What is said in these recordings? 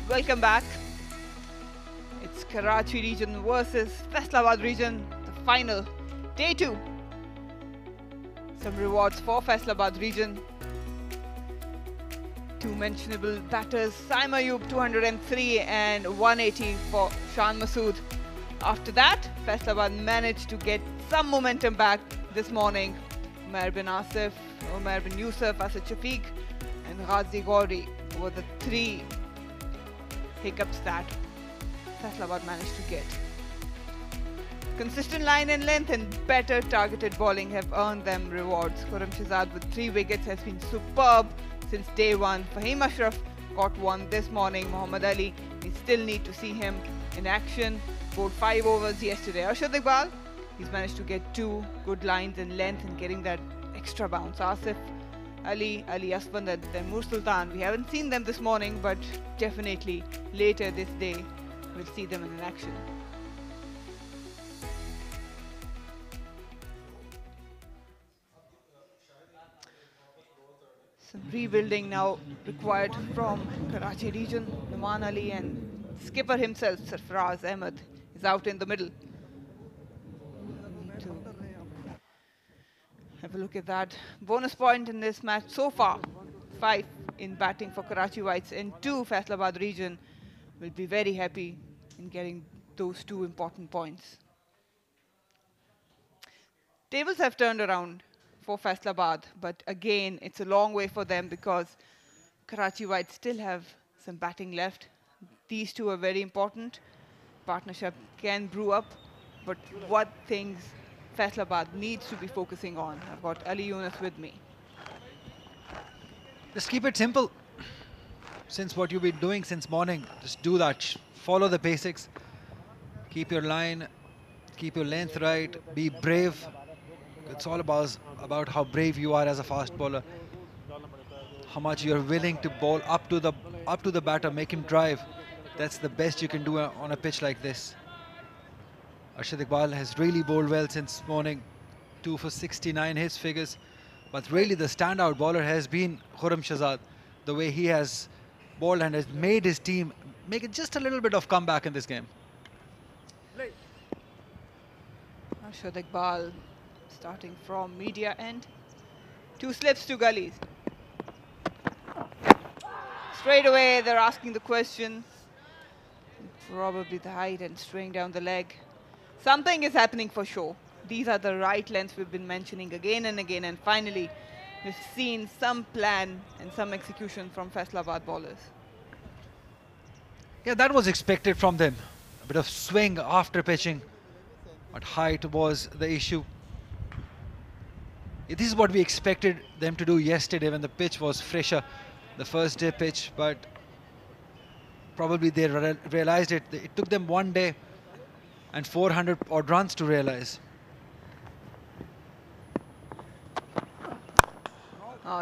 Welcome back. It's Karachi region versus Faisalabad region, the final. Day 2. Some rewards for Faisalabad region. Two mentionable batters, Saim Ayub 203 and 180 for Shan Masood. After that, Faisalabad managed to get some momentum back this morning. Umar bin Asif, Umar bin Yusuf, Asad Shafiq and Ghazi Gauri were the three hiccups that Faisalabad managed to get. Consistent line and length and better targeted bowling have earned them rewards. Khurram Shahzad with 3 wickets has been superb since day one. Fahim Ashraf got one this morning. Muhammad Ali, we still need to see him in action. Bowled 5 overs yesterday. Arshad Iqbal, he's managed to get 2 good lines in length and getting that extra bounce. Asif Ali Asfand and then Mur Sultan. We haven't seen them this morning, but definitely later this day we'll see them in action. Some rebuilding now required from Karachi region. Numan Ali and skipper himself, Sarfaraz Ahmed, is out in the middle. Need to have a look at that. Bonus point in this match so far, 5 in batting for Karachi Whites and 2 Faisalabad region will be very happy in getting those 2 important points. Tables have turned around for Faisalabad, but again, it's a long way for them because Karachi Whites still have some batting left. These 2 are very important. Partnership can brew up, but what things Faisalabad needs to be focusing on? I've got Ali Yunus with me. Just keep it simple. Since what you've been doing since morning, just do that. Follow the basics. Keep your line, keep your length right, be brave. It's all about how brave you are as a fast bowler. How much you're willing to bowl up to the batter, make him drive. That's the best you can do on a pitch like this. Arshad Iqbal has really bowled well since morning. 2 for 69 his figures. But really the standout bowler has been Khurram Shahzad. The way he has bowled and has made his team make it just a little bit of comeback in this game. Arshad Iqbal starting from media end. 2 slips, 2 gullies. Straight away they're asking the question. Probably the height and straying down the leg. Something is happening for sure. These are the right lengths we've been mentioning again and again, and finally we've seen some plan and some execution from Faisalabad bowlers. Yeah, that was expected from them. A bit of swing after pitching, but height was the issue. This is what we expected them to do yesterday when the pitch was fresher, the first day pitch, but probably they realized it. It took them 1 day and 400 odd runs to realize.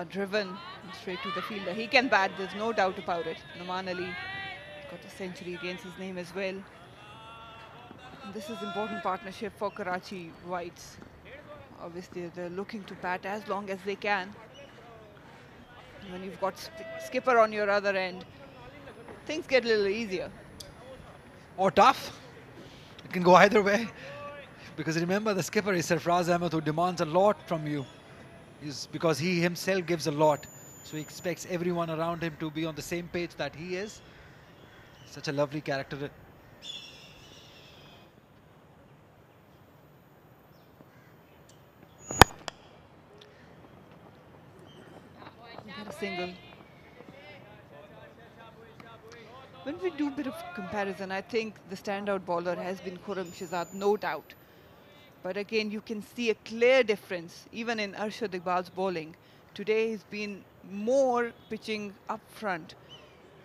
Driven straight to the fielder. He can bat, there's no doubt about it. Numan Ali got a century against his name as well. And this is important partnership for Karachi Whites. Obviously, they're looking to bat as long as they can. When you've got skipper on your other end, things get a little easier. Or tough. It can go either way. Because remember, the skipper is Sarfaraz Ahmed, who demands a lot from you. Because he himself gives a lot. So he expects everyone around him to be on the same page that he is. Such a lovely character. Get a single. When we do a bit of comparison, I think the standout bowler has been Khurram Shahzad, no doubt. But again, you can see a clear difference, even in Arshad Iqbal's bowling. Today he's been more pitching up front.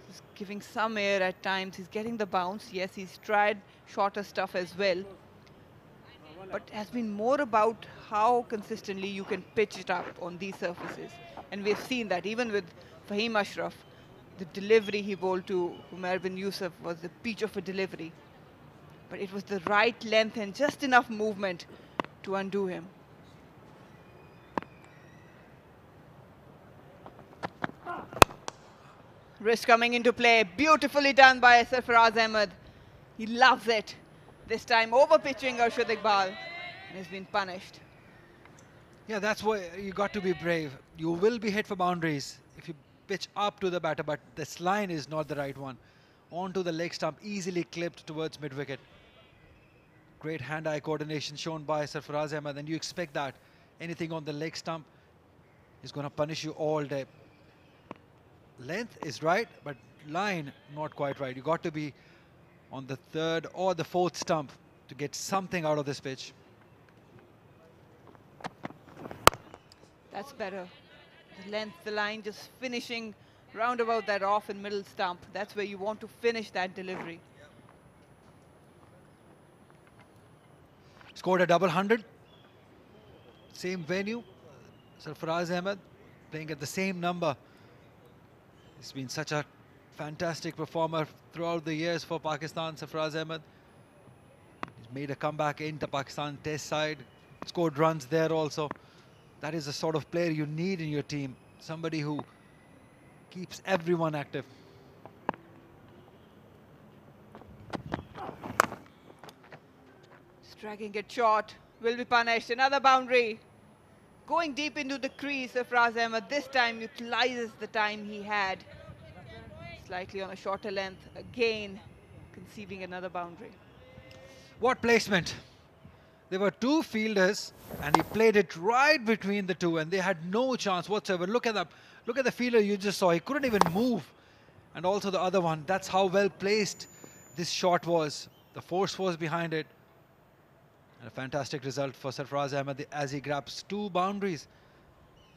He's giving some air at times. He's getting the bounce. Yes, he's tried shorter stuff as well. But it has been more about how consistently you can pitch it up on these surfaces. And we've seen that even with Fahim Ashraf, the delivery he bowled to Umar bin Yusuf was a peach of a delivery. But it was the right length and just enough movement to undo him. Wrist coming into play. Beautifully done by Sarfaraz Ahmed. He loves it. This time over pitching Arshad Iqbal. And he's been punished. Yeah, that's why you got to be brave. You will be hit for boundaries if you pitch up to the batter, but this line is not the right one. Onto the leg stump, easily clipped towards mid-wicket. Great hand-eye coordination shown by Sarfaraz Ahmed, and you expect that. Anything on the leg stump is going to punish you all day. Length is right, but line not quite right. You got to be on the third or the fourth stump to get something out of this pitch. That's better. The length, the line, just finishing round about that off and middle stump. That's where you want to finish that delivery. Scored a double 100. Same venue. Sarfaraz Ahmed playing at the same number. He's been such a fantastic performer throughout the years for Pakistan, Sarfaraz Ahmed. He's made a comeback in the Pakistan Test side. Scored runs there also. That is the sort of player you need in your team. Somebody who keeps everyone active. Striking it short. Will be punished. Another boundary. Going deep into the crease, Sarfaraz Ahmed this time utilizes the time he had. Slightly on a shorter length. Again, conceiving another boundary. What placement! There were two fielders and he played it right between the two and they had no chance whatsoever. Look at the fielder you just saw. He couldn't even move. And also the other one. That's how well placed this shot was. The force was behind it. And a fantastic result for Sarfaraz Ahmed as he grabs two boundaries.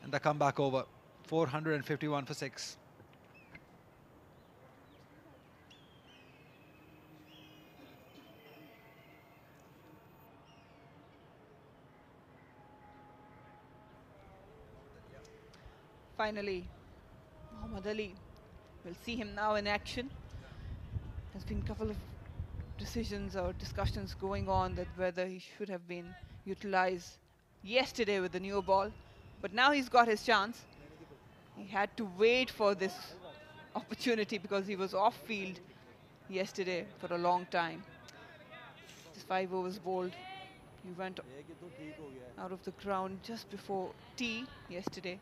And the comeback over. 451 for 6. Finally, Muhammad Ali. We'll see him now in action. There's been a couple of decisions or discussions going on that whether he should have been utilized yesterday with the new ball. But now he's got his chance. He had to wait for this opportunity because he was off field yesterday for a long time. Just 5 overs bowled. He went out of the ground just before tea yesterday.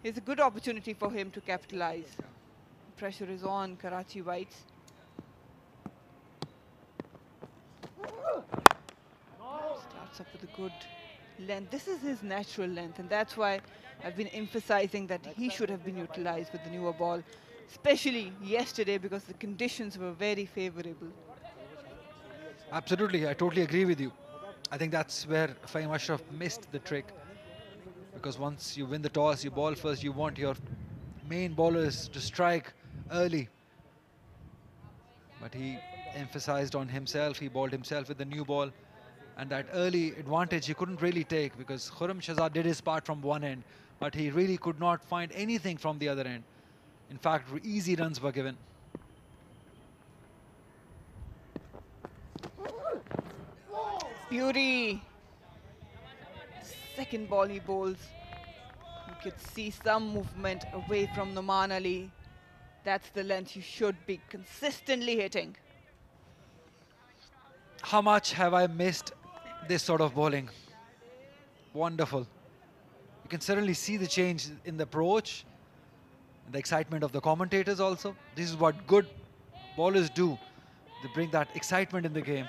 It's a good opportunity for him to capitalize. Pressure is on Karachi Whites. Starts up with a good length. This is his natural length, and that's why I've been emphasizing that he should have been utilized with the newer ball, especially yesterday because the conditions were very favorable. Absolutely, I totally agree with you. I think that's where Fahim Ashraf missed the trick. Because once you win the toss, you ball first, you want your main bowlers to strike early. But he emphasized on himself, he bowled himself with the new ball. And that early advantage he couldn't really take because Khurram Shahzad did his part from one end, but he really could not find anything from the other end. In fact, easy runs were given. Beauty. Second ball he bowls. You could see some movement away from Nouman Ali. That's the length you should be consistently hitting. How much have I missed this sort of bowling? Wonderful. You can certainly see the change in the approach and the excitement of the commentators also. This is what good bowlers do. They bring that excitement in the game.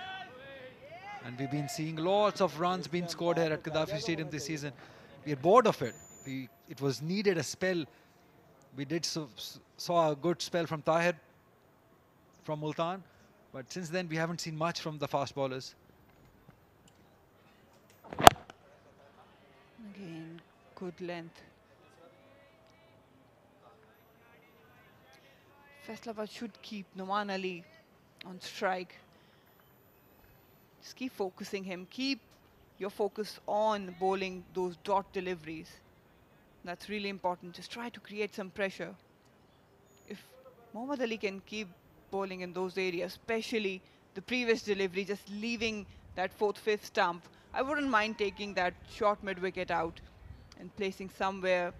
And we've been seeing lots of runs being scored here at Gaddafi Stadium this season. We're bored of it. It was needed a spell. We saw a good spell from Tahir, from Multan. But since then, we haven't seen much from the fast bowlers. Again, good length. Faisalabad should keep Nouman Ali on strike. Just keep focusing him. Keep your focus on bowling those dot deliveries. That's really important. Just try to create some pressure. If Muhammad Ali can keep bowling in those areas, especially the previous delivery, just leaving that fourth, fifth stump, I wouldn't mind taking that short mid-wicket out and placing somewhere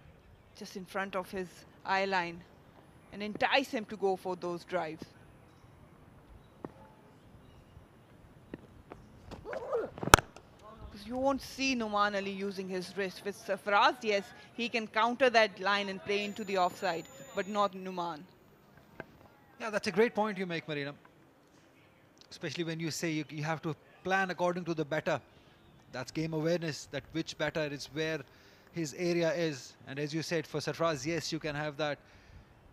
just in front of his eye line and entice him to go for those drives. Because you won't see Numan Ali using his wrist. With Sarfaraz, yes, he can counter that line and play into the offside, but not Numan. Yeah, that's a great point you make, Marina. Especially when you say you have to plan according to the batter. That's game awareness, that which batter is where his area is. And as you said, for Sarfraz, yes, you can have that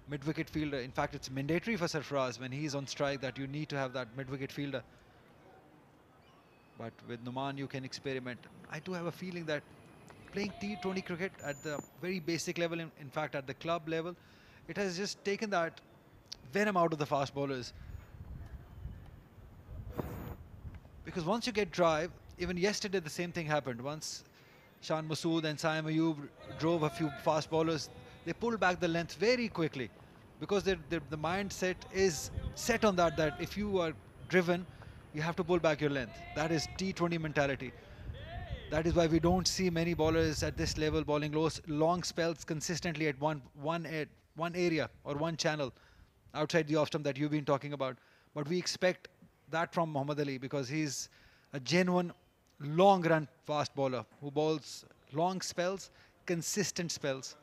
mid-wicket fielder. In fact, it's mandatory for Sarfraz when he's on strike that you need to have that mid-wicket fielder. But with Numan, you can experiment. I do have a feeling that playing T20 cricket at the very basic level, in fact, at the club level, it has just taken that venom out of the fast bowlers. Because once you get drive, even yesterday the same thing happened. Once Shan Masood and Saim Ayub drove a few fast bowlers, they pulled back the length very quickly because the mindset is set on that if you are driven, you have to pull back your length. That is T20 mentality. That is why we don't see many bowlers at this level bowling long spells consistently at one area or one channel outside the off stump that you've been talking about. But we expect that from Muhammad Ali because he's a genuine long run fast bowler who bowls long spells, consistent spells.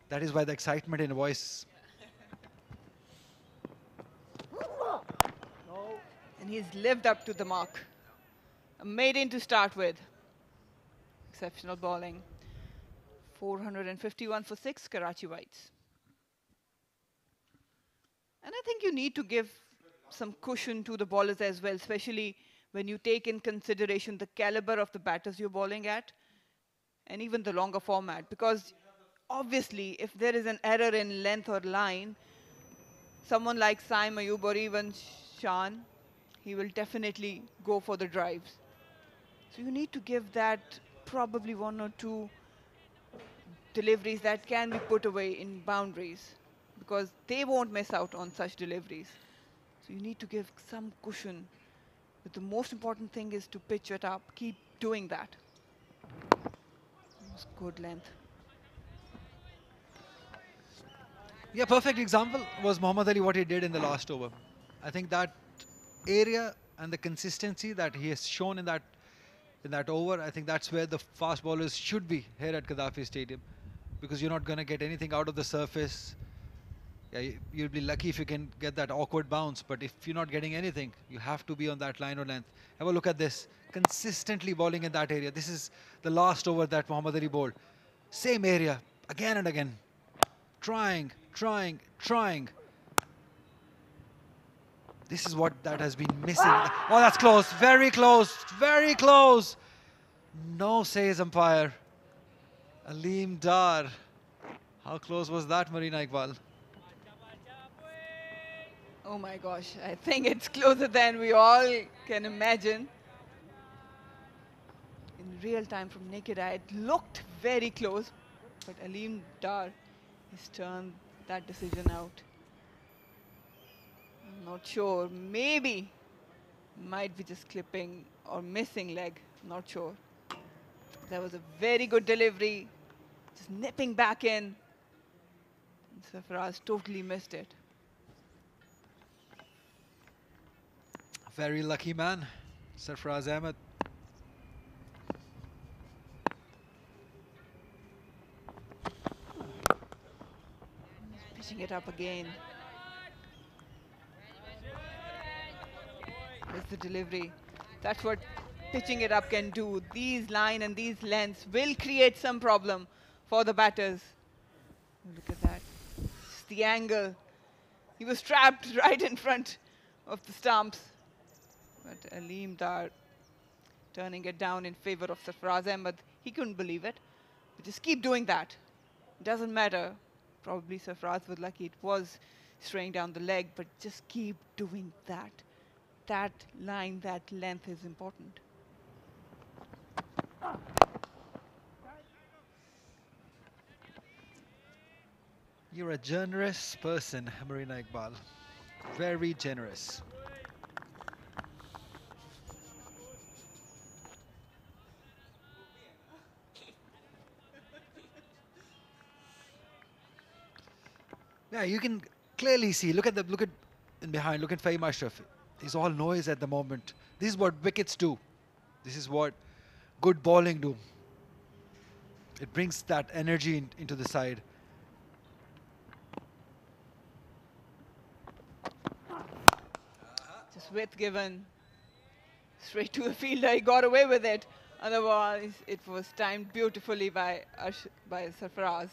That is why the excitement in voice. And he's lived up to the mark. A maiden to start with. Exceptional bowling. 451 for 6, Karachi Whites. And I think you need to give some cushion to the bowlers as well, especially when you take in consideration the caliber of the batters you're bowling at and even the longer format. Because obviously, if there is an error in length or line, someone like Saim Ayub or even Shan, he will definitely go for the drives. So you need to give that probably one or two deliveries that can be put away in boundaries because they won't miss out on such deliveries. So you need to give some cushion. But the most important thing is to pitch it up. Keep doing that. It was good length. Yeah, perfect example was Muhammad Ali, what he did in the last over. I think that area and the consistency that he has shown in that over, I think that's where the fast bowlers should be here at Gaddafi Stadium because you're not going to get anything out of the surface. Yeah, you'll be lucky if you can get that awkward bounce, but if you're not getting anything, you have to be on that line or length. Have a look at this. Consistently bowling in that area. This is the last over that Muhammad Ali bowled. Same area, again and again. Trying, trying, trying. This is what that has been missing. Oh, that's close. Very close. Very close. No, says umpire. Aleem Dar. How close was that, Marina Iqbal? Oh my gosh, I think it's closer than we all can imagine. In real time from naked eye, it looked very close, but Aleem Dar has turned that decision out. I'm not sure, maybe might be just clipping or missing leg, not sure. That was a very good delivery, just nipping back in. And Sarfaraz totally missed it. Very lucky man, Sarfraz Ahmed. Pitching it up again. There's the delivery. That's what pitching it up can do. These line and these lengths will create some problem for the batters. Look at that. Just the angle. He was trapped right in front of the stumps. But Aleem Dar turning it down in favor of Sarfaraz Ahmed. He couldn't believe it. But just keep doing that. It doesn't matter. Probably Sarfaraz was lucky it was straying down the leg, but just keep doing that. That line, that length is important. You're a generous person, Marina Iqbal. Very generous. Yeah, you can clearly see. Look at in behind. Look at Fahim Ashraf. He's all noise at the moment. This is what wickets do. This is what good bowling do. It brings that energy into the side. Just width given straight to the fielder. He got away with it. Otherwise, it was timed beautifully by Sarfaraz.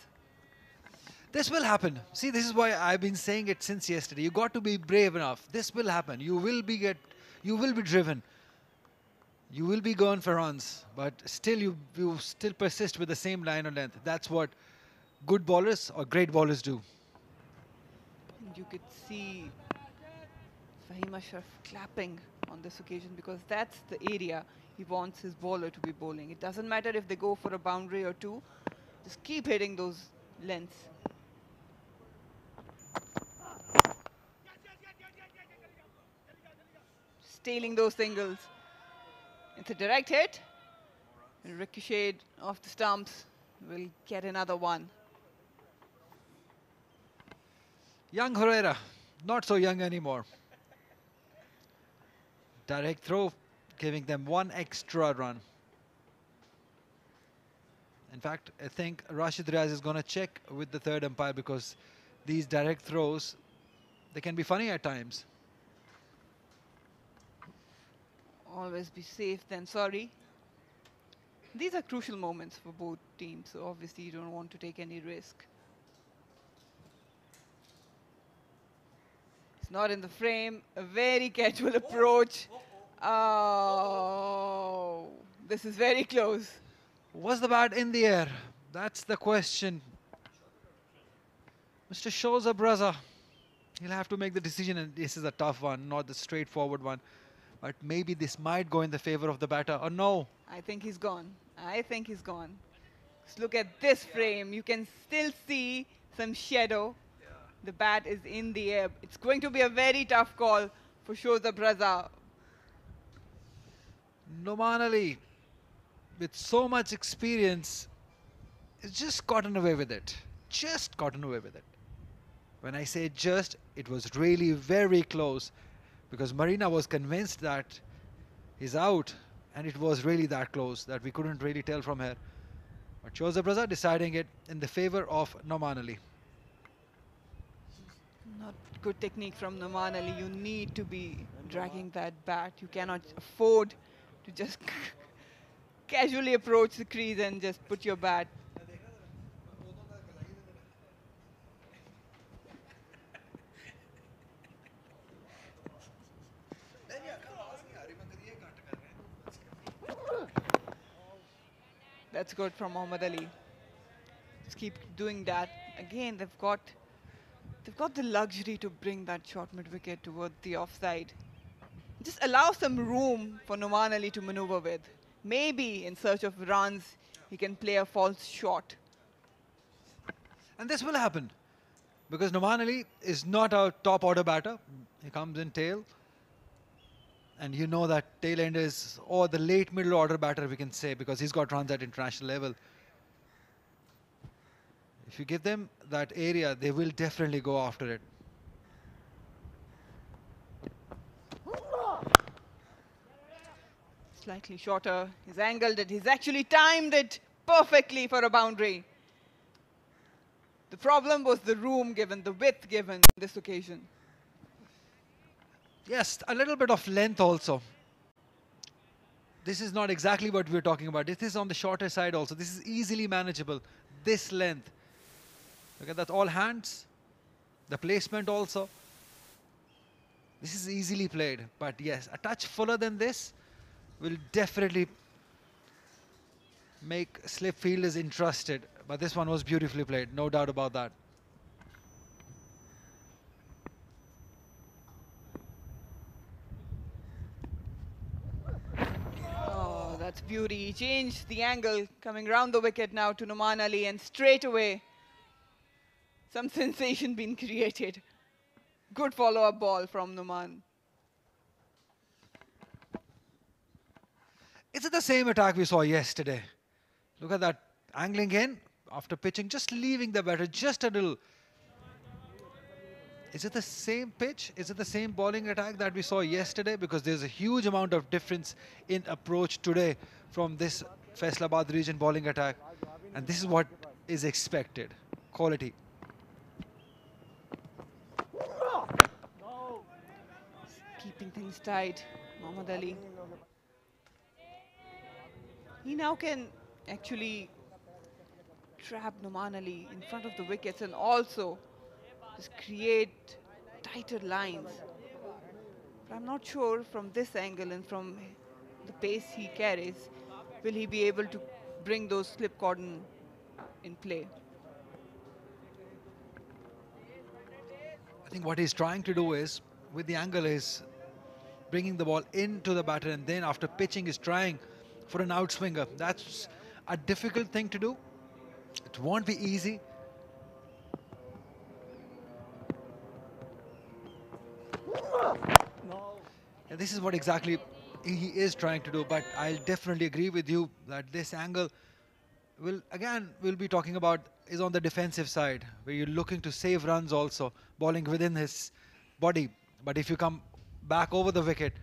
This will happen. See, this is why I've been saying it since yesterday. You got to be brave enough. This will happen. You will be driven. You will be going for runs, but still you still persist with the same line of length. That's what good bowlers or great bowlers do. And you could see Fahim Ashraf clapping on this occasion because that's the area he wants his bowler to be bowling. It doesn't matter if they go for a boundary or two, just keep hitting those lengths. Stealing those singles. It's a direct hit. And ricocheted off the stumps. Will get another one. Young Herrera, not so young anymore. Direct throw, giving them one extra run. In fact, I think Rashid Riaz is going to check with the third umpire because these direct throws, they can be funny at times. Always be safe than sorry. These are crucial moments for both teams, so obviously you don't want to take any risk. It's not in the frame. A very casual approach. Oh, this is very close. Was the bat in the air? That's the question. Mr. Shoza Braza, he'll have to make the decision, and this is a tough one, not the straightforward one. But maybe this might go in the favor of the batter, or no. I think he's gone. I think he's gone. Just look at this frame. You can still see some shadow. The bat is in the air. It's going to be a very tough call for Shoza Braza. Noman Ali, with so much experience, has just gotten away with it. Just gotten away with it. When I say just, it was really very close because Marina was convinced that he's out, and it was really that close that we couldn't really tell from here. But Shoza Braza deciding it in the favor of Noman Ali. Not good technique from Noman Ali. You need to be dragging that bat. You cannot afford to just casually approach the crease and just put your bat. That's good from Muhammad Ali. Just keep doing that. Again, they've got the luxury to bring that short mid-wicket toward the offside. Just allow some room for Noman Ali to maneuver with. Maybe in search of runs, he can play a false shot. And this will happen because Noman Ali is not a top order batter. He comes in tail. And you know that tail end is, or the late middle order batter, we can say, because he's got runs at international level. If you give them that area, they will definitely go after it. Slightly shorter. He's angled it. He's actually timed it perfectly for a boundary. The problem was the room given, the width given on this occasion. Yes, a little bit of length also. This is not exactly what we're talking about. This is on the shorter side also. This is easily manageable. This length. Look at that, all hands. The placement also. This is easily played. But yes, a touch fuller than this will definitely make slip fielders interested. But this one was beautifully played, no doubt about that. Oh, that's beauty. He changed the angle, coming round the wicket now to Noman Ali, and straight away, some sensation being created. Good follow-up ball from Noman. Is it the same attack we saw yesterday? Look at that, angling in after pitching, just leaving the batter just a little. Is it the same pitch? Is it the same bowling attack that we saw yesterday? Because there's a huge amount of difference in approach today from this Faisalabad region bowling attack. And this is what is expected. Quality. Keeping things tight, Mohammad Ali. He now can actually trap Noman Ali in front of the wickets and also just create tighter lines. But I'm not sure from this angle and from the pace he carries, will he be able to bring those slip cordon in play. I think what he's trying to do is, with the angle, is bringing the ball into the batter, and then after pitching is trying for an outswinger. That's a difficult thing to do. It won't be easy. And this is what exactly he is trying to do, but I'll definitely agree with you that this angle we'll be talking about is on the defensive side, where you're looking to save runs also, bowling within his body. But if you come back over the wicket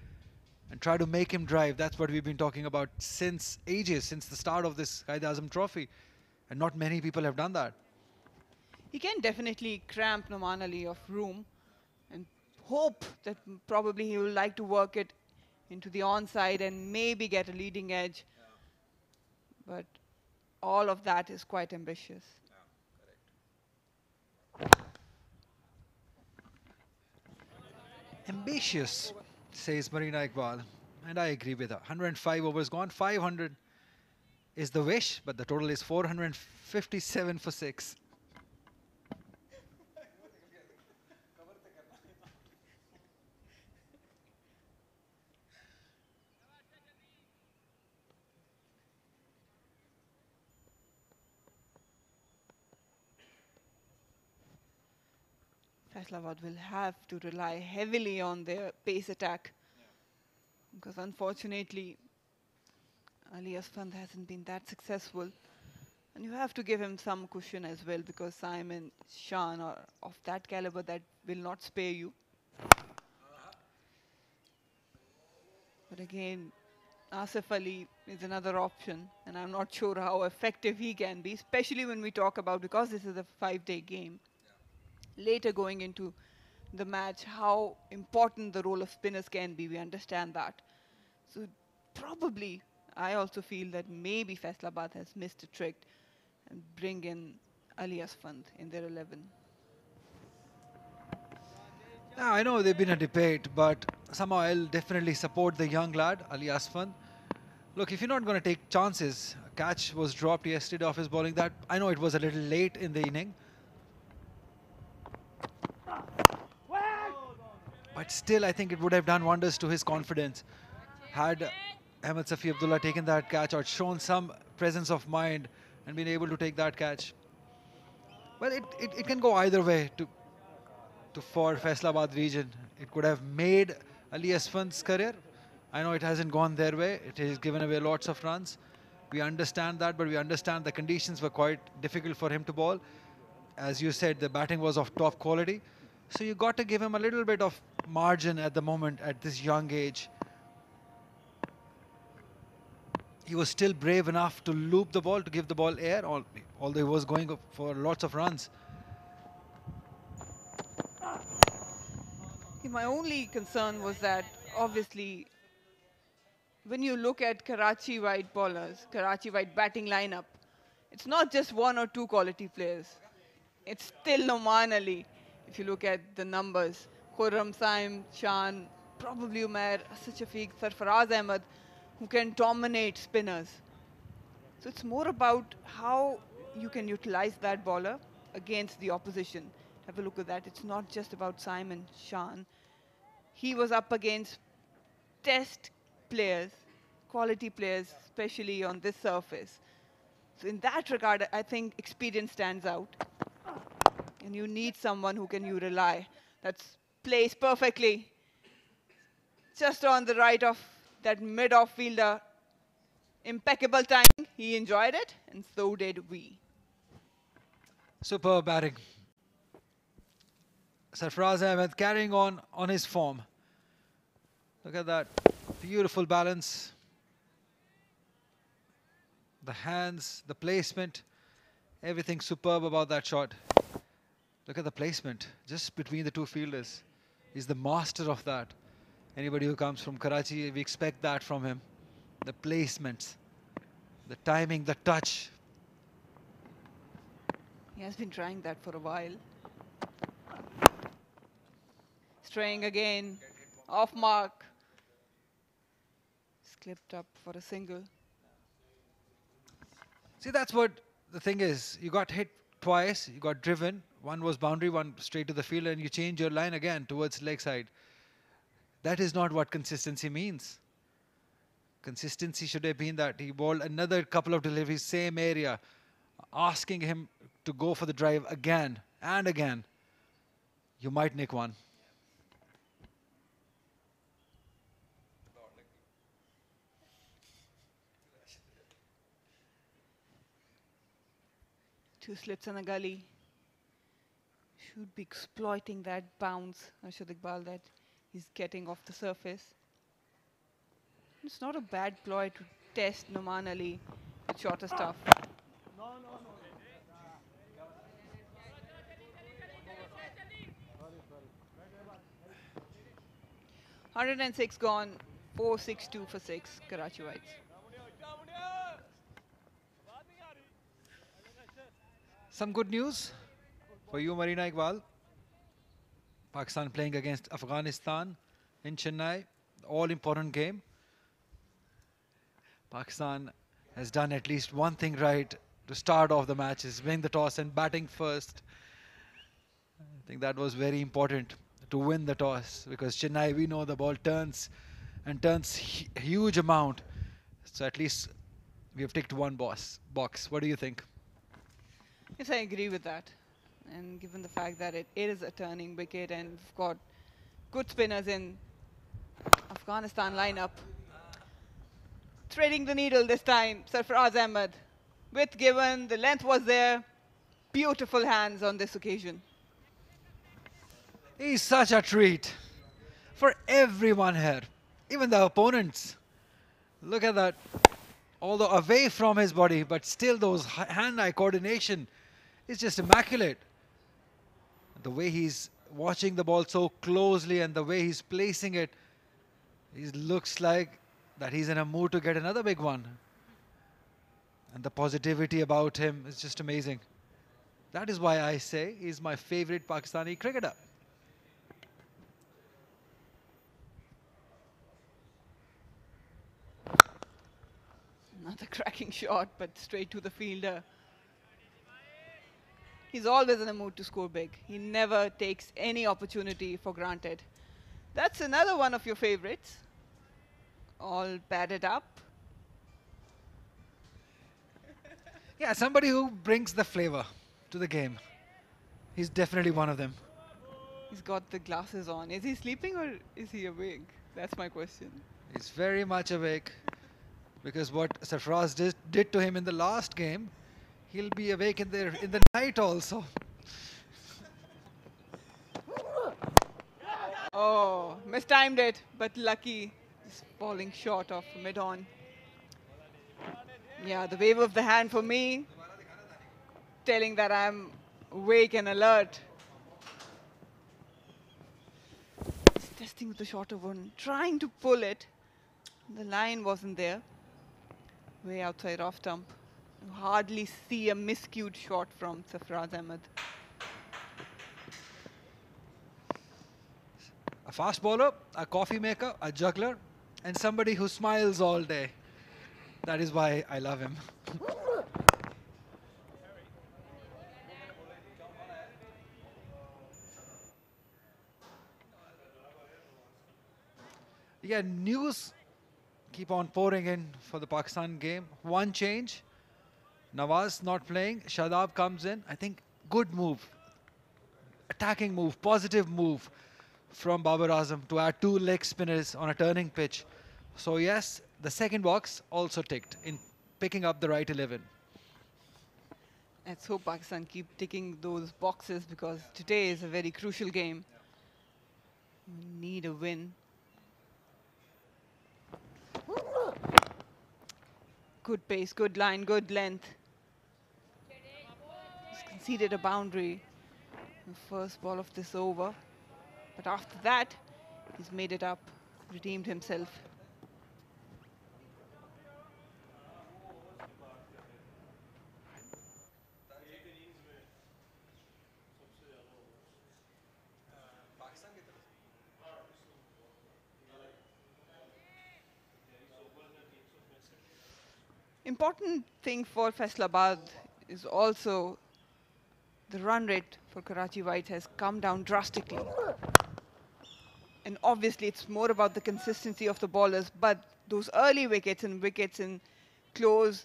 and try to make him drive, that's what we've been talking about since ages, since the start of this Quaid-e-Azam trophy. And not many people have done that. He can definitely cramp Noman Ali of room and hope that probably he will like to work it into the onside and maybe get a leading edge. But all of that is quite ambitious. Ambitious, says Marina Iqbal. And I agree with her. 105 overs gone, 500 is the wish, but the total is 457 for 6. Faisalabad will have to rely heavily on their pace attack because unfortunately Ali Asfand hasn't been that successful, and you have to give him some cushion as well because Simon, Shan are of that caliber that will not spare you. But again, Asif Ali is another option, and I'm not sure how effective he can be, especially when we talk about, because this is a 5-day game, later going into the match, how important the role of spinners can be. We understand that. So probably, I also feel that maybe Faisalabad has missed a trick and bring in Ali Asfand in their 11. Now, I know there's been a debate, but somehow I'll definitely support the young lad, Ali Asfand. Look, if you're not going to take chances, a catch was dropped yesterday off his bowling. That I know it was a little late in the inning, but still I think it would have done wonders to his confidence had Ahmed Safi Abdullah taken that catch or shown some presence of mind and been able to take that catch. Well, it can go either way for Faisalabad region. It could have made Ali Asfand's career. I know it hasn't gone their way. It has given away lots of runs. We understand that, but we understand the conditions were quite difficult for him to bowl. As you said, the batting was of top quality. So you got to give him a little bit of margin at the moment at this young age. He was still brave enough to loop the ball, to give the ball air, although he was going for lots of runs. My only concern was that obviously when you look at Karachi white bowlers, Karachi white batting lineup, it's not just one or two quality players. It's still Noman Ali. If you look at the numbers, Khurram, Saim, Shan, probably Umair, Asad Shafiq, Sarfaraz Ahmed, who can dominate spinners. So it's more about how you can utilize that bowler against the opposition. Have a look at that. It's not just about Simon Shan. He was up against test players, quality players, especially on this surface. So in that regard, I think experience stands out. And you need someone who can you rely. That's placed perfectly just on the right of that mid-off fielder. Impeccable timing. He enjoyed it, and so did we. Superb batting. Sarfaraz Ahmed carrying on his form. Look at that. Beautiful balance. The hands, the placement, everything superb about that shot. Look at the placement, just between the two fielders. He's the master of that. Anybody who comes from Karachi, we expect that from him. The placements, the timing, the touch. He has been trying that for a while. Straying again, off mark. Clipped up for a single. See, that's what the thing is. You got hit twice, you got driven. One was boundary, one straight to the field, and you change your line again towards leg side. That is not what consistency means. Consistency should have been that he bowled another couple of deliveries, same area, asking him to go for the drive again and again. You might nick one. Two slips and a gully. Should be exploiting that bounce, Arshad Iqbal, that he's getting off the surface. It's not a bad ploy to test Noman Ali with shorter stuff. 106 gone, 462 for 6, Karachi Whites. Some good news for you, Marina Iqbal. Pakistan playing against Afghanistan in Chennai. All-important game. Pakistan has done at least one thing right to start off the match, is winning the toss and batting first. I think that was very important to win the toss, because Chennai, we know the ball turns and turns huge amount. So at least we have ticked one box. What do you think? Yes, I agree with that. And given the fact that it is a turning wicket and we've got good spinners in Afghanistan lineup, threading the needle this time, Sarfaraz Ahmed. With given, the length was there. Beautiful hands on this occasion. He's such a treat for everyone here, even the opponents. Look at that. Although away from his body, but still those hand-eye coordination is just immaculate. The way he's watching the ball so closely and the way he's placing it, he looks like that he's in a mood to get another big one. And the positivity about him is just amazing. That is why I say he's my favorite Pakistani cricketer. Another cracking shot, but straight to the fielder. He's always in a mood to score big. He never takes any opportunity for granted. That's another one of your favorites. All padded up. Yeah, somebody who brings the flavor to the game. He's definitely one of them. He's got the glasses on. Is he sleeping or is he awake? That's my question. He's very much awake, because what Sarfaraz did to him in the last game, he'll be awake in the night also. Oh, mistimed it, but lucky. Just falling short of mid-on. Yeah, the wave of the hand for me, telling that I'm awake and alert. Just testing with the shorter one, trying to pull it. The line wasn't there. Way outside off stump. You hardly see a miscued shot from Sarfaraz Ahmed. A fast bowler, a coffee maker, a juggler, and somebody who smiles all day. That is why I love him. Yeah, news keep on pouring in for the Pakistan game. One change. Nawaz not playing. Shadab comes in. I think good move. Attacking move, positive move from Quaid-e-Azam to add two leg spinners on a turning pitch. So yes, the second box also ticked in picking up the right 11. Let's hope Pakistan keep ticking those boxes because today is a very crucial game. We need a win. Good pace, good line, good length. He's conceded a boundary in the first ball of this over. But after that, he's made it up, redeemed himself. Important thing for Faisalabad is also the run rate for Karachi Whites has come down drastically. And obviously it's more about the consistency of the bowlers, but those early wickets and wickets in close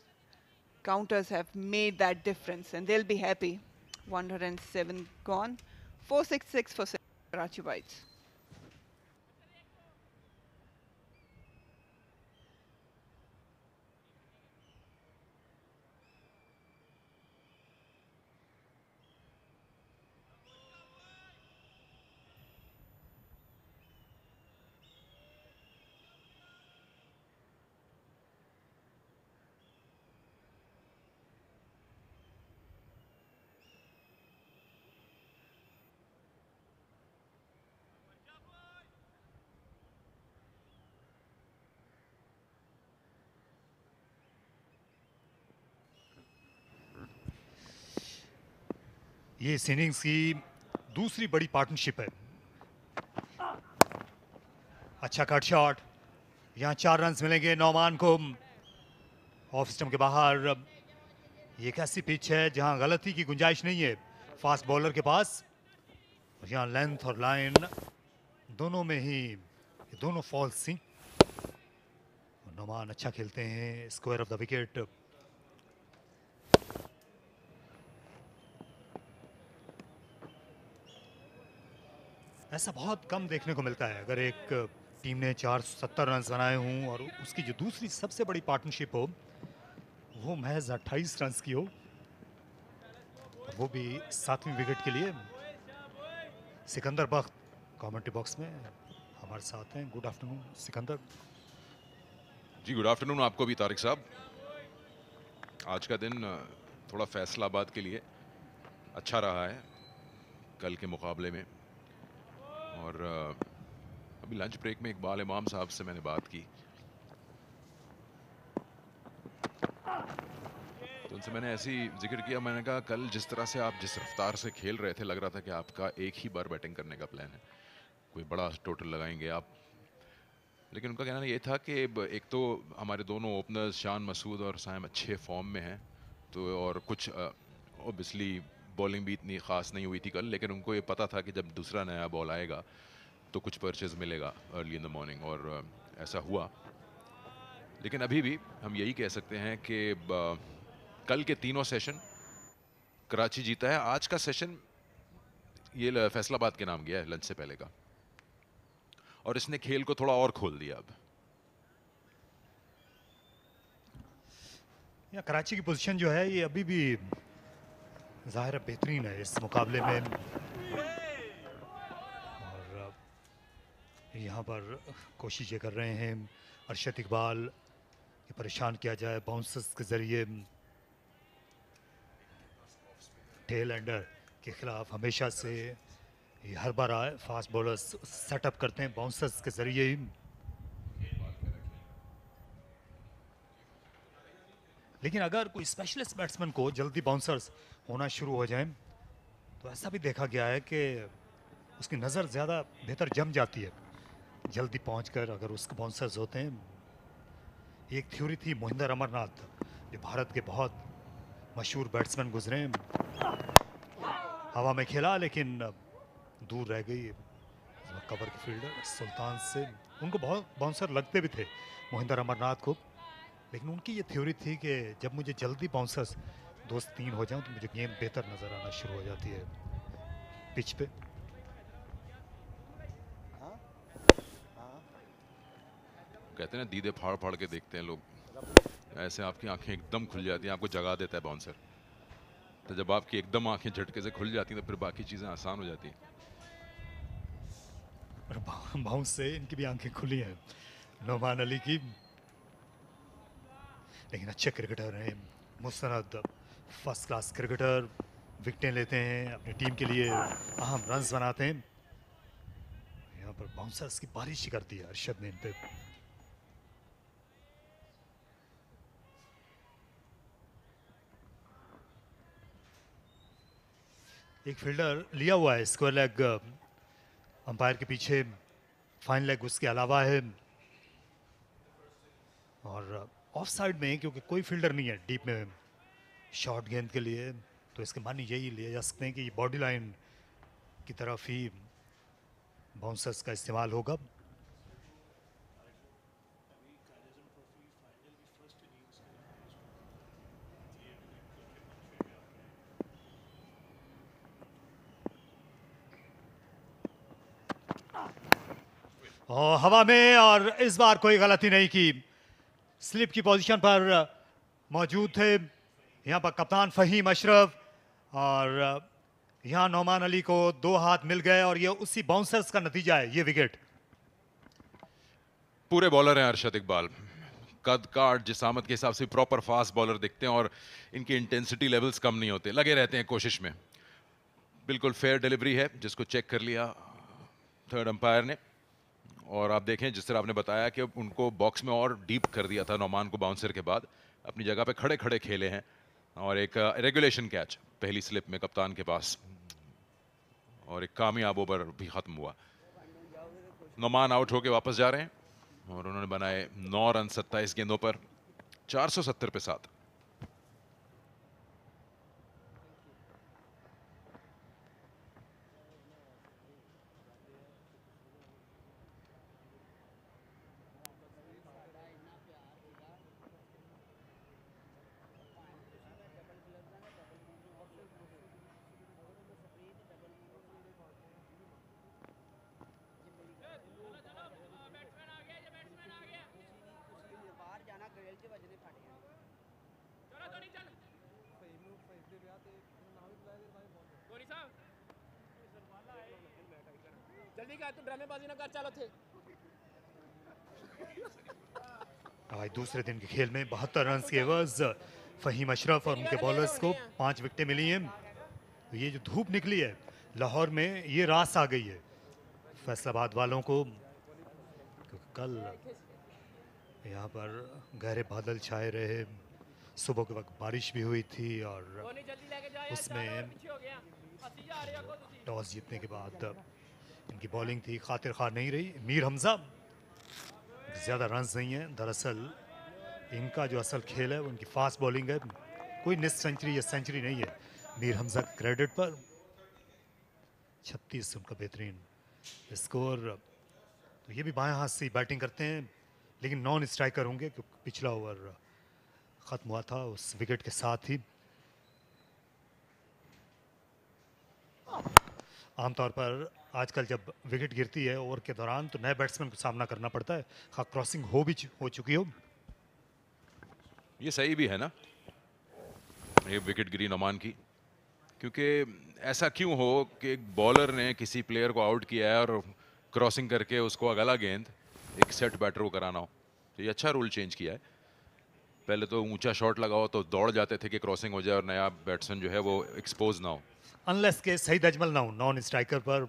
counters have made that difference, and they'll be happy. 107 gone, 466 for Karachi Whites. ये इस innings की दूसरी बड़ी partnership है। अच्छा cut shot, यहाँ 4 runs मिलेंगे नौमान को ऑफ स्टंप के बाहर। ये एक ऐसी पिच है जहां गलती की गुंजाइश नहीं है फास्ट बॉलर के पास। और यहाँ लेंथ और लाइन दोनों में ही दोनों फॉल्स थी। नौमान अच्छा खेलते हैं, स्क्वायर ऑफ द विकेट। ऐसा बहुत कम देखने को मिलता है अगर एक टीम ने 470 रन बनाए हों और उसकी जो दूसरी सबसे बड़ी पार्टनरशिप हो वो महज 28 रन की हो, वो भी 7वीं विकेट के लिए। सिकंदर बख्त कमेंट्री बॉक्स में हमारे साथ हैं। गुड आफ्टरनून सिकंदर जी। गुड आफ्टरनून आपको भी तारिक साहब। आज का दिन थोड़ा फैसलाबाद के लिए अच्छा रहा है कल के मुकाबले में। और अभी लंच ब्रेक में इकबाल इमाम साहब से मैंने बात की तो उनसे मैंने ऐसी जिक्र किया, मैंने कहा कल जिस तरह से आप जिस रफ्तार से खेल रहे थे लग रहा था कि आपका एक ही बार बैटिंग करने का प्लान है, कोई बड़ा टोटल लगाएंगे आप। लेकिन उनका कहना ये था कि एक तो हमारे दोनों ओपनर्स शान मसूद और साइम अच्छे फॉर्म में हैं, तो और कुछ ऑब्वियसली बॉलिंग भी इतनी ख़ास नहीं हुई थी कल, लेकिन उनको ये पता था कि जब दूसरा नया बॉल आएगा तो कुछ परचेज मिलेगा अर्ली इन द मॉर्निंग, और ऐसा हुआ। लेकिन अभी भी हम यही कह सकते हैं कि कल के तीनों सेशन कराची जीता है। आज का सेशन ये फैसलाबाद के नाम गया है लंच से पहले का, और इसने खेल को थोड़ा और खोल दिया। अब या कराची की पोजीशन जो है ये अभी भी ज़ाहिर बेहतरीन है इस मुकाबले में। और यहाँ पर कोशिश ये कर रहे हैं अरशद इकबाल कि परेशान किया जाए बाउंसर्स के ज़रिए। टेल एंडर के खिलाफ हमेशा से ये हर बार आए, फास्ट बॉलर्स सेटअप करते हैं बाउंसर्स के ज़रिए ही। लेकिन अगर कोई स्पेशलिस्ट बैट्समैन को जल्दी बाउंसर्स होना शुरू हो जाएं तो ऐसा भी देखा गया है कि उसकी नज़र ज़्यादा बेहतर जम जाती है जल्दी पहुंचकर अगर उसके बाउंसर्स होते हैं। एक थ्योरी थी मोहिंदर अमरनाथ जो भारत के बहुत मशहूर बैट्समैन गुजरे, हवा में खेला लेकिन दूर रह गई कवर के फील्डर सुल्तान से। उनको बहुत बाउंसर लगते भी थे मोहिंदर अमरनाथ को, लेकिन उनकी ये थ्योरी थी कि जब मुझे जल्दी बाउंसर्स 2-3 हो जाऊं तो मुझे गेम बेहतर नज़र आना शुरू हो जाती है पिच पे। कहते हैं ना दीदे फाड़ फाड़ के देखते हैं लोग, ऐसे आपकी आंखें एकदम खुल जाती हैं, आपको जगा देता है बाउंसर। तो जब आपकी एकदम आंखें झटके से खुल जाती हैं तो फिर बाकी चीज़ें आसान हो जाती हैं। और बाउंस से इनकी भी आंखें खुली हैं, नोमान अली की। लेकिन अच्छे क्रिकेटर हैं, मुस्तनद फर्स्ट क्लास क्रिकेटर, विकेटें लेते हैं, अपनी टीम के लिए अहम रन्स बनाते हैं। यहाँ पर बाउंसर्स की बारिश ही कर दी है अरशद ने इन पे। एक फील्डर लिया हुआ है स्क्वायर लेग अंपायर के पीछे, फाइन लेग उसके अलावा है। और ऑफ साइड में क्योंकि कोई फील्डर नहीं है डीप में शॉर्ट गेंद के लिए, तो इसके मानी यही लिए जा सकते हैं कि बॉडी लाइन की तरफ ही बाउंसर्स का इस्तेमाल होगा। और हवा में, और इस बार कोई गलती नहीं की, स्लिप की पोजीशन पर मौजूद थे यहाँ पर कप्तान फहीम अशरफ, और यहाँ नोमान अली को 2 हाथ मिल गए और ये उसी बाउंसर्स का नतीजा है ये विकेट। पूरे बॉलर हैं अरशद इकबाल, कद काट जिसामत के हिसाब से प्रॉपर फास्ट बॉलर दिखते हैं और इनकी इंटेंसिटी लेवल्स कम नहीं होते, लगे रहते हैं कोशिश में। बिल्कुल फेयर डिलीवरी है जिसको चेक कर लिया थर्ड अंपायर ने। और आप देखें जिस तरह आपने बताया कि उनको बॉक्स में और डीप कर दिया था नोमान को बाउंसर के बाद, अपनी जगह पे खड़े खड़े खेले हैं और एक रेगुलेशन कैच पहली स्लिप में कप्तान के पास, और एक कामयाब ओवर भी खत्म हुआ। नोमान आउट होके वापस जा रहे हैं और उन्होंने बनाए 9 रन 27 गेंदों पर, 470 पे 7। आज दूसरे दिन के खेल में 72 रन के एवज फहीम अशरफ और उनके बॉलर्स को 5 विकेटें मिली हैं। तो ये जो धूप निकली है लाहौर में, ये रास आ गई है फैसलाबाद वालों को, क्योंकि कल यहाँ पर गहरे बादल छाए रहे, सुबह के वक्त बारिश भी हुई थी और उसमें टॉस जीतने के बाद इनकी बॉलिंग थी खातिर खार नहीं रही। मीर हमजा ज़्यादा रन्स नहीं है, दरअसल इनका जो असल खेल है वो उनकी फास्ट बॉलिंग है, कोई निस सेंचुरी या सेंचुरी नहीं है मीर हमजा क्रेडिट पर। 36 उनका बेहतरीन स्कोर। तो ये भी बाएं हाथ से बैटिंग करते हैं लेकिन नॉन स्ट्राइकर होंगे क्योंकि पिछला ओवर ख़त्म हुआ था उस विकेट के साथ ही। आमतौर पर आजकल जब विकेट गिरती है ओवर के दौरान तो नए बैट्समैन को सामना करना पड़ता है, खा क्रॉसिंग हो चुकी हो। ये सही भी है ना, ये विकेट गिरी नोमान की, क्योंकि ऐसा क्यों हो कि एक बॉलर ने किसी प्लेयर को आउट किया है और क्रॉसिंग करके उसको अगला गेंद एक सेट बैटर को कराना हो। तो ये अच्छा रूल चेंज किया है। पहले तो ऊंचा शॉट लगाओ तो दौड़ जाते थे कि क्रॉसिंग हो जाए और नया बैट्समैन जो है वो एक्सपोज ना हो। अनलेस के सईद अजमल ना हो नॉन स्ट्राइकर पर,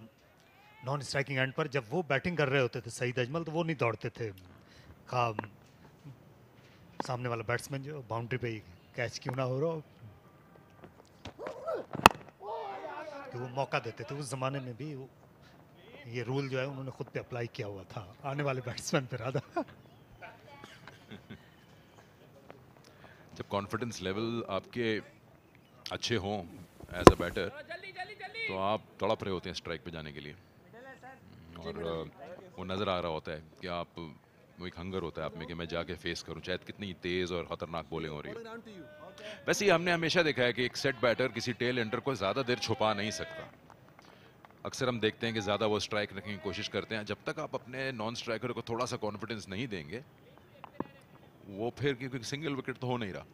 नॉन स्ट्राइकिंग एंड पर जब वो बैटिंग कर रहे होते थे सईद अजमल, तो वो नहीं दौड़ते थे, सामने वाला बैट्समैन जो बाउंड्री पे कैच क्यों ना हो रहा हो, तो वो मौका देते थे। उस जमाने में भी ये रूल जो है उन्होंने खुद पे अप्लाई किया हुआ था, आने वाले बैट्समैन पे राधा। जब कॉन्फिडेंस लेवल आपके अच्छे हों एज अ बैटर तो आप तड़प रहे होते हैं स्ट्राइक पे जाने के लिए, और वो नज़र आ रहा होता है कि आप, वो एक हंगर होता है आप में कि मैं जाके फेस करूं, चाहे कितनी तेज़ और ख़तरनाक बॉलिंग हो रही हो। वैसे ही हमने हमेशा देखा है कि एक सेट बैटर किसी टेल एंडर को ज़्यादा देर छुपा नहीं सकता। अक्सर हम देखते हैं कि ज़्यादा वो स्ट्राइक रखने की कोशिश करते हैं। जब तक आप अपने नॉन स्ट्राइकर को थोड़ा सा कॉन्फिडेंस नहीं देंगे, वो फिर, क्योंकि सिंगल विकेट तो हो नहीं रहा,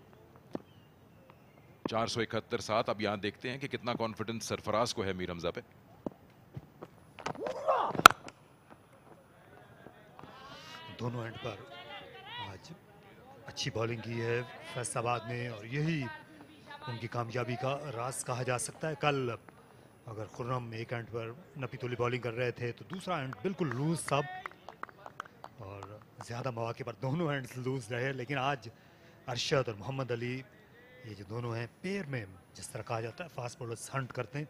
471-7। अब यहाँ देखते हैं कि कितना कॉन्फिडेंस सरफराज को है मीर हमजा पे। दोनों एंड पर आज अच्छी बॉलिंग की है फैसलाबाद ने, और यही उनकी कामयाबी का राज कहा जा सकता है। कल अगर खुर्रम एक एंड पर नपीतुली बॉलिंग कर रहे थे तो दूसरा एंड बिल्कुल लूज सब, और ज़्यादा मौके पर दोनों एंड लूज रहे। लेकिन आज अरशद और मोहम्मद अली, ये जो दोनों हैं पेयर में, जिस तरह कहा जाता है फास्ट बॉलर्स हंट करते हैं,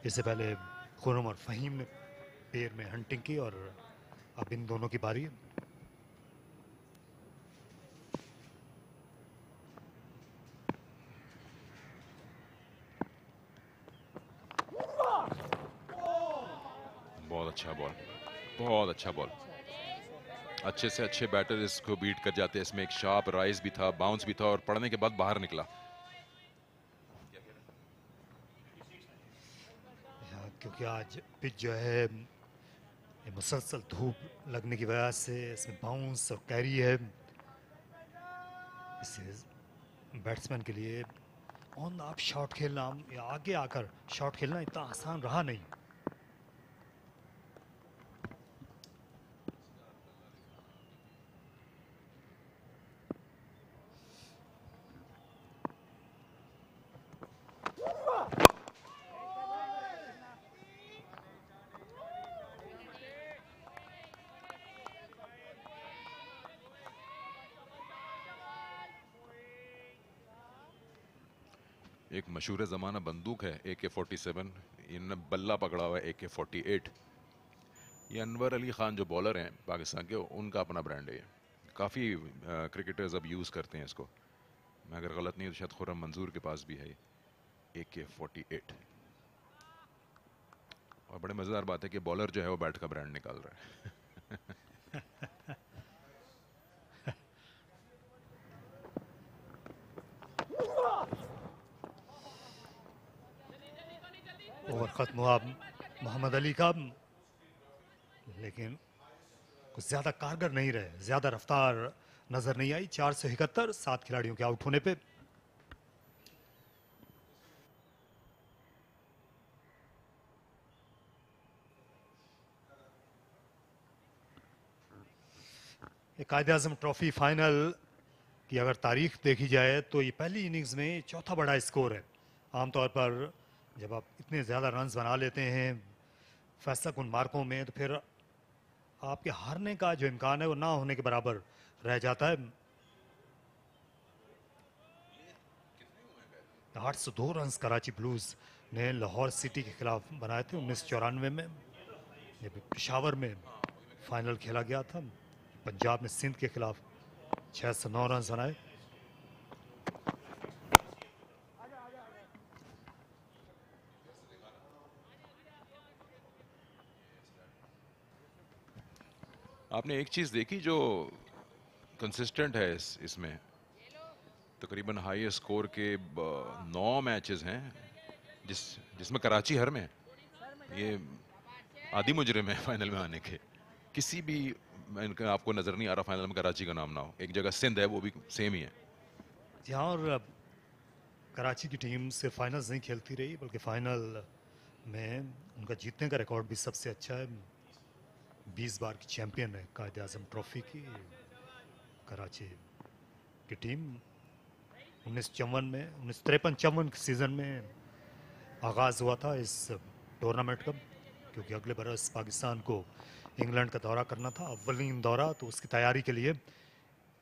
इससे पहले खुर्रम और फ़हीम ने पेयर में हंटिंग की, और अब इन दोनों की बारी है। बहुत अच्छा बॉल, बहुत अच्छा बॉल। अच्छे से अच्छे बैटर इसको बीट कर जाते हैं। इसमें एक शार्प राइज भी था, बाउंस भी था, और पड़ने के बाद बाहर निकला। क्योंकि आज पिच जो है ये मुसलसल धूप लगने की वजह से इसमें बाउंस और कैरी है। इससे बैट्समैन के लिए ऑन द ऑफ शॉट खेलना या आगे आकर शॉट खेलना इतना आसान रहा नहीं। एक मशहूर ज़माना बंदूक है AK-47, इनने बल्ला पकड़ा हुआ है AK-48। ये अनवर अली ख़ान जो बॉलर हैं पाकिस्तान के, उनका अपना ब्रांड है। काफ़ी क्रिकेटर्स अब यूज़ करते हैं इसको। मैं अगर गलत नहीं तो शायद खुर्रम मंजूर के पास भी है ये AK-48। और बड़े मज़ेदार बात है कि बॉलर जो है वो बैट का ब्रांड निकाल रहा है। ओवर ख़त्म हुआ मोहम्मद अली का, लेकिन कुछ ज़्यादा कारगर नहीं रहे, ज़्यादा रफ्तार नज़र नहीं आई। 471 7 खिलाड़ियों के आउट होने पे। क़ायद-ए-आज़म ट्रॉफी फाइनल की अगर तारीख देखी जाए तो ये पहली इनिंग्स में चौथा बड़ा स्कोर है। आमतौर पर जब आप इतने ज़्यादा रन्स बना लेते हैं फैसला कुन मार्कों में, तो फिर आपके हारने का जो इम्कान है वो ना होने के बराबर रह जाता है। 802 रन्स कराची ब्लूज ने लाहौर सिटी के खिलाफ बनाए थे 1994 में, जब पेशावर में फाइनल खेला गया था। पंजाब ने सिंध के खिलाफ 609 रन बनाए। आपने एक चीज़ देखी जो कंसिस्टेंट है इसमें, तकरीबन हाई स्कोर के 9 मैचेस हैं जिसमें कराची हर में है। ये आदि मुजरिम है फाइनल में आने के। किसी भी इनका आपको नज़र नहीं आ रहा फाइनल में कराची का नाम ना हो। एक जगह सिंध है, वो भी सेम ही है। जहाँ और कराची की टीम सिर्फ फाइनल्स नहीं खेलती रही, बल्कि फाइनल में उनका जीतने का रिकॉर्ड भी सबसे अच्छा है। 20 बार की चैंपियन है क़ायद-ए-आज़म ट्रॉफी की कराची की टीम। 1953 में 1953-54 के सीज़न में आगाज़ हुआ था इस टूर्नामेंट का, क्योंकि अगले बरस पाकिस्तान को इंग्लैंड का दौरा करना था, अव्वलीन दौरा। तो उसकी तैयारी के लिए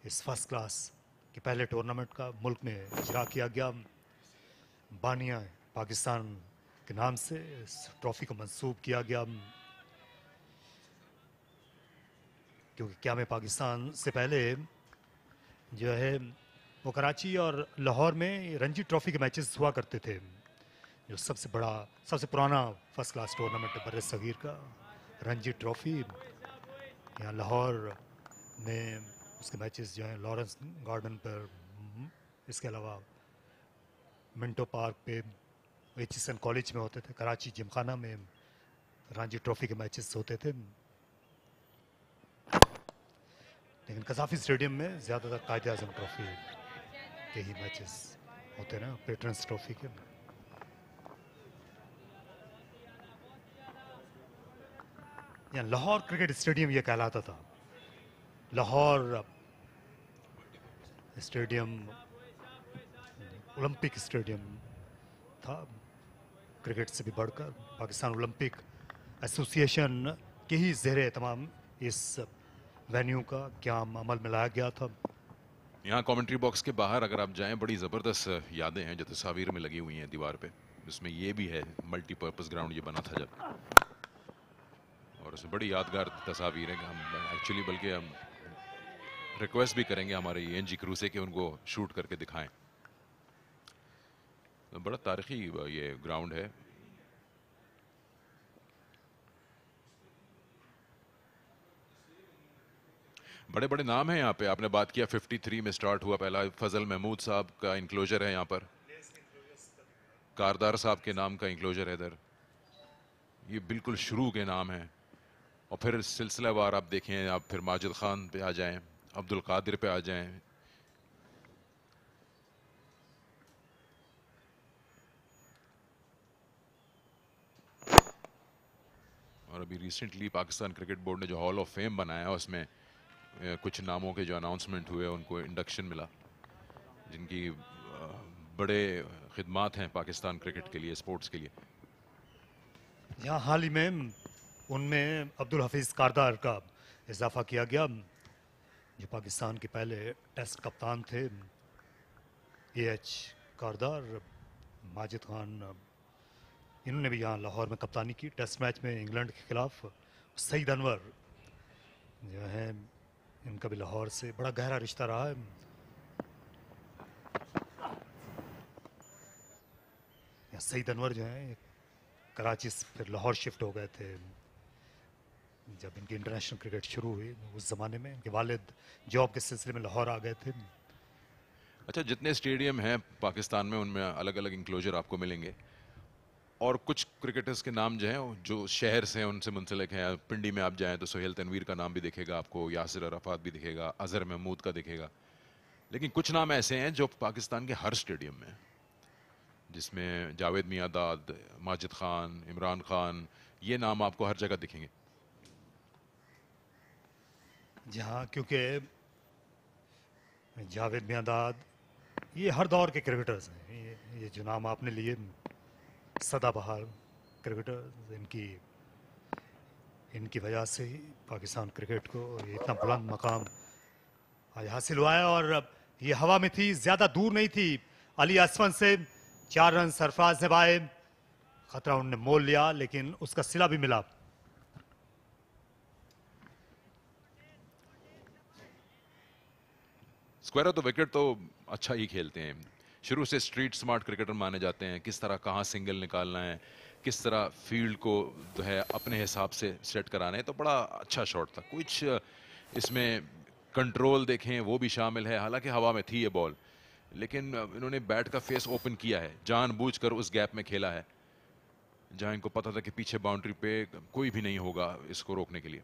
इस फर्स्ट क्लास के पहले टूर्नामेंट का मुल्क में इजरा किया गया। बानिया पाकिस्तान के नाम से इस ट्रॉफी को मंसूब किया गया, क्योंकि क्या में पाकिस्तान से पहले जो है वो कराची और लाहौर में रणजी ट्रॉफी के मैचेस हुआ करते थे, जो सबसे बड़ा सबसे पुराना फर्स्ट क्लास टूर्नामेंट है बर्रे सगीर का रणजी ट्रॉफी। यहाँ लाहौर में उसके मैचेस जो हैं लॉरेंस गार्डन पर, इसके अलावा मिंटो पार्क पे, एचएसएन कॉलेज में होते थे। कराची जिमखाना में रणजी ट्रॉफी के मैचेस होते थे, लेकिन कज़ाफ़ी स्टेडियम में ज़्यादातर क़ायद-ए-आज़म ट्रॉफी के ही मैचेस होते हैं ना पेट्रन्स ट्रॉफी के। यहाँ लाहौर क्रिकेट स्टेडियम ये कहलाता था। लाहौर स्टेडियम ओलंपिक स्टेडियम था, क्रिकेट से भी बढ़कर। पाकिस्तान ओलंपिक एसोसिएशन के ही ज़ेरे तमाम इस वेन्यू का क्याम अमल में लाया गया था। यहाँ कमेंट्री बॉक्स के बाहर अगर आप जाएं, बड़ी ज़बरदस्त यादें हैं जो तस्वीर में लगी हुई हैं दीवार पे। इसमें ये भी है मल्टीपर्पज़ ग्राउंड ये बना था जब, और उसमें बड़ी यादगार तस्वीर है। हम एक्चुअली बल्कि हम रिक्वेस्ट भी करेंगे हमारे एनजी क्रू से कि उनको शूट करके दिखाएं। तो बड़ा तारीखी ये ग्राउंड है। बड़े बड़े नाम हैं यहाँ पे। आपने बात किया 53 में स्टार्ट हुआ पहला, फजल महमूद साहब का इंक्लोजर है यहाँ पर, कारदार साहब के नाम का इंक्लोजर है इधर। ये बिल्कुल शुरू के नाम हैं। और फिर सिलसिलावार आप देखें, आप फिर माजिद खान पे आ जाएं, अब्दुल कादिर पे आ जाएं। और अभी रिसेंटली पाकिस्तान क्रिकेट बोर्ड ने जो हॉल ऑफ फेम बनाया, उसमें कुछ नामों के जो अनाउंसमेंट हुए उनको इंडक्शन मिला, जिनकी बड़े खिदमात हैं पाकिस्तान क्रिकेट के लिए, स्पोर्ट्स के लिए। यहाँ हाल ही में उनमें अब्दुल हफीज़ कारदार का इजाफा किया गया, जो पाकिस्तान के पहले टेस्ट कप्तान थे। एएच कारदार, माजिद खान, इन्होंने भी यहाँ लाहौर में कप्तानी की टेस्ट मैच में इंग्लैंड के खिलाफ। सईद अनवर जो है, इनका भी लाहौर से बड़ा गहरा रिश्ता रहा है। सईद अनवर जो है कराची से फिर लाहौर शिफ्ट हो गए थे जब इनकी इंटरनेशनल क्रिकेट शुरू हुई। उस ज़माने में इनके वालिद जॉब के सिलसिले में लाहौर आ गए थे। अच्छा, जितने स्टेडियम हैं पाकिस्तान में उनमें अलग अलग इंक्लोजर आपको मिलेंगे, और कुछ क्रिकेटर्स के नाम जो हैं जो शहर से हैं उनसे मुंसलिक हैं। पिंडी में आप जाएं तो सोहेल तनवीर का नाम भी दिखेगा आपको, यासिर अराफात भी दिखेगा, अजहर महमूद का दिखेगा। लेकिन कुछ नाम ऐसे हैं जो पाकिस्तान के हर स्टेडियम में, जिसमें जावेद मियांदाद, माजिद खान, इमरान खान, ये नाम आपको हर जगह दिखेंगे। जहाँ क्योंकि जावेद मियांदाद ये हर दौर के क्रिकेटर्स हैं। ये जो नाम आपने लिए सदाबहार क्रिकेटर, इनकी वजह से ही पाकिस्तान क्रिकेट को ये इतना बुलंद मकाम आज हासिल हुआ है। और ये हवा में थी, ज़्यादा दूर नहीं थी। अली असफन से 4 रन सरफराज ने पाए, खतरा उन्होंने मोल लिया लेकिन उसका सिला भी मिला। स्क्वायर ऑफ द विकेट तो अच्छा ही खेलते हैं, शुरू से स्ट्रीट स्मार्ट क्रिकेटर माने जाते हैं। किस तरह कहाँ सिंगल निकालना है, किस तरह फील्ड को जो है अपने हिसाब से सेट कराना है। तो बड़ा अच्छा शॉट था। कुछ इसमें कंट्रोल देखें वो भी शामिल है। हालांकि हवा में थी ये बॉल, लेकिन इन्होंने बैट का फेस ओपन किया है, जानबूझकर उस गैप में खेला है जहां इनको पता था कि पीछे बाउंड्री पे कोई भी नहीं होगा इसको रोकने के लिए।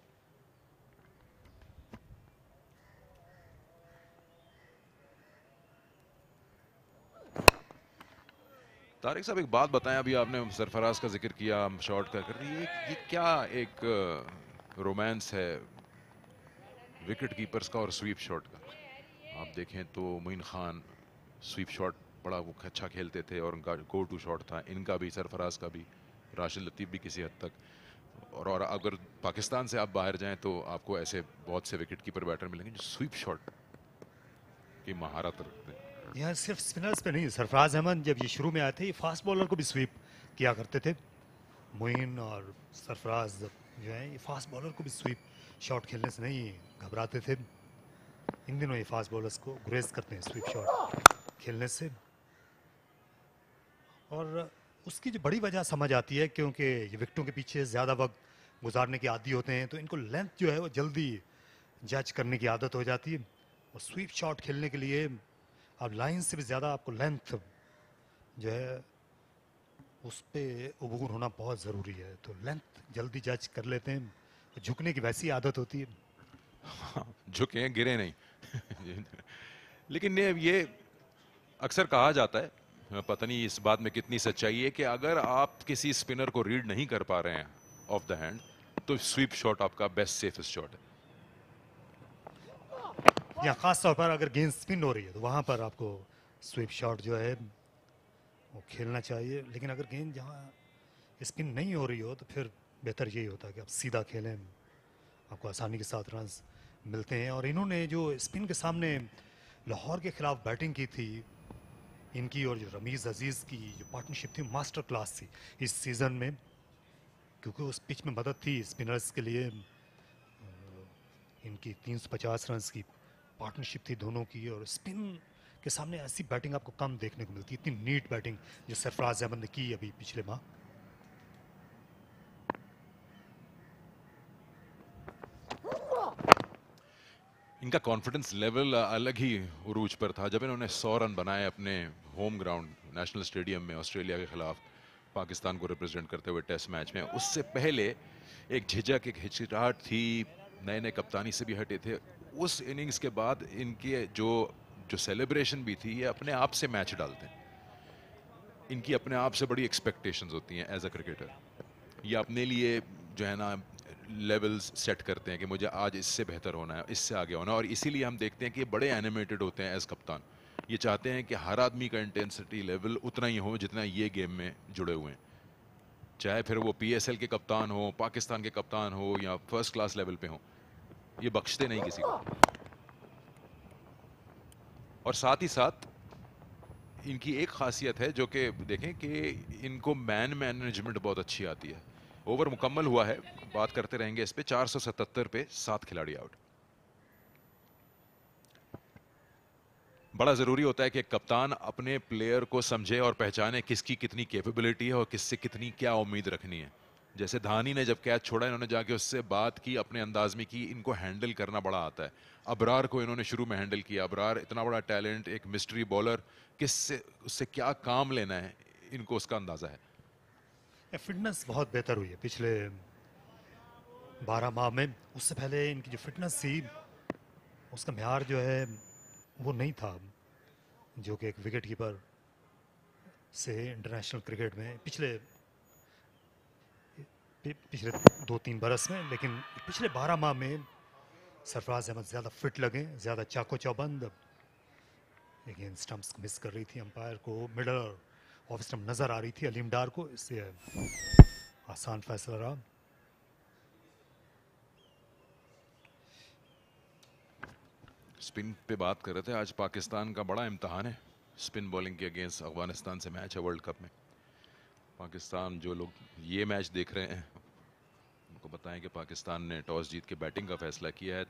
तारिक साहब, एक बात बताएं, अभी आपने सरफराज का जिक्र किया, शॉट का कर, ये क्या एक रोमांस है विकेट कीपर्स का और स्वीप शॉट का। आप देखें तो मोइन खान स्वीप शॉट बड़ा वो अच्छा खेलते थे और उनका गो टू शॉट था, इनका भी, सरफराज का भी, राशिद लतीफ़ भी किसी हद तक। और अगर पाकिस्तान से आप बाहर जाएं तो आपको ऐसे बहुत से विकेट कीपर बैटर मिलेंगे जो स्वीप शॉट की महारत रखते हैं। यह सिर्फ स्पिनर्स पे नहीं, सरफराज अहमद जब ये शुरू में आए थे ये फास्ट बॉलर को भी स्वीप किया करते थे। मोइन और सरफराज जो है ये फास्ट बॉलर को भी स्वीप शॉट खेलने से नहीं घबराते थे। इन दिनों ये फास्ट बॉलर्स को गुरेज करते हैं स्वीप शॉट खेलने से। और उसकी जो बड़ी वजह समझ आती है, क्योंकि ये विकेटों के पीछे ज़्यादा वक्त गुजारने की आदी होते हैं तो इनको लेंथ जो है वो जल्दी जज करने की आदत हो जाती है। और स्वीप शॉट खेलने के लिए अब लाइन से भी ज़्यादा आपको लेंथ जो है उस पर अबूर होना बहुत ज़रूरी है। तो लेंथ जल्दी जज कर लेते हैं, झुकने की वैसी आदत होती है। हाँ, झुके गिरे नहीं लेकिन ये अक्सर कहा जाता है पता नहीं इस बात में कितनी सच्चाई है कि अगर आप किसी स्पिनर को रीड नहीं कर पा रहे हैं ऑफ द हैंड, तो स्वीप शॉट आपका बेस्ट सेफेस्ट शॉट है। या खास तौर पर अगर गेंद स्पिन हो रही है तो वहां पर आपको स्वीप शॉट जो है वो खेलना चाहिए, लेकिन अगर गेंद जहां स्पिन नहीं हो रही हो तो फिर बेहतर यही होता है कि आप सीधा खेलें, आपको आसानी के साथ रन मिलते हैं। और इन्होंने जो स्पिन के सामने लाहौर के खिलाफ बैटिंग की थी, इनकी और जो रमीज़ अजीज़ की जो पार्टनरशिप थी मास्टर क्लास थी इस सीज़न में, क्योंकि उस पिच में मदद थी स्पिनर्स के लिए। इनकी 350 रन की पार्टनरशिप थी दोनों की, और स्पिन के सामने ऐसी बैटिंग आपको कम देखने को मिलती है, इतनी नीट बैटिंग जो सरफराज अहमद ने की अभी पिछले माह। इनका कॉन्फिडेंस लेवल अलग ही उरूज पर था जब इन्होंने 100 रन बनाए अपने होम ग्राउंड नेशनल स्टेडियम में ऑस्ट्रेलिया के खिलाफ पाकिस्तान को रिप्रेजेंट करते हुए टेस्ट मैच में। उससे पहले एक झिझक, एक हिचकिचाहट थी, नए नए कप्तानी से भी हटे थे। उस इनिंग्स के बाद इनके जो सेलिब्रेशन भी थी, ये अपने आप से मैच डालते हैं। इनकी अपने आप से बड़ी एक्सपेक्टेशंस होती हैं एज अ क्रिकेटर। ये अपने लिए जो है ना लेवल्स सेट करते हैं कि मुझे आज इससे बेहतर होना है, इससे आगे होना है, और इसीलिए हम देखते हैं कि ये बड़े एनिमेटेड होते हैं एज कप्तान। ये चाहते हैं कि हर आदमी का इंटेंसिटी लेवल उतना ही हो जितना ये गेम में जुड़े हुए हैं, चाहे फिर वो PSL के कप्तान हो, पाकिस्तान के कप्तान हो, या फर्स्ट क्लास लेवल पे हो। ये बख्शते नहीं किसी को। और साथ ही साथ इनकी एक खासियत है जो कि देखें कि इनको मैन मैनेजमेंट बहुत अच्छी आती है। ओवर मुकम्मल हुआ है, बात करते रहेंगे इस पे। 477 पे 7 खिलाड़ी आउट। बड़ा जरूरी होता है कि कप्तान अपने प्लेयर को समझे और पहचाने किसकी कितनी कैपेबिलिटी है और किससे कितनी क्या उम्मीद रखनी है। जैसे धानी ने जब कैच छोड़ा, इन्होंने जाके उससे बात की, अपने अंदाज में की। इनको हैंडल करना बड़ा आता है। अबरार को इन्होंने शुरू में हैंडल किया। अबरार इतना बड़ा टैलेंट, एक मिस्ट्री बॉलर, किससे उससे क्या काम लेना है, इनको उसका अंदाजा है। फिटनेस बहुत बेहतर हुई है पिछले 12 माह में। उससे पहले इनकी जो फिटनेस थी उसका म्यार जो है वो नहीं था, जो कि एक विकेट कीपर से इंटरनेशनल क्रिकेट में पिछले 2-3 बरस में। लेकिन पिछले 12 माह में सरफराज अहमद ज़्यादा फिट लगे, ज़्यादा चाको चौबंद। लेकिन स्टंप्स मिस कर रही थी अंपायर को, मिडल ऑफ स्टंप नज़र आ रही थी अलीम डार को, इससे आसान फैसला रहा। स्पिन पे बात कर रहे थे, आज पाकिस्तान का बड़ा इम्तहान है स्पिन बॉलिंग के अगेंस्ट अफगानिस्तान से मैच है वर्ल्ड कप में। पाकिस्तान, जो लोग ये मैच देख रहे हैं उनको बताएं कि पाकिस्तान ने टॉस जीत के बैटिंग का फैसला किया है,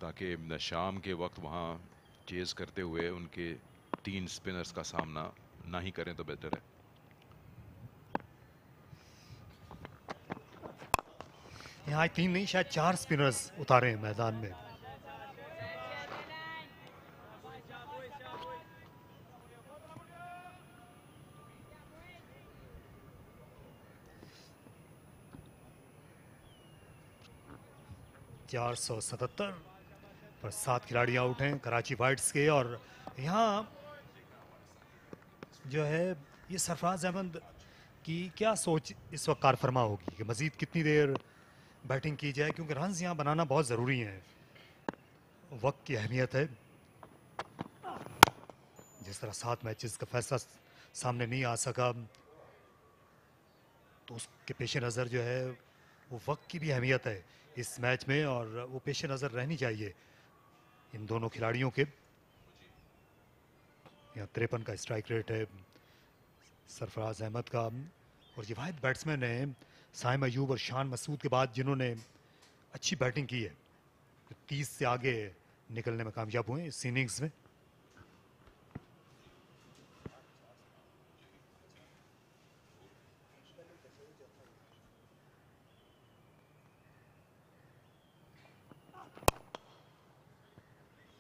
ताकि शाम के वक्त वहाँ चेज करते हुए उनके 3 स्पिनर्स का सामना ना ही करें तो बेहतर है। यहाँ 3 नहीं, शायद 4 स्पिनर्स उतारे हैं मैदान में। (477) पर 7 खिलाड़ी आउट हैं कराची वाइट्स के। और यहाँ जो है ये सरफराज अहमद की क्या सोच इस वक्त कार फरमा होगी कि मजीद कितनी देर बैटिंग की जाए, क्योंकि रन्स यहाँ बनाना बहुत ज़रूरी है, वक्त की अहमियत है। जिस तरह 7 मैचेस का फैसला सामने नहीं आ सका, तो उसके पेश नज़र जो है वो वक्त की भी अहमियत है इस मैच में, और वो पेश नज़र रहनी चाहिए इन दोनों खिलाड़ियों के। यहाँ 53 का स्ट्राइक रेट है सरफराज अहमद का, और ये वाहिद बैट्समैन है साइम अयूब और शान मसूद के बाद जिन्होंने अच्छी बैटिंग की है, 30 से आगे निकलने में कामयाब हुए इस इनिंग्स में।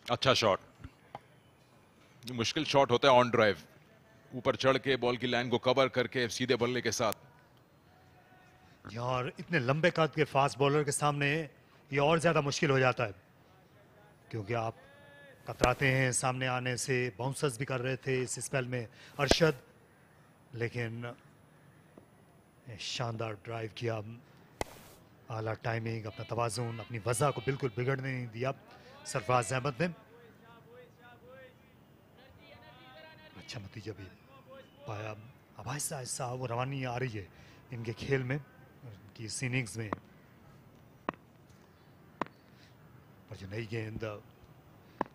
अच्छा शॉट, मुश्किल शॉट होता है ऑन ड्राइव, ऊपर चढ़ के बॉल की लाइन को कवर करके सीधे बल्ले के साथ। यार इतने लंबे कद के फास्ट बॉलर के सामने ये और ज्यादा मुश्किल हो जाता है, क्योंकि आप कतराते हैं सामने आने से, बाउंसर्स भी कर रहे थे इस स्पेल में अरशद, लेकिन शानदार ड्राइव किया, आला टाइमिंग, अपना तवाज़ुन, अपनी वज़ा को बिल्कुल बिगड़ने नहीं दिया सरफराज अहमद ने। अच्छा नतीजा भी पाया। अब आहिस्ता आहिस्ता वो रवानी आ रही है इनके खेल में, इनकी इस इनिंग्स में। और जो नई गेंद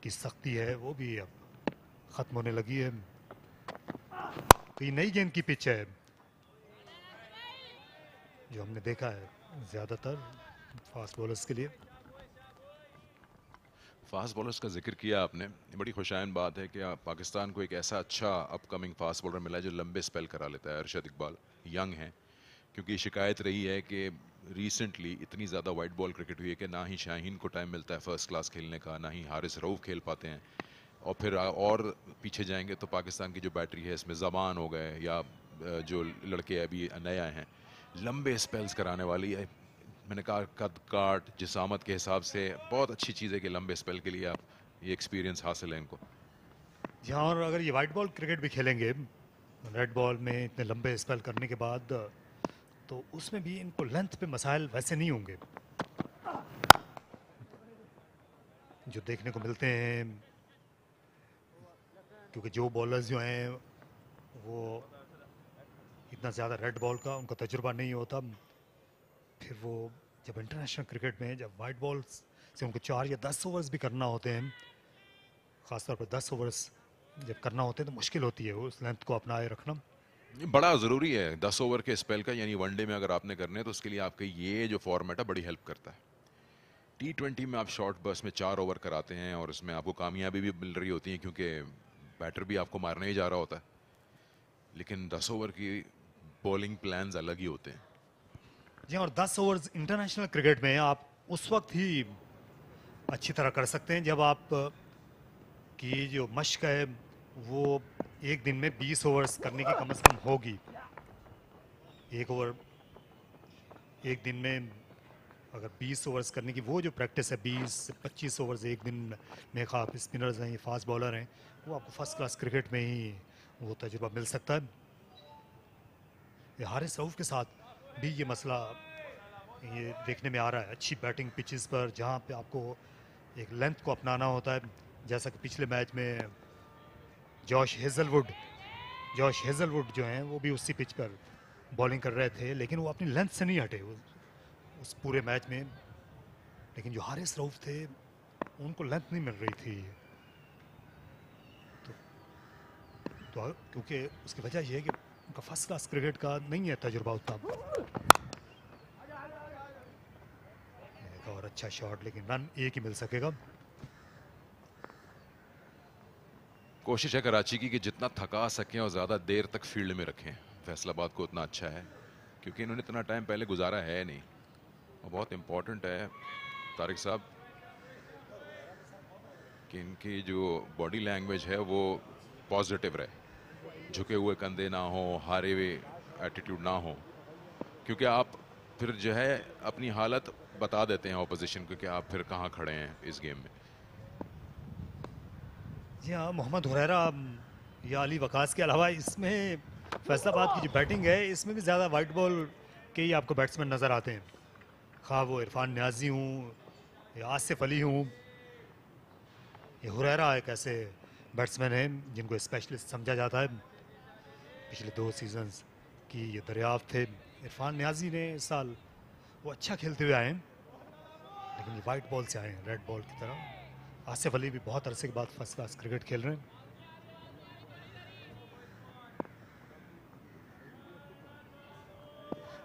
की सख्ती है वो भी अब ख़त्म होने लगी है। तो ये नई गेंद की पिच है जो हमने देखा है ज़्यादातर फास्ट बॉलर्स के लिए। फास्ट बॉलर्स का जिक्र किया आपने, ये बड़ी खुशाइन बात है कि पाकिस्तान को एक ऐसा अच्छा अपकमिंग फास्ट बॉलर मिला है जो लंबे स्पेल करा लेता है। अरशद इकबाल यंग है, क्योंकि शिकायत रही है कि रिसेंटली इतनी ज़्यादा वाइट बॉल क्रिकेट हुई है कि ना ही शाहीन को टाइम मिलता है फर्स्ट क्लास खेलने का, ना ही हारिस रऊफ खेल पाते हैं। और फिर और पीछे जाएंगे तो पाकिस्तान की जो बैटरी है इसमें ज़बान हो गए या जो लड़के अभी नए आए हैं, लंबे स्पेल्स कराने वाली है। मैंने कहा कद काट जिसामत के हिसाब से बहुत अच्छी चीज़ है कि लंबे स्पेल के लिए आप ये एक्सपीरियंस हासिल है इनको। जहाँ और अगर ये वाइट बॉल क्रिकेट भी खेलेंगे रेड बॉल में इतने लंबे स्पेल करने के बाद, तो उसमें भी इनको लेंथ पे मसाइल वैसे नहीं होंगे जो देखने को मिलते हैं, क्योंकि जो बॉलर्स जो हैं वो इतना ज़्यादा रेड बॉल का उनका तजुर्बा नहीं होता। फिर वो जब इंटरनेशनल क्रिकेट में जब वाइट बॉल से उनको 4 या 10 ओवर्स भी करना होते हैं, ख़ासतौर पर 10 ओवर्स जब करना होते हैं तो मुश्किल होती है उस लेंथ को अपनाए रखना। ये बड़ा ज़रूरी है 10 ओवर के स्पेल का, यानी वनडे में अगर आपने करने हैं तो उसके लिए आपके ये जो फॉर्मेट है बड़ी हेल्प करता है। T20 में आप शॉर्ट बर्स्ट में 4 ओवर कराते हैं और इसमें आपको कामयाबी भी मिल रही होती है क्योंकि बैटर भी आपको मारने ही जा रहा होता है, लेकिन 10 ओवर की बॉलिंग प्लान्स अलग ही होते हैं। जी, और 10 ओवर्स इंटरनेशनल क्रिकेट में आप उस वक्त ही अच्छी तरह कर सकते हैं जब आप की जो मश्क है वो एक दिन में 20 ओवर्स करने की कम से कम होगी। एक ओवर एक दिन में अगर 20 ओवर्स करने की वो जो प्रैक्टिस है 20 से 25 ओवर्स एक दिन में, आप स्पिनर्स हैं, ये फास्ट बॉलर हैं, वो आपको फर्स्ट क्लास क्रिकेट में ही वो तजुर्बा मिल सकता है। ये हारिस रऊफ के साथ भी ये मसला ये देखने में आ रहा है अच्छी बैटिंग पिचेस पर, जहाँ पे आपको एक लेंथ को अपनाना होता है, जैसा कि पिछले मैच में जॉश हेजलवुड जो हैं वो भी उसी पिच पर बॉलिंग कर रहे थे, लेकिन वो अपनी लेंथ से नहीं हटे उस पूरे मैच में। लेकिन जो हारिस रऊफ थे उनको लेंथ नहीं मिल रही थी, तो क्योंकि उसकी वजह यह है कि उनका फर्स्ट क्लास क्रिकेट का नहीं है तजुर्बा उतना। और अच्छा शॉट, लेकिन रन एक ही मिल सकेगा। कोशिश है कराची की कि जितना थका सकें और ज़्यादा देर तक फील्ड में रखें। फैसलाबाद को उतना अच्छा है क्योंकि इन्होंने इतना टाइम पहले गुजारा है नहीं, और बहुत इम्पोर्टेंट है तारिक साहब कि इनकी जो बॉडी लैंग्वेज है वो पॉजिटिव रहे, झुके हुए कंधे ना हो, हारे हुए एटीट्यूड ना हो, क्योंकि आप फिर जो है अपनी हालत बता देते हैं ऑपोजिशन को कि आप फिर कहाँ खड़े हैं इस गेम में। जी हाँ, मोहम्मद हुरैरा या अली वकास के अलावा इसमें फैसलाबाद की जो बैटिंग है इसमें भी ज़्यादा वाइट बॉल के ही आपको बैट्समैन नज़र आते हैं, खा वो इरफान न्याजी हूँ या आसिफ अली हूँ। ये हुरैरा एक ऐसे बैट्समैन हैं जिनको स्पेशलिस्ट समझा जाता है, पिछले 2 सीजन्स की ये दरियाफ्त थे। इरफान न्याजी ने इस साल वो अच्छा खेलते हुए आए हैं, लेकिन ये वाइट बॉल से आए हैं रेड बॉल की तरह। आसिफ अली भी बहुत अरसे के बाद फर्स्ट क्लास क्रिकेट खेल रहे हैं।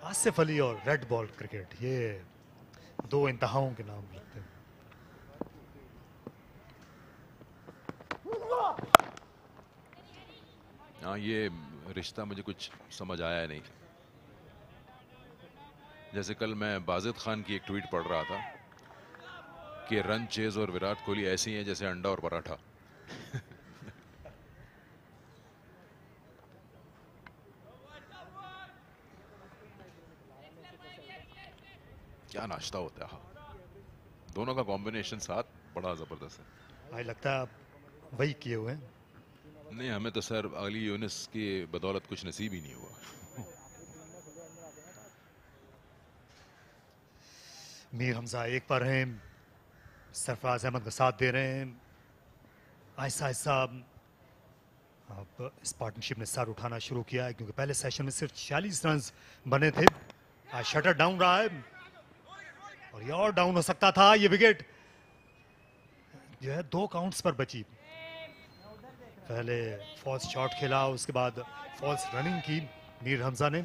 आसिफ अली और रेड बॉल क्रिकेट, ये 2 इंतहाओं के नाम लगते हैं। हाँ, ये रिश्ता मुझे कुछ समझ आया नहीं। जैसे कल मैं बाजिद खान की एक ट्वीट पढ़ रहा था कि रन चेज और विराट कोहली ऐसे ही हैं जैसे अंडा और पराठा। क्या नाश्ता होता है, हाँ। दोनों का कॉम्बिनेशन साथ बड़ा जबरदस्त है। भाई लगता है आप वही किए हुए हैं। नहीं, हमें तो सर अली यूनिस की बदौलत कुछ नसीब ही नहीं हुआ। मीर हमजा एक पर हैं, सरफराज अहमद का साथ दे रहे हैं। आहिस्ता आहिस्ता अब इस पार्टनरशिप ने सर उठाना शुरू किया है, क्योंकि पहले सेशन में सिर्फ 46 रन बने थे। आज शटर डाउन रहा है और ये और डाउन हो सकता था। ये विकेट जो है 2 काउंट्स पर बची। पहले फॉल्स शॉट खेला, उसके बाद फॉल्स रनिंग की मीर हमजा ने।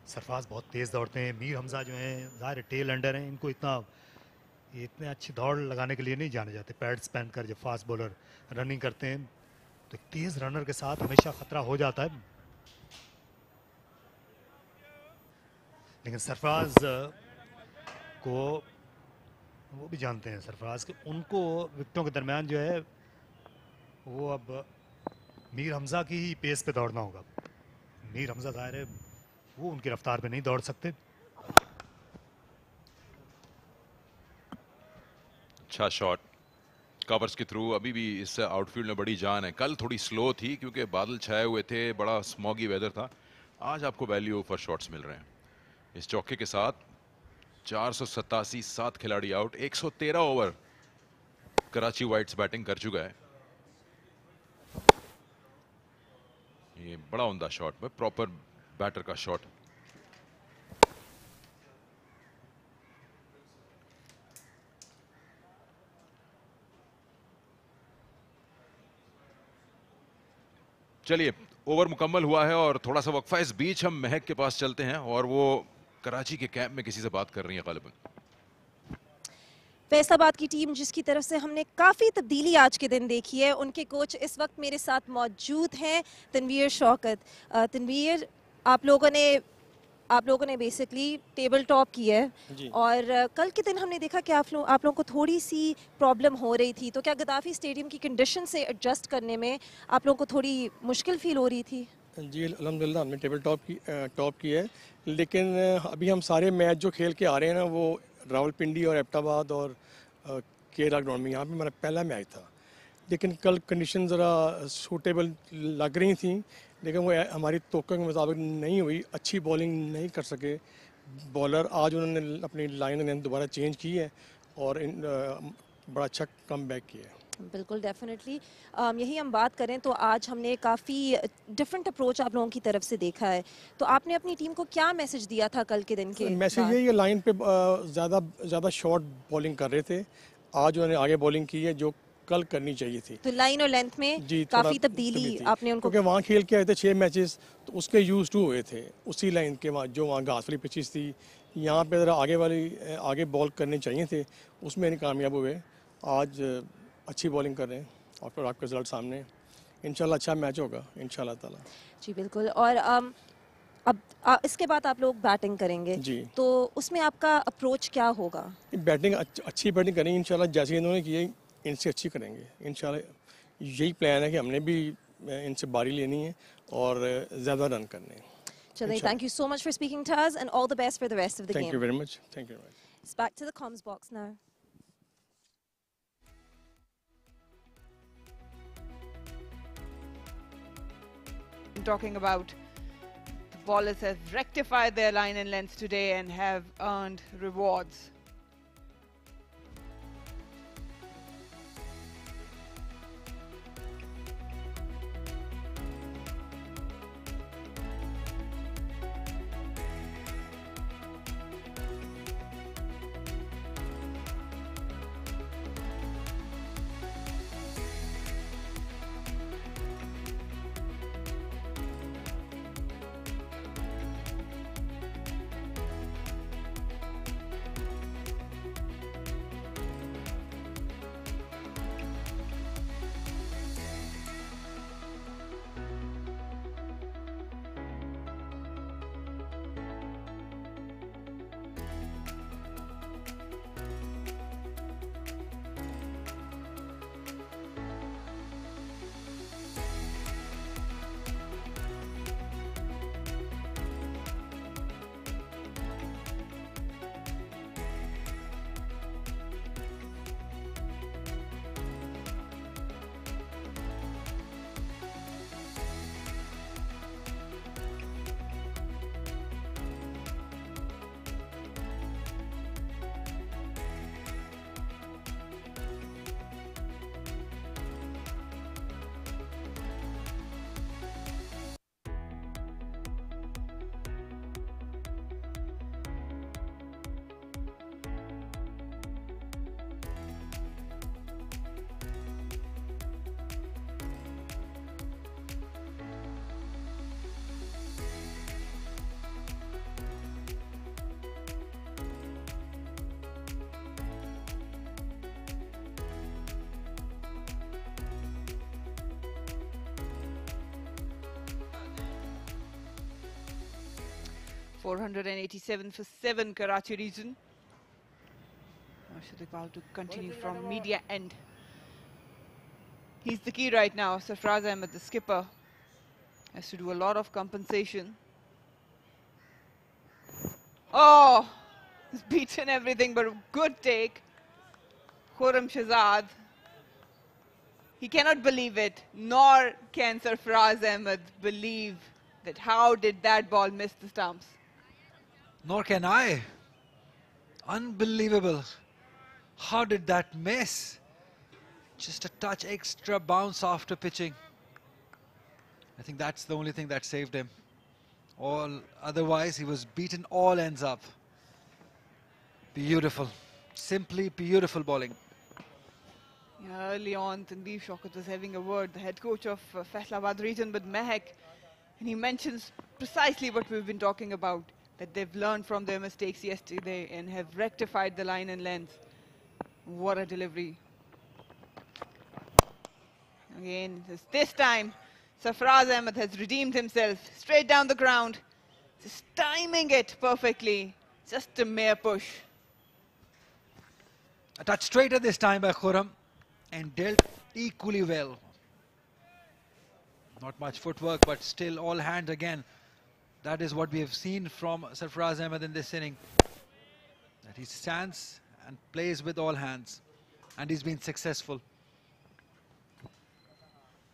सरफराज बहुत तेज दौड़ते हैं, मीर हमजा जो हैं ज़ाहिर टेल अंडर हैं, इनको इतने अच्छी दौड़ लगाने के लिए नहीं जाने जाते। पैड्स पहनकर जब फास्ट बॉलर रनिंग करते हैं तो तेज रनर के साथ हमेशा खतरा हो जाता है। लेकिन सरफराज को वो भी जानते हैं, सरफराज के उनको विकेटों के दरमियान जो है वो अब मीर हमजा की ही पेस पे दौड़ना होगा। मीर हमजा ज़ाहिर है वो उनकी रफ्तार पे नहीं दौड़ सकते। अच्छा शॉट कवर्स के थ्रू। अभी भी इस आउटफील्ड में बड़ी जान है। कल थोड़ी स्लो थी क्योंकि बादल छाए हुए थे, बड़ा स्मॉगी वेदर था। आज आपको वैल्यू फॉर शॉट्स मिल रहे हैं। इस चौके के साथ 487, 7 खिलाड़ी out. 113 over Karachi whites batting कर चुका है। ये बड़ा उम्दा शॉट में प्रॉपर बैटर का शॉट। चलिए, ओवर मुकम्मल हुआ है और थोड़ा सा वक्फा। इस बीच हम महक के पास चलते हैं और वो कराची के कैंप में किसी से बात कर रही है गालिबन। फैसलाबाद की टीम जिसकी तरफ से हमने काफ़ी तब्दीली आज के दिन देखी है, उनके कोच इस वक्त मेरे साथ मौजूद हैं, तनवीर शौकत। तनवीर, आप लोगों ने बेसिकली टेबल टॉप किया है और कल के दिन हमने देखा कि आप लोगों को थोड़ी सी प्रॉब्लम हो रही थी, तो क्या गद्दाफी स्टेडियम की कंडीशन से एडजस्ट करने में आप लोगों को थोड़ी मुश्किल फील हो रही थी? जी अल्हम्दुलिल्लाह हमने टेबल टॉप की है, लेकिन अभी हम सारे मैच जो खेल के आ रहे हैं ना, वो रावलपिंडी और एबटाबाद और केरला ग्राउंड में, यहाँ पे हमारा पहला मैच था। लेकिन कल कंडीशन ज़रा सूटेबल लग रही थी, लेकिन वो हमारी तोक़ा के मुताबिक नहीं हुई। अच्छी बॉलिंग नहीं कर सके बॉलर। आज उन्होंने अपनी लाइन दोबारा चेंज की है और बड़ा अच्छा कम बैक किया है। बिल्कुल, डेफिनेटली यही हम बात करें तो आज हमने काफ़ी डिफरेंट अप्रोच आप लोगों की तरफ से देखा है। तो आपने अपनी टीम को क्या मैसेज दिया था कल के दिन के? मैसेज यही है, लाइन पे ज़्यादा शॉर्ट बॉलिंग कर रहे थे। आज उन्होंने आगे बॉलिंग की है जो कल करनी चाहिए थी। तो लाइन और लेंथ में काफ़ी तब्दीली आपने उनको, क्योंकि वहाँ खेल के आए थे 6 मैचेस, तो उसके यूज टू हुए थे उसी लाइन के। वहाँ जो वहाँ घास वाली पिचेस थी, यहाँ पे ज़रा आगे बॉल करने चाहिए थे, उसमें नहीं कामयाब हुए। आज अच्छी बॉलिंग कर रहे हैं और फिर आपका रिजल्ट सामने। इंशाल्लाह अच्छा मैच होगा इंशाल्लाह ताला। जी बिल्कुल। और अब इसके बाद आप लोग बैटिंग करेंगे जी, तो उसमें आपका अप्रोच क्या होगा? बैटिंग अच्छी बैटिंग करेंगे इंशाल्लाह, जैसे इन्होंने की है इनसे अच्छी करेंगे इंशाल्लाह। यही प्लान है कि हमने भी इनसे बारी लेनी है और ज़्यादा रन करने हैं। चलिए, thank you so much for speaking to us and all the best for the rest of the game. Thank you very much. Thank you very much. It's back to the comms box now. Talking about the bowlers have rectified their line and length today and have earned rewards. 487 for 7 Karachi region. Arshad Iqbal to continue from media end. He's the key right now. Sarfraz Ahmed, the skipper, has to do a lot of compensation. Oh, he's beaten everything but a good take. Khurram Shahzad. He cannot believe it, nor can Sarfraz Ahmed believe that how did that ball miss the stumps. Nor can I. Unbelievable. How did that miss? Just a touch extra bounce after pitching. I think that's the only thing that saved him. Otherwise, he was beaten all ends up. Beautiful. Simply beautiful bowling. Yeah, early on, Tanveer Shaukat was having a word, the head coach of Faisalabad region, with Mehak, and he mentions precisely what we've been talking about, that they've learned from their mistakes yesterday and have rectified the line and length. What a delivery. Again, this time, Sarfraz Ahmed has redeemed himself, straight down the ground, just timing it perfectly, just a mere push. A touch straighter this time by Khurram and dealt equally well. Not much footwork, but still all hands again. That is what we have seen from Sarfraz Ahmed in this inning. That he stands and plays with all hands. And he's been successful.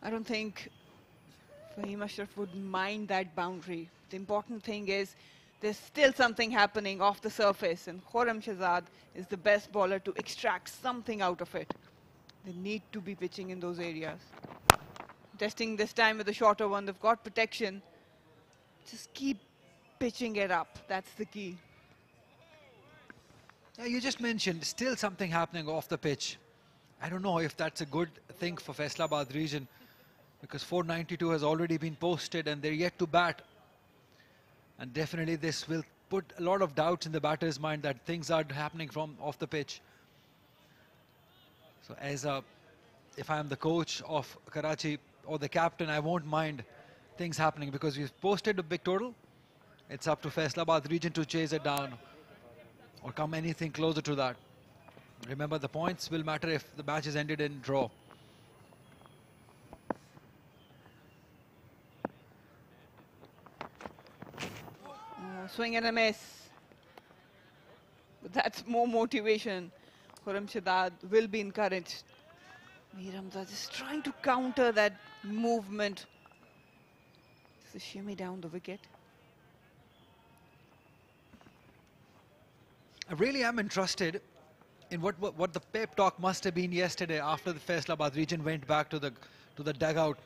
I don't think Fahim Ashraf would mind that boundary. The important thing is there's still something happening off the surface, and Khurram Shahzad is the best bowler to extract something out of it. They need to be pitching in those areas. Testing this time with a shorter one, they've got protection. Just keep pitching it up, that's the key. Yeah, you just mentioned still something happening off the pitch. I don't know if that's a good thing for Faisalabad region, because 492 has already been posted and they're yet to bat. And definitely this will put a lot of doubts in the batter's mind that things are happening from off the pitch. So if I'm the coach of Karachi or the captain, I won't mind things happening, because we've posted a big total. It's up to Faisalabad region to chase it down or come anything closer to that. Remember, the points will matter if the match is ended in draw. Swing and a miss. But that's more motivation. Khurram Shahzad will be encouraged. Mir Hamza just trying to counter that movement. Just a shimmy down the wicket. I really am interested in what the pep talk must have been yesterday after the Faisalabad region went back to the dugout.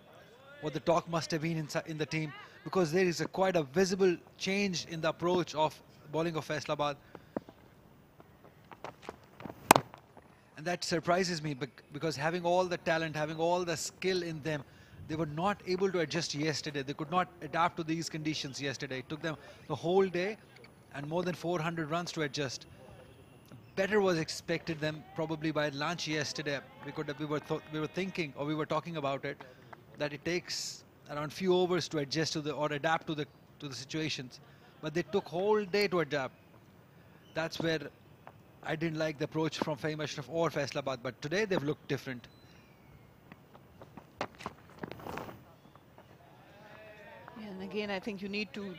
What the talk must have been in the team, because there is quite a visible change in the approach of bowling of Faisalabad. And that surprises me, because having all the talent, having all the skill in them, they were not able to adjust yesterday. They could not adapt to these conditions yesterday. It took them the whole day and more than 400 runs to adjust. Better was expected them probably by lunch yesterday. We were thinking, or we were talking about it, that it takes around few overs to adjust to or adapt to the situations. But they took whole day to adapt. That's where I didn't like the approach from Fahim Ashraf or Faisalabad, but today they've looked different. Yeah, and again, I think you need to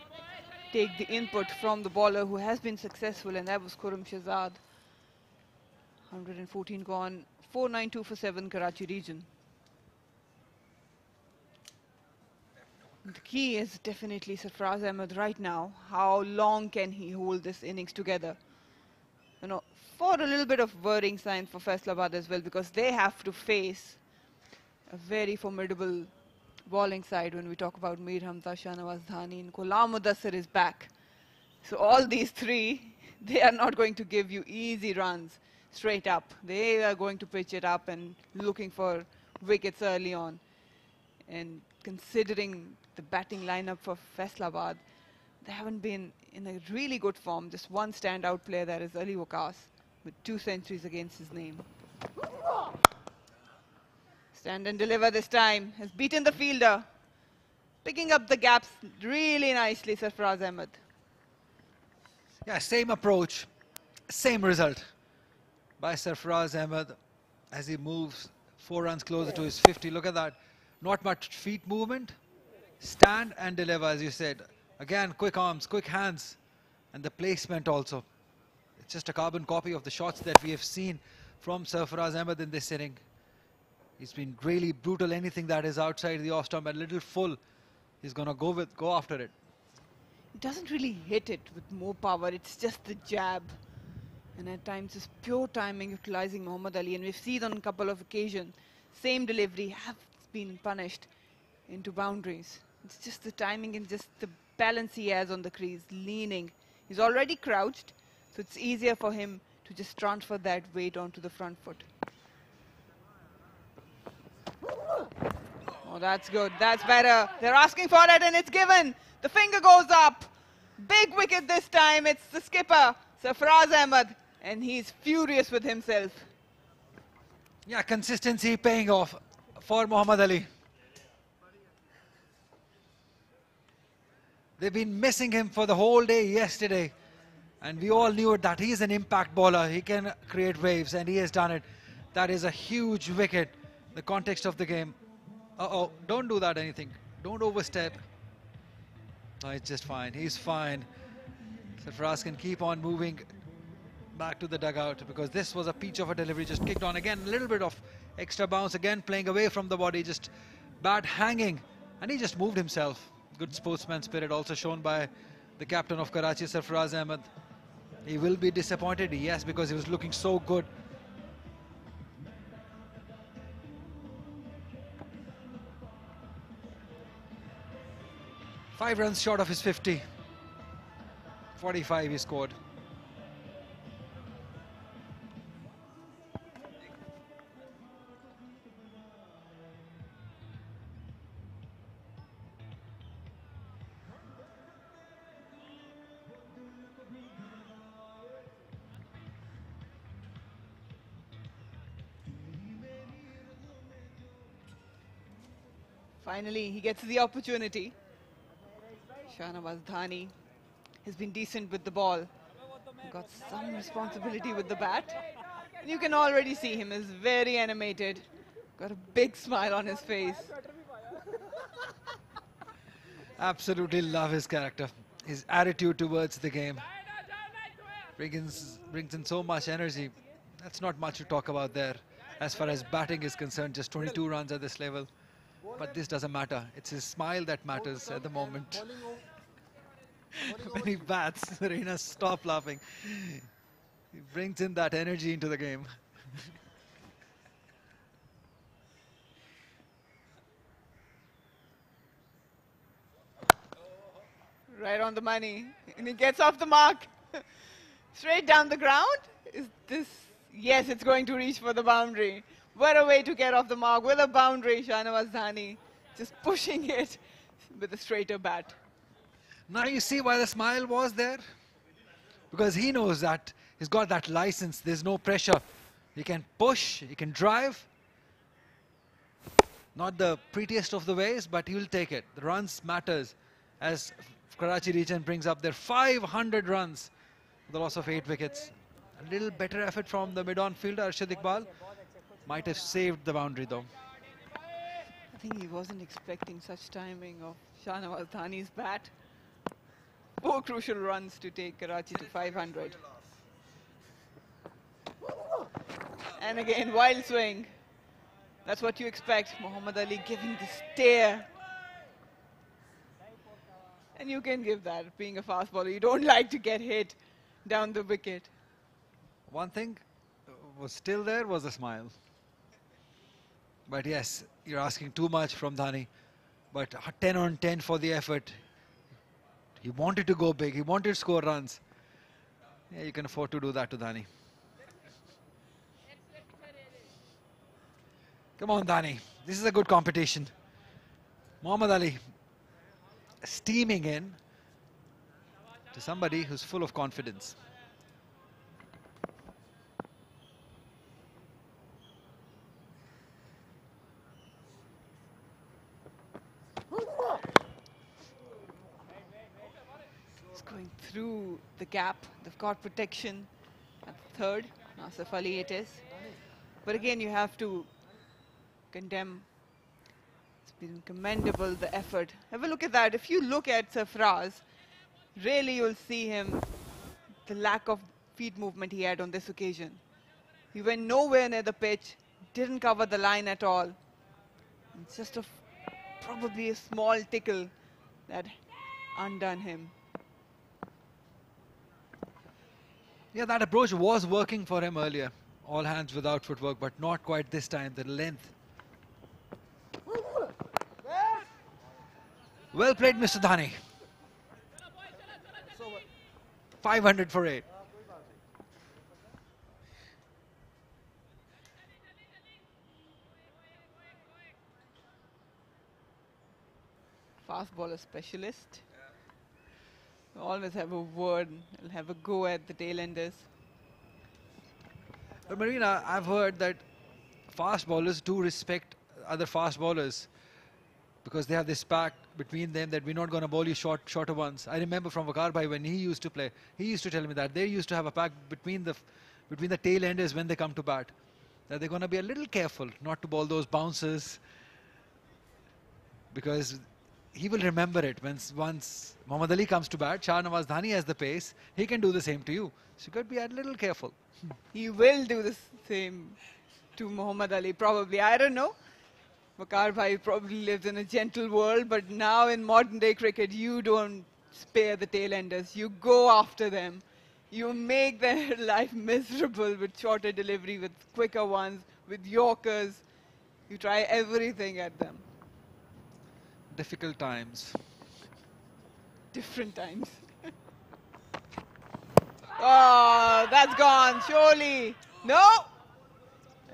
take the input from the bowler who has been successful, and that was Khurram Shahzad. 114 gone, 492 for 7 Karachi region. The key is definitely Sarfraz Ahmed right now. How long can he hold this innings together? You know, for a little bit of worrying sign for Faisalabad as well, because they have to face a very formidable bowling side when we talk about Mir Hamza, Shahnawaz Dhani, and Ghulam Mudassir is back. So all these three, they are not going to give you easy runs straight up. They are going to pitch it up and looking for wickets early on. And considering the batting lineup for Faisalabad, they haven't been in a really good form. Just one standout player, that is Ali Waqas, with 2 centuries against his name. Stand and deliver this time. Has beaten the fielder. Picking up the gaps really nicely, Sarfraz Ahmed. Yeah, same approach, same result by Sarfaraz Ahmed as he moves 4 runs closer to his 50. Look at that. Not much feet movement. Stand and deliver, as you said. Again, quick arms, quick hands, and the placement also. It's just a carbon copy of the shots that we have seen from Sarfaraz Ahmed in this inning. He's been really brutal. Anything that is outside the off stump and a little full, he's going to go after it. He doesn't really hit it with more power. It's just the jab. And at times it's pure timing utilizing Muhammad Ali. And we've seen on a couple of occasions, same delivery has been punished into boundaries. It's just the timing and just the balance he has on the crease, leaning. He's already crouched, so it's easier for him to just transfer that weight onto the front foot. Oh, that's good. That's better. They're asking for it and it's given. The finger goes up. Big wicket this time. It's the skipper, Sarfaraz Ahmed, and he's furious with himself. Yeah, consistency paying off for Muhammad Ali. They've been missing him for the whole day yesterday. And we all knew that he's an impact bowler. He can create waves, and he has done it. That is a huge wicket. The context of the game. Uh-oh, don't do that anything. Don't overstep. No, it's just fine. He's fine. Sarfaraz can keep on moving back to the dugout because this was a peach of a delivery. Just kicked on again. A little bit of extra bounce again, playing away from the body. Just bat hanging. And he just moved himself. Good sportsman spirit also shown by the captain of Karachi, Sarfaraz Ahmed. He will be disappointed, yes, because he was looking so good. Five runs short of his 50. 45 he scored. Finally, he gets the opportunity. Shahnawaz Dhani has been decent with the ball. Got some responsibility with the bat. And you can already see him is very animated. Got a big smile on his face. Absolutely love his character. His attitude towards the game. Brings in so much energy. That's not much to talk about there. As far as batting is concerned, just 22 runs at this level. But this doesn't matter. It's his smile that matters at the moment. When he bats, Reina, stop laughing. He brings in that energy into the game. Right on the money. And he gets off the mark. Straight down the ground. Is this? Yes, it's going to reach for the boundary. What a way to get off the mark with a boundary, Shahnawaz Dhani. Just pushing it with a straighter bat. Now you see why the smile was there? Because he knows that he's got that license. There's no pressure. He can push, he can drive. Not the prettiest of the ways, but he will take it. The runs matters as Karachi region brings up their 500 runs with the loss of 8 wickets. A little better effort from the mid-on fielder, Arshad Iqbal. Might have saved the boundary though. I think he wasn't expecting such timing of Shahnawaz Dhani's bat. 4 crucial runs to take Karachi to 500. And again, wild swing. That's what you expect. Muhammad Ali giving the stare. And you can give that, being a fast bowler. You don't like to get hit down the wicket. One thing was still there was a smile. But yes, you're asking too much from Dhani. But 10 on 10 for the effort. He wanted to go big. He wanted to score runs. Yeah, you can afford to do that to Dhani. Come on, Dhani. This is a good competition. Muhammad Ali steaming in to somebody who's full of confidence. Going through the gap. They've got protection at the third. Nasif Ali it is. But again, you have to condemn. It's been commendable, the effort. Have a look at that. If you look at Sarfraz, really you'll see him, the lack of feet movement he had on this occasion. He went nowhere near the pitch, didn't cover the line at all. It's just probably a small tickle that undone him. Yeah, that approach was working for him earlier. All hands without footwork, but not quite this time. The length. Well played, Mr. Dhani. 500 for 8. Fast bowler specialist. Always have a word, he'll have a go at the tail enders. But Marina, I've heard that fast bowlers do respect other fast bowlers because they have this pact between them that we're not going to bowl you shorter ones. I remember from Vakar Bhai when he used to play, he used to tell me that they used to have a pact between the tail enders when they come to bat, that they're going to be a little careful not to bowl those bouncers because he will remember it once Mohammad Ali comes to bat. Shah Nawaz Dhani has the pace, he can do the same to you. So you got to be a little careful. He will do the same to Muhammad Ali, probably. I don't know. Vakar Bhai probably lives in a gentle world, but now in modern day cricket, you don't spare the tail enders. You go after them. You make their life miserable with shorter delivery, with quicker ones, with Yorkers. You try everything at them. Difficult times. Different times. Oh, that's gone, surely. No!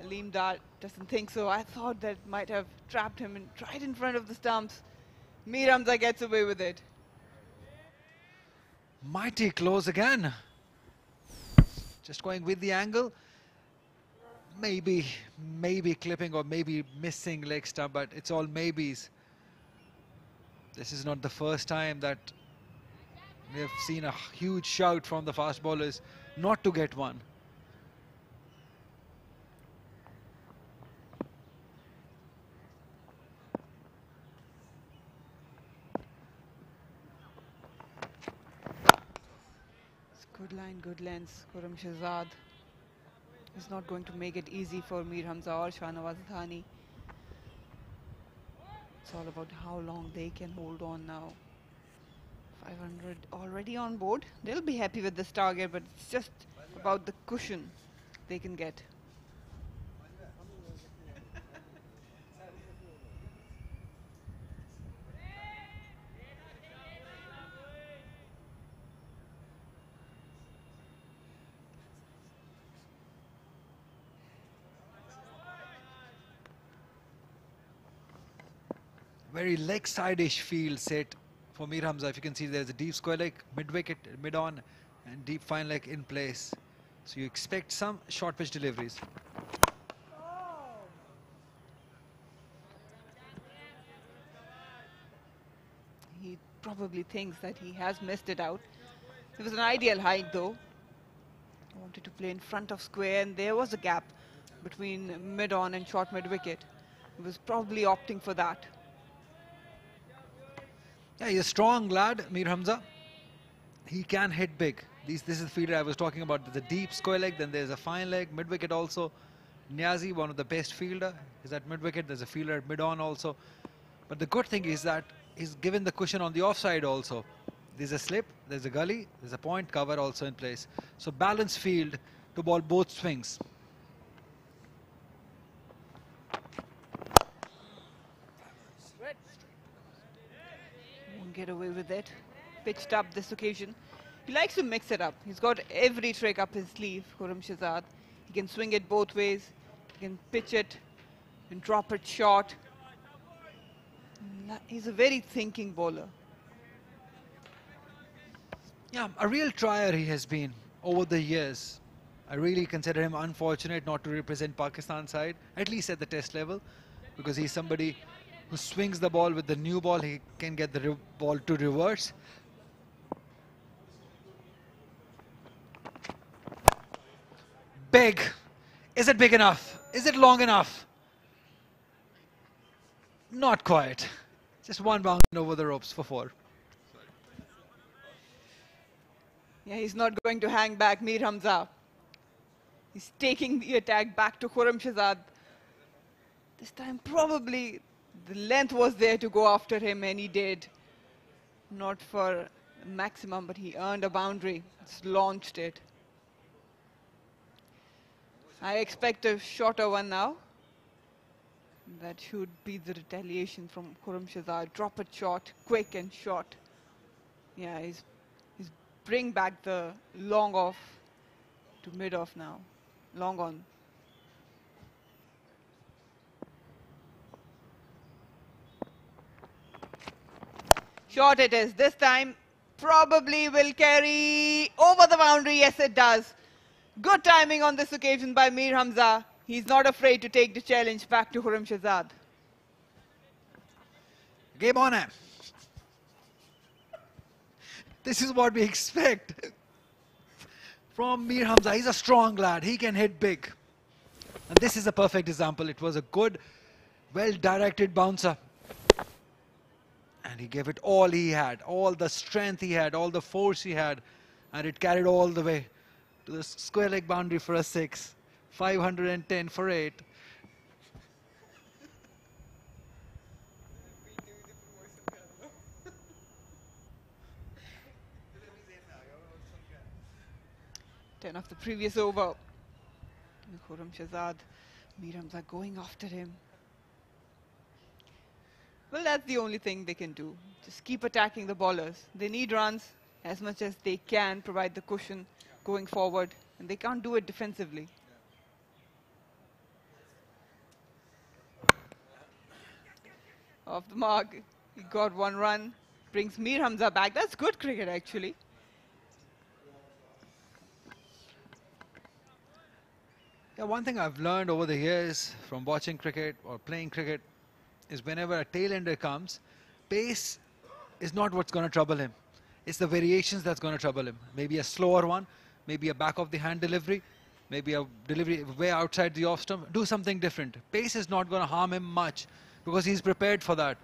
Aleem Dar doesn't think so. I thought that might have trapped him and right in front of the stumps. Mir Hamza gets away with it. Mighty close again. Just going with the angle. Maybe clipping or maybe missing leg stump, but it's all maybes. This is not the first time that we have seen a huge shout from the fast bowlers not to get one. It's good line, good length. Khurram Shahzad is not going to make it easy for Mir Hamza or Shah Nawaz Dhani. It's all about how long they can hold on now. 500 already on board. They'll be happy with this target, but it's just about the cushion they can get. Very leg side-ish field set for Mir Hamza. If you can see, there's a deep square leg, mid-wicket, mid-on, and deep fine leg in place. So you expect some short pitch deliveries. He probably thinks that he has missed it out. It was an ideal height though. He wanted to play in front of square, and there was a gap between mid-on and short mid-wicket. He was probably opting for that. Yeah, he's a strong lad, Mir Hamza. He can hit big. This is the fielder I was talking about. There's a deep square leg, then there's a fine leg, mid-wicket also. Niazi, one of the best fielder, is at mid-wicket. There's a fielder at mid-on also. But the good thing is that he's given the cushion on the offside also. There's a slip, there's a gully, there's a point cover also in place. So balanced field to bowl both swings. Won't get away with it. Pitched up this occasion. He likes to mix it up. He's got every trick up his sleeve, Khurram Shahzad. He can swing it both ways. He can pitch it and drop it short. He's a very thinking bowler. Yeah, a real trier he has been over the years. I really consider him unfortunate not to represent Pakistan side, at least at the test level, because he's somebody who swings the ball with the new ball. He can get the ball to reverse. big. Is it big enough? Is it long enough? Not quite. Just one bound over the ropes for 4. Yeah, he's not going to hang back, Mir Hamza. He's taking the attack back to Khurramshahzad. This time probably the length was there to go after him, and he did. Not for maximum, but he earned a boundary. Just launched it. I expect a shorter one now. That should be the retaliation from Khurramshahzad. Drop it short, quick and short. Yeah, he's bring back the long off to mid off now. Long on. Short it is. This time probably will carry over the boundary. Yes, it does. Good timing on this occasion by Mir Hamza. He's not afraid to take the challenge back to Khurramshahzad. Game on him. This is what we expect from Mir Hamza. He's a strong lad. He can hit big. And this is a perfect example. It was a good, well-directed bouncer. And he gave it all he had, all the strength he had, all the force he had. And it carried all the way to the square leg boundary for a 6. 510 for 8. Ten of the previous over. Khurramshahzad, Mir Hamza going after him. Well, that's the only thing they can do. Just keep attacking the bowlers. They need runs as much as they can, provide the cushion going forward, and they can't do it defensively. Off the mark, he got 1 run, brings Mir Hamza back. That's good cricket, actually. Yeah, one thing I've learned over the years from watching cricket or playing cricket is whenever a tail-ender comes, pace is not what's going to trouble him. It's the variations that's going to trouble him. Maybe a slower one, maybe a back-of-the-hand delivery, maybe a delivery way outside the off-stump. Do something different. Pace is not going to harm him much because he's prepared for that.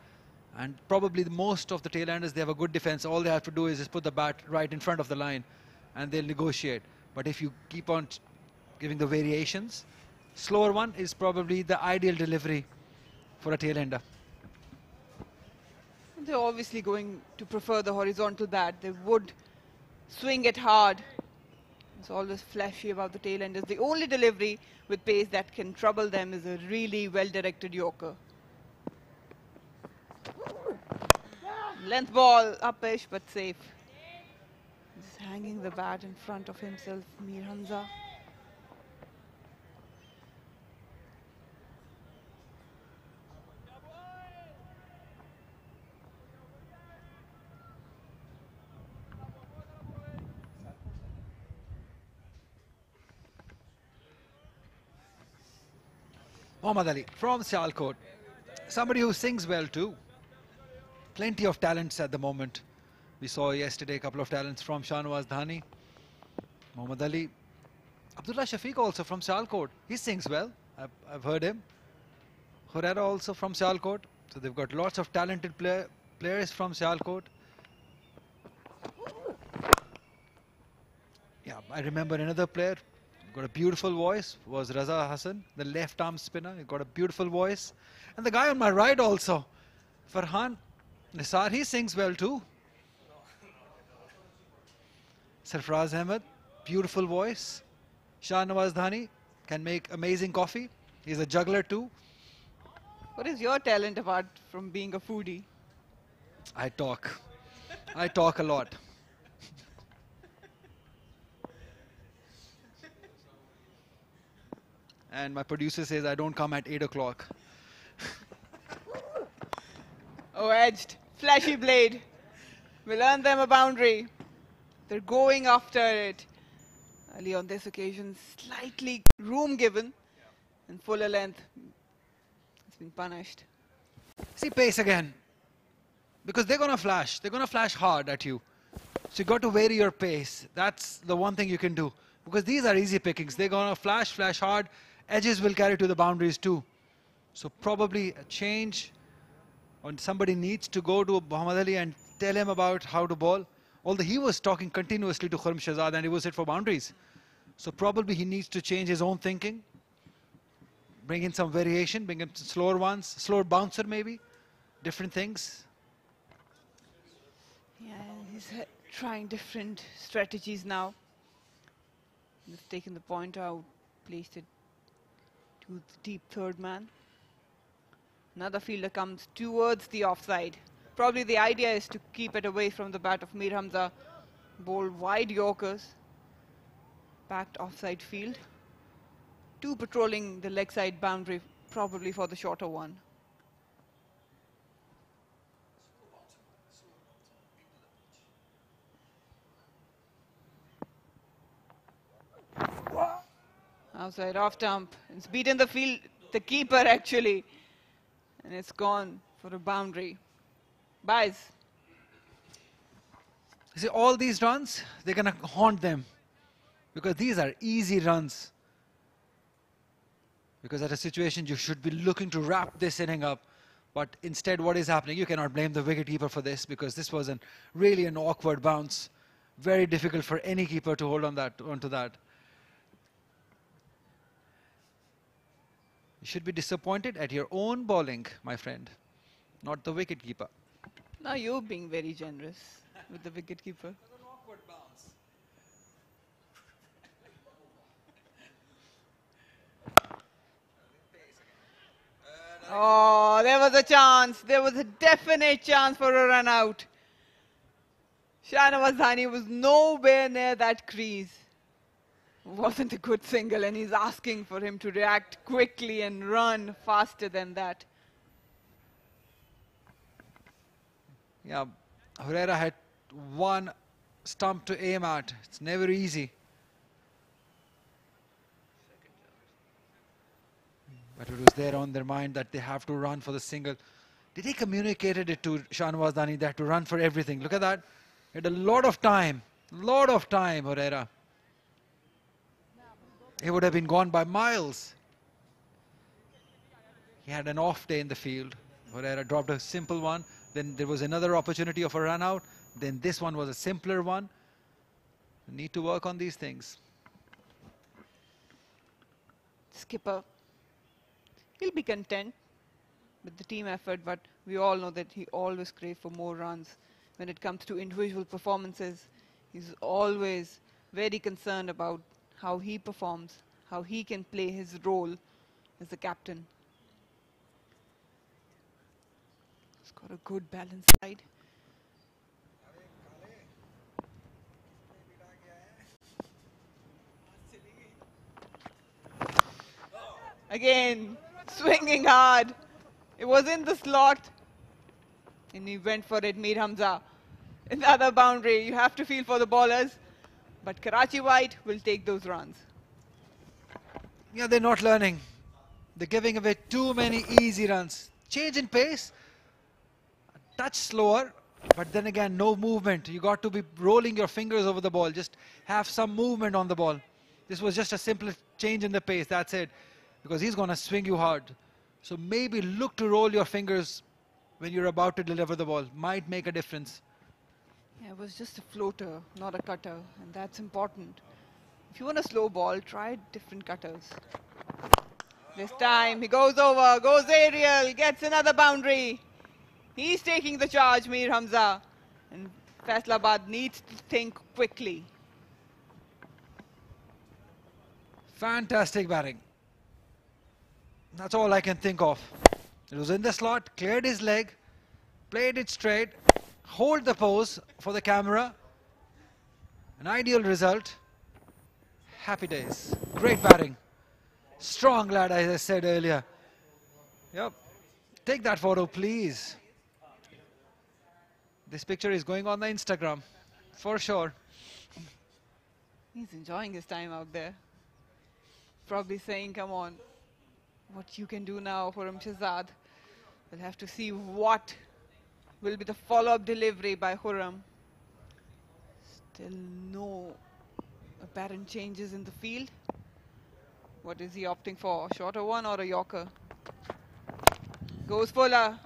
And probably most of the tail-enders, they have a good defense. All they have to do is just put the bat right in front of the line and they'll negotiate. But if you keep on giving the variations, slower one is probably the ideal delivery for a tail-ender. They're obviously going to prefer the horizontal bat. They would swing it hard. It's always flashy about the tail-enders. The only delivery with pace that can trouble them is a really well-directed Yorker. Length ball, upish but safe. Just hanging the bat in front of himself, Mir Hamza. Mohammad Ali from Sialkot. Somebody who sings well too. Plenty of talents at the moment. We saw yesterday a couple of talents from Shahnawaz Dhani. Mohammad Ali. Abdullah Shafiq also from Sialkot. He sings well. I've heard him. Khurera also from Sialkot. So they've got lots of talented players from Sialkot. Yeah, I remember another player. Got a beautiful voice, was Raza Hassan, the left arm spinner. He got a beautiful voice. And the guy on my right also, Farhan Nisar, he sings well too. Sarfraz Ahmed, beautiful voice. Shahnawaz Dhani can make amazing coffee. He's a juggler too. What is your talent apart from being a foodie? I talk. I talk a lot. And my producer says I don't come at 8 o'clock. Oh, edged. Flashy blade. Will earn them a boundary. They're going after it. Ali on this occasion, slightly room given and fuller length. It's been punished. See pace again. Because they're going to flash. They're going to flash hard at you. So you got to vary your pace. That's the one thing you can do. Because these are easy pickings. They're going to flash hard. Edges will carry to the boundaries too. So probably a change, when somebody needs to go to Muhammad Ali and tell him about how to bowl. Although he was talking continuously to Khurram Shahzad and he was hit for boundaries. So probably he needs to change his own thinking. Bring in some variation, bring in slower ones, slower bouncer maybe. Different things. Yeah, he's trying different strategies now. He's taken the point out, placed it to the deep third man. Another fielder comes towards the offside. Probably the idea is to keep it away from the bat of Mir Hamza. Bowled wide Yorkers. Backed offside field. Two patrolling the leg side boundary, probably for the shorter one. Outside off stump. It's beaten the field, the keeper actually. And it's gone for a boundary. Buys. You see, all these runs, they're going to haunt them. Because these are easy runs. Because at a situation, you should be looking to wrap this inning up. But instead, what is happening? You cannot blame the wicketkeeper for this, because this was really an awkward bounce. Very difficult for any keeper to hold onto that. You should be disappointed at your own bowling, my friend, not the wicketkeeper. Now you're being very generous with the wicketkeeper. Oh, there was a chance. There was a definite chance for a run out. Shahnawaz Dhani was nowhere near that crease. Wasn't a good single, and he's asking for him to react quickly and run faster than that. Yeah, Herrera had one stump to aim at. It's never easy. But it was there on their mind that they have to run for the single. Did he communicated it to Shahnawaz Dhani that to run for everything? Look at that. He had a lot of time, Herrera. He would have been gone by miles. He had an off day in the field. Herrera dropped a simple one. Then there was another opportunity of a run out. Then this one was a simpler one. You need to work on these things. Skipper, he'll be content with the team effort, but we all know that he always craves for more runs. When it comes to individual performances, he's always very concerned about how he performs, how he can play his role as the captain. He's got a good balanced side. Again, swinging hard. It was in the slot. And he went for it, Mir Hamza. Another boundary. You have to feel for the bowlers. But Karachi White will take those runs. Yeah, they're not learning. They're giving away too many easy runs. Change in pace. A touch slower. But then again, no movement. You got to be rolling your fingers over the ball. Just have some movement on the ball. This was just a simple change in the pace. That's it. Because he's going to swing you hard. So maybe look to roll your fingers when you're about to deliver the ball. Might make a difference. Yeah, it was just a floater, not a cutter. And that's important. If you want a slow ball, try different cutters. This time he goes over, goes aerial, gets another boundary. He's taking the charge, Mir Hamza. And Faisalabad needs to think quickly. Fantastic batting. That's all I can think of. It was in the slot, cleared his leg, played it straight, hold the pose for the camera. An ideal result. Happy days. Great batting. Strong lad, as I said earlier. Yep. Take that photo, please. This picture is going on the Instagram, for sure. He's enjoying his time out there. Probably saying, come on, what you can do now for Shahzad. We'll have to see what will be the follow-up delivery by Khurram. Still no apparent changes in the field. What is he opting for? Shorter one or a Yorker? Goes fuller.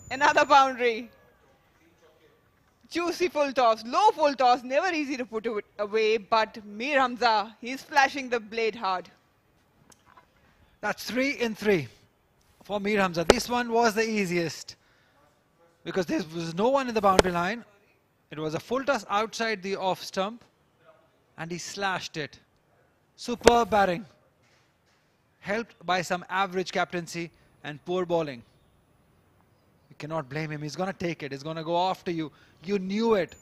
Another boundary. Juicy full toss, low full toss, never easy to put away, but Mir Hamza, he's flashing the blade hard. That's 3 in 3 for Mir Hamza. This one was the easiest because there was no one in the boundary line. It was a full toss outside the off stump and he slashed it. Superb batting. Helped by some average captaincy and poor bowling. You cannot blame him. He's going to take it. He's going to go after you. You knew it.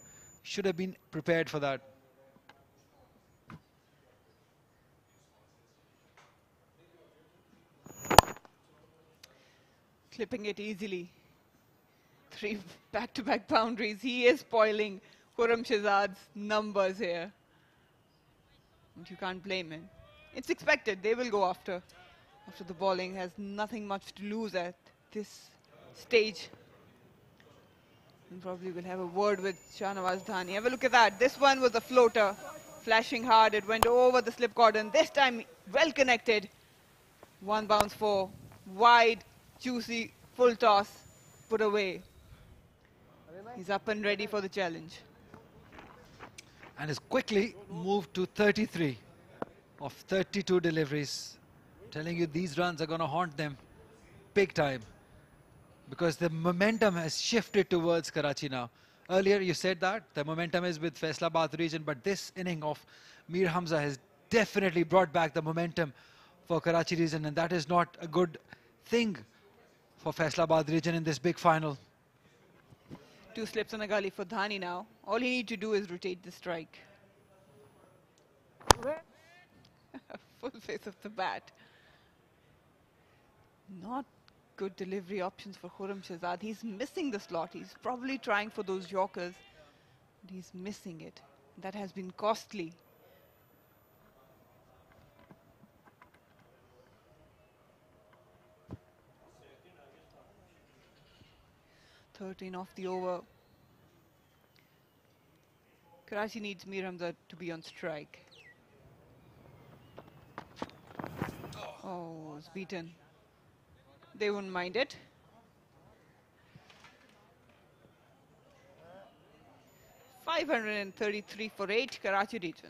Should have been prepared for that. Clipping it easily. 3 back-to-back boundaries. He is spoiling Khurram Shehzad's numbers here. And you can't blame him. It's expected. They will go after the bowling. Has nothing much to lose at this stage. And probably will have a word with Shahnawaz Dhani. Have a look at that. This one was a floater. Flashing hard. It went over the slip cordon. This time well connected. One bounce for wide, juicy, full toss. Put away. He's up and ready for the challenge. And has quickly moved to 33 of 32 deliveries. Telling you these runs are going to haunt them big time. Because the momentum has shifted towards Karachi now. Earlier you said that the momentum is with Faisalabad region, but this inning of Mir Hamza has definitely brought back the momentum for Karachi region, and that is not a good thing for Faisalabad region in this big final. 2 slips on a gully for Dhani now. All he needs to do is rotate the strike. Full face of the bat. Not good delivery options for Khurram Shehzad. He's missing the slot. He's probably trying for those Yorkers, but he's missing it. That has been costly. Thirteen off the over. Karachi needs Mir Hamza to be on strike. Oh, it's beaten. They wouldn't mind it. $533 for 8, Karachi region.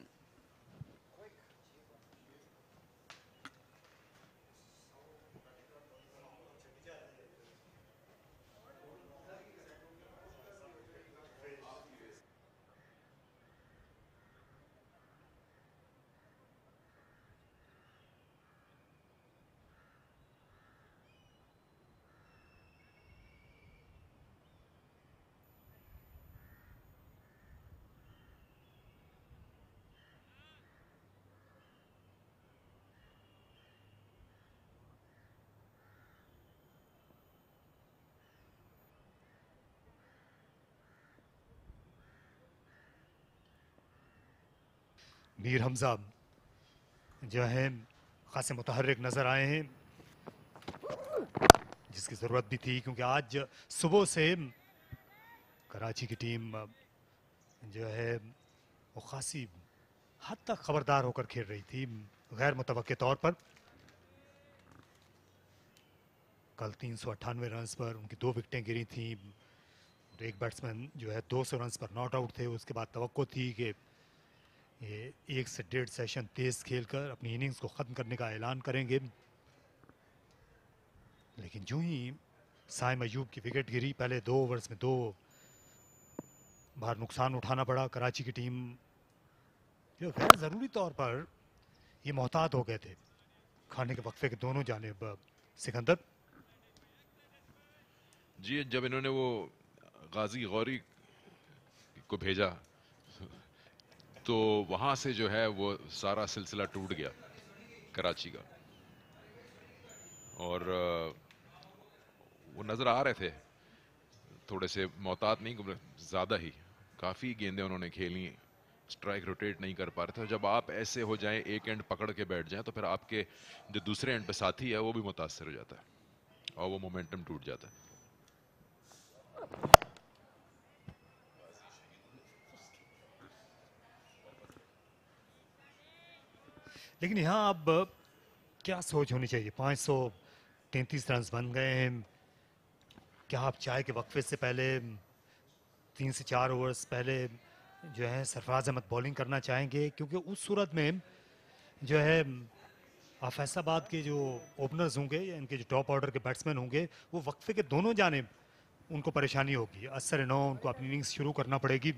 Mir Hamza जो हैं खासे मुतहर्रिक नज़र आए हैं, जिसकी ज़रूरत भी थी क्योंकि आज सुबह से कराची की टीम जो है वो खासी हद तक खबरदार होकर खेल रही थी, गैर मुतवक्के तौर पर। कल 398 रन्स पर उनकी 2 विकेटें गिरी थी। एक बैट्समैन जो है 200 रन्स पर नॉट आउट थे। उसके बाद तवक्को थी कि ये 1 से 1.5 सेशन तेज खेलकर अपनी इनिंग्स को ख़त्म करने का ऐलान करेंगे, लेकिन जो ही साइम अयूब की विकेट गिरी, पहले 2 ओवर्स में 2 बार नुकसान उठाना पड़ा। कराची की टीम जो गैर ज़रूरी तौर पर ये मोहतात हो गए थे खाने के वक्फे के दोनों जानिब। सिकंदर जी, जब इन्होंने वो गाजी गौरी को भेजा तो वहाँ से जो है वो सारा सिलसिला टूट गया कराची का, और वो नज़र आ रहे थे थोड़े से मोहतात नहीं, ज़्यादा ही काफ़ी गेंदें उन्होंने खेली, स्ट्राइक रोटेट नहीं कर पा रहे थे। जब आप ऐसे हो जाएं, एक एंड पकड़ के बैठ जाएं, तो फिर आपके जो दूसरे एंड पे साथी है वो भी मुतासर हो जाता है और वो मोमेंटम टूट जाता है। लेकिन यहाँ अब क्या सोच होनी चाहिए? 533 रन बन गए हैं। क्या आप चाहे कि वक्फे से पहले 3 से 4 ओवर्स पहले जो है सरफराज अहमद बॉलिंग करना चाहेंगे? क्योंकि उस सूरत में जो है फैसलाबाद के जो ओपनर्स होंगे या इनके जो टॉप ऑर्डर के बैट्समैन होंगे वो वक्फे के दोनों जानिब उनको परेशानी होगी। असर नौ उनको अपनी इनिंग्स शुरू करना पड़ेगी।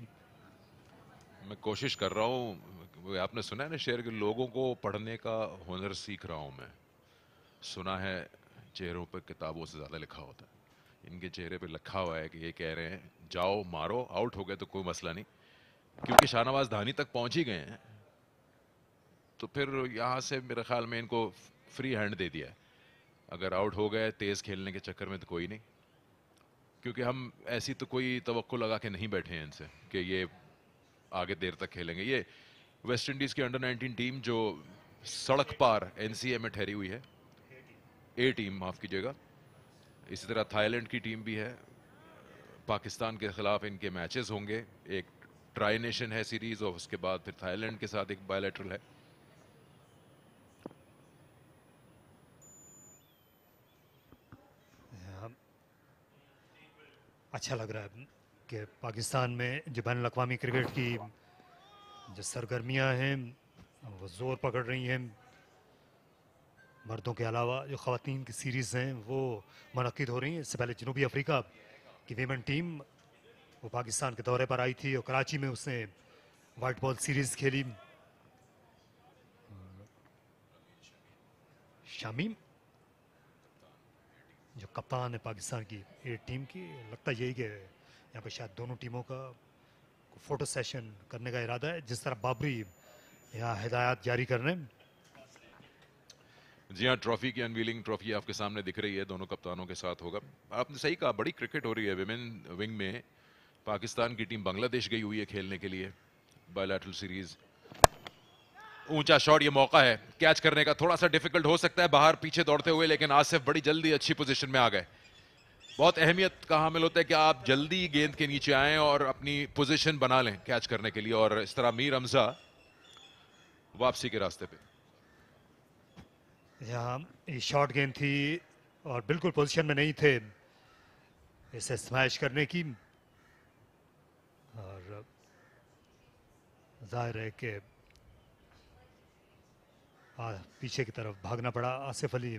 मैं कोशिश कर रहा हूँ, आपने सुना है ना शेर के लोगों को पढ़ने का हुनर सीख रहा हूँ मैं। सुना है चेहरों पे किताबों से ज़्यादा लिखा होता है। इनके चेहरे पे लिखा हुआ है कि ये कह रहे हैं जाओ मारो, आउट हो गए तो कोई मसला नहीं, क्योंकि शाहनवाज धानी तक पहुंच ही गए हैं। तो फिर यहाँ से मेरे ख्याल में इनको फ्री हैंड दे दिया है। अगर आउट हो गए तेज़ खेलने के चक्कर में तो कोई नहीं, क्योंकि हम ऐसी तो कोई तवक्को लगा के नहीं बैठे हैं इनसे कि ये आगे देर तक खेलेंगे। ये वेस्ट इंडीज़ की अंडर 19 टीम जो सड़क पार एनसीए में ठहरी हुई है, ए टीम माफ़ कीजिएगा। इसी तरह थाईलैंड की टीम भी है। पाकिस्तान के खिलाफ इनके मैचेस होंगे। एक ट्राई नेशन है सीरीज़ और उसके बाद फिर थाईलैंड के साथ एक बायलैटरल है। अच्छा लग रहा है कि पाकिस्तान में जो बैन अवी क्रिकेट की जो सरगर्मियां हैं वो ज़ोर पकड़ रही हैं। मर्दों के अलावा जो ख़वातीन की सीरीज़ हैं वो मुनक़िद हो रही हैं। इससे पहले जनूबी अफ्रीका की वीमेन टीम वो पाकिस्तान के दौरे पर आई थी और कराची में उसने वाइट बॉल सीरीज़ खेली। शामीम जो कप्तान है पाकिस्तान की ए टीम की, लगता यही कि यहाँ पे शायद दोनों टीमों का फ़ोटो सेशन करने का इरादा है, जिस तरह बाबरी यहाँ हिदायत जारी कर रहे हैं। जी हाँ, ट्रॉफी की अनवीलिंग ट्रॉफी आपके सामने दिख रही है, दोनों कप्तानों के साथ होगा। आपने सही कहा, बड़ी क्रिकेट हो रही है। विमेन विंग में पाकिस्तान की टीम बांग्लादेश गई हुई है खेलने के लिए बायलैटरल सीरीज। ऊंचा शॉट, ये मौका है कैच करने का। थोड़ा सा डिफिकल्ट हो सकता है बाहर पीछे दौड़ते हुए, लेकिन आसिफ बड़ी जल्दी अच्छी पोजीशन में आ गए। बहुत अहमियत का हामिल होता है कि आप जल्दी गेंद के नीचे आएं और अपनी पोजीशन बना लें कैच करने के लिए। और इस तरह मीर हमजा वापसी के रास्ते पे। यहाँ ये शॉर्ट गेंद थी और बिल्कुल पोजीशन में नहीं थे इसे स्मैश करने की, और जाहिर है कि पीछे की तरफ भागना पड़ा। आसिफ अली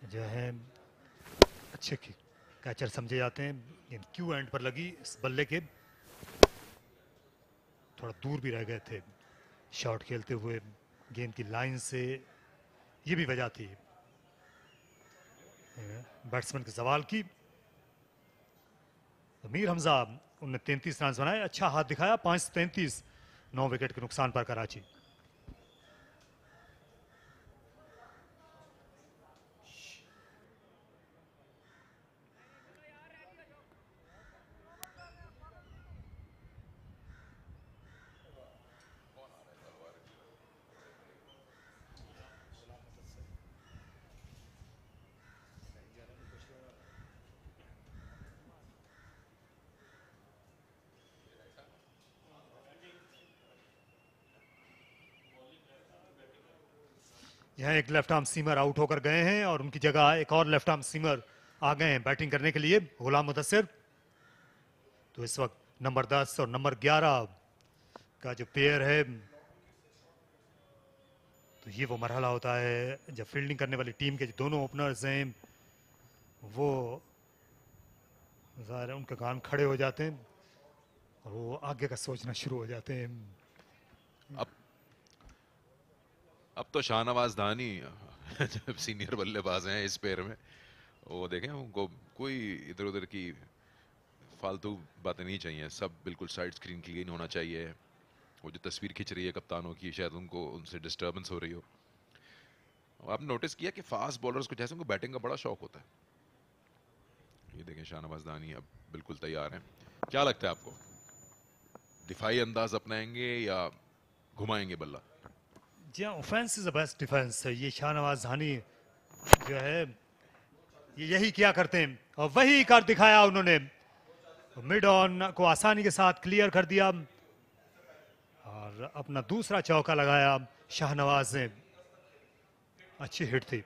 जो है अच्छे कैचर समझे जाते हैं। गेंद क्यू एंड पर लगी, इस बल्ले के थोड़ा दूर भी रह गए थे शॉट खेलते हुए गेंद की लाइन से। ये भी वजह थी बैट्समैन के सवाल की। मीर हमजा उन्होंने 33 रन बनाए, अच्छा हाथ दिखाया। 5-33, 9 विकेट के नुकसान पर कराची। यहाँ एक लेफ्ट आर्म सीमर आउट होकर गए हैं और उनकी जगह एक और लेफ्ट आर्म सीमर आ गए हैं बैटिंग करने के लिए, गुलाम मुदस्सिर। तो इस वक्त नंबर 10 और नंबर 11 का जो पेयर है, तो ये वो मरहला होता है जब फील्डिंग करने वाली टीम के जो दोनों ओपनर्स हैं वो ज़ाहिर है उनके कान खड़े हो जाते हैं और वो आगे का सोचना शुरू हो जाते हैं। अब तो शाहनवाज धानी जब सीनियर बल्लेबाज हैं इस पेयर में, वो देखें उनको कोई इधर उधर की फालतू बातें नहीं चाहिए। सब बिल्कुल साइड स्क्रीन क्लीन होना चाहिए। वो जो तस्वीर खिंच रही है कप्तानों की, शायद उनको उनसे डिस्टर्बेंस हो रही हो। आपने नोटिस किया कि फास्ट बॉलर्स को जैसे उनको बैटिंग का बड़ा शौक होता है। ये देखें शाहनवाज धानी अब बिल्कुल तैयार हैं। क्या लगता है आपको, दिफाई अंदाज अपनाएंगे या घुमाएंगे बल्ला? जी हाँ, offence is the best defence. ये शाहनवाज धानी जो है ये यही किया करते हैं और वही कर दिखाया उन्होंने। मिड ऑन को आसानी के साथ क्लियर कर दिया और अपना दूसरा चौका लगाया शाहनवाज ने। अच्छी हिट थी।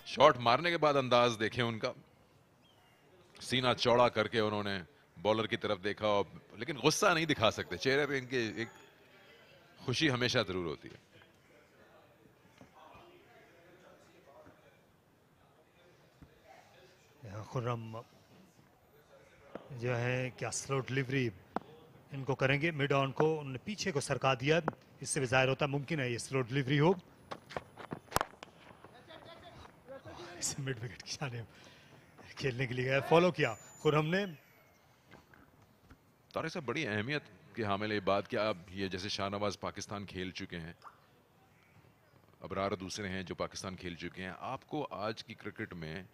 शॉट मारने के बाद अंदाज देखें उनका, सीना चौड़ा करके उन्होंने बॉलर की तरफ देखा, और लेकिन गुस्सा नहीं दिखा सकते चेहरे पे, इनके एक खुशी हमेशा जरूर होती है। खुर्रम जो है क्या स्लो डिलीवरी इनको करेंगे, मिड ऑन को उन्होंने पीछे को सरका दिया, इससे भी जाहिर होता मुमकिन है ये स्लो डिलीवरी हो। इसे मिड विकेट की जाने खेलने के लिए गया, फॉलो किया खुर्रम ने। तारिक साहब, बड़ी अहमियत की हामिल ये बात कि आप ये जैसे शाहनवाज पाकिस्तान खेल चुके हैं, अबरार दूसरे हैं जो पाकिस्तान खेल चुके हैं, आपको आज की क्रिकेट में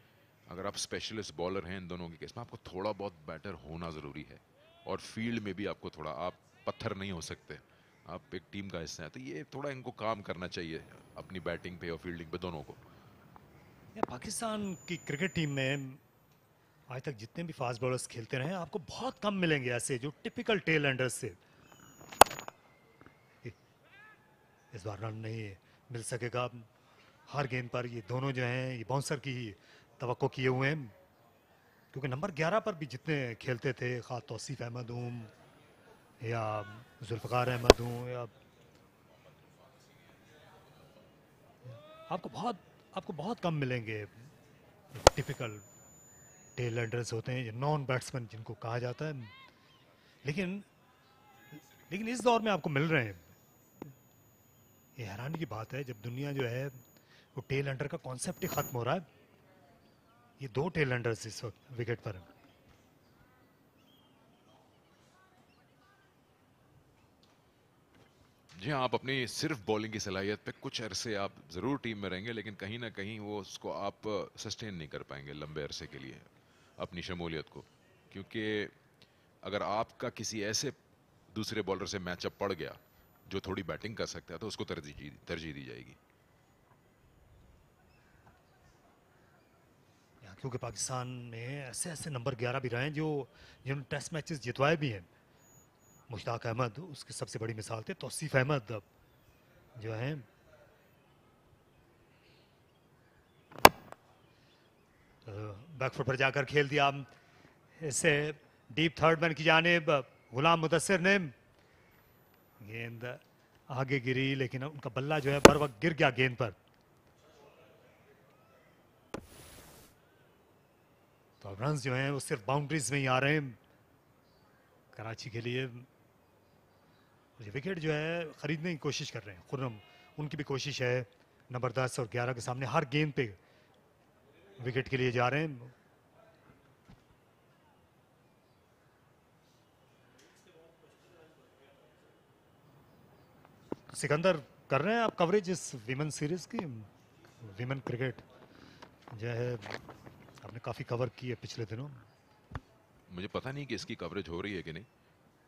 अगर आप स्पेशलिस्ट बॉलर हैं इन दोनों के केस में, आपको थोड़ा बहुत बैटर होना ज़रूरी है, और फील्ड में भी आपको थोड़ा, आप पत्थर नहीं हो सकते, आप एक टीम का हिस्सा है, तो ये थोड़ा इनको काम करना चाहिए अपनी बैटिंग पे और फील्डिंग पे दोनों को। पाकिस्तान की क्रिकेट टीम में आज तक जितने भी फास्ट बॉलर्स खेलते रहे, आपको बहुत कम मिलेंगे ऐसे जो टिपिकल टेल एंडर्स से। इस बार रन नहीं मिल सकेगा हर गेंद पर, ये दोनों जो हैं ये बाउंसर की ही तवक्को किए हुए हैं, क्योंकि नंबर 11 पर भी जितने खेलते थे, खास तौसीफ अहमद हूँ या जुल्फ़कार अहमद हूँ, या आपको बहुत कम मिलेंगे टिपिकल टेल एंडर्स होते हैं, ये नॉन बैट्समैन जिनको कहा जाता है। लेकिन इस दौर में आपको मिल रहे हैं। ये हैरानी की बात है, जब दुनिया जो है वो टेल एंडर का कॉन्सेप्ट ही खत्म हो रहा है। ये 2 टेल एंडर्स इस वक्त विकेट पर हैं। जी हाँ, आप अपनी सिर्फ बॉलिंग की सलाहियत पे कुछ अरसे आप ज़रूर टीम में रहेंगे, लेकिन कहीं ना कहीं वो उसको आप सस्टेन नहीं कर पाएंगे लंबे अरसे के लिए अपनी शमूलियत को, क्योंकि अगर आपका किसी ऐसे दूसरे बॉलर से मैचअप पड़ गया जो थोड़ी बैटिंग कर सकता है, तो उसको तरजीह दी जाएगी। क्योंकि पाकिस्तान में ऐसे ऐसे नंबर 11 भी रहे हैं जो जिन्होंने टेस्ट मैचेस जितवाए भी हैं। मुश्ताक अहमद उसकी सबसे बड़ी मिसाल थे, तौसीफ अहमद जो हैं बैकफुट पर जाकर खेल दिया, इससे डीप थर्ड मैन की जानिब गुलाम मुदस्सिर ने, गेंद आगे गिरी लेकिन उनका बल्ला जो है बर वक्त गिर गया गेंद पर। तो अब रन्स जो हैं वो सिर्फ बाउंड्रीज में ही आ रहे हैं कराची के लिए। ये विकेट जो है खरीदने की कोशिश कर रहे हैं खुर्रम, उनकी भी कोशिश है नंबर 10 और 11 के सामने हर गेंद पे विकेट के लिए जा रहे हैं। सिकंदर कर रहे हैं आप कवरेज इस विमेन सीरीज की। विमेन क्रिकेट जो है आपने काफी कवर की है पिछले दिनों। मुझे पता नहीं कि इसकी कवरेज हो रही है कि नहीं,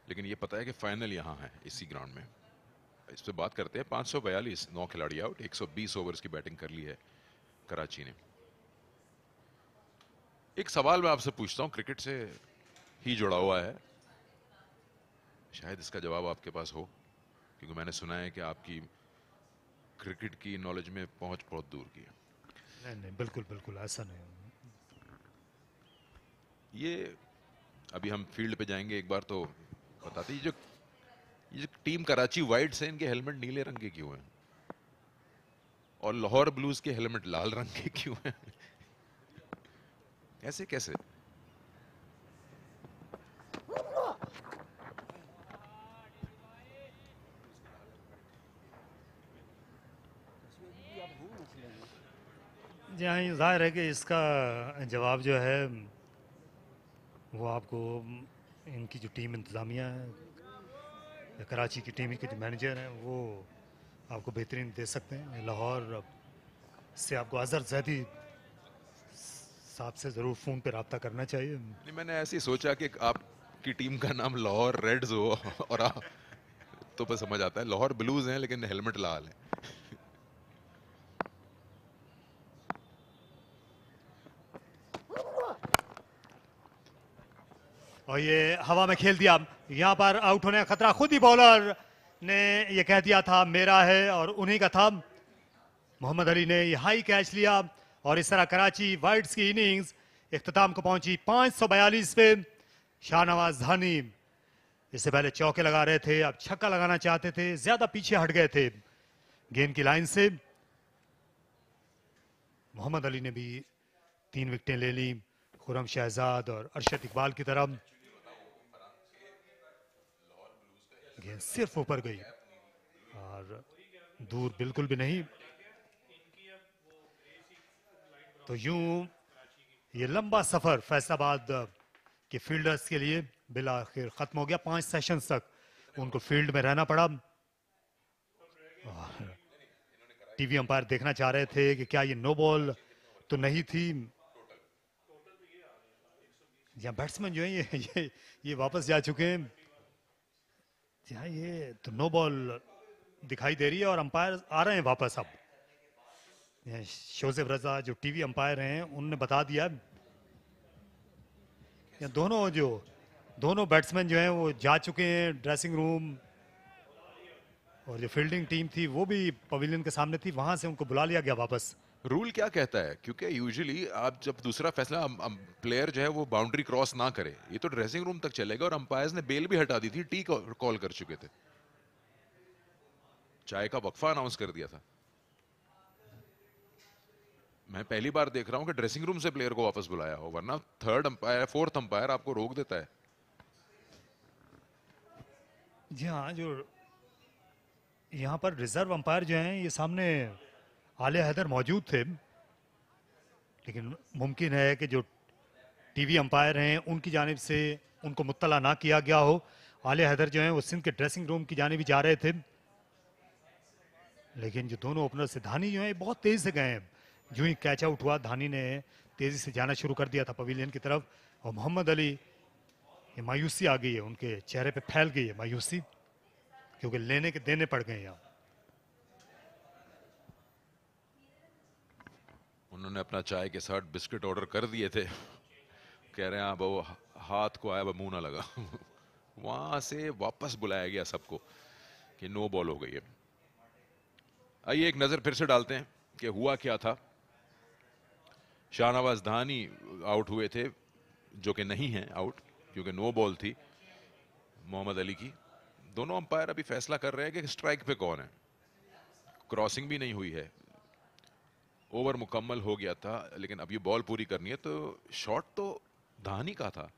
लेकिन ये पता है कि फाइनल यहाँ है इसी ग्राउंड में। इस पे बात करते हैं। 542 9 खिलाड़ी आउट, 120 ओवर्स की बैटिंग कर ली है कराची ने। एक सवाल मैं आपसे पूछता हूँ, क्रिकेट से ही जुड़ा हुआ है, शायद इसका जवाब आपके पास हो, क्योंकि मैंने सुना है कि आपकी क्रिकेट की नॉलेज में पहुंच बहुत दूर की है। नहीं बिल्कुल बिल्कुल ऐसा नहीं। ये अभी हम फील्ड पे जाएंगे एक बार, तो बताते ये जो टीम कराची वाइट से, इनके हेलमेट नीले रंग के क्यों हैं और लाहौर ब्लूज के हेलमेट लाल रंग के क्यों हैं? ऐसे कैसे? जी हाँ, जाहिर है कि इसका जवाब जो है वो आपको इनकी जो टीम इंतज़ामिया है, कराची की टीम के जो मैनेजर हैं वो आपको बेहतरीन दे सकते हैं। लाहौर से आपको अजहर जैदी साहब से ज़रूर फ़ोन पे रब्ता करना चाहिए। नहीं, मैंने ऐसे ही सोचा कि आपकी टीम का नाम लाहौर रेड्स हो और आप तो बस समझ आता है लाहौर ब्लूज हैं लेकिन हेलमेट लाल है। और ये हवा में खेल दिया, यहाँ पर आउट होने का खतरा खुद ही बॉलर ने ये कह दिया था मेरा है और उन्हीं का था। मोहम्मद अली ने ये हाई कैच लिया और इस तरह कराची वाइट्स की इनिंग्स इख्तिताम को पहुंची 542 पे। शाहनवाज धानी इससे पहले चौके लगा रहे थे, अब छक्का लगाना चाहते थे, ज्यादा पीछे हट गए थे गेंद की लाइन से। मोहम्मद अली ने भी 3 विकेटें ले ली खुरम शहजाद और अरशद इकबाल की तरफ। गेंद सिर्फ ऊपर गई और दूर बिल्कुल भी नहीं। तो यूं ये लंबा सफर फैसलाबाद के फील्डर्स के लिए बिल आखिर खत्म हो गया। 5 सेशंस तक उनको फील्ड में रहना पड़ा। टीवी अंपायर देखना चाह रहे थे कि क्या ये नो बॉल तो नहीं थी। यहाँ बैट्समैन जो है ये वापस जा चुके हैं। यहाँ ये तो नो बॉल दिखाई दे रही है और अंपायर आ रहे हैं वापस। अब शोजेब रजा जो टीवी अंपायर हैं उनने बता दिया। दोनों बैट्समैन जो हैं वो जा चुके हैं ड्रेसिंग रूम, और जो फील्डिंग टीम थी वो भी पवेलियन के सामने थी, वहां से उनको बुला लिया गया वापस। रूल क्या कहता है? क्योंकि यूजुअली आप जब दूसरा फैसला प्लेयर जो है वो बाउंड्री क्रॉस ना करे, ये तो ड्रेसिंग रूम तक चलेगा। और अंपायर्स ने बेल भी हटा दी थी, टी कॉल कर चुके थे, चाय का वक्फा अनाउंस कर दिया था। मैं पहली बार देख रहा हूं कि ड्रेसिंग रूम से प्लेयर को वापस बुलाया हो, वरना थर्ड अंपायर फोर्थ अंपायर आपको रोक देता है। जी हाँ, जो यहाँ पर रिजर्व अंपायर जो हैं ये सामने आलिया हैदर मौजूद थे, लेकिन मुमकिन है कि जो टीवी अंपायर हैं उनकी जानिब से उनको मुत्तला ना किया गया हो। आलिया हैदर जो हैं वो सिंध के ड्रेसिंग रूम की जानिब जा रहे थे, लेकिन जो दोनों ओपनर से धानी जो है बहुत तेज से गए हैं। जो ही कैच आउट हुआ धानी ने तेजी से जाना शुरू कर दिया था पवेलियन की तरफ, और मोहम्मद अली ये मायूसी आ गई है उनके चेहरे पे, फैल गई है मायूसी, क्योंकि लेने के देने पड़ गए यहाँ। उन्होंने अपना चाय के साथ बिस्किट ऑर्डर कर दिए थे, कह रहे हैं अब वो हाथ को आया मुंह ना लगा। वहां से वापस बुलाया गया सबको कि नो बॉल हो गई है। आइए एक नजर फिर से डालते हैं कि हुआ क्या था। शाहनवाज धानी आउट हुए थे, जो कि नहीं है आउट क्योंकि नो बॉल थी मोहम्मद अली की। दोनों अंपायर अभी फैसला कर रहे हैं कि स्ट्राइक पे कौन है। क्रॉसिंग भी नहीं हुई है, ओवर मुकम्मल हो गया था, लेकिन अब ये बॉल पूरी करनी है। तो शॉट तो धानी का था।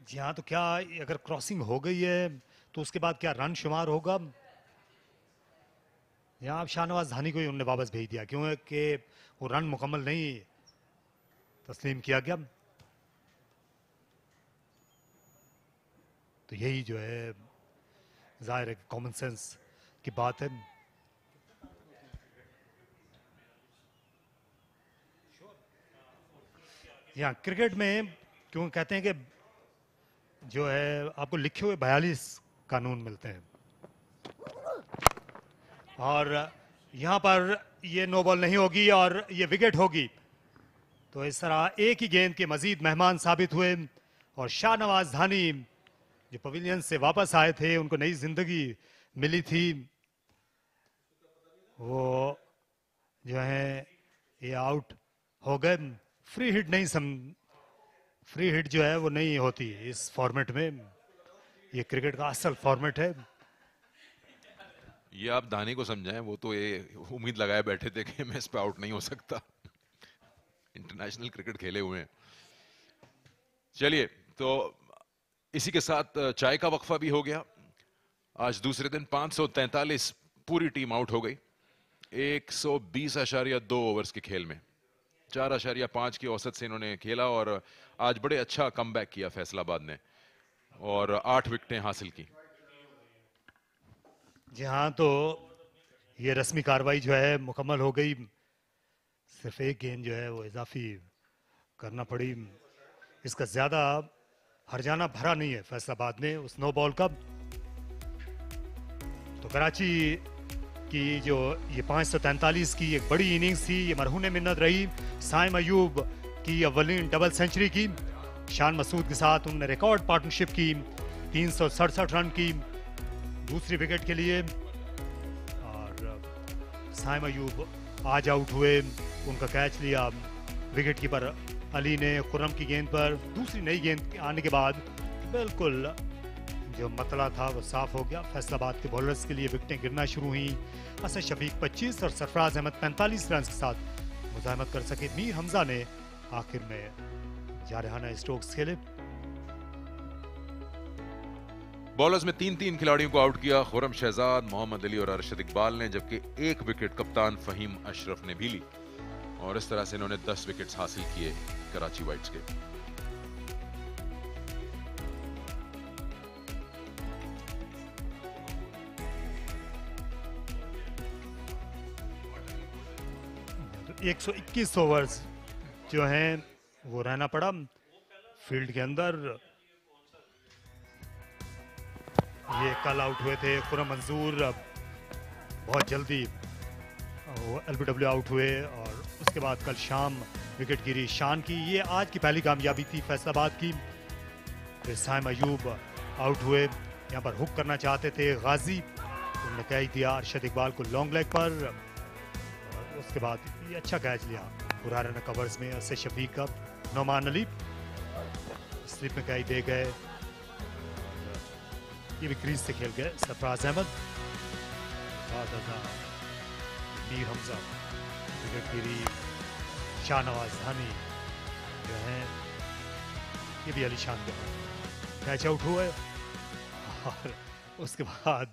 जी हाँ, तो क्या अगर क्रॉसिंग हो गई है तो उसके बाद क्या रन शुमार होगा? यहाँ अब शाहनवाज धानी को ही उन्होंने वापस भेज दिया, क्योंकि वो रन मुकम्मल नहीं तस्लीम किया गया। तो यही जो है जाहिर है कॉमन सेंस की बात है। यहाँ क्रिकेट में क्यों कहते हैं कि जो है आपको लिखे हुए 42 कानून मिलते हैं, और यहाँ पर ये नो बॉल नहीं होगी और ये विकेट होगी। तो इस तरह एक ही गेंद के मजीद मेहमान साबित हुए, और शाहनवाज धानी जो पवेलियन से वापस आए थे, उनको नई जिंदगी मिली थी, वो जो है ये आउट हो गए। फ्री हिट नहीं फ्री हिट जो है वो नहीं होती इस फॉर्मेट में। ये क्रिकेट का असल फॉर्मेट है। ये आप धानी को समझाएं, वो तो ये उम्मीद लगाए बैठे थे कि मैं इस पे आउट नहीं हो सकता। इंटरनेशनल क्रिकेट खेले हुए हैं। चलिए, तो इसी के साथ चाय का वक्फा भी हो गया। आज दूसरे दिन 543 पूरी टीम आउट हो गई 120.2 ओवर्स के खेल में। 4.5 की औसत से इन्होंने खेला और आज बड़े अच्छा कमबैक किया फैसलाबाद ने और 8 विकेटें हासिल की। जी हाँ, तो ये रस्मी कार्रवाई जो है मुकम्मल हो गई। सिर्फ एक गेंद जो है वो इजाफी करना पड़ी। इसका ज्यादा हरजाना भरा नहीं है फैसलाबाद ने उस नो बॉल का। तो कराची की जो ये 543 की एक बड़ी इनिंग्स थी, ये मरहून मिन्नत रही साइम अयूब की अव्वलीन डबल सेंचुरी की। शान मसूद के साथ उन्होंने रिकॉर्ड पार्टनरशिप की 367 रन की दूसरी विकेट के लिए, और साइम अयूब आज आउट हुए, उनका कैच लिया विकेट कीपर अली ने खुर्रम की गेंद पर। दूसरी नई गेंद आने के बाद बिल्कुल जो मतला था वो साफ हो गया। फैसलाबाद के बॉलर्स के लिए विकेटें गिरना शुरू हुई। असद शफीक 25 और सरफराज अहमद 45 रन के साथ मुज़ाहमत कर सके। मीर हमजा ने आखिर में जारहाना स्ट्रोक्स खेले। बॉलर्स में 3-3 खिलाड़ियों को आउट किया, खुर्रम शहजाद, मोहम्मद अली और अरशद इकबाल ने, जबकि एक विकेट कप्तान फहीम अशरफ ने भी ली। और इस तरह से इन्होंने 10 विकेट्स हासिल किए कराची वाइट्स के। तो 121 ओवर्स जो हैं वो रहना पड़ा फील्ड के अंदर। ये कल आउट हुए थे खुर्रम मंजूर, बहुत जल्दी वो एलबीडब्ल्यू आउट हुए। और उसके बाद कल शाम विकेट गिरी शान की। ये आज की पहली कामयाबी थी फैसलाबाद की। फिर साइम अयूब आउट हुए, यहाँ पर हुक करना चाहते थे गाजी, उन्होंने कैच दिया अरशद इकबाल को लॉन्ग लेग पर। और उसके बाद ये अच्छा कैच लिया पुराने ने कवर्स में असद शफीक का। नौमान अली स्लिप में कैच दे गए, ये भी क्रीज से खेल गए। सरफराज अहमद, मीर हमजा, विकेट गिरी शाहनवाज धानी जो हैं ये भी अलीशान के कैच आउट हुए। और उसके बाद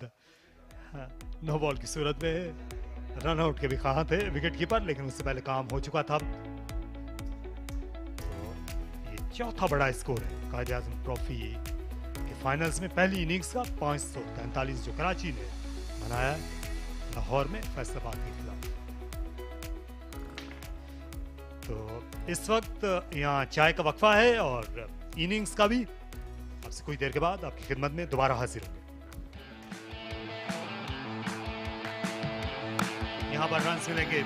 नो बॉल की सूरत में रन आउट के भी कहा थे विकेट कीपर, लेकिन उससे पहले काम हो चुका था। तो ये चौथा बड़ा स्कोर है क्वाइद-ए-आज़म ट्रॉफी के फाइनल्स में। पहली इनिंग्स का 543 जो कराची ने बनाया लाहौर में फैसलाबाद के खिलाफ। तो इस वक्त यहाँ चाय का वक्फा है और इनिंग्स का भी। आपसे कुछ देर के बाद आपकी खिदमत में दोबारा हाजिर होंगे। यहाँ पर रन मिलेंगे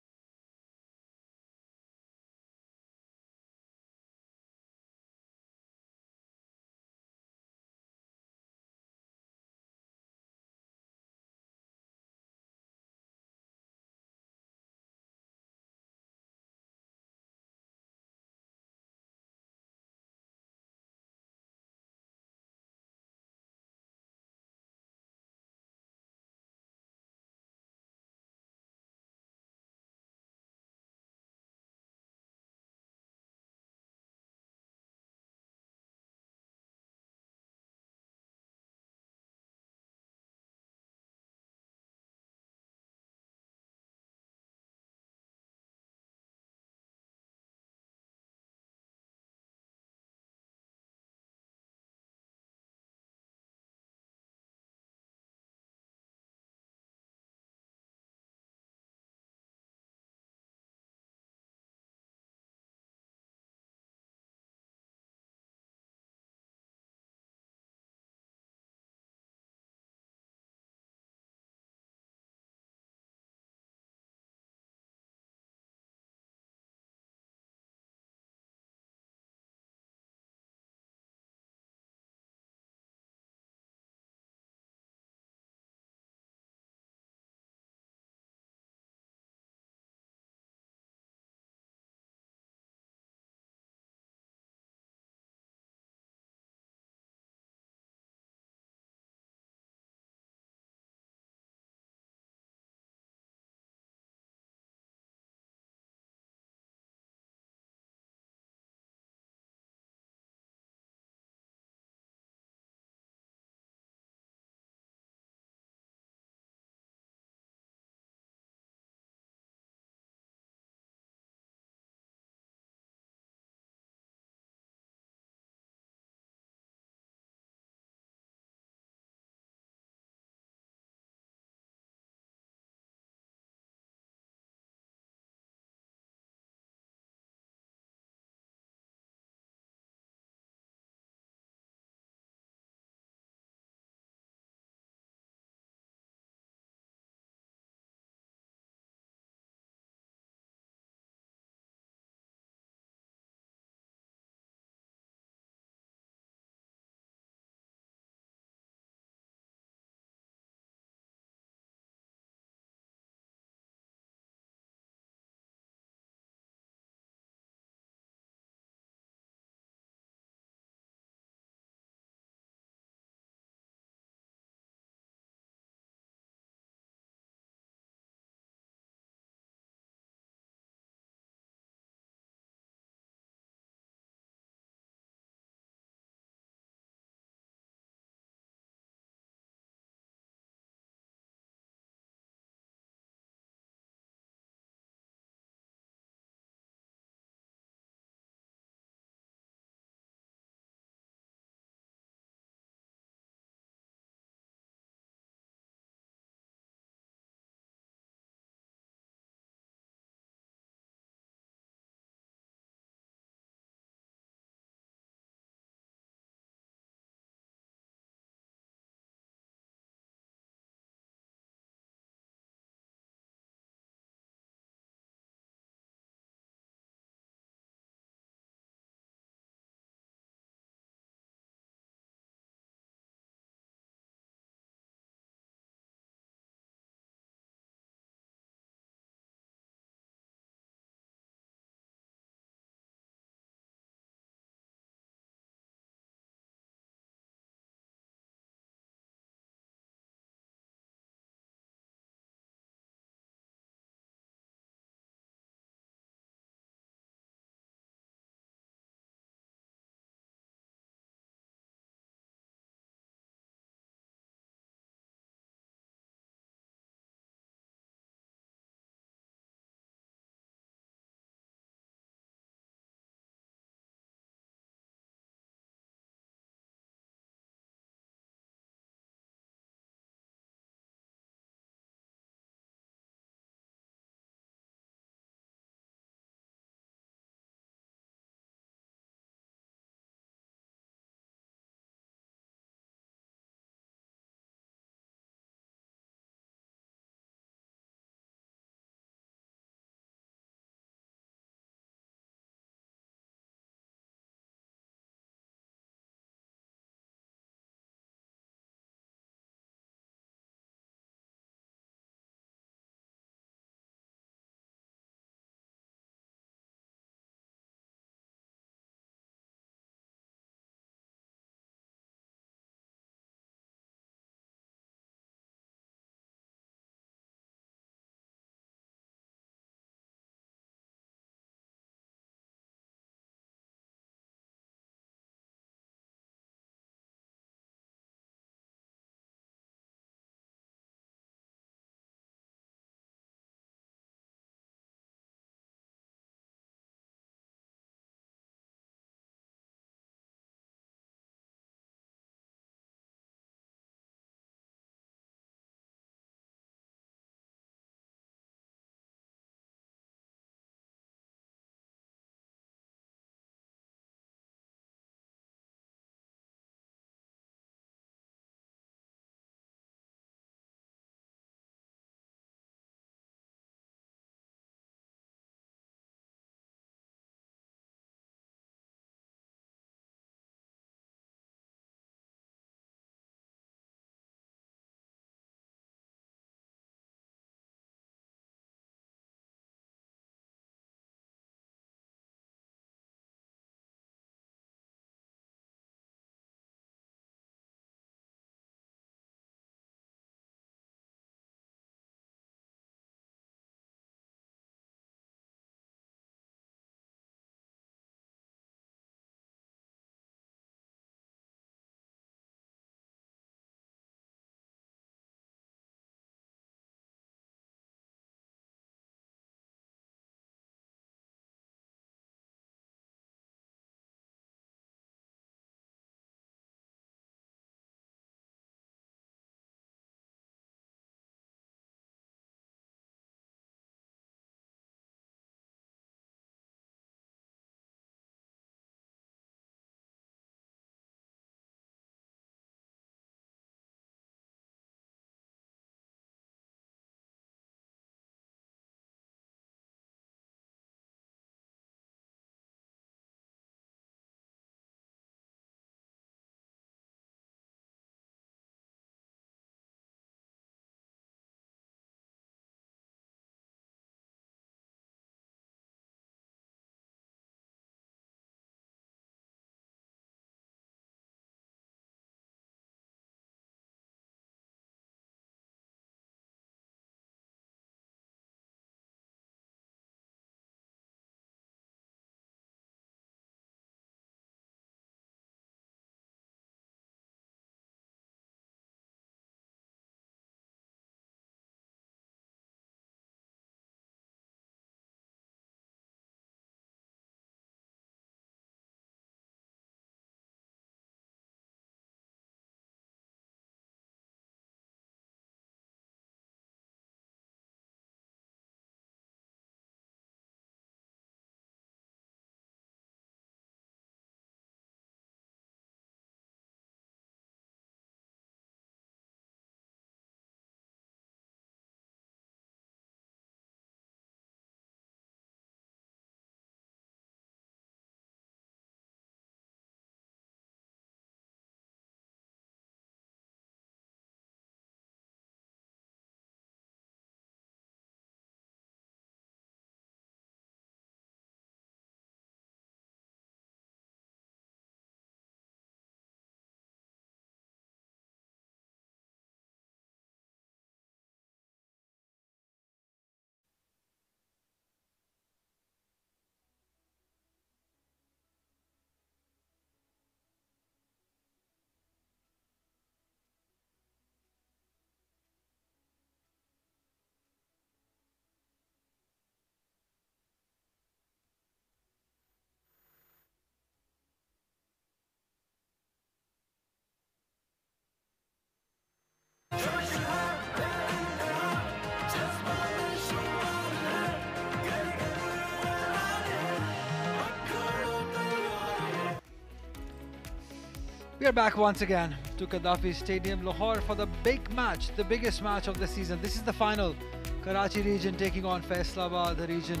We are back once again to Gaddafi Stadium, Lahore for the big match, the biggest match of the season. This is the final. Karachi region taking on Faisalabad, the region.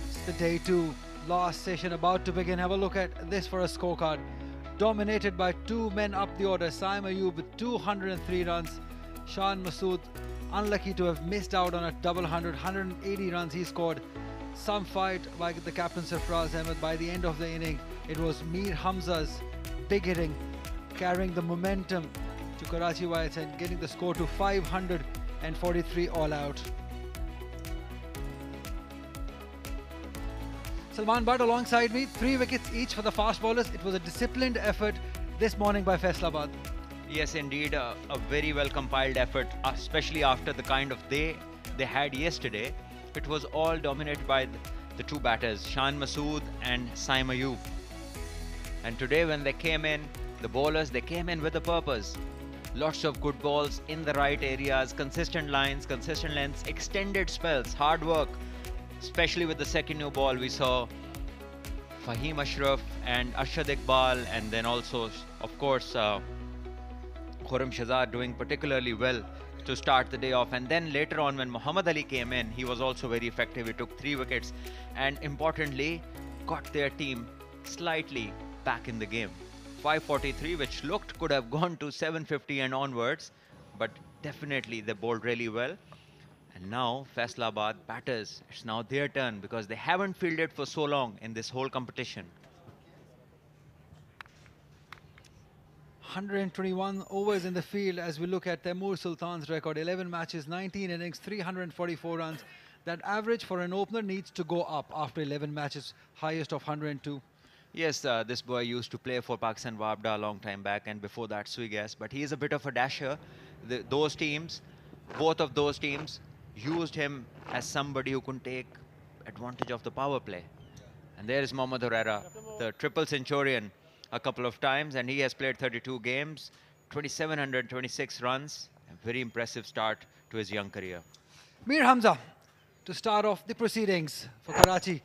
It's the day 2, last session about to begin. Have a look at this for a scorecard. Dominated by 2 men up the order. Saim Ayub with 203 runs. Shan Masood unlucky to have missed out on a double 180 runs he scored. Some fight by the captain Sarfraz Ahmed. By the end of the inning, it was Mir Hamza's big hitting, carrying the momentum to Karachi Whites and getting the score to 543 all out. Salman Butt alongside me, 3 wickets each for the fast bowlers. It was a disciplined effort this morning by Faisalabad. Yes, indeed, a very well compiled effort, especially after the kind of day they had yesterday. It was all dominated by the 2 batters, Shan Masood and Saim Ayub. And today when they came in, the bowlers, they came in with a purpose. Lots of good balls in the right areas, consistent lines, consistent lengths, extended spells, hard work. Especially with the second new ball, we saw Fahim Ashraf and Arshad Iqbal, and then also, of course, Khurram Shahzad doing particularly well to start the day off. And then later on when Muhammad Ali came in, he was also very effective. He took 3 wickets and importantly got their team slightly back in the game. 543, which looked could have gone to 750 and onwards, but definitely they bowled really well. And now Faisalabad batters, it's now their turn because they haven't fielded for so long in this whole competition. 121 overs in the field as we look at Taimur Sultan's record. 11 matches, 19 innings, 344 runs. That average for an opener needs to go up after 11 matches, highest of 102. Yes, this boy used to play for Pakistan Wabda a long time back, and before that Swigas, but he is a bit of a dasher. Those teams, both of those teams, used him as somebody who can take advantage of the power play. And there is Mohammad Herrera, the triple centurion, a couple of times, and he has played 32 games, 2,726 runs. A very impressive start to his young career. Mir Hamza to start off the proceedings for Karachi.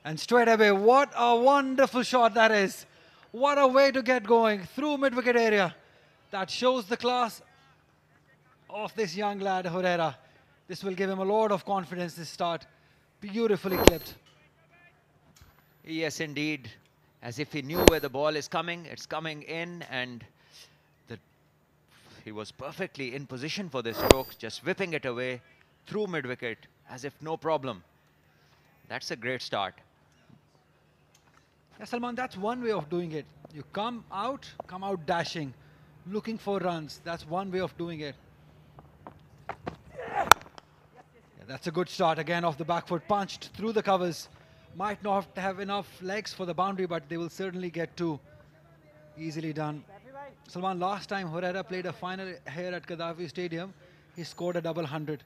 And straight away, what a wonderful shot that is. What a way to get going through mid-wicket area. That shows the class of this young lad, Herrera. This will give him a lot of confidence, this start. Beautifully clipped. Yes, indeed. As if he knew where the ball is coming, it's coming in, and he was perfectly in position for this stroke, just whipping it away through mid-wicket as if no problem. That's a great start. Yeah, Salman, that's one way of doing it. You come out dashing, looking for runs. That's one way of doing it. Yeah, that's a good start again off the back foot, punched through the covers. Might not have enough legs for the boundary, but they will certainly get 2. Easily done. Salman, last time Herrera played a final here at Gaddafi Stadium, he scored a double 100.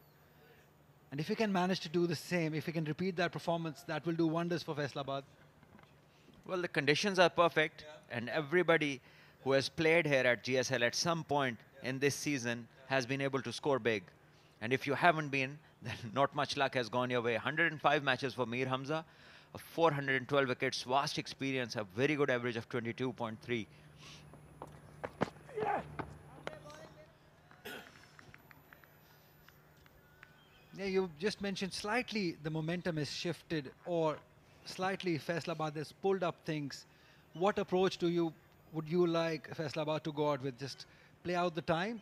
And if he can manage to do the same, if he can repeat that performance, that will do wonders for Faisalabad. Well, the conditions are perfect, and everybody who has played here at GSL at some point in this season has been able to score big. And if you haven't been, then not much luck has gone your way. 105 matches for Mir Hamza, 412 wickets, vast experience, a very good average of 22.3. Yeah, you just mentioned slightly the momentum has shifted, or slightly Faisalabad has pulled up things. What approach would you like Faisalabad to go out with? Just play out the time,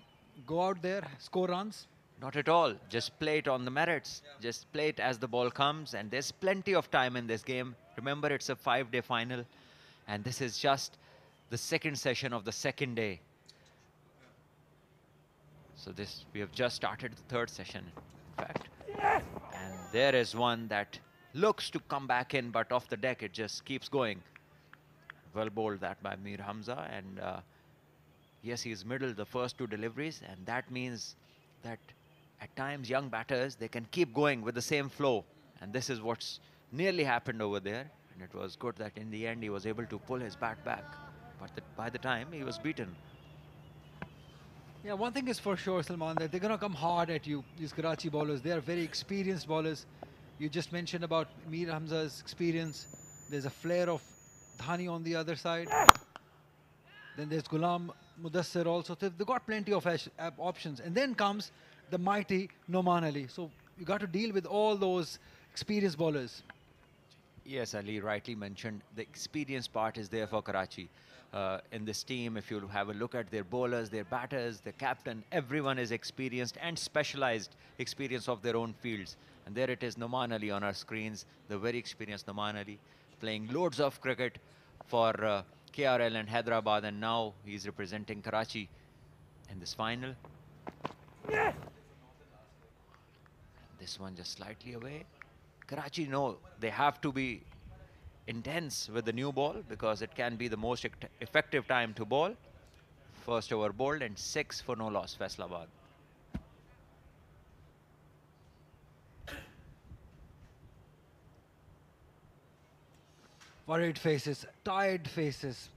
go out there, score runs? Not at all. Just play it on the merits. Yeah. Just play it as the ball comes, and there's plenty of time in this game. Remember, it's a 5-day final, and this is just the second session of the second day. So we have just started the 3rd session, in fact. Yeah. And there is one that looks to come back in, but off the deck, it just keeps going. Well bowled that by Mir Hamza, and yes, he's middle the first 2 deliveries, and that means that at times young batters, they can keep going with the same flow, and this is what's nearly happened over there. And it was good that in the end he was able to pull his bat back, but by the time he was beaten. Yeah, one thing is for sure, Salman, that they're going to come hard at you, these Karachi bowlers. They are very experienced bowlers. You just mentioned about Mir Hamza's experience. There's a flare of Dhani on the other side. Then there's Ghulam Mudassir also. So they've got plenty of options. And then comes the mighty Noman Ali. So you got to deal with all those experienced bowlers. Yes, Ali rightly mentioned the experience part is there for Karachi. In this team, if you have a look at their bowlers, their batters, their captain, everyone is experienced and specialized experience of their own fields. And there it is, Noman Ali on our screens, the very experienced Noman Ali, playing loads of cricket for KRL and Hyderabad, and now he's representing Karachi in this final. This one just slightly away. Karachi, no, they have to be intense with the new ball because it can be the most effective time to bowl. First over bowled and 6 for no loss, Faisalabad. Worried faces, tired faces.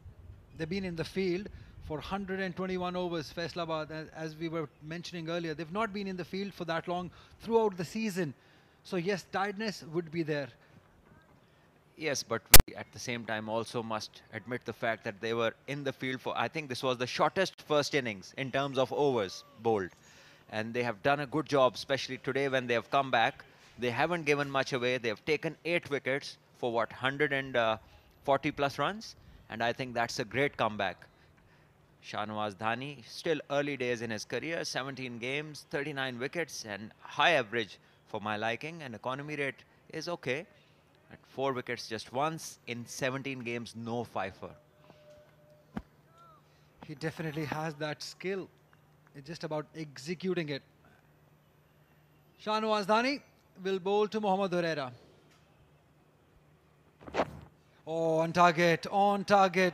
They've been in the field for 121 overs, Faisalabad. As we were mentioning earlier, they've not been in the field for that long throughout the season. So yes, tiredness would be there. Yes, but we at the same time also must admit the fact that they were in the field for, I think this was the shortest first innings in terms of overs bowled. And they have done a good job, especially today when they have come back. They haven't given much away. They have taken 8 wickets for what, 140 plus runs? And I think that's a great comeback. Shahnawaz Dhani, still early days in his career, 17 games, 39 wickets, and high average for my liking, and economy rate is okay. At 4 wickets just once in 17 games, no fifer. He definitely has that skill. It's just about executing it. Shahnawaz Dhani will bowl to Mohammad Huraira. Oh, on target, on target.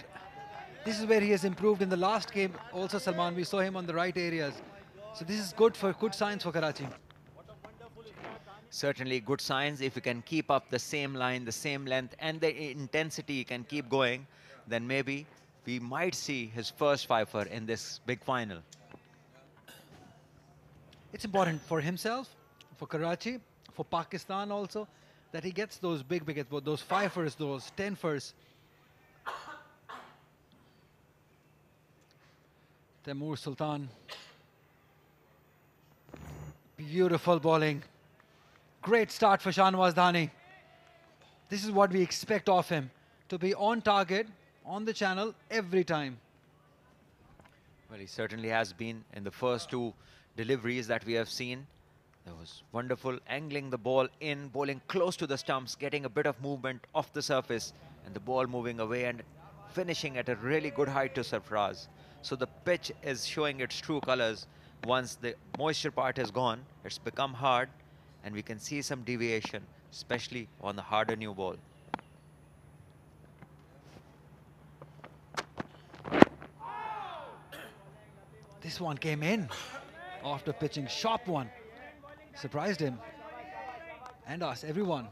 This is where he has improved in the last game. Also, Salman, we saw him on the right areas. So this is good signs for Karachi. Certainly good signs. If you can keep up the same line, the same length, and the intensity can keep going, then maybe we might see his first fifer in this big final. It's important for himself, for Karachi, for Pakistan also, that he gets those big wickets, those fifers, those 10-fers. Taimur Sultan. Beautiful bowling. Great start for Shahnawaz Dhani. This is what we expect of him, to be on target, on the channel every time. Well, he certainly has been in the first 2 deliveries that we have seen. That was wonderful, angling the ball in, bowling close to the stumps, getting a bit of movement off the surface, and the ball moving away and finishing at a really good height to Sarfraz. So the pitch is showing its true colors. Once the moisture part is gone, it's become hard, and we can see some deviation, especially on the harder new ball. This one came in after pitching, sharp one. Surprised him and us, everyone.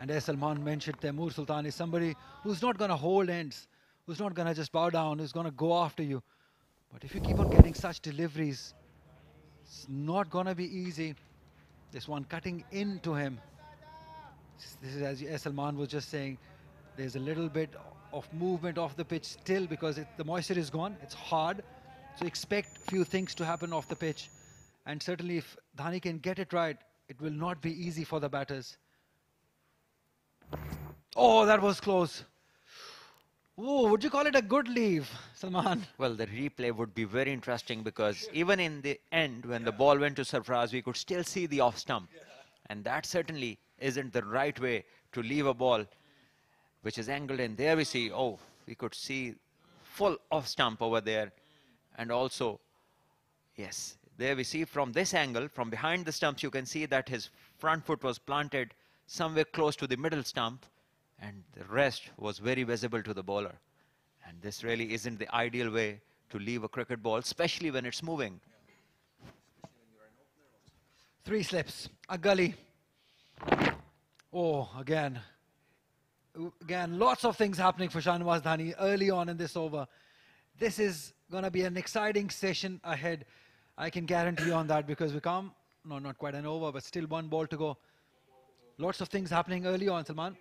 And as Salman mentioned, Taimur Sultan is somebody who's not going to hold ends, who's not going to just bow down, who's going to go after you. But if you keep on getting such deliveries, it's not going to be easy. This one cutting into him. This is, as Salman was just saying, there's a little bit of movement off the pitch still because the moisture is gone. It's hard. So expect few things to happen off the pitch. And certainly if Dhani can get it right, it will not be easy for the batters. Oh, that was close. Oh, would you call it a good leave, Salman? Well, the replay would be very interesting because even in the end, when the ball went to Sarfraz, we could still see the off stump. And that certainly isn't the right way to leave a ball which is angled in. There we see, oh, we could see full off stump over there. And also, yes, there we see from this angle, from behind the stumps, you can see that his front foot was planted somewhere close to the middle stump, and the rest was very visible to the bowler. And this really isn't the ideal way to leave a cricket ball, especially when it's moving. 3 slips, a gully. Oh, again, lots of things happening for Shahnawaz Dhani early on in this over. This is going to be an exciting session ahead. I can guarantee you on that because we come, no, not quite an over, but still 1 ball to go. Lots of things happening early on, Salman.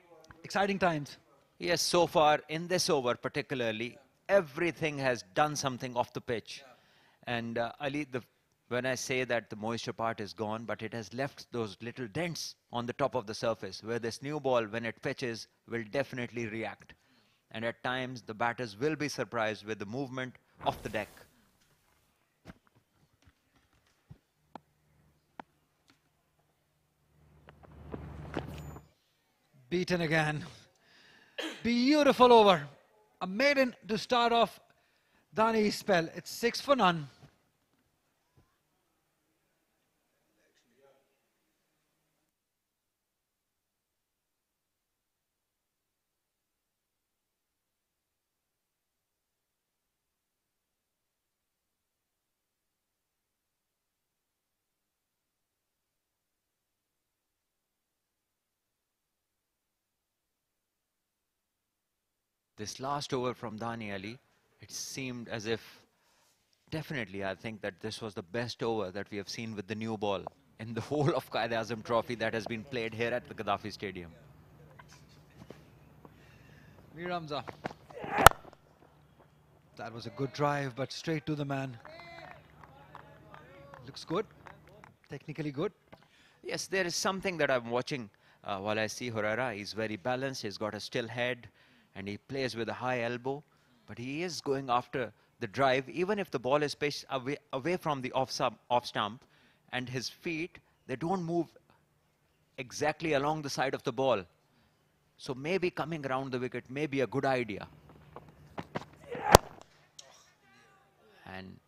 Exciting times. Yes, so far in this over particularly, everything has done something off the pitch. And Ali, when I say that the moisture part is gone, but it has left those little dents on the top of the surface where this new ball, when it pitches, will definitely react. And at times, the batters will be surprised with the movement of the deck. Beaten again. Beautiful over. A maiden to start off Dani's spell. It's 6 for none. This last over from Dani Ali, it seemed as if, definitely I think that this was the best over that we have seen with the new ball in the whole of Quaid-e-Azam trophy that has been played here at the Gaddafi Stadium. Mir Hamza. That was a good drive, but straight to the man. Looks good. Technically good. Yes, there is something that I'm watching while I see Herrera. He's very balanced, he's got a still head, and he plays with a high elbow, but he is going after the drive, even if the ball is pitched away from the off stump, and his feet, they don't move exactly along the side of the ball. So maybe coming around the wicket may be a good idea. And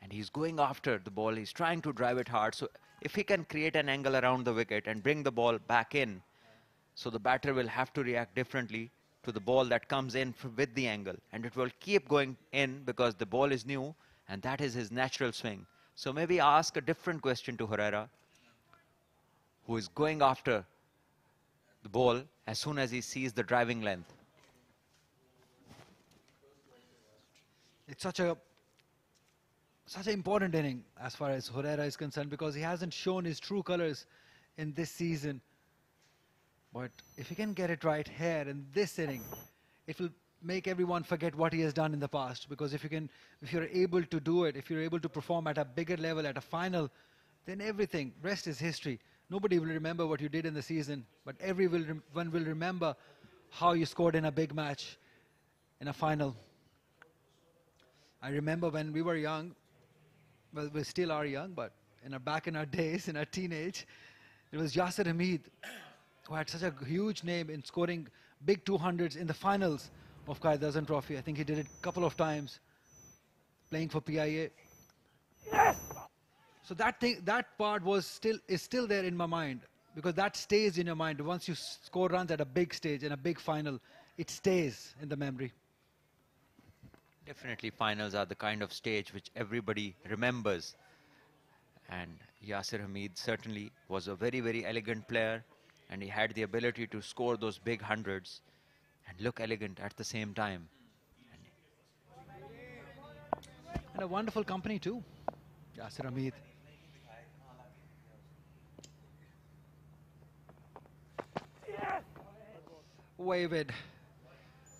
he's going after the ball, he's trying to drive it hard, so if he can create an angle around the wicket and bring the ball back in, so the batter will have to react differently to the ball that comes in with the angle, and it will keep going in because the ball is new and that is his natural swing. So maybe ask a different question to Herrera, who is going after the ball as soon as he sees the driving length. It's such an important inning as far as Herrera is concerned, because he hasn't shown his true colors in this season. But if he can get it right here in this inning, it will make everyone forget what he has done in the past. Because if you're able to do it, if you're able to perform at a bigger level, at a final, then everything, rest is history. Nobody will remember what you did in the season, but everyone will remember how you scored in a big match, in a final. I remember when we were young, well, we still are young, but back in our days, in our teenage, it was Yasir Hamid, who had such a huge name in scoring big 200s in the finals of Quaid-e-Azam Trophy. I think he did it a couple of times, playing for PIA. Yes! So that part is still there in my mind, because that stays in your mind. Once you score runs at a big stage, in a big final, it stays in the memory. Definitely finals are the kind of stage which everybody remembers. And Yasir Hamid certainly was a very, very elegant player, and he had the ability to score those big hundreds and look elegant at the same time. And a wonderful company too, Yasir Hamid. Waved.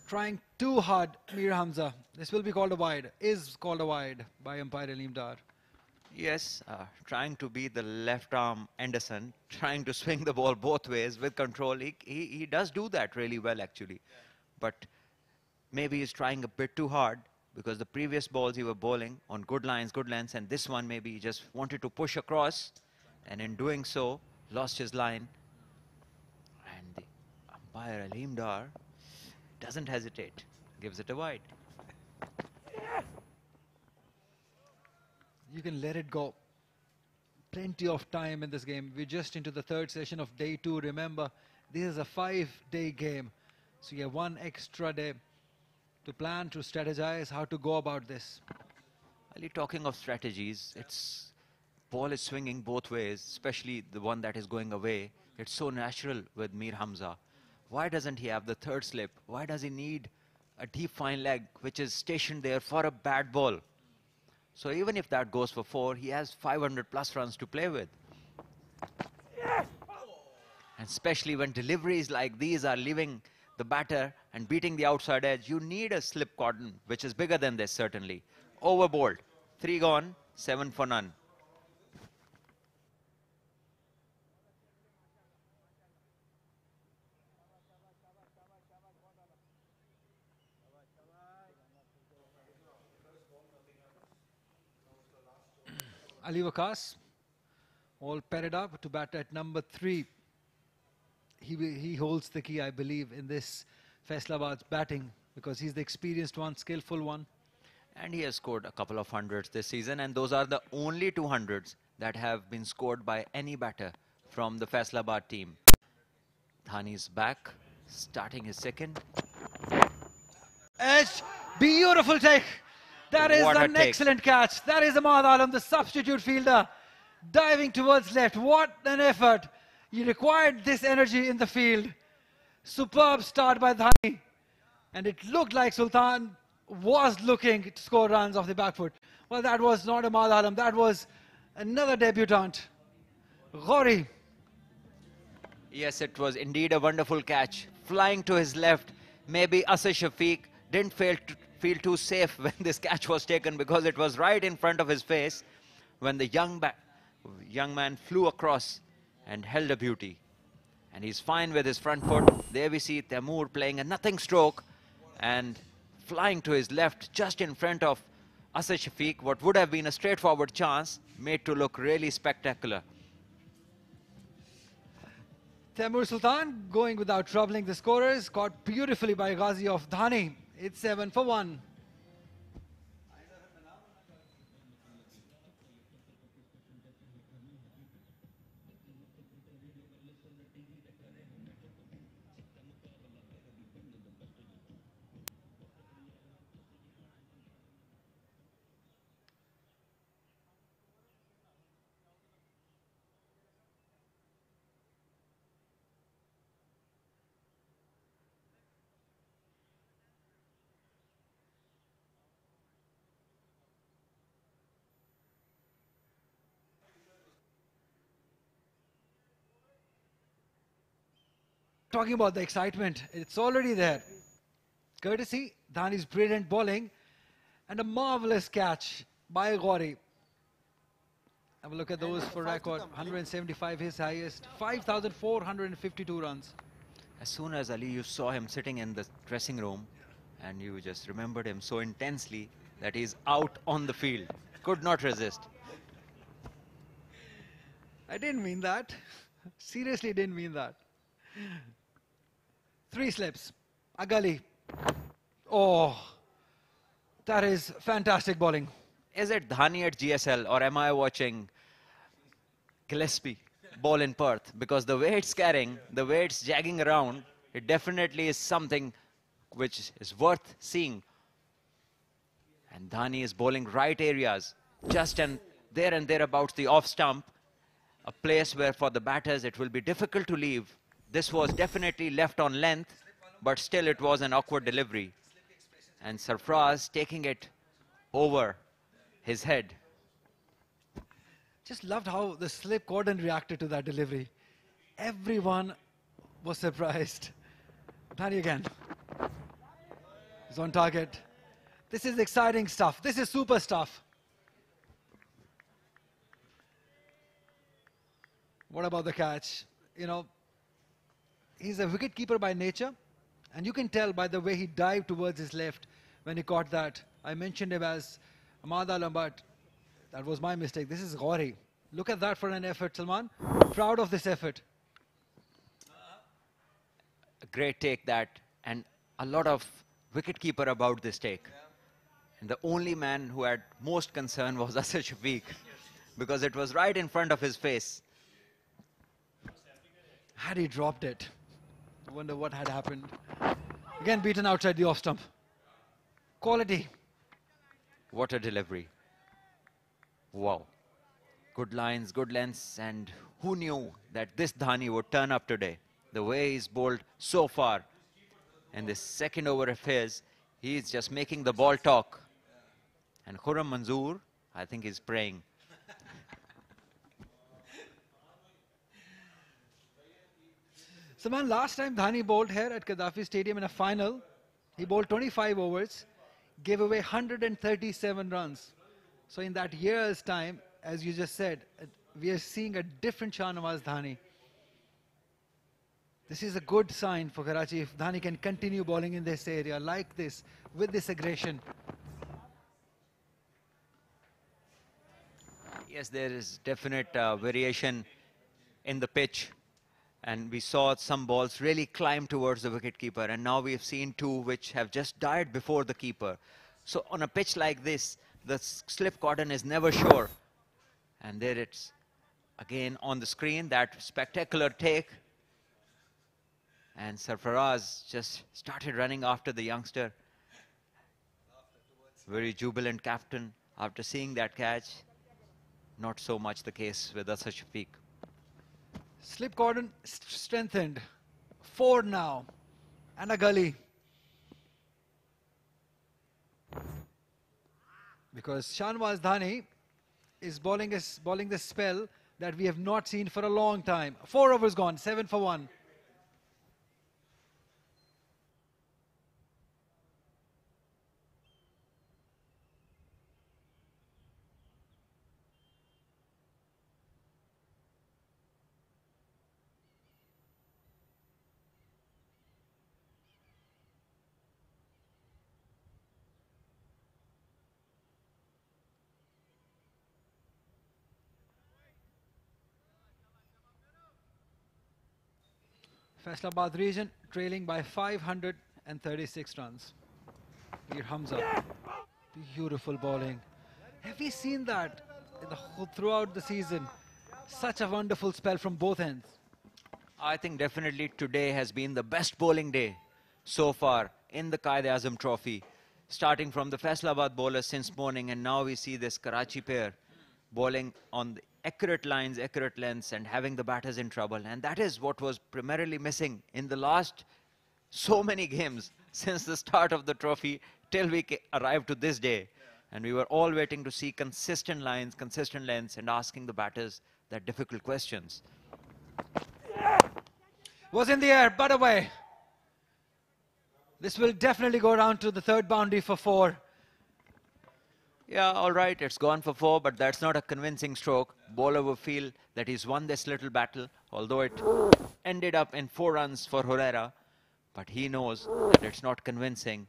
Trying too hard, Mir Hamza. This will be called a wide, is called a wide by umpire Aleem Dar. Yes, trying to be the left arm Anderson, trying to swing the ball both ways with control. He does do that really well actually. But maybe he's trying a bit too hard, because the previous balls he was bowling on good lines, and this one maybe he just wanted to push across, and in doing so lost his line. And the umpire Aleem Dar doesn't hesitate, gives it a wide. You can let it go. Plenty of time in this game. We're just into the third session of day 2. Remember, this is a 5-day game. So you have one extra day to plan, to strategize how to go about this. Ali, talking of strategies, it's ball is swinging both ways, especially the one that is going away. It's so natural with Mir Hamza. Why doesn't he have the third slip? Why does he need a deep fine leg which is stationed there for a bad ball? So even if that goes for 4, he has 500 plus runs to play with. Yes! And especially when deliveries like these are leaving the batter and beating the outside edge, you need a slip cordon, which is bigger than this, certainly. Overbowled. 3 gone, 7 for none. Ali Waqas, all paired up to bat at number 3. He holds the key, I believe, in this Faisalabad's batting because he's the experienced one, skillful one. And he has scored a couple of hundreds this season, and those are the only 200s that have been scored by any batter from the Faisalabad team. Dhani's back, starting his second. Edge, beautiful take. That is What a an take. excellent catch. That is Ahmad Alam, the substitute fielder, diving towards left. What an effort. He required this energy in the field. Superb start by Dhani. And it looked like Sultan was looking to score runs off the back foot. Well, that was not Ahmad Alam. That was another debutant, Ghori. Yes, it was indeed a wonderful catch. Flying to his left, maybe Asad Shafiq didn't feel too safe when this catch was taken because it was right in front of his face when the young man flew across and held a beauty. And he's fine with his front foot. There we see Taimur playing a nothing stroke and flying to his left just in front of Asad Shafiq. What would have been a straightforward chance made to look really spectacular. Taimur Sultan going without troubling the scorers, caught beautifully by Ghazi of Dhani. It's 7 for 1. Talking about the excitement, it's already there. Courtesy, Dhani's brilliant bowling and a marvelous catch by Ghori. Have a look at those for record. 175 his highest, 5,452 runs. As soon as Ali, you saw him sitting in the dressing room and you just remembered him so intensely that he's out on the field. Could not resist. I didn't mean that. Seriously didn't mean that. 3 slips. Agali. Oh, that is fantastic bowling. Is it Dhani at GSL or am I watching Gillespie bowl in Perth? Because the way it's carrying, the way it's jagging around, it definitely is something which is worth seeing. And Dhani is bowling right areas, just and thereabouts the off stump, a place where for the batters it will be difficult to leave. This was definitely left on length, but still it was an awkward delivery. And Sarfraz taking it over his head. Just loved how the slip cordon reacted to that delivery. Everyone was surprised. Dhani again. He's on target. This is exciting stuff. This is super stuff. What about the catch? You know, he's a wicket-keeper by nature, and you can tell by the way he dived towards his left when he caught that. I mentioned him as Ahmad Alam, but that was my mistake. This is Ghori. Look at that for an effort, Salman. Proud of this effort. A great take that, and a lot of wicket-keeper about this take. And the only man who had most concern was Asad Shafiq, because it was right in front of his face. Had he dropped it, I wonder what had happened. Again beaten outside the off stump. Quality. What a delivery. Wow. Good lines, good lengths, and who knew that this Dhani would turn up today? The way he's bowled so far. And this second over of his, he's just making the ball talk. And Khurram Manzoor, I think he's praying. Saman, last time Dhani bowled here at Gaddafi Stadium in a final, he bowled 25 overs, gave away 137 runs. So in that year's time, as you just said, we are seeing a different Shahnawaz Dhani. This is a good sign for Karachi if Dhani can continue bowling in this area like this, with this aggression. Yes, there is definite variation in the pitch. And we saw some balls really climb towards the wicketkeeper. And now we've seen two which have just died before the keeper. So on a pitch like this, the slip cordon is never sure. And there it's again on the screen, that spectacular take. And Sarfaraz just started running after the youngster. Very jubilant captain after seeing that catch. Not so much the case with Asad Shafiq. Slip cordon strengthened. 4 now. And a gully. Because Shahnawaz Dhani is bowling this spell that we have not seen for a long time. 4 overs gone, 7 for 1. Faisalabad region trailing by 536 runs. Mir Hamza, beautiful bowling. Have we seen that throughout the season? Such a wonderful spell from both ends. I think definitely today has been the best bowling day so far in the Quaid-e-Azam trophy. Starting from the Faisalabad bowlers since morning, and now we see this Karachi pair bowling on the accurate lines, accurate lengths, and having the batters in trouble. And that is what was primarily missing in the last so many games since the start of the trophy till we arrived to this day. And we were all waiting to see consistent lines, consistent lengths, and asking the batters that difficult questions. Was in the air, but away. This will definitely go down to the third boundary for 4. Yeah, all right, it's gone for 4, but that's not a convincing stroke. Bowler will feel that he's won this little battle, although it ended up in 4 runs for Herrera. But he knows that it's not convincing.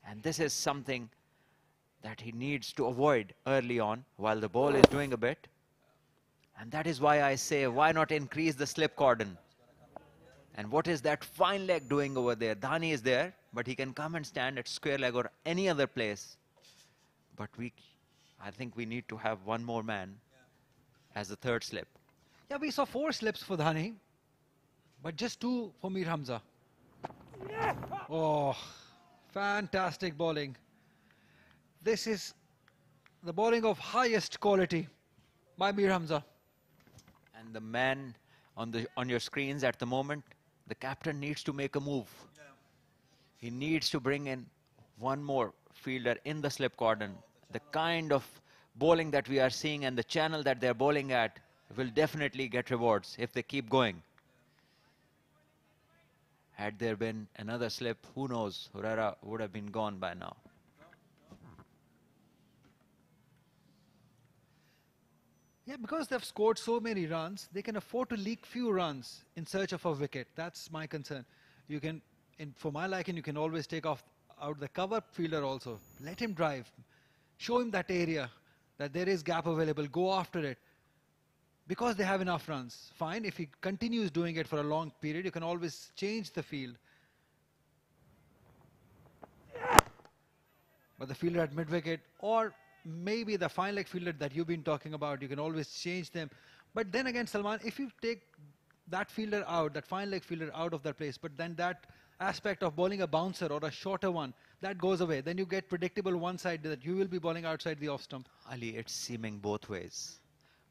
And this is something that he needs to avoid early on while the ball is doing a bit. And that is why I say, why not increase the slip cordon? And what is that fine leg doing over there? Dhani is there, but he can come and stand at square leg or any other place. But I think we need to have one more man as the third slip. Yeah, we saw 4 slips for Dhani, but just 2 for Mir Hamza. Oh, fantastic bowling. This is the bowling of highest quality by Mir Hamza. And the man on your screens at the moment, the captain needs to make a move. He needs to bring in one more fielder in the slip cordon. The kind of bowling that we are seeing and the channel that they're bowling at will definitely get rewards if they keep going. Had there been another slip, who knows, Herrera would have been gone by now. Yeah, because they've scored so many runs, they can afford to leak few runs in search of a wicket. That's my concern. You can, for my liking, you can always take out the cover fielder also. Let him drive. Show him that area, that there is gap available. Go after it. Because they have enough runs. Fine, if he continues doing it for a long period, you can always change the field. But the fielder at mid-wicket, or maybe the fine leg fielder that you've been talking about, you can always change them. But then again, Salman, if you take that fielder out, that fine leg fielder out of that place, but then that aspect of bowling a bouncer or a shorter one, that goes away. Then you get predictable one side that you will be bowling outside the off stump. Ali, it's seeming both ways.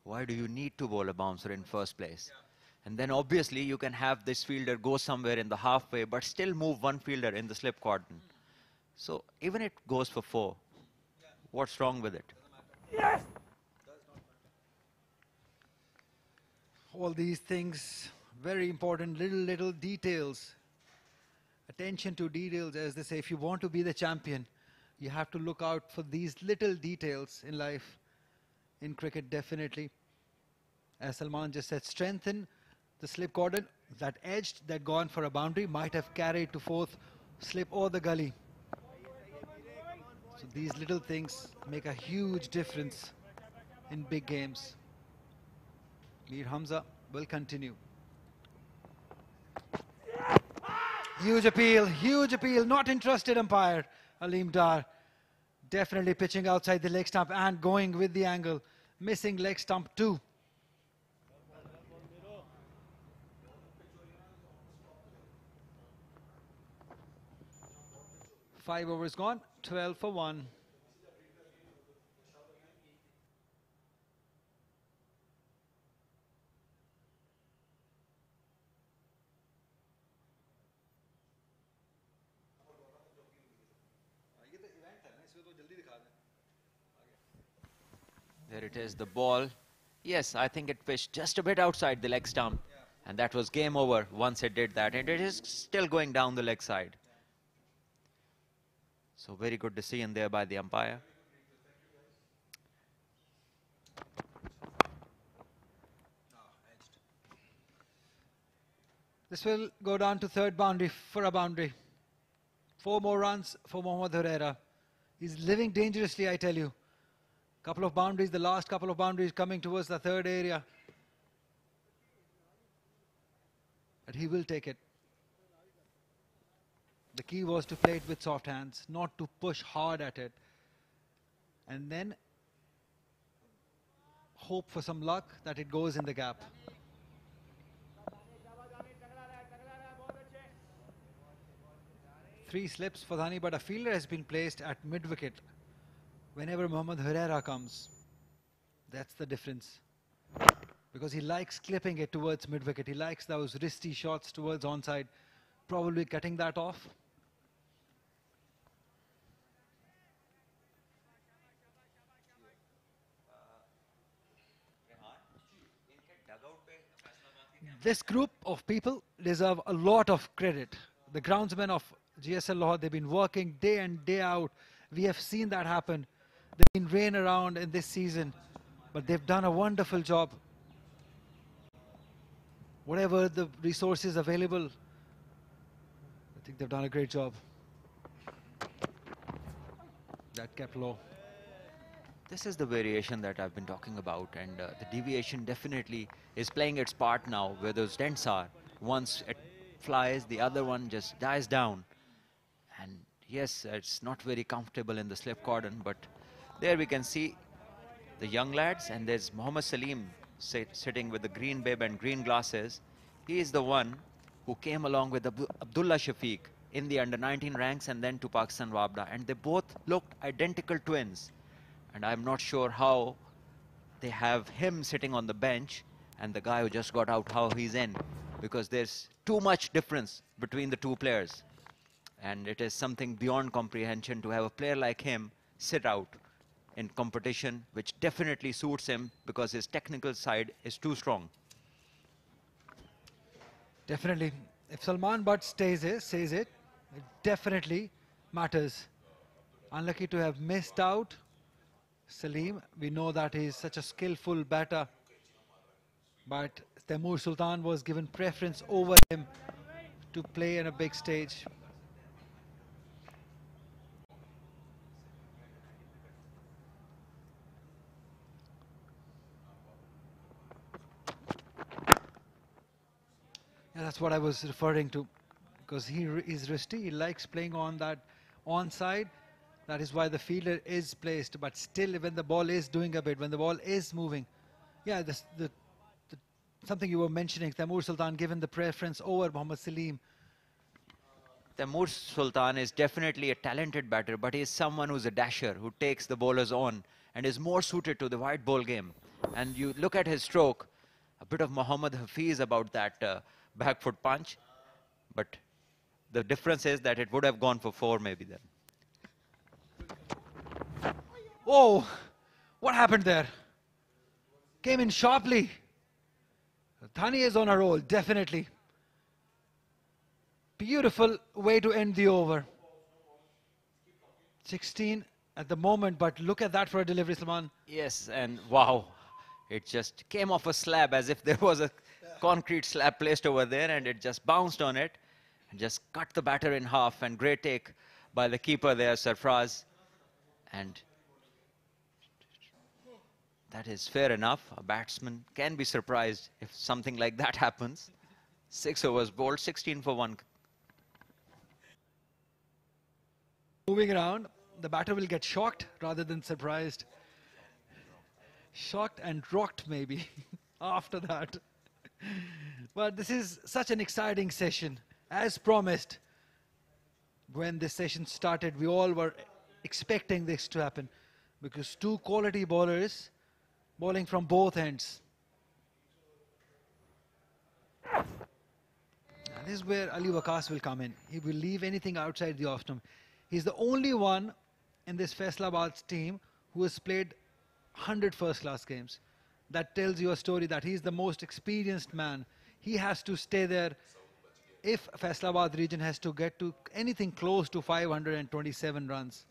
Why do you need to bowl a bouncer in first place? And then obviously you can have this fielder go somewhere in the halfway, but still move one fielder in the slip cordon. So even it goes for 4. What's wrong with it? All these things Very important little details. Attention to details, as they say. If you want to be the champion, you have to look out for these little details in life. In cricket, definitely. As Salman just said, strengthen the slip cordon. That edged, that gone for a boundary, might have carried to fourth slip or the gully. So these little things make a huge difference in big games. Mir Hamza will continue. Huge appeal, not interested umpire. Aleem Dar definitely pitching outside the leg stump and going with the angle. Missing leg stump 2. Five overs gone, 12 for 1. There it is, the ball. Yes, I think it pitched just a bit outside the leg stump. And that was game over once it did that. And it is still going down the leg side. So very good decision there by the umpire. This will go down to third boundary for a boundary. 4 more runs for Mohammad Herrera. He's living dangerously, I tell you. Couple of boundaries, the last couple of boundaries coming towards the third area. But he will take it. The key was to play it with soft hands, not to push hard at it. And then hope for some luck that it goes in the gap. Three slips for Dhani, but a fielder has been placed at mid-wicket whenever Mohammad Herrera comes. That's the difference. Because he likes clipping it towards mid-wicket. He likes those wristy shots towards onside. Probably cutting that off. This group of people deserve a lot of credit. The groundsmen of GSL Lahore, they've been working day in, day out. We have seen that happen. They've been rain around in this season, but they've done a wonderful job. Whatever the resources available, I think they've done a great job. That kept low. This is the variation that I've been talking about, and the deviation definitely is playing its part now, where those dents are. Once it flies, the other one just dies down. And yes, it's not very comfortable in the slip cordon, but there we can see the young lads, and there's Mohammad Salim sitting with the green bib and green glasses. He is the one who came along with Abdullah Shafiq in the under-19 ranks and then to Pakistan Wabda, and they both looked identical twins. And I'm not sure how they have him sitting on the bench and the guy who just got out, how he's in, because there's too much difference between the two players. And it is something beyond comprehension to have a player like him sit out in competition, which definitely suits him because his technical side is too strong. Definitely. If Salman Butt says it definitely matters. Unlucky to have missed out Salim. We know that he is such a skillful batter, but Taimur Sultan was given preference over him to play in a big stage. Yeah, that's what I was referring to, because he is wristy. He likes playing on that onside. That is why the fielder is placed. But still, when the ball is doing a bit, when the ball is moving, yeah, something you were mentioning, Taimur Sultan given the preference over Mohammad Salim. Taimur Sultan is definitely a talented batter, but he is someone who's a dasher, who takes the bowlers on and is more suited to the white ball game. And you look at his stroke, a bit of Muhammad Hafiz about that back foot punch, but the difference is that it would have gone for 4 maybe then. Oh, what happened there? Came in sharply. Thani is on a roll, definitely. Beautiful way to end the over. 16 at the moment, but look at that for a delivery, Salman. Yes, and wow, it just came off a slab as if there was a concrete slab placed over there, and it just bounced on it and just cut the batter in half. And great take by the keeper there, Sarfraz. And that is fair enough. A batsman can be surprised if something like that happens. 6 overs bowled, 16 for 1. Moving around, the batter will get shocked rather than surprised. Shocked and rocked maybe after that. But this is such an exciting session. As promised, when this session started, we all were expecting this to happen because two quality bowlers bowling from both ends. Now, this is where Ali Waqas will come in. He will leave anything outside the off-stump. He's the only one in this Faisalabad team who has played 100 first-class games. That tells you a story that he's the most experienced man. He has to stay there if Faisalabad region has to get to anything close to 527 runs.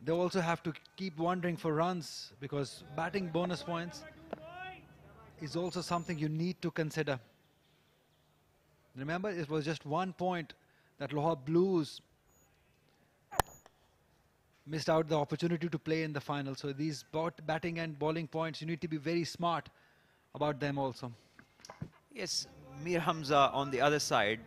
They also have to keep wondering for runs because batting bonus points is also something you need to consider. Remember, it was just 1 point that Lahore Blues missed out the opportunity to play in the final. So these batting and bowling points, you need to be very smart about them also. Yes, Mir Hamza on the other side,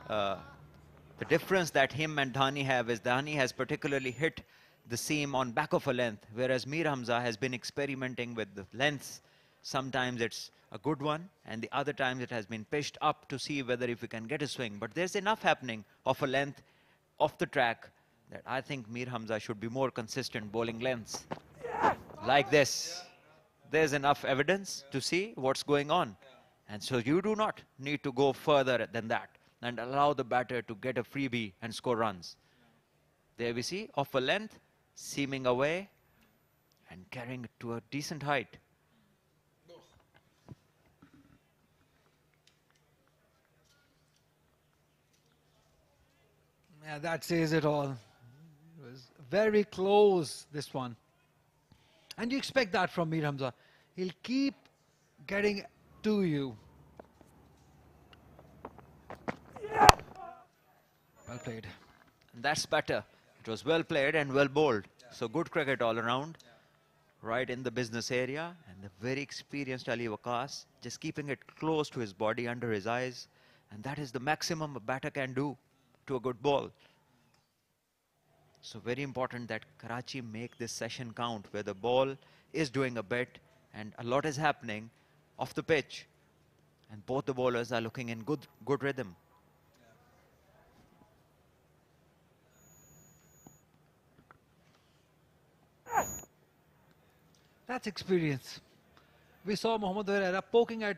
the difference that him and Dhani have is Dhani has particularly hit the seam on back of a length, whereas Mir Hamza has been experimenting with the lengths. Sometimes it's a good one, and the other times it has been pitched up to see whether if we can get a swing. But there's enough happening of a length off the track that I think Mir Hamza should be more consistent bowling lengths. Like this. There's enough evidence to see what's going on. And so you do not need to go further than that and allow the batter to get a freebie and score runs. There we see, off a length, seaming away and carrying it to a decent height. Yeah, that says it all. It was very close, this one. And you expect that from Mir Hamza. He'll keep getting to you. Well played. And that's better. It was well played and well bowled. So good cricket all around. Right in the business area. And the very experienced Ali Waqas just keeping it close to his body, under his eyes. And that is the maximum a batter can do to a good ball. So very important that Karachi make this session count, where the ball is doing a bit and a lot is happening off the pitch. And both the bowlers are looking in good rhythm. That's experience. We saw Mohammad Herrera poking at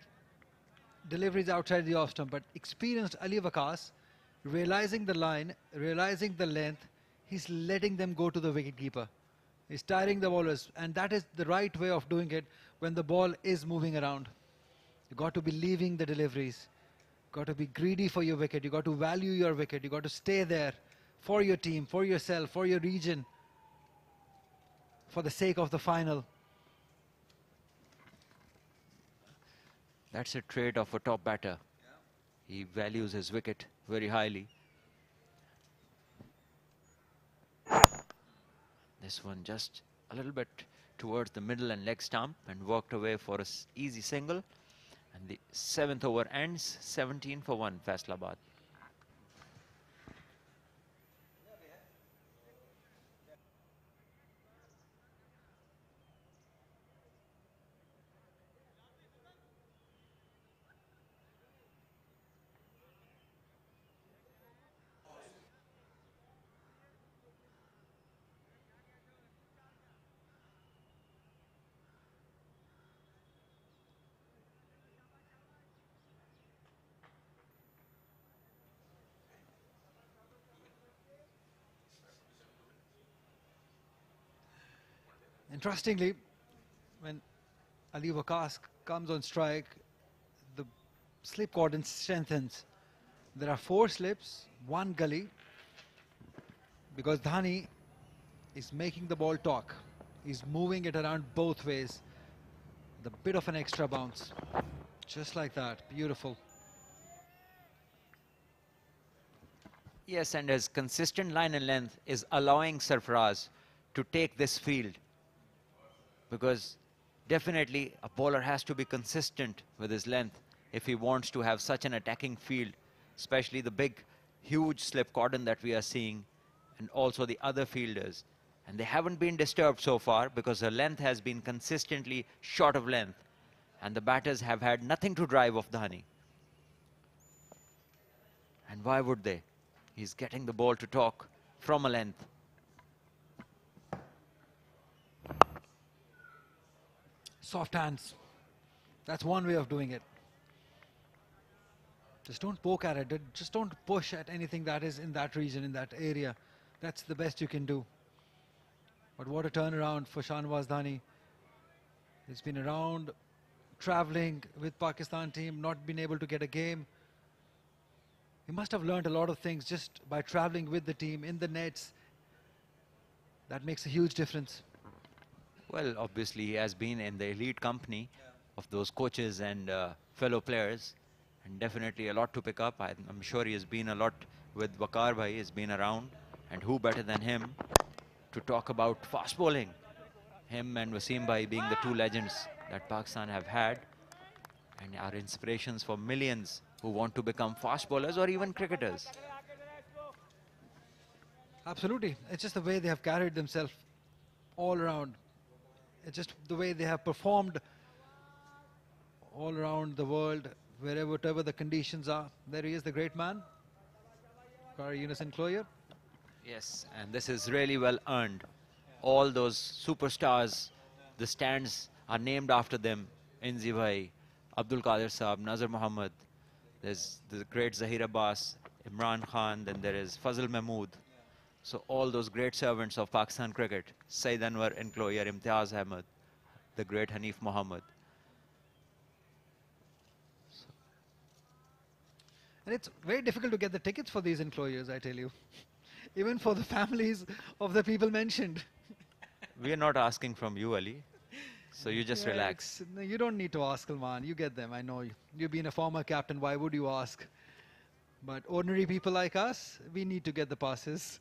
deliveries outside the off stump, but experienced Ali Waqas, realizing the line, realizing the length, he's letting them go to the wicketkeeper. He's tiring the bowlers, and that is the right way of doing it when the ball is moving around. You got to be leaving the deliveries. Got to be greedy for your wicket. You got to value your wicket. You got to stay there for your team, for yourself, for your region, for the sake of the final. That's a trait of a top batter. He values his wicket very highly. This one just a little bit towards the middle and leg stump and worked away for an easy single. And the 7th over ends 17 for 1, Faisalabad. Interestingly, when Ali Waqas comes on strike, the slip cordon strengthens. There are 4 slips, 1 gully, because Dhani is making the ball talk. He's moving it around both ways. The bit of an extra bounce. Just like that. Beautiful. Yes, and his consistent line and length is allowing Sarfaraz to take this field, because definitely a bowler has to be consistent with his length if he wants to have such an attacking field, especially the big, huge slip cordon that we are seeing, and also the other fielders. And they haven't been disturbed so far because the length has been consistently short of length, and the batters have had nothing to drive off Dhani. And why would they? He's getting the ball to talk from a length. Soft hands. That's one way of doing it. Just don't poke at it. Just don't push at anything that is in that region, in that area. That's the best you can do. But what a turnaround for Shahnawaz Dhani. He's been around, traveling with Pakistan team, not been able to get a game. He must have learned a lot of things just by traveling with the team in the nets. That makes a huge difference. Well, obviously, he has been in the elite company of those coaches and fellow players, and definitely a lot to pick up. I'm sure he has been a lot with Waqar Bhai, he's been around, and who better than him to talk about fast bowling? Him and Wasim Bhai being the 2 legends that Pakistan have had, and are inspirations for millions who want to become fast bowlers or even cricketers. Absolutely. It's just the way they have carried themselves all around. It's just the way they have performed all around the world, whatever the conditions are. There he is, the great man, Qari Unison Cloyer. Yes, and this is really well earned. All those superstars, the stands are named after them. Inzi Bhai, Abdul Qadir Saab, Nazar Muhammad. There's the great Zahir Abbas, Imran Khan, then there is Fazl Mahmood. So all those great servants of Pakistan cricket, Saeed Anwar Encloyer, Imtiaz Ahmed, the great Hanif Mohammed. And it's very difficult to get the tickets for these enclosures, I tell you. Even for the families of the people mentioned. We are not asking from you, Ali. So you just relax. No, you don't need to ask, Salman. You get them. I know you. You've been a former captain. Why would you ask? But ordinary people like us, we need to get the passes.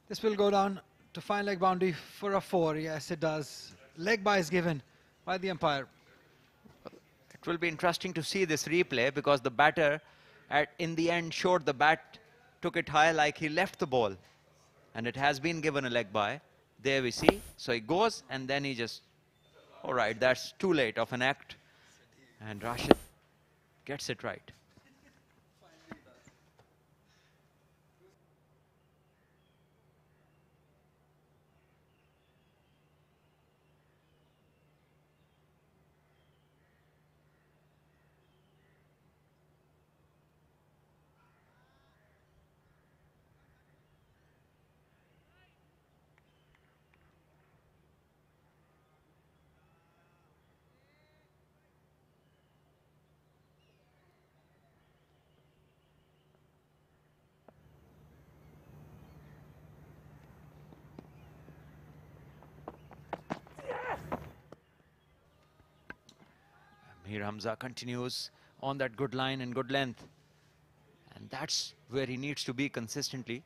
This will go down to fine leg boundary for a 4. Yes, it does. Leg bye is given by the umpire. It will be interesting to see this replay because the batter in the end showed the bat, took it high like he left the ball. And it has been given a leg bye. There we see. So he goes and then he just, all right, that's too late of an act. And Rashid gets it right. Mir Hamza continues on that good line and good length. And that's where he needs to be consistently.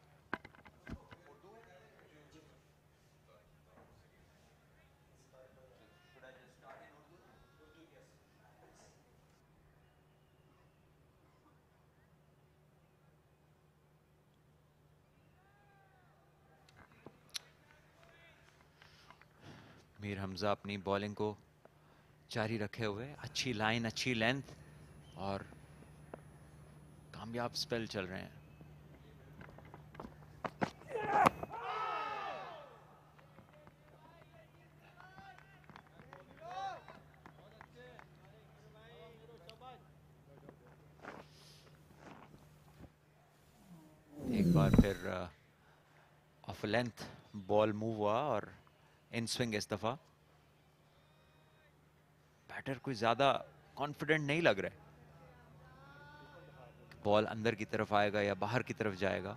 Mir Hamza अपनी bowling को जारी रखे हुए, अच्छी line, अच्छी length और कामयाब spell चल रहे हैं. एक बार फिर ऑफ लेंथ बॉल मूव हुआ और इन स्विंग इस दफा. बैटर कोई ज्यादा कॉन्फिडेंट नहीं लग रहा है. बॉल अंदर की तरफ आएगा या बाहर की तरफ जाएगा.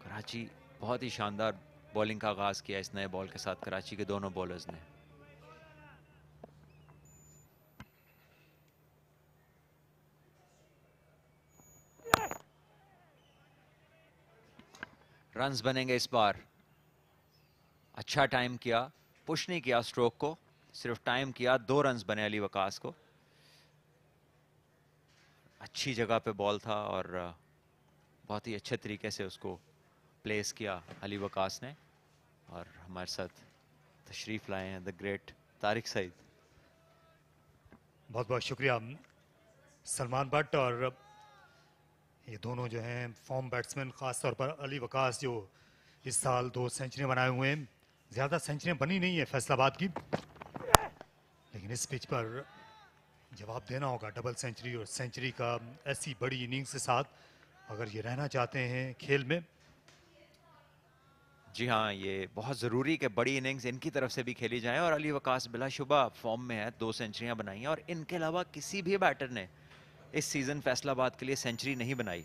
कराची बहुत ही शानदार बॉलिंग का आगाज किया इस नए बॉल के साथ, कराची के दोनों बॉलर्स ने. रन्स बनेंगे इस बार. अच्छा टाइम किया, पुश नहीं किया स्ट्रोक को, सिर्फ टाइम किया. 2 रन्स बने अली वकास को. अच्छी जगह पे बॉल था और बहुत ही अच्छे तरीके से उसको प्लेस किया अली वकास ने. और हमारे साथ तशरीफ लाए हैं द ग्रेट तारिक सईद. बहुत बहुत शुक्रिया सलमान भट्ट. और ये दोनों जो हैं फॉर्म बैट्समैन, खास तौर पर अली वकास जो इस साल 2 सेंचुरियां बनाए हुए हैं. ज़्यादा सेंचुरियां बनी नहीं है फैसलाबाद की, लेकिन इस पिच पर जवाब देना होगा डबल सेंचुरी और सेंचुरी का ऐसी बड़ी इनिंग्स के साथ, अगर ये रहना चाहते हैं खेल में. जी हाँ, ये बहुत ज़रूरी कि बड़ी इनिंग्स इनकी तरफ से भी खेली जाए. और अली वकास बिलाशुबा फॉर्म में है, 2 सेंचुरियां बनाई हैं और इनके अलावा किसी भी बैटर ने इस सीज़न फैसलाबाद के लिए सेंचुरी नहीं बनाई.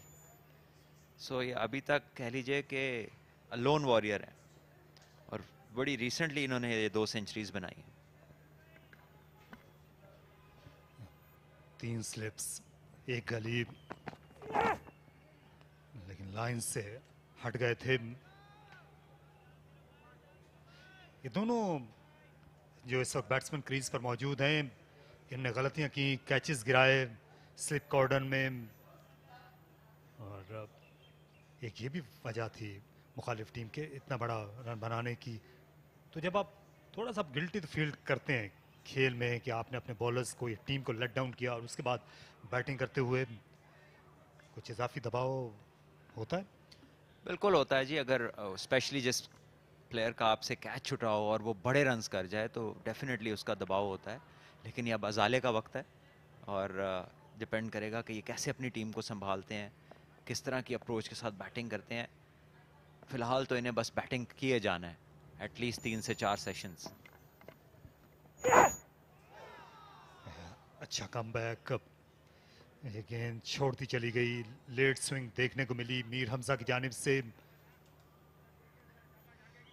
सो ये अभी तक कह लीजिए कि लोन वॉरियर है और बड़ी रिसेंटली इन्होंने ये 2 सेंचुरीज बनाई हैं. 3 स्लिप्स, 1 गली, लेकिन लाइन से हट गए थे. ये दोनों जो इस वक्त बैट्समैन क्रीज पर मौजूद हैं, इनने गलतियां की, कैचेस गिराए स्लिप कॉर्डन में. और एक ये भी वजह थी मुखालिफ टीम के इतना बड़ा रन बनाने की. तो जब आप थोड़ा सा गिल्टी तो फील करते हैं खेल में कि आपने अपने बॉलर्स को, ये टीम को लेट डाउन किया और उसके बाद बैटिंग करते हुए कुछ इजाफी दबाव होता है. बिल्कुल होता है जी. अगर स्पेशली जिस प्लेयर का आपसे कैच छुटा हो और वो बड़े रन्स कर जाए तो डेफिनेटली उसका दबाव होता है. लेकिन ये अब अजाले का वक्त है और डिपेंड करेगा कि ये कैसे अपनी टीम को संभालते हैं, किस तरह की अप्रोच के साथ बैटिंग करते हैं. फिलहाल तो इन्हें बस बैटिंग किए जाना है, एटलीस्ट 3 से 4 सेशंस. अच्छा कमबैक. ये गेंद छोड़ती चली गई, लेट स्विंग देखने को मिली मीर हमजा की जानिब से.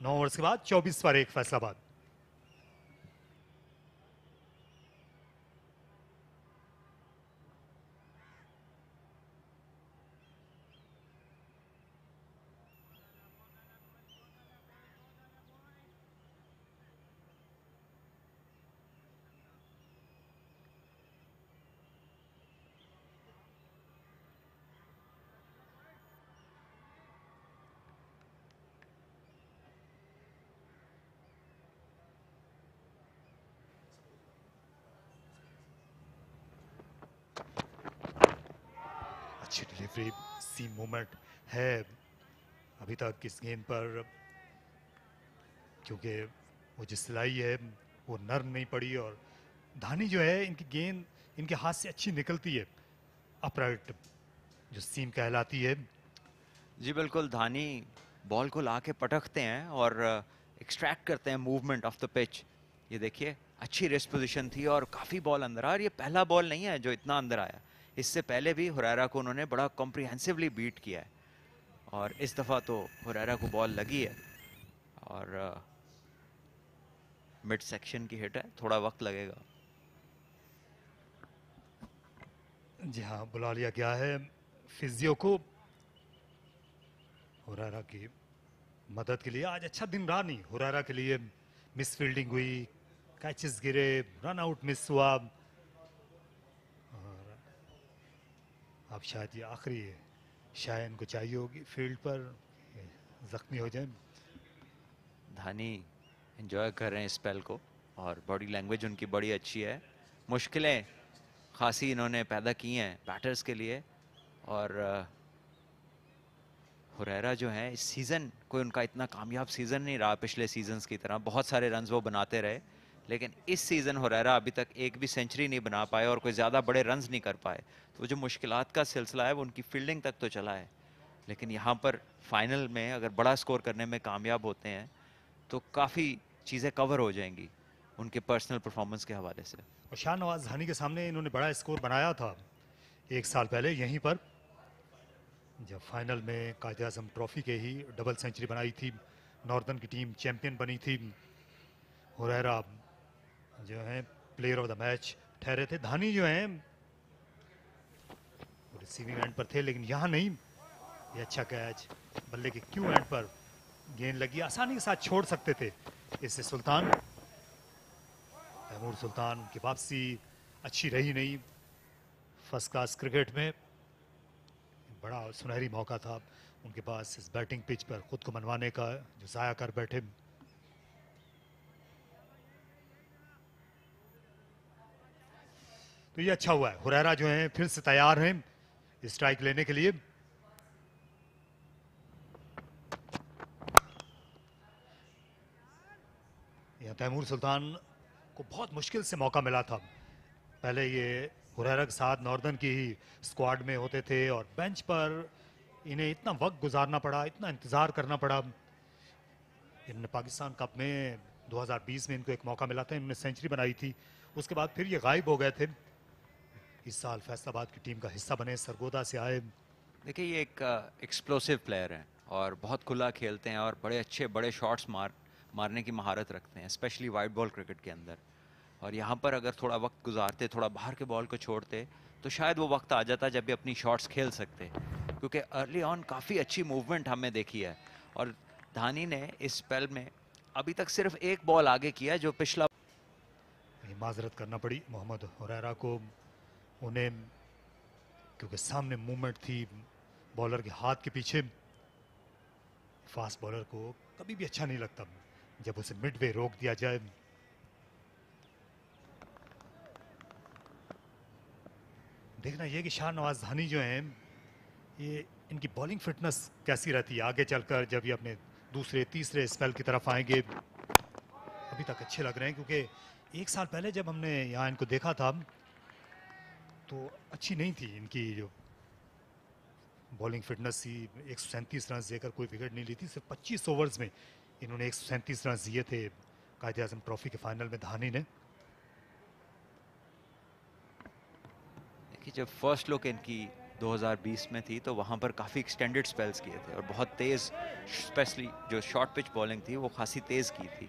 9 ओवर्स के बाद 24 पर 1 फैसलाबाद. अच्छी डिलीवरी, सी मूवमेंट है अभी तक इस गेंद पर, क्योंकि वो जो सिलाई है वो नर्म नहीं पड़ी. और धानी जो है, इनकी गेंद इनके हाथ से अच्छी निकलती है, अपराइट जो सीम कहलाती है. जी बिल्कुल. धानी बॉल को ला के पटकते हैं और एक्सट्रैक्ट करते हैं मूवमेंट ऑफ द पिच. ये देखिए, अच्छी रेस्ट पोजीशन थी और काफ़ी बॉल अंदर आया. और ये पहला बॉल नहीं है जो इतना अंदर आया, इससे पहले भी हुरैरा को उन्होंने बड़ा कॉम्प्रिहेंसिवली बीट किया है. और इस दफ़ा तो हुरैरा को बॉल लगी है और मिड सेक्शन की हिट है, थोड़ा वक्त लगेगा. जी हाँ, बुला लिया गया है फिजियो को हुरैरा की मदद के लिए। आज अच्छा दिन रहा नहीं हुरैरा के लिए। मिस फील्डिंग हुई, कैचेस गिरे, रन आउट मिस हुआ और अब शायद ये आखिरी शायद इनको चाहिए होगी फील्ड पर, जख्मी हो जाए। धानी एंजॉय कर रहे हैं स्पेल को और बॉडी लैंग्वेज उनकी बड़ी अच्छी है। मुश्किलें खासी इन्होंने पैदा की हैं बैटर्स के लिए और हुरैरा जो है इस सीज़न कोई उनका इतना कामयाब सीज़न नहीं रहा पिछले सीजन्स की तरह। बहुत सारे रन्स वो बनाते रहे लेकिन इस सीज़न हुरैरा अभी तक एक भी सेंचुरी नहीं बना पाए और कोई ज़्यादा बड़े रन्स नहीं कर पाए। तो जो मुश्किलात का सिलसिला है वो उनकी फील्डिंग तक तो चला है, लेकिन यहाँ पर फाइनल में अगर बड़ा स्कोर करने में कामयाब होते हैं तो काफ़ी चीज़ें कवर हो जाएंगी उनके पर्सनल परफॉर्मेंस के हवाले से। और शाहनवाज धानी के सामने इन्होंने बड़ा स्कोर बनाया था 1 साल पहले यहीं पर, जब फाइनल में कायद-ए-आज़म ट्रॉफी के ही डबल सेंचुरी बनाई थी। नॉर्दर्न की टीम चैंपियन बनी थी। हुरैरा जो है प्लेयर ऑफ द मैच ठहरे थे। धानी जो है रिसीविंग एंड पर थे, लेकिन यहाँ नहीं। ये अच्छा कैच, बल्ले के क्यू एंड पर गेंद लगी, आसानी के साथ छोड़ सकते थे इससे सुल्तान। तैमूर सुल्तान की वापसी अच्छी रही नहीं। फर्स्ट क्लास क्रिकेट में बड़ा सुनहरी मौका था उनके पास इस बैटिंग पिच पर खुद को मनवाने का, जो जाया कर बैठे। तो ये अच्छा हुआ है, हुरैरा जो है फिर से तैयार हैं स्ट्राइक लेने के लिए। यहाँ तैमूर सुल्तान को बहुत मुश्किल से मौका मिला था। पहले ये हुरैरा के साथ नॉर्दर्न की ही स्क्वाड में होते थे और बेंच पर इन्हें इतना वक्त गुजारना पड़ा, इतना इंतज़ार करना पड़ा। इन्होंने पाकिस्तान कप में 2020 में इनको एक मौका मिला था, इन्होंने सेंचुरी बनाई थी। उसके बाद फिर ये गायब हो गए थे। इस साल फैसलाबाद की टीम का हिस्सा बने, सरगोदा से आए। देखिए ये एक एक्सप्लोसिव प्लेयर हैं और बहुत खुला खेलते हैं और बड़े अच्छे बड़े शॉट्स मारने की महारत रखते हैं, स्पेशली वाइड बॉल क्रिकेट के अंदर। और यहाँ पर अगर थोड़ा वक्त गुजारते, थोड़ा बाहर के बॉल को छोड़ते तो शायद वो वक्त आ जाता जब भी अपनी शॉट्स खेल सकते, क्योंकि अर्ली ऑन काफ़ी अच्छी मूवमेंट हमने देखी है। और धानी ने इस स्पेल में अभी तक सिर्फ एक बॉल आगे किया जो पिछला। माजरत करना पड़ी मोहम्मद हुरैरा को उन्हें, क्योंकि सामने मूवमेंट थी बॉलर के हाथ के पीछे। फास्ट बॉलर को कभी भी अच्छा नहीं लगता जब उसे मिडवे रोक दिया जाए। देखना ये कि शाहनवाज धानी जो हैं, ये इनकी बॉलिंग फिटनेस कैसी रहती है आगे चलकर जब ये अपने दूसरे तीसरे स्पेल की तरफ आएंगे। अभी तक अच्छे लग रहे हैं, क्योंकि 1 साल पहले जब हमने यहाँ इनको देखा था तो अच्छी नहीं थी इनकी जो बॉलिंग फिटनेस थी। 137 रन देकर कोई विकेट नहीं ली थी। सिर्फ 25 ओवर्स में इन्होंने 137 रन दिए थे कायद-ए-आज़म ट्रॉफी के फाइनल में धानी ने। कि जब फर्स्ट लुक इनकी 2020 में थी तो वहाँ पर काफ़ी एक्सटेंडेड स्पेल्स किए थे और बहुत तेज़, स्पेशली जो शॉर्ट पिच बॉलिंग थी वो खासी तेज़ की थी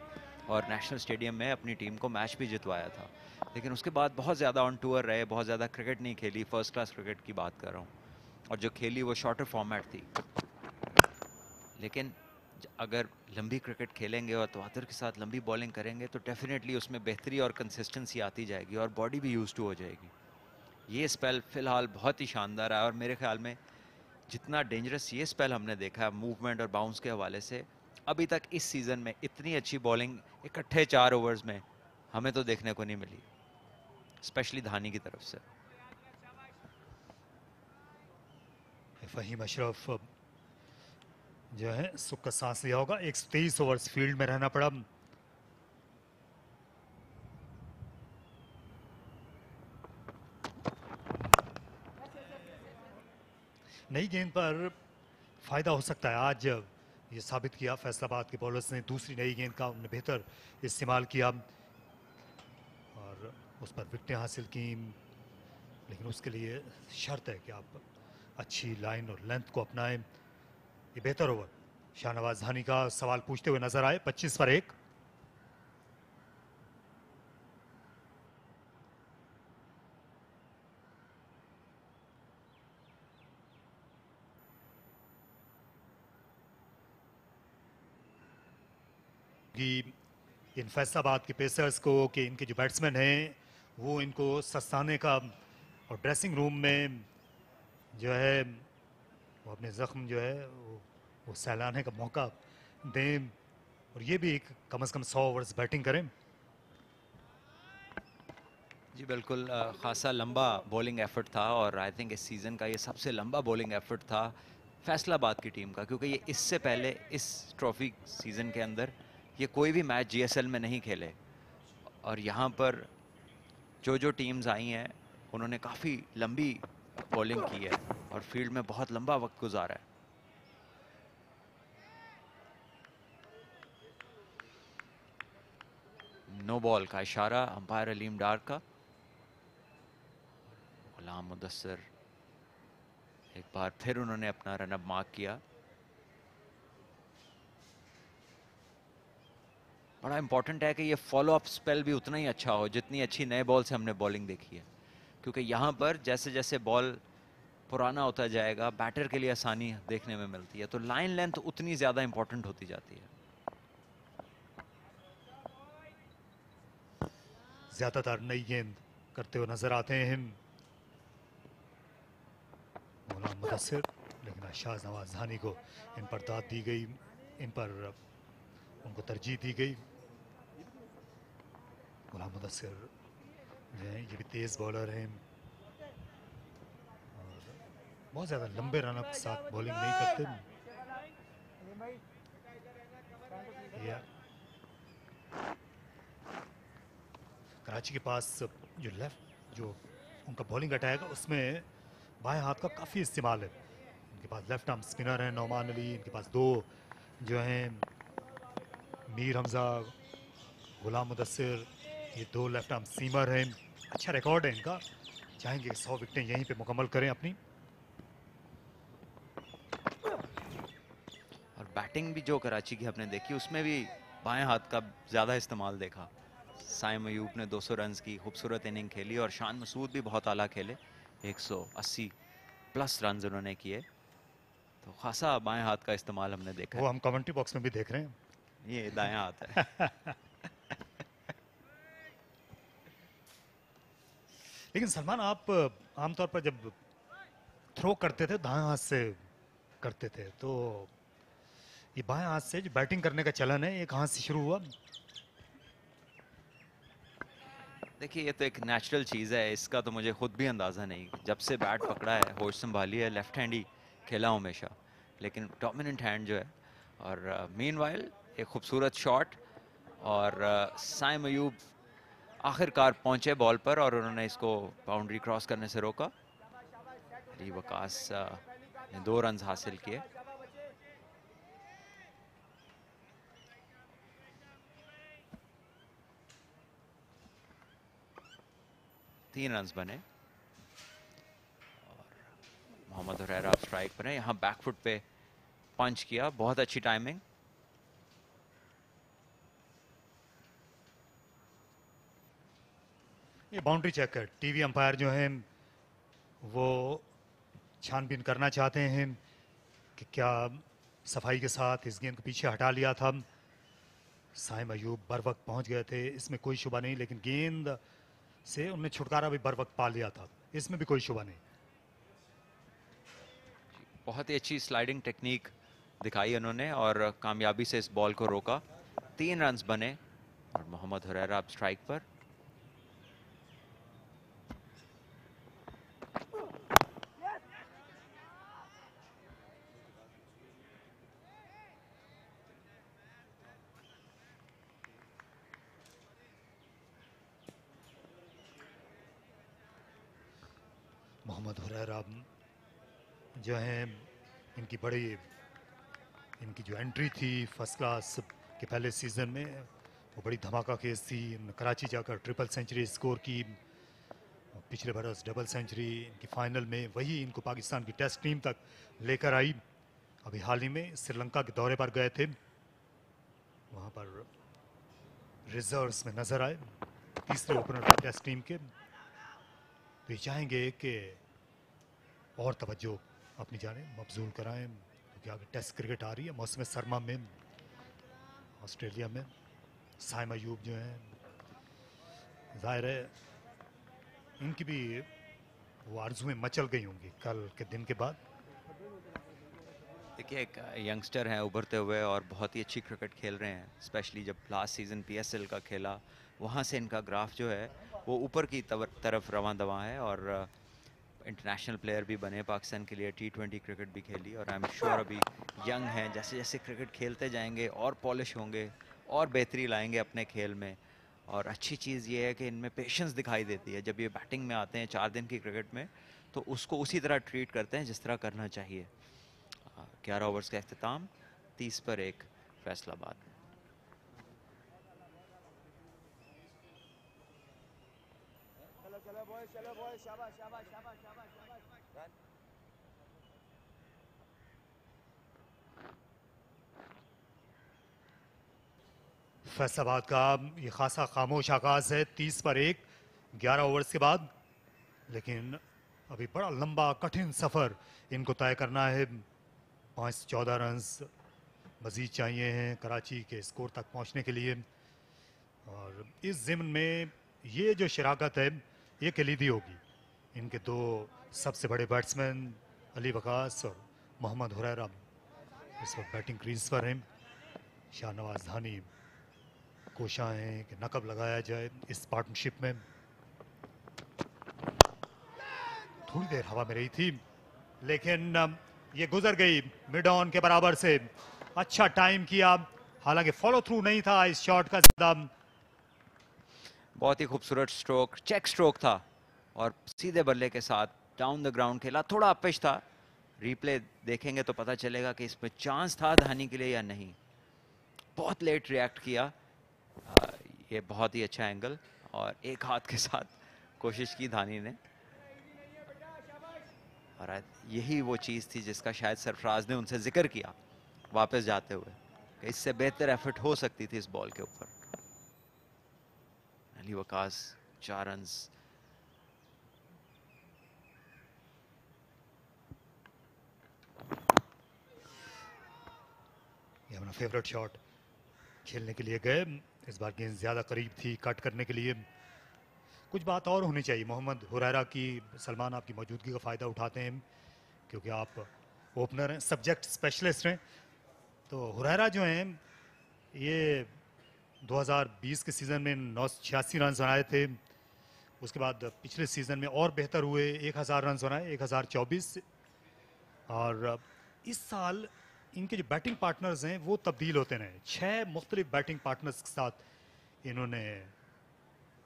और नेशनल स्टेडियम में अपनी टीम को मैच भी जितवाया था। लेकिन उसके बाद बहुत ज़्यादा ऑन टूर रहे, बहुत ज़्यादा क्रिकेट नहीं खेली, फर्स्ट क्लास क्रिकेट की बात कर रहा हूँ, और जो खेली वो शॉर्टर फॉर्मेट थी। लेकिन अगर लंबी क्रिकेट खेलेंगे और तवातुर के साथ लंबी बॉलिंग करेंगे तो डेफिनेटली उसमें बेहतरी और कंसिस्टेंसी आती जाएगी और बॉडी भी यूज टू हो जाएगी। ये स्पेल फ़िलहाल बहुत ही शानदार है और मेरे ख्याल में जितना डेंजरस ये स्पेल हमने देखा है मूवमेंट और बाउंस के हवाले से, अभी तक इस सीज़न में इतनी अच्छी बॉलिंग इकट्ठे 4 ओवर्स में हमें तो देखने को नहीं मिली, स्पेशली धानी की तरफ से। फहीम अशरफ जो है सुख का सांस लिया होगा। 123 ओवर्स फील्ड में रहना पड़ा। नई गेंद पर फायदा हो सकता है। आज ये साबित किया फैसलाबाद के बॉलर्स ने, दूसरी नई गेंद का उन्होंने बेहतर इस्तेमाल किया और उस पर विकेटें हासिल की। लेकिन उसके लिए शर्त है कि आप अच्छी लाइन और लेंथ को अपनाएं। ये बेहतर ओवर शाहनवाज धानी का सवाल पूछते हुए नजर आए। 25 पर 1। कि इन फैसलाबाद के पेसर्स को कि इनके जो बैट्समैन हैं वो इनको सस्ताने का और ड्रेसिंग रूम में जो है वो अपने ज़ख्म जो है वो सहलाने का मौका दें और ये भी कम से कम 100 ओवर्स बैटिंग करें। जी बिल्कुल, खासा लंबा बॉलिंग एफर्ट था और आई थिंक इस सीज़न का ये सबसे लंबा बॉलिंग एफर्ट था फैसलाबाद की टीम का, क्योंकि ये इससे पहले इस ट्रॉफी सीज़न के अंदर ये कोई भी मैच जीएसएल में नहीं खेले और यहाँ पर जो टीम्स आई हैं उन्होंने काफ़ी लंबी बॉलिंग की है और फील्ड में बहुत लंबा वक्त गुजारा है। नो बॉल का इशारा अंपायर अलीम डार का। गुलाम मुदस्सिर एक बार फिर उन्होंने अपना रन अप मार्क किया। बड़ा इंपॉर्टेंट है कि ये फॉलो अप स्पेल भी उतना ही अच्छा हो जितनी अच्छी नए बॉल से हमने बॉलिंग देखी है, क्योंकि यहाँ पर जैसे जैसे बॉल पुराना होता जाएगा बैटर के लिए आसानी देखने में मिलती है, तो लाइन लेंथ उतनी ज़्यादा इंपॉर्टेंट होती जाती है। ज़्यादातर नई गेंद करते हुए नजर आते हैं गुलाम मुदस्सिर, लेकिन शाहज नवाज धानी को इन पर दाद दी गई, इन पर उनको तरजीह दी गई। गुलाम मुदस्सिर जो है ये भी तेज़ बॉलर हैं और बहुत ज़्यादा लंबे रन अप के साथ बॉलिंग नहीं करते। कराची के पास जो लेफ्ट जो उनका बॉलिंग अटैक है उसमें बाएं हाथ का काफ़ी इस्तेमाल है। इनके पास लेफ्ट आर्म स्पिनर हैं नौमान अली, इनके पास दो जो हैं मीर हमजा, गुलाम मुदस्सिर, ये दो लेफ्ट आर्म सीमर हैं। अच्छा रिकॉर्ड है इनका, चाहेंगे 100 विकेटें यहीं पे मुकम्मल करें अपनी। और बैटिंग भी जो कराची की हमने देखी उसमें भी बाएं हाथ का ज़्यादा इस्तेमाल देखा। साइम अयूब ने 200 रन्स की खूबसूरत इनिंग खेली और शान मसूद भी बहुत आला खेले, 180 प्लस रन्स उन्होंने किए, तो खासा बाएं हाथ का इस्तेमाल हमने देखा। वो हम कमेंट्री बॉक्स में भी देख रहे हैं, ये दायां हाथ है। लेकिन सलमान आप आमतौर पर जब थ्रो करते थे दाएं हाथ से करते थे, तो ये बाएं हाथ से जो बैटिंग करने का चलन है एक हाथ से शुरू हुआ। देखिए ये तो एक नेचुरल चीज़ है, इसका तो मुझे खुद भी अंदाज़ा नहीं, जब से बैट पकड़ा है होश संभाली है लेफ्ट हैंड ही खेला हमेशा, लेकिन डोमिनेंट हैंड जो है। और मीनवाइल एक खूबसूरत शॉट और साइम अयूब आखिरकार पहुंचे बॉल पर और उन्होंने इसको बाउंड्री क्रॉस करने से रोका। अली वकास ने 2 रन हासिल किए। तीन रन बने और मोहम्मद हुरैरा स्ट्राइक पर है। यहाँ बैकफुट पे पंच किया, बहुत अच्छी टाइमिंग। ये बाउंड्री चेक है, टीवी अंपायर जो हैं वो छानबीन करना चाहते हैं कि क्या सफाई के साथ इस गेंद को पीछे हटा लिया था। साइम अयूब बर वक्त पहुंच गए थे, इसमें कोई शुबा नहीं, लेकिन गेंद से उन्हें छुटकारा भी बर वक्त पा लिया था, इसमें भी कोई शुबा नहीं। बहुत ही अच्छी स्लाइडिंग टेक्निक दिखाई उन्होंने और कामयाबी से इस बॉल को रोका। 3 रन बने और मोहम्मद हुरैरा अब स्ट्राइक पर। मोहम्मद हुरैरा जो हैं इनकी जो एंट्री थी फर्स्ट क्लास के पहले सीज़न में वो बड़ी धमाका खेज थी। कराची जाकर ट्रिपल सेंचुरी स्कोर की, पिछले बरस डबल सेंचुरी, इनकी फाइनल में वही इनको पाकिस्तान की टेस्ट टीम तक लेकर आई। अभी हाल ही में श्रीलंका के दौरे पर गए थे, वहाँ पर रिजर्व्स में नजर आए, तीसरे ओपनर टेस्ट टीम के। तो ये चाहेंगे कि और तवज्जो अपनी जानिब मबजूल कराएं, क्योंकि आगे टेस्ट क्रिकेट आ रही है मौसम सरमा में ऑस्ट्रेलिया में। साइम अयूब जो हैं, जाहिर है इनकी भी वो आरज़ुएं मचल गई होंगी कल के दिन के बाद। देखिए एक यंगस्टर हैं उभरते हुए और बहुत ही अच्छी क्रिकेट खेल रहे हैं, स्पेशली जब लास्ट सीज़न पीएसएल का खेला वहाँ से इनका ग्राफ जो है वो ऊपर की तरफ रवां दवां है और इंटरनेशनल प्लेयर भी बने पाकिस्तान के लिए, T20 क्रिकेट भी खेली और आई एम श्योर अभी यंग हैं, जैसे जैसे क्रिकेट खेलते जाएंगे और पॉलिश होंगे और बेहतरी लाएंगे अपने खेल में। और अच्छी चीज़ ये है कि इनमें पेशेंस दिखाई देती है, जब ये बैटिंग में आते हैं 4 दिन की क्रिकेट में तो उसको उसी तरह ट्रीट करते हैं जिस तरह करना चाहिए। 11 ओवर्स का अख्ताम, 30 पर 1 फैसलाबाद। फैसलाबाद का ये खासा खामोश आगाज है, 30 पर 1 11 ओवर्स के बाद। लेकिन अभी बड़ा लंबा कठिन सफ़र इनको तय करना है। 5-14 रन्स मज़ीद चाहिए हैं कराची के स्कोर तक पहुंचने के लिए। और इस ज़िम्न में ये जो शराकत है ये कलीदी होगी। इनके दो सबसे बड़े बैट्समैन अली वकास और मोहम्मद हुरैरा इस वक्त बैटिंग क्रीज पर हैं। शाहनवाज धानी कोशिश हैं कि नकब लगाया जाए इस पार्टनरशिप में। थोड़ी देर हवा में रही थी लेकिन ये गुजर गई मिड ऑन के बराबर से। अच्छा टाइम किया, हालांकि फॉलो थ्रू नहीं था इस शॉट का ज्यादा। बहुत ही खूबसूरत स्ट्रोक, चेक स्ट्रोक था और सीधे बल्ले के साथ डाउन द ग्राउंड खेला। थोड़ा अपिश था, रिप्ले देखेंगे तो पता चलेगा कि इसमें चांस था धानी के लिए या नहीं। बहुत लेट रिएक्ट किया, ये बहुत ही अच्छा एंगल और एक हाथ के साथ कोशिश की धानी ने। और यही वो चीज़ थी जिसका शायद सरफराज ने उनसे जिक्र किया वापस जाते हुए कि इससे बेहतर एफर्ट हो सकती थी इस बॉल के ऊपर। अली वकास 4 रन्स। ये अपना फेवरेट शॉट खेलने के लिए गए। इस बार गेंद ज्यादा करीब थी कट करने के लिए। कुछ बात और होनी चाहिए मोहम्मद हुरैरा की। सलमान आपकी मौजूदगी का फ़ायदा उठाते हैं क्योंकि आप ओपनर हैं, सब्जेक्ट स्पेशलिस्ट हैं। तो हुरैरा जो हैं ये 2020 के सीज़न में 986 रन बनाए थे। उसके बाद पिछले सीज़न में और बेहतर हुए, 1000 रन बनाए 1024। और इस साल इनके जो बैटिंग पार्टनर्स हैं वो तब्दील होते रहे। 6 मुख्तलिफ बैटिंग पार्टनर्स के साथ इन्होंने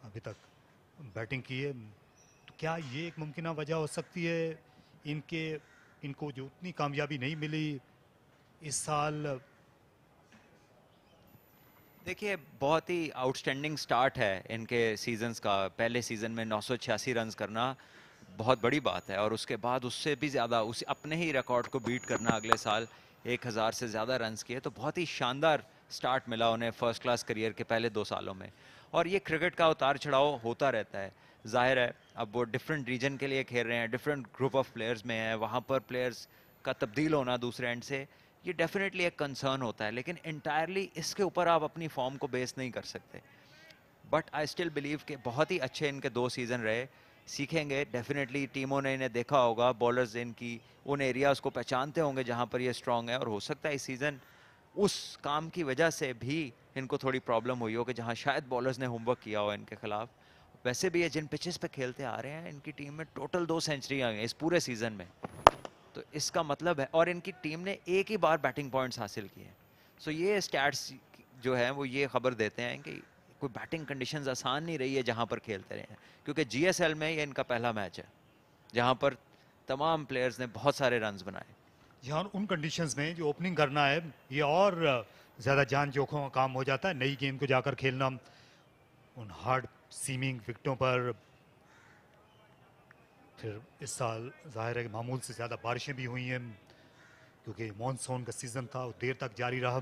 अभी तक बैटिंग की है। तो क्या ये एक मुमकिन वजह हो सकती है इनको जो उतनी कामयाबी नहीं मिली इस साल? देखिए बहुत ही आउटस्टैंडिंग स्टार्ट है इनके सीजन्स का। पहले सीज़न में 986 रन्स करना बहुत बड़ी बात है और उसके बाद उससे भी ज़्यादा उस अपने ही रिकॉर्ड को बीट करना अगले साल 1000 से ज़्यादा रन्स किए। तो बहुत ही शानदार स्टार्ट मिला उन्हें फर्स्ट क्लास करियर के पहले 2 सालों में। और ये क्रिकेट का उतार चढ़ाव होता रहता है, जाहिर है। अब वो डिफरेंट रीजन के लिए खेल रहे हैं, डिफरेंट ग्रुप ऑफ प्लेयर्स में है, वहाँ पर प्लेयर्स का तब्दील होना दूसरे एंड से ये डेफिनेटली एक कंसर्न होता है। लेकिन इंटायरली इसके ऊपर आप अपनी फॉर्म को बेस नहीं कर सकते। बट आई स्टिल बिलीव कि बहुत ही अच्छे इनके 2 सीज़न रहे। सीखेंगे डेफिनेटली, टीमों ने इन्हें देखा होगा, बॉलर्स इनकी उन एरियाज़ को पहचानते होंगे जहाँ पर ये स्ट्रॉन्ग है। और हो सकता है इस सीज़न उस काम की वजह से भी इनको थोड़ी प्रॉब्लम हुई हो कि जहाँ शायद बॉलर्स ने होमवर्क किया हो इनके खिलाफ। वैसे भी ये जिन पिचेस पे खेलते आ रहे हैं इनकी टीम में टोटल 2 सेंचुरी आई हैं इस पूरे सीज़न में। तो इसका मतलब है, और इनकी टीम ने एक ही बार बैटिंग पॉइंट्स हासिल किए हैं। सो ये स्टैट्स जो हैं वो ये खबर देते हैं कि कोई बैटिंग कंडीशंस आसान नहीं रही है जहाँ पर खेलते रहे हैं। क्योंकि GSL में ये इनका पहला मैच है जहाँ पर तमाम प्लेयर्स ने बहुत सारे रन्स बनाए। जहाँ उन कंडीशंस में जो ओपनिंग करना है ये और ज़्यादा जान जोखों का काम हो जाता है। नई गेंद को जाकर खेलना उन हार्ड सीमिंग विकेटों पर। फिर इस साल जाहिर है कि मामूल से ज़्यादा बारिशें भी हुई हैं क्योंकि मॉनसून का सीज़न था वो देर तक जारी रहा।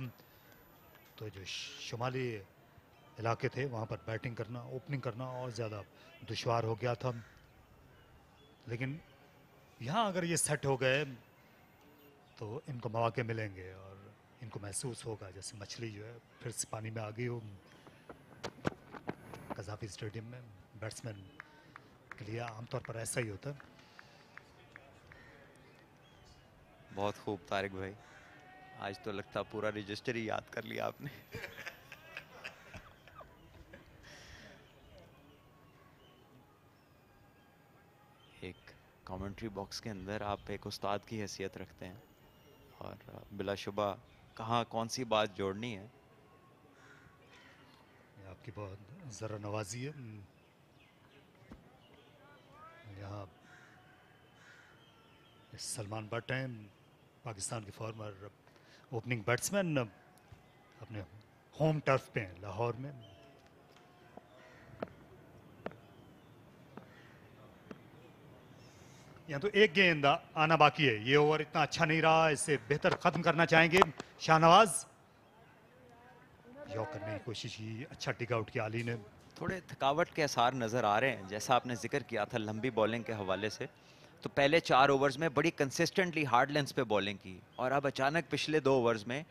तो जो शुमाली इलाके थे वहाँ पर बैटिंग करना, ओपनिंग करना और ज़्यादा दुश्वार हो गया था। लेकिन यहाँ अगर ये सेट हो गए तो इनको मौके मिलेंगे और इनको महसूस होगा जैसे मछली जो है फिर से पानी में आ गई हो। कज़ाफी स्टेडियम में बैट्समैन के लिए आमतौर पर ऐसा ही होता है। बहुत खूब तारिक भाई, आज तो लगता पूरा रजिस्टर ही याद कर लिया आपने। एक कमेंट्री बॉक्स के अंदर आप एक उस्ताद की हैसियत रखते हैं और बिलाशुबा कहाँ कौन सी बात जोड़नी है। ये आपकी बहुत ज़रा नवाजी है। यहाँ सलमान भट्ट हैं, पाकिस्तान के फॉर्मर ओपनिंग बैट्समैन, अपने होम टर्फ पे हैं लाहौर में। यहाँ तो एक गेंद आना बाकी है, ये ओवर इतना अच्छा नहीं रहा, इसे बेहतर खत्म करना चाहेंगे शाहनवाज। यॉक करने की कोशिश की, अच्छा टिक आउट किया अली ने। थोड़े थकावट के आसार नज़र आ रहे हैं, जैसा आपने जिक्र किया था लंबी बॉलिंग के हवाले से। तो पहले 4 ओवर्स में बड़ी कंसिस्टेंटली हार्ड लेंथ पे बॉलिंग की और अब अचानक पिछले 2 ओवर्स में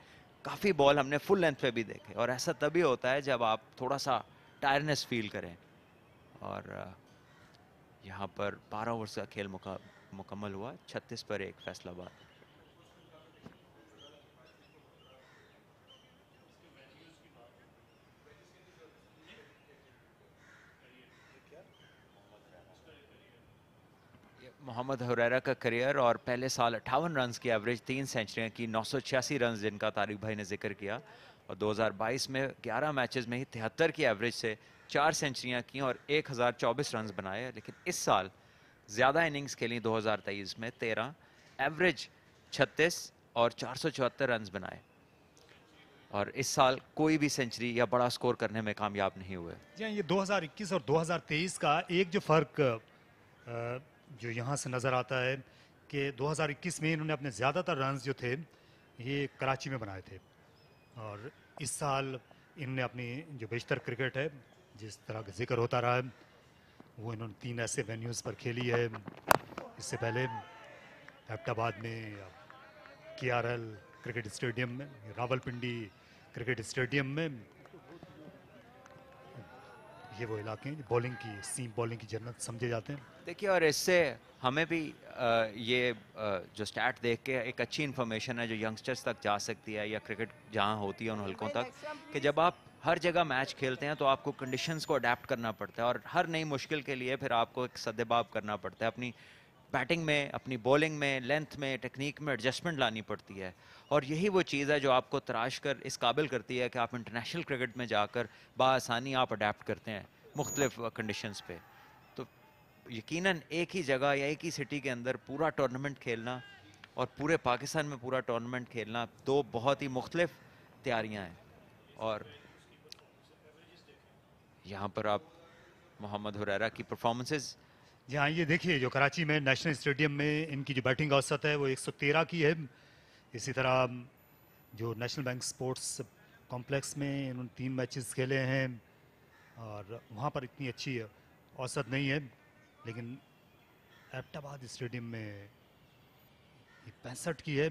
काफ़ी बॉल हमने फुल लेंथ पे भी देखे। और ऐसा तभी होता है जब आप थोड़ा सा टायरनेस फील करें। और यहाँ पर 12 ओवर्स का खेल मुकम्मल हुआ, 36 पर 1 फैसलाबाद। मोहम्मद हुरैरा का करियर और पहले साल 58 रन्स की एवरेज, 3 सेंचुरियां की, 986 रन्स जिनका तारिक भाई ने जिक्र किया। और 2022 में 11 मैचेस में ही 73 की एवरेज से 4 सेंचुरियां की और 1024 रन्स बनाए। लेकिन इस साल ज़्यादा इनिंग्स खेली 2023 में, 13, एवरेज 36 और 474 रन्स बनाए। और इस साल कोई भी सेंचुरी या बड़ा स्कोर करने में कामयाब नहीं हुए। जी हाँ, ये 2021 और 2023 का एक जो फ़र्क जो यहाँ से नज़र आता है कि 2021 में इन्होंने अपने ज़्यादातर रन्स जो थे ये कराची में बनाए थे, और इस साल इन्होंने अपनी जो बेशतर क्रिकेट है, जिस तरह का जिक्र होता रहा है, वो इन्होंने 3 ऐसे वेन्यूज़ पर खेली है। इससे पहले एबटाबाद में, KRL क्रिकेट स्टेडियम में, रावलपिंडी क्रिकेट स्टेडियम में। ये वो इलाके हैं बॉलिंग की, सीम बॉलिंग की जन्नत समझे जाते हैं। देखिए, और इससे हमें भी ये जो स्टैट देख के एक अच्छी इन्फॉर्मेशन है जो यंगस्टर्स तक जा सकती है या क्रिकेट जहाँ होती है उन हलकों तक, कि जब आप हर जगह मैच खेलते हैं तो आपको कंडीशंस को अडेप्ट करना पड़ता है और हर नई मुश्किल के लिए फिर आपको एक सद्देबाब करना पड़ता है। अपनी बैटिंग में, अपनी बॉलिंग में, लेंथ में, टेक्निक में एडजस्टमेंट लानी पड़ती है। और यही वो चीज़ है जो आपको तराश कर इस काबिल करती है कि आप इंटरनेशनल क्रिकेट में जाकर बआसानी आप अडेप्ट करते हैं मुख्तलिफ कंडीशंस पे। तो यकीनन एक ही जगह या एक ही सिटी के अंदर पूरा टूर्नामेंट खेलना और पूरे पाकिस्तान में पूरा टूर्नामेंट खेलना 2 बहुत ही मुख्तलिफ तैयारियां हैं। और यहाँ पर आप मोहम्मद हुरैरा की परफॉर्मेंसेस, जी हाँ, ये देखिए जो कराची में नेशनल स्टेडियम में इनकी जो बैटिंग औसत है वो 113 की है। इसी तरह जो नेशनल बैंक स्पोर्ट्स कॉम्प्लेक्स में इन्होंने 3 मैचेस खेले हैं और वहाँ पर इतनी अच्छी औसत नहीं है, लेकिन एबटाबाद स्टेडियम में 65 की है।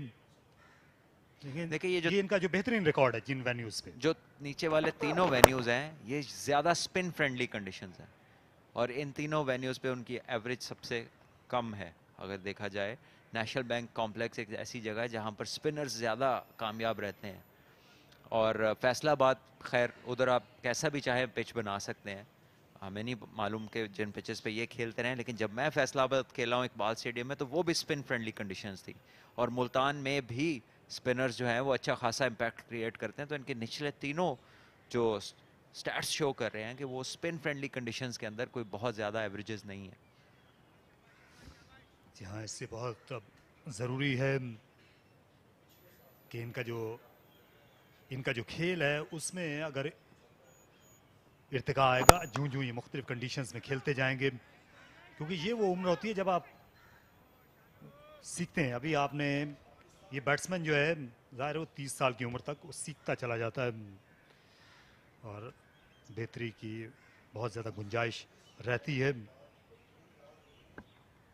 लेकिन देखिए ये इनका जो बेहतरीन रिकॉर्ड है जिन वेन्यूज़ पे, जो नीचे वाले तीनों वेन्यूज़ हैं ये ज़्यादा स्पिन फ्रेंडली कंडीशंस हैं और इन तीनों वेन्यूज़ पे उनकी एवरेज सबसे कम है। अगर देखा जाए, नेशनल बैंक कॉम्प्लेक्स एक ऐसी जगह है जहाँ पर स्पिनर्स ज़्यादा कामयाब रहते हैं। और फैसलाबाद, खैर उधर आप कैसा भी चाहे पिच बना सकते हैं, हमें नहीं मालूम कि जिन पिचेस पे ये खेलते रहे, लेकिन जब मैं फैसलाबाद खेला हूँ इकबाल स्टेडियम में तो वो भी स्पिन फ्रेंडली कंडीशंस थी। और मुल्तान में भी स्पिनर्स जो हैं वो अच्छा खासा इम्पैक्ट क्रिएट करते हैं। तो इनके निचले तीनों जो स्टैट्स शो कर रहे हैं कि वो स्पिन फ्रेंडली कंडीशंस के अंदर कोई बहुत ज़्यादा एवरेजेस नहीं है। जी हाँ, इससे बहुत ज़रूरी है कि इनका जो खेल है उसमें अगर इर्तिका आएगा जूं जूं ये मुख्तलिफ कंडीशंस में खेलते जाएंगे, क्योंकि ये वो उम्र होती है जब आप सीखते हैं। अभी आपने ये बैट्समैन जो है ज़ाहिर वो 30 साल की उम्र तक वो सीखता चला जाता है और बेहतरी की बहुत ज़्यादा गुंजाइश रहती है।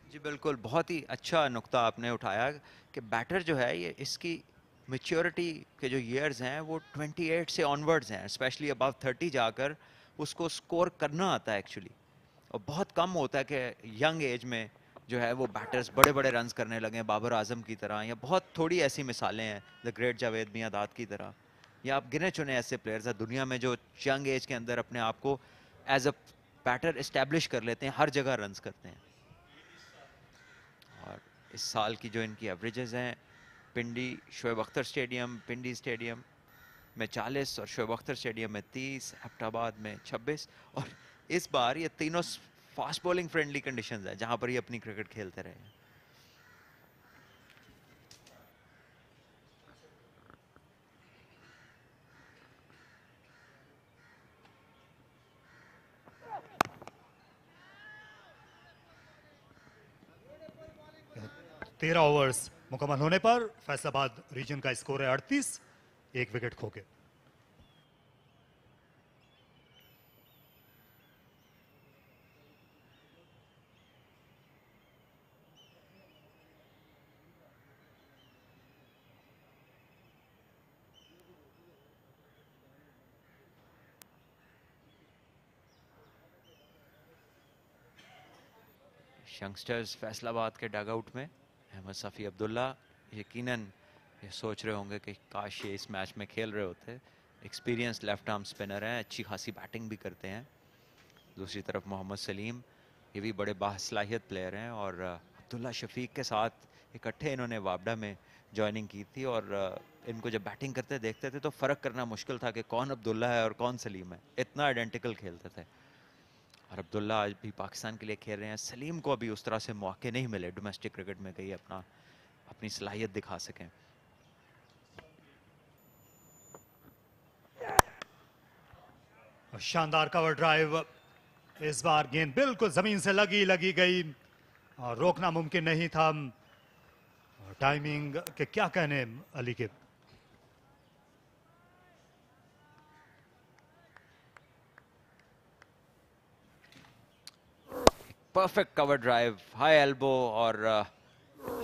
जी बिल्कुल, बहुत ही अच्छा नुक्ता आपने उठाया कि बैटर जो है ये इसकी मैच्योरिटी के जो ईयर्स हैं वो 28 से ऑनवर्ड्स हैं, स्पेशली अबव 30 जाकर उसको स्कोर करना आता है एक्चुअली। और बहुत कम होता है कि यंग एज में जो है वो बैटर्स बड़े बड़े रन्स करने लगे, बाबर आजम की तरह, या बहुत थोड़ी ऐसी मिसालें हैं द ग्रेट जावेद मियांदाद की तरह, या आप गिने चुने ऐसे प्लेयर्स हैं दुनिया में जो यंग एज के अंदर अपने आप को एज अ बैटर इस्टेब्लिश कर लेते हैं, हर जगह रन्स करते हैं। और इस साल की जो इनकी एवरेजेस हैं, पिंडी शोएब अख्तर स्टेडियम, पिंडी स्टेडियम में 40 और शोएब अख्तर स्टेडियम में 30, एबटाबाद में 26, और इस बार ये तीनों फास्ट बॉलिंग फ्रेंडली कंडीशंस है जहां पर ये अपनी क्रिकेट खेलते रहे हैं। तेरह ओवर्स मुकम्मल होने पर फैसलाबाद रीजन का स्कोर है 38, एक विकेट खो के। यंगस्टर्स फैसलाबाद के डगआउट में अहमद सफ़ी अब्दुल्ला यकीनन ये सोच रहे होंगे कि काश ये इस मैच में खेल रहे होते। एक्सपीरियंस लेफ्ट आर्म स्पिनर हैं, अच्छी खासी बैटिंग भी करते हैं। दूसरी तरफ मोहम्मद सलीम, ये भी बड़े बासलाहियत प्लेयर हैं, और अब्दुल्ला शफीक के साथ इकट्ठे इन्होंने वापडा में ज्वाइनिंग की थी, और इनको जब बैटिंग करते देखते थे तो फ़र्क करना मुश्किल था कि कौन अब्दुल्ला है और कौन सलीम है, इतना आइडेंटिकल खेलते थे। और अब्दुल्ला आज भी पाकिस्तान के लिए खेल रहे हैं। सलीम को अभी उस तरह से मौके नहीं मिले डोमेस्टिक क्रिकेट में कहीं अपनी सलाहियत दिखा सकें। शानदार कवर ड्राइव, इस बार गेंद बिल्कुल जमीन से लगी गई और रोकना मुमकिन नहीं था। टाइमिंग के क्या कहने अली के। Perfect cover drive, high elbow, और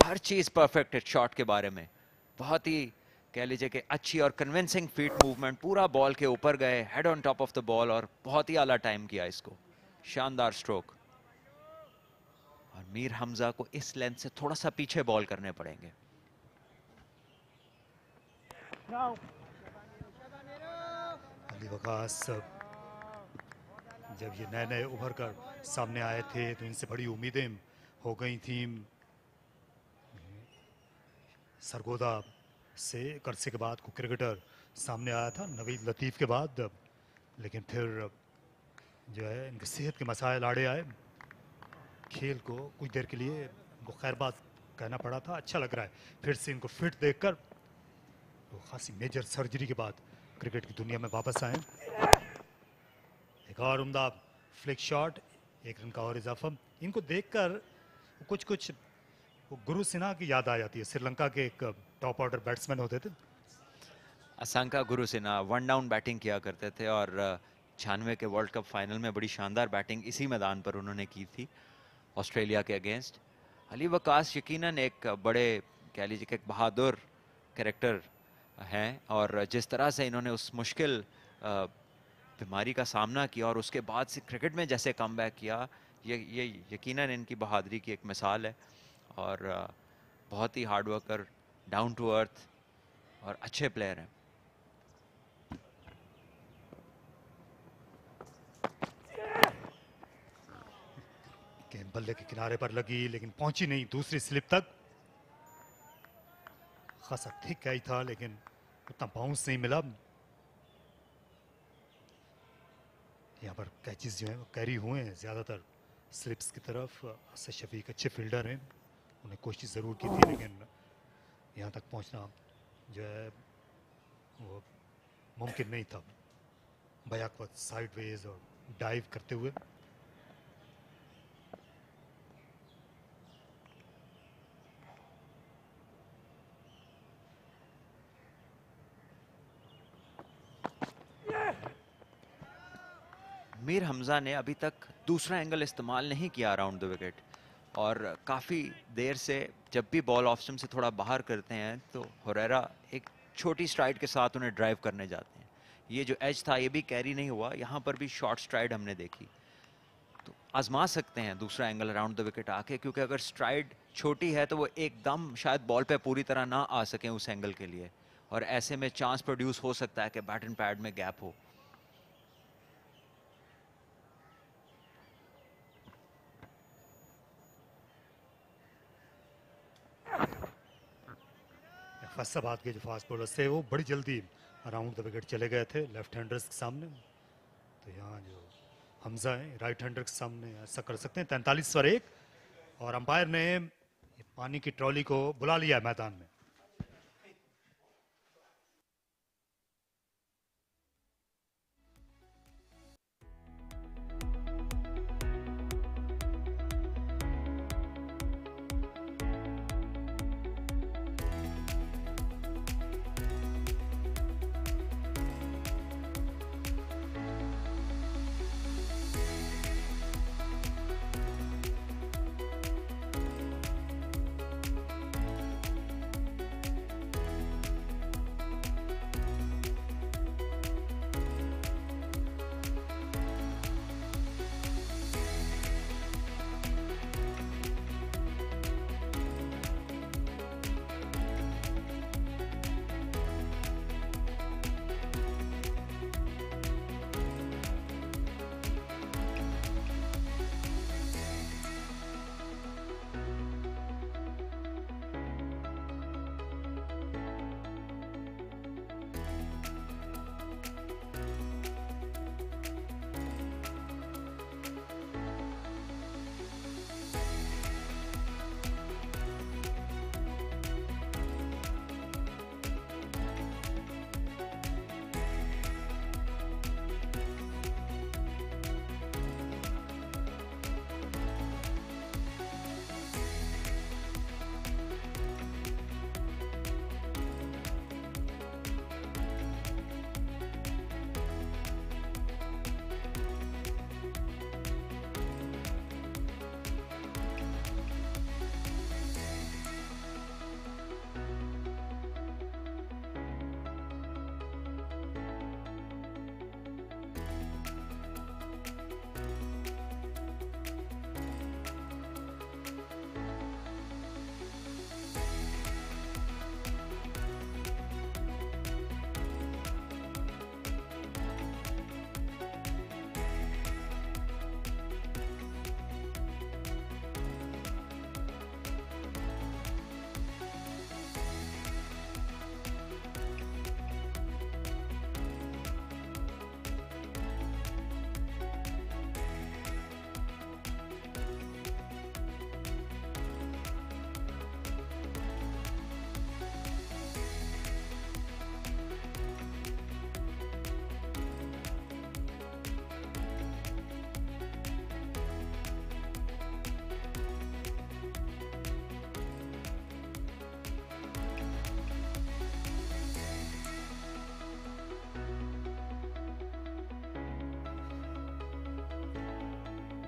हर चीज परफेक्ट है शॉट के बारे में। बहुत ही कह लीजिए कि अच्छी और कन्विंसिंग फीट मूवमेंट, पूरा बॉल के ऊपर गए, head on top of the ball, और बहुत ही आला टाइम किया इसको। शानदार स्ट्रोक। और मीर हमजा को इस लेंथ से थोड़ा सा पीछे बॉल करने पड़ेंगे। अली वकास जब ये नए नए उभर कर सामने आए थे तो इनसे बड़ी उम्मीदें हो गई थी। सरगोदा से एक अरसे के बाद को क्रिकेटर सामने आया था नवीद लतीफ़ के बाद, लेकिन फिर जो है इनकी सेहत के मसाइल आड़े आए। खेल को कुछ देर के लिए इनको खैरबाद कहना पड़ा था। अच्छा लग रहा है फिर से इनको फिट देखकर, तो खासी मेजर सर्जरी के बाद क्रिकेट की दुनिया में वापस आए। एक और उम्दा फ्लिक शॉट, एक रन का और इजाफा। इनको देखकर कुछ वो गुरु सिन्हा की याद आ जाती है। श्रीलंका के एक टॉप ऑर्डर बैट्समैन होते थे, असंका गुरु सिन्हा। वन डाउन बैटिंग किया करते थे, और 96 के वर्ल्ड कप फाइनल में बड़ी शानदार बैटिंग इसी मैदान पर उन्होंने की थी ऑस्ट्रेलिया के अगेंस्ट। अली वकास यकीनन एक बड़े कह लीजिए कि एक बहादुर कैरेक्टर हैं, और जिस तरह से इन्होंने उस मुश्किल बीमारी का सामना किया और उसके बाद से क्रिकेट में जैसे कमबैक किया, ये यकीनन इनकी बहादुरी की एक मिसाल है। और बहुत ही hard worker, down to earth और अच्छे प्लेयर हैं। गेंद बल्ले के किनारे पर लगी लेकिन पहुंची नहीं दूसरी स्लिप तक। खासा ठीक गई था लेकिन उतना बाउंस नहीं मिला। यहाँ पर कैचेस जो हैं कैरी हुए हैं ज़्यादातर स्लिप्स की तरफ। असद शफीक अच्छे फील्डर हैं, उन्हें कोशिश ज़रूर की थी लेकिन यहाँ तक पहुँचना जो है वो मुमकिन नहीं था। बैक वक्त साइडवेज और डाइव करते हुए। मीर हमजा ने अभी तक दूसरा एंगल इस्तेमाल नहीं किया अराउंड द विकेट, और काफ़ी देर से जब भी बॉल ऑफ स्टंप से थोड़ा बाहर करते हैं तो हुरैरा एक छोटी स्ट्राइड के साथ उन्हें ड्राइव करने जाते हैं। ये जो एज था ये भी कैरी नहीं हुआ, यहाँ पर भी शॉर्ट स्ट्राइड हमने देखी। तो आजमा सकते हैं दूसरा एंगल अराउंड द विकेट आके, क्योंकि अगर स्ट्राइड छोटी है तो वो एकदम शायद बॉल पे पूरी तरह ना आ सकें उस एंगल के लिए, और ऐसे में चांस प्रोड्यूस हो सकता है कि बैट एंड पैड में गैप हो। फैसलाबाद के जो फास्ट बॉलर्स थे वो बड़ी जल्दी अराउंड द विकेट चले गए थे लेफ्ट हैंडर्स के सामने। तो यहाँ जो हमजा है राइट हैंडर के सामने ऐसा कर सकते हैं। 43 पर 1 और अंपायर ने पानी की ट्रॉली को बुला लिया मैदान में।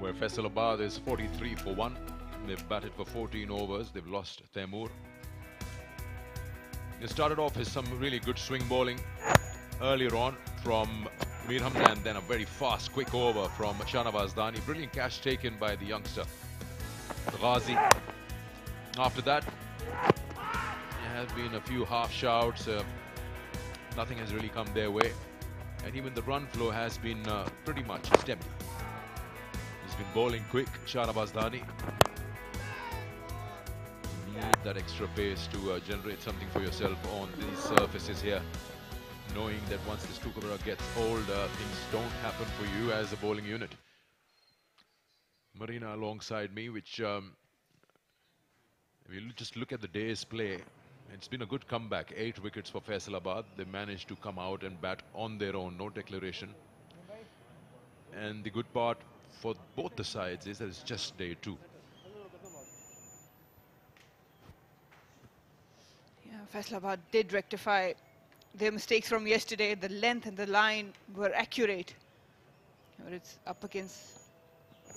Where Faisalabad is 43 for 1. They've batted for 14 overs. They've lost Taimur. They started off with some really good swing bowling earlier on from Mir Hamza, and then a very fast, quick over from Shahnawaz Dani. Brilliant catch taken by the youngster Ghazi. After that, there have been a few half shouts. Nothing has really come their way, and even the run flow has been pretty much steady. He's been bowling quick, Shahnawaz Dani. Need that extra pace to generate something for yourself on these surfaces here, knowing that once this Tukabara gets old, things don't happen for you as a bowling unit. Marina alongside me, which if you just look at the day's play, it's been a good comeback. 8 wickets for Faisalabad. They managed to come out and bat on their own, no declaration. And the good part for both the sides is that it's just day 2. Yeah, Faisalabad did rectify their mistakes from yesterday. The length and the line were accurate. But it's up against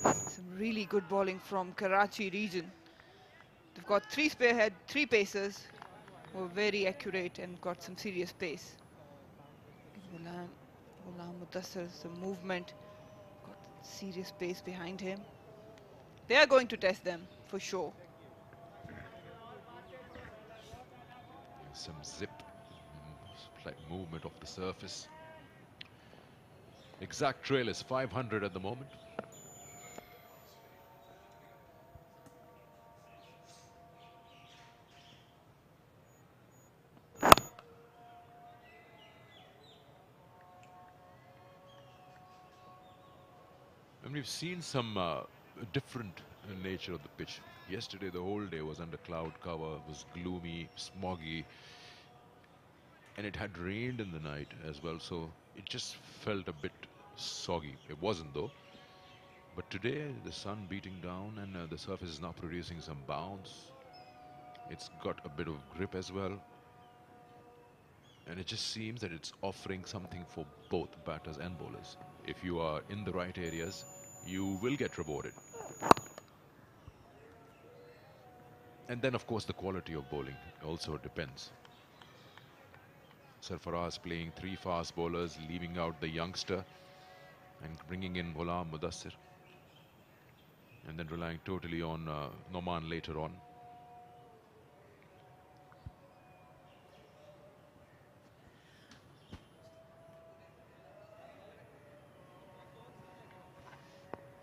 some really good bowling from Karachi region. They've got 3 spearhead, 3 pacers who were very accurate and got some serious pace. Ghulam Mudassir's movement got serious pace behind him. They are going to test them for sure. Some zip, slight movement of the surface. Exact trail is 500 at the moment. And we've seen some different nature of the pitch. Yesterday, the whole day was under cloud cover, was gloomy, smoggy, and it had rained in the night as well, so it just felt a bit soggy. It wasn't though. But today, the sun beating down and the surface is now producing some bounce. It's got a bit of grip as well. And it just seems that it's offering something for both batters and bowlers. If you are in the right areas, you will get rewarded. And then, of course, the quality of bowling also depends. Sarfaraz playing 3 fast bowlers, leaving out the youngster and bringing in Ghulam Mudassir. And then relying totally on Noman later on.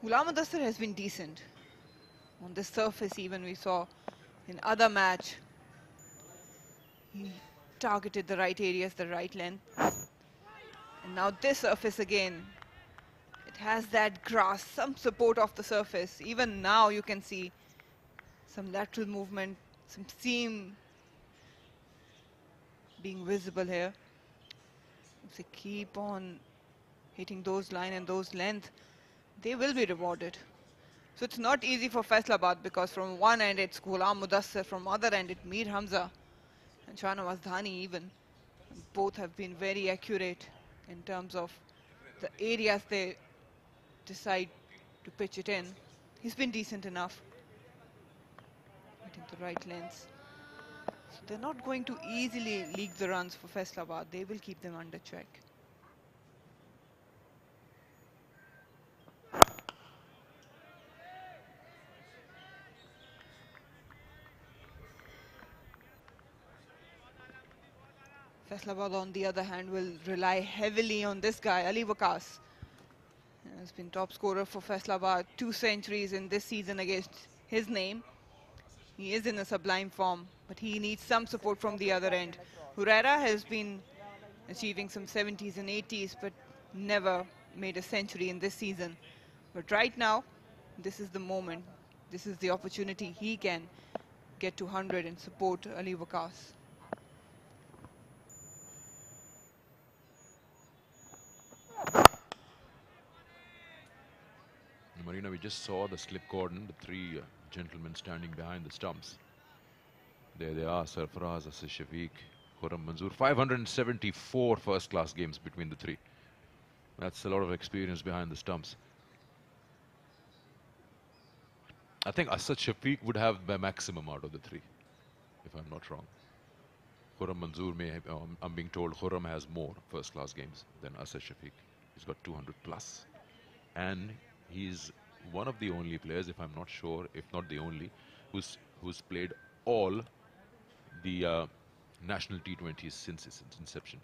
Ghulam Mudassir has been decent. On this surface, even we saw in other match, he targeted the right areas, the right length. And now this surface again, it has that grass, some support off the surface. Even now you can see some lateral movement, some seam being visible here. If they keep on hitting those line and those length, they will be rewarded. So it's not easy for Faisalabad because from one end it's Ghulam Mudassir, from other end it's Mir Hamza and Shahnawaz Dhani even. And both have been very accurate in terms of the areas they decide to pitch it in. He's been decent enough. Hitting the right lengths. So they're not going to easily leak the runs for Faisalabad. They will keep them under check. Faisalabad, on the other hand, will rely heavily on this guy, Ali Waqas. He has been top scorer for Faisalabad, 2 centuries in this season against his name. He is in a sublime form, but he needs some support from the other end. Huraira has been achieving some 70s and 80s, but never made a century in this season. But right now, this is the moment. This is the opportunity. He can get to 100 and support Ali Waqas. Marina, we just saw the slip cordon, the 3 gentlemen standing behind the stumps. There they are, Sarfaraz, Asif Shafiq, Khurram Manzoor. 574 first-class games between the 3. That's a lot of experience behind the stumps. I think Asad Shafiq would have the maximum out of the 3, if I'm not wrong. Khurram Manzoor may have, I'm being told Khurram has more first-class games than Asad Shafiq. He's got 200 plus. And he's one of the only players, if I'm not sure, if not the only, who's played all the national T20s since its inception.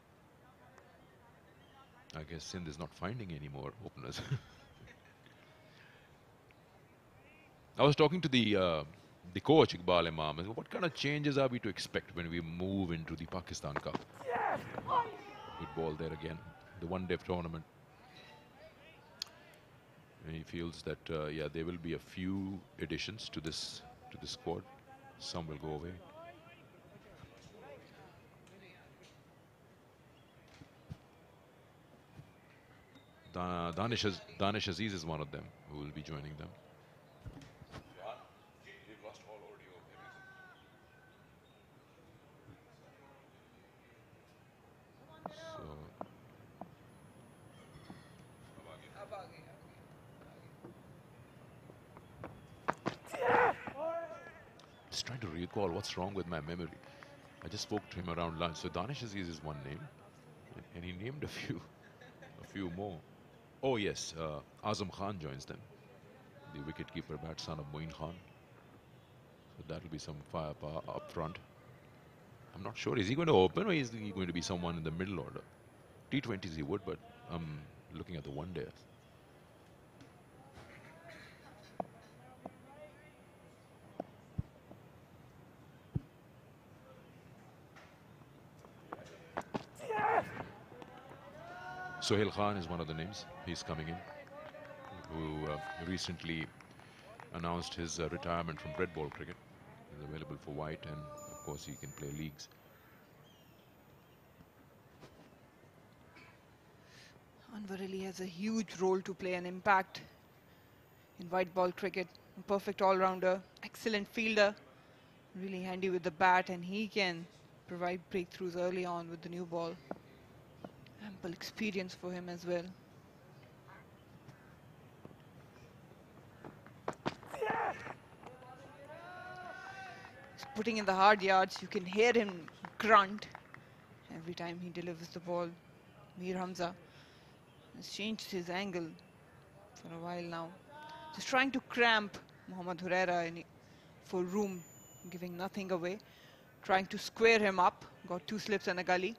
I guess Sindh is not finding any more openers. I was talking to the coach, Iqbal Imam. What kind of changes are we to expect when we move into the Pakistan Cup? Good ball there again. The one-day tournament. And he feels that yeah, there will be a few additions to this squad. Some will go away. Danish Aziz is one of them who will be joining them. Just trying to recall what's wrong with my memory. I just spoke to him around lunch. So Danish Aziz is one name, and he named a few more. Oh yes, Azam Khan joins them. The wicketkeeper bat, son of Moin Khan. So that will be some firepower up front. I'm not sure. Is he going to open or is he going to be someone in the middle order? T20s he would, but I'm looking at the one days. Sohail Khan is one of the names. He's coming in, who recently announced his retirement from red ball cricket. He's available for white, and of course he can play leagues. Anwar Ali has a huge role to play, an impact in white ball cricket. A perfect all-rounder, excellent fielder, really handy with the bat, and he can provide breakthroughs early on with the new ball. Ample experience for him as well. He's putting in the hard yards. You can hear him grunt every time he delivers the ball. Mir Hamza has changed his angle for a while now. Just trying to cramp Mohammad Huraira for room, giving nothing away. Trying to square him up. Got 2 slips and a gully.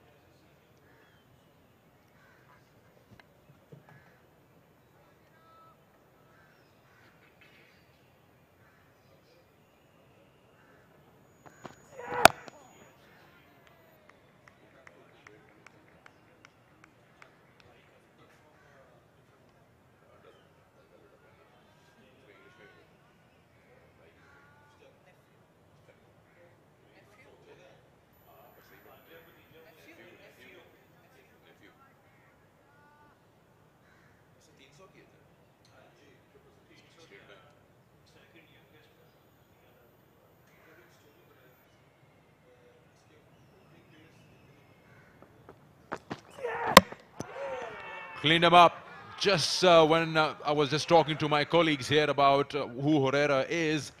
Cleaned him up. Just when I was just talking to my colleagues here about who Herrera is,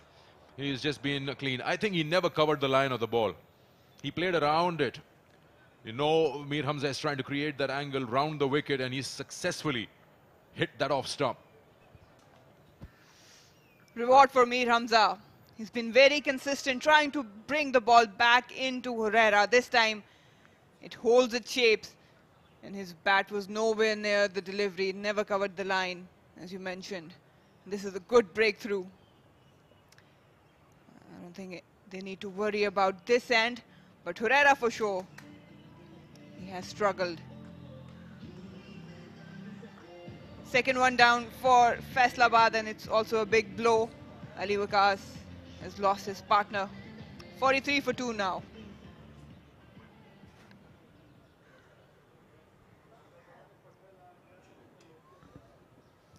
he's just been clean. I think he never covered the line of the ball. He played around it. You know, Mir Hamza is trying to create that angle round the wicket, and he successfully hit that off stump. Reward for Mir Hamza. He's been very consistent, trying to bring the ball back into Herrera. This time, it holds its shapes, and his bat was nowhere near the delivery. It never covered the line, as you mentioned. This is a good breakthrough. I don't think they need to worry about this end, but Herrera for sure. He has struggled. Second one down for Faisalabad, and it's also a big blow. Ali Waqas has lost his partner. 43 for 2 now.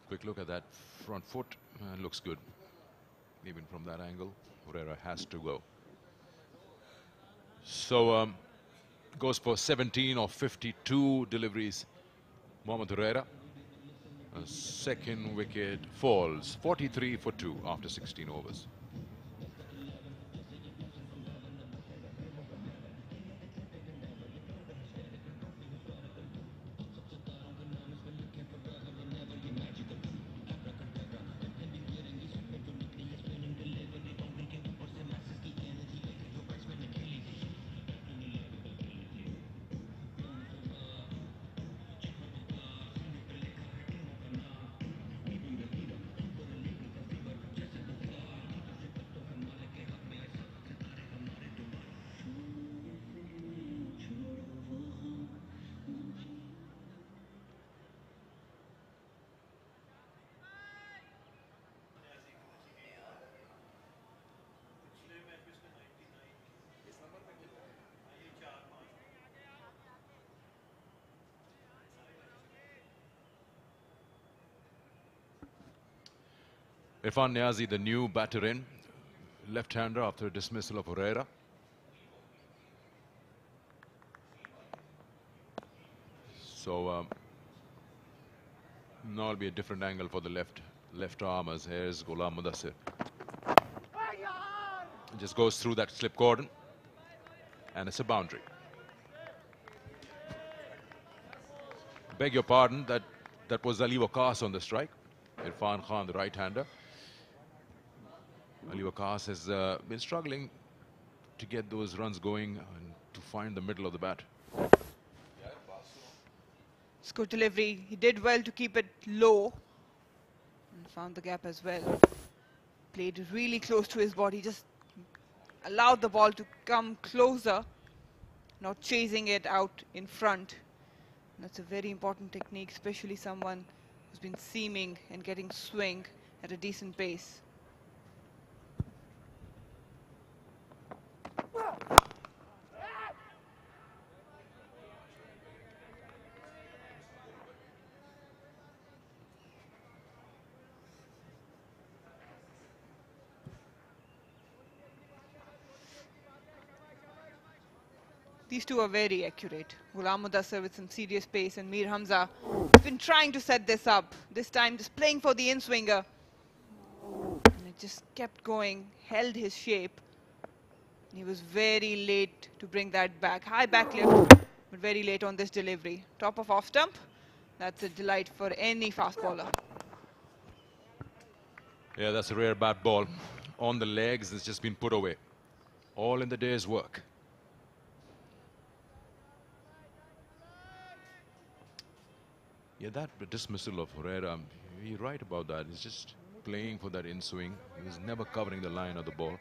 Quick look at that front foot. Looks good. Even from that angle, Herrera has to go. So goes for 17 of 52 deliveries. Mohammad Herrera. Second wicket falls. 43 for 2 after 16 overs. Irfan Niazi, the new batter in, left-hander after dismissal of Herrera. So now it'll be a different angle for the left armers. Here's Ghulam Mudassir. Just goes through that slip cordon, and it's a boundary. beg your pardon, that was Ali Waqas on the strike. Irfan Khan, the right-hander. Ali Waqas has been struggling to get those runs going and to find the middle of the bat. It's good delivery. He did well to keep it low and found the gap as well. Played really close to his body, just allowed the ball to come closer, not chasing it out in front. That's a very important technique, especially someone who's been seaming and getting swing at a decent pace. These two are very accurate. Ghulam Mudassar with some serious pace, and Mir Hamza has been trying to set this up. This time just playing for the in-swinger. And it just kept going, held his shape. He was very late to bring that back. High back lift, but very late on this delivery. Top of off stump. That's a delight for any fast bowler. Yeah, that's a rare bat ball. On the legs, it's just been put away. All in the day's work. Yeah, that dismissal of Herrera, you're right about that. He's just playing for that in-swing. He was never covering the line of the ball.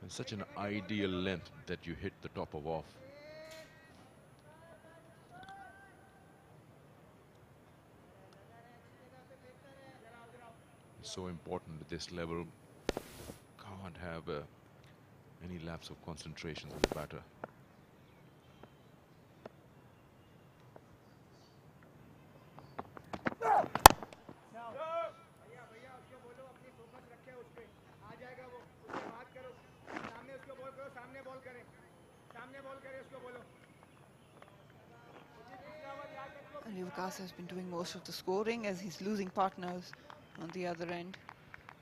And such an ideal length that you hit the top of off. It's so important at this level. Can't have any lapse of concentration with the batter. Ali Waqas has been doing most of the scoring as he's losing partners on the other end.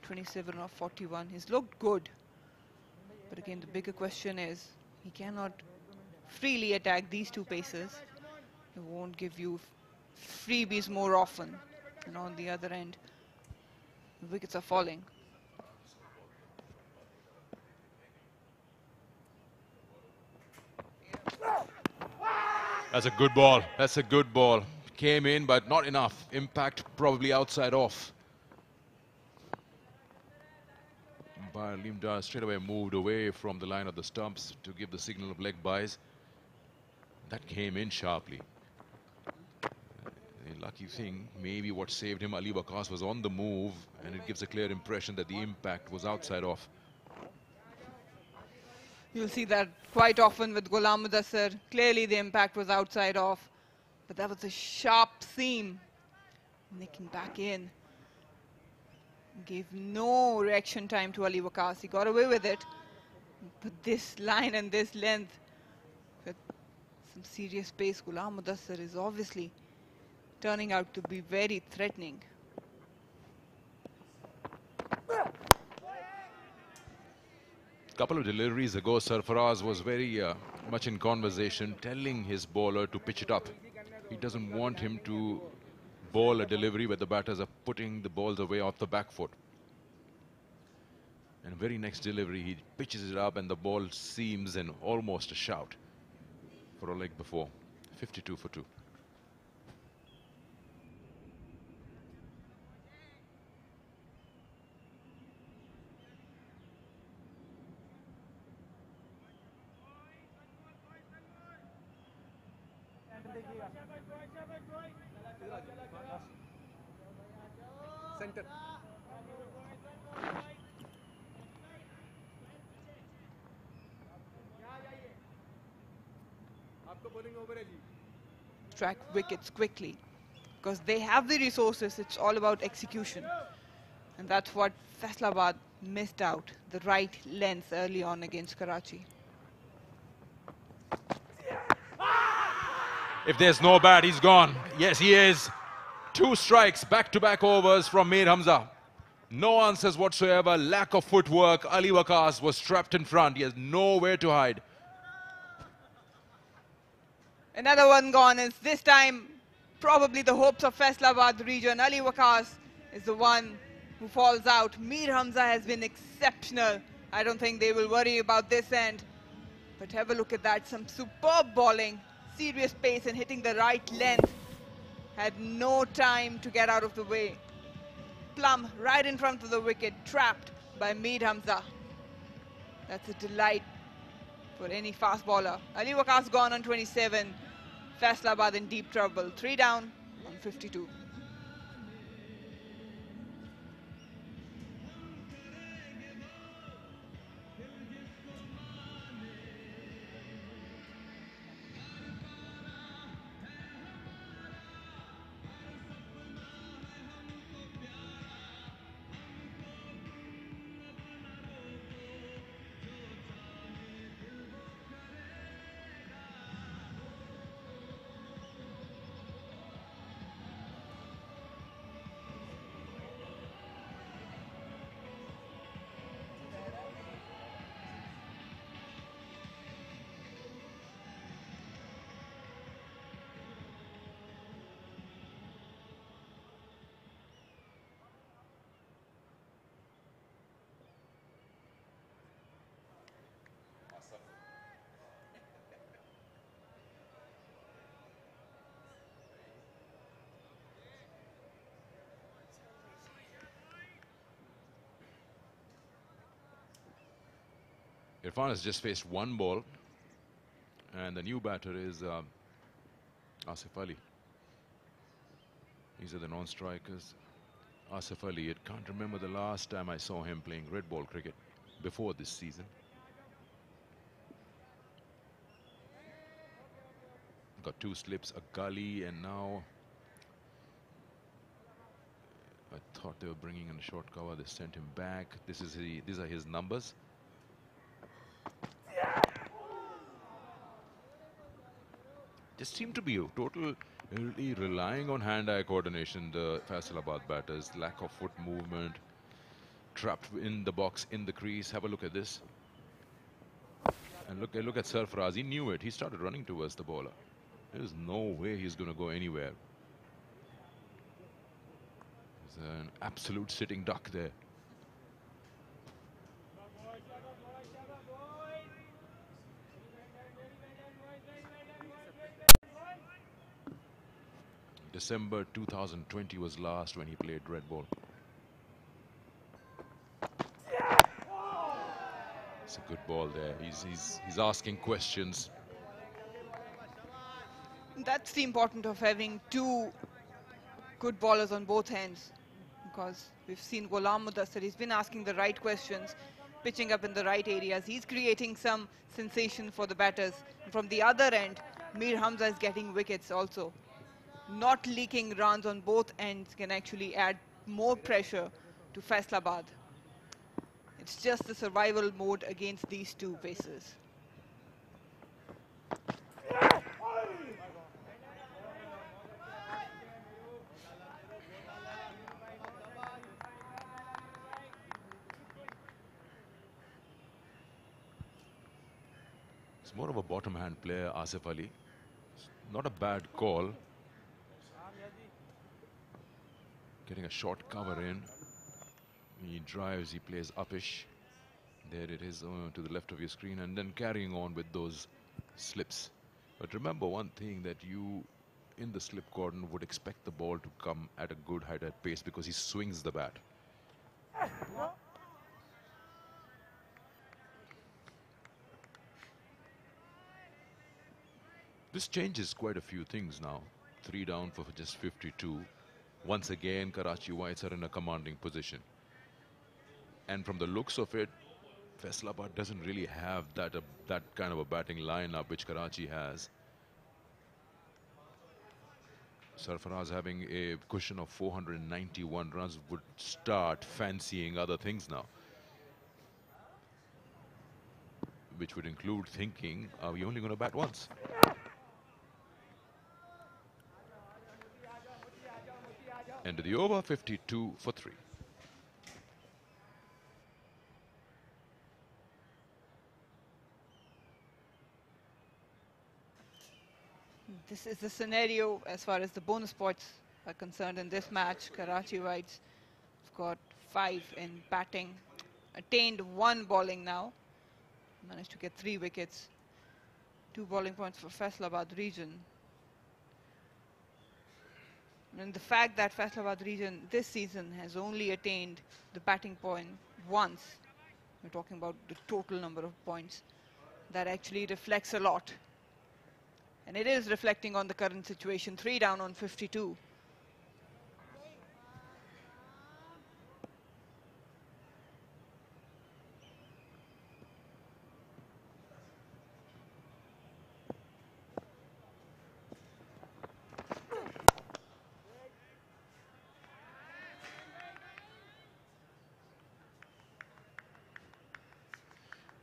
27 off 41. He's looked good. But again, the bigger question is, he cannot freely attack these two paces. He won't give you freebies more often. And on the other end, the wickets are falling. That's a good ball. That's a good ball. Came in, but not enough. Impact probably outside off. Umpire Limda straight away moved away from the line of the stumps to give the signal of leg byes. That came in sharply. A lucky thing, maybe what saved him, Ali Waqas was on the move, and it gives a clear impression that the impact was outside off. You'll see that quite often with Ghulam Mudassar. Clearly the impact was outside off, but that was a sharp seam. Nicking back in. Gave no reaction time to Ali Waqas. He got away with it. But this line and this length, with some serious pace, Ghulam Mudassar is obviously turning out to be very threatening. Couple of deliveries ago, Sarfaraz was very much in conversation, telling his bowler to pitch it up. He doesn't want him to bowl a delivery where the batters are putting the balls away off the back foot. And very next delivery, he pitches it up and the ball seems in almost a shout for a leg before. 52 for 2. Track wickets quickly because they have the resources. It's all about execution, and that's what Faisalabad missed out, the right length early on against Karachi. If there's no bat, he's gone. Yes, he is. 2 strikes, back-to-back overs from Mir Hamza. No answers whatsoever, lack of footwork. Ali Waqas was trapped in front. He has nowhere to hide. Another one gone, is this time probably the hopes of Faisalabad region. Ali Waqas is the one who falls out. Mir Hamza has been exceptional. I don't think they will worry about this end. But have a look at that, some superb bowling, serious pace and hitting the right length. Had no time to get out of the way. Plum right in front of the wicket, trapped by Mir Hamza. That's a delight for any fast bowler. Ali Waqas gone on 27. Faisalabad in deep trouble. 3 down on 52. Irfan has just faced one ball, and the new batter is Asif Ali. These are the non-strikers. Asif Ali, I can't remember the last time I saw him playing red ball cricket before this season. Got 2 slips, a gully, and now I thought they were bringing in a short cover. They sent him back. These are his numbers. Just seem to be totally relying on hand-eye coordination, the Faisalabad batters. Lack of foot movement, trapped in the box, in the crease. Have a look at this. And look at Sarfaraz. He knew it. He started running towards the bowler. There's no way he's going to go anywhere. There's an absolute sitting duck there. December 2020 was last when he played red ball. It's a good ball there. He's asking questions. That's the importance of having 2 good bowlers on both ends, because we've seen Ghulam Mudassir. He's been asking the right questions, pitching up in the right areas. He's creating some sensation for the batters. And from the other end, Mir Hamza is getting wickets also. Not leaking runs on both ends can actually add more pressure to Faisalabad. It's just the survival mode against these 2 paces. It's more of a bottom-hand player, Asif Ali. Not a bad call. Getting a short cover in. He drives, he plays uppish. There it is to the left of your screen, and then carrying on with those slips. But remember one thing, that you, in the slip cordon, would expect the ball to come at a good height at pace because he swings the bat. This changes quite a few things now. 3 down for just 52. Once again, Karachi Whites are in a commanding position. And from the looks of it, Faisalabad doesn't really have that kind of a batting lineup which Karachi has. Sarfaraz having a cushion of 491 runs would start fancying other things now, which would include thinking, are we only going to bat once? End of the over, 52 for 3. This is the scenario as far as the bonus points are concerned in this match. Karachi Whites have got 5 in batting, attained 1 bowling now, managed to get 3 wickets, 2 bowling points for Faisalabad region. And the fact that Faisalabad region this season has only attained the batting point once, we're talking about the total number of points, that actually reflects a lot. And it is reflecting on the current situation, 3 down on 52.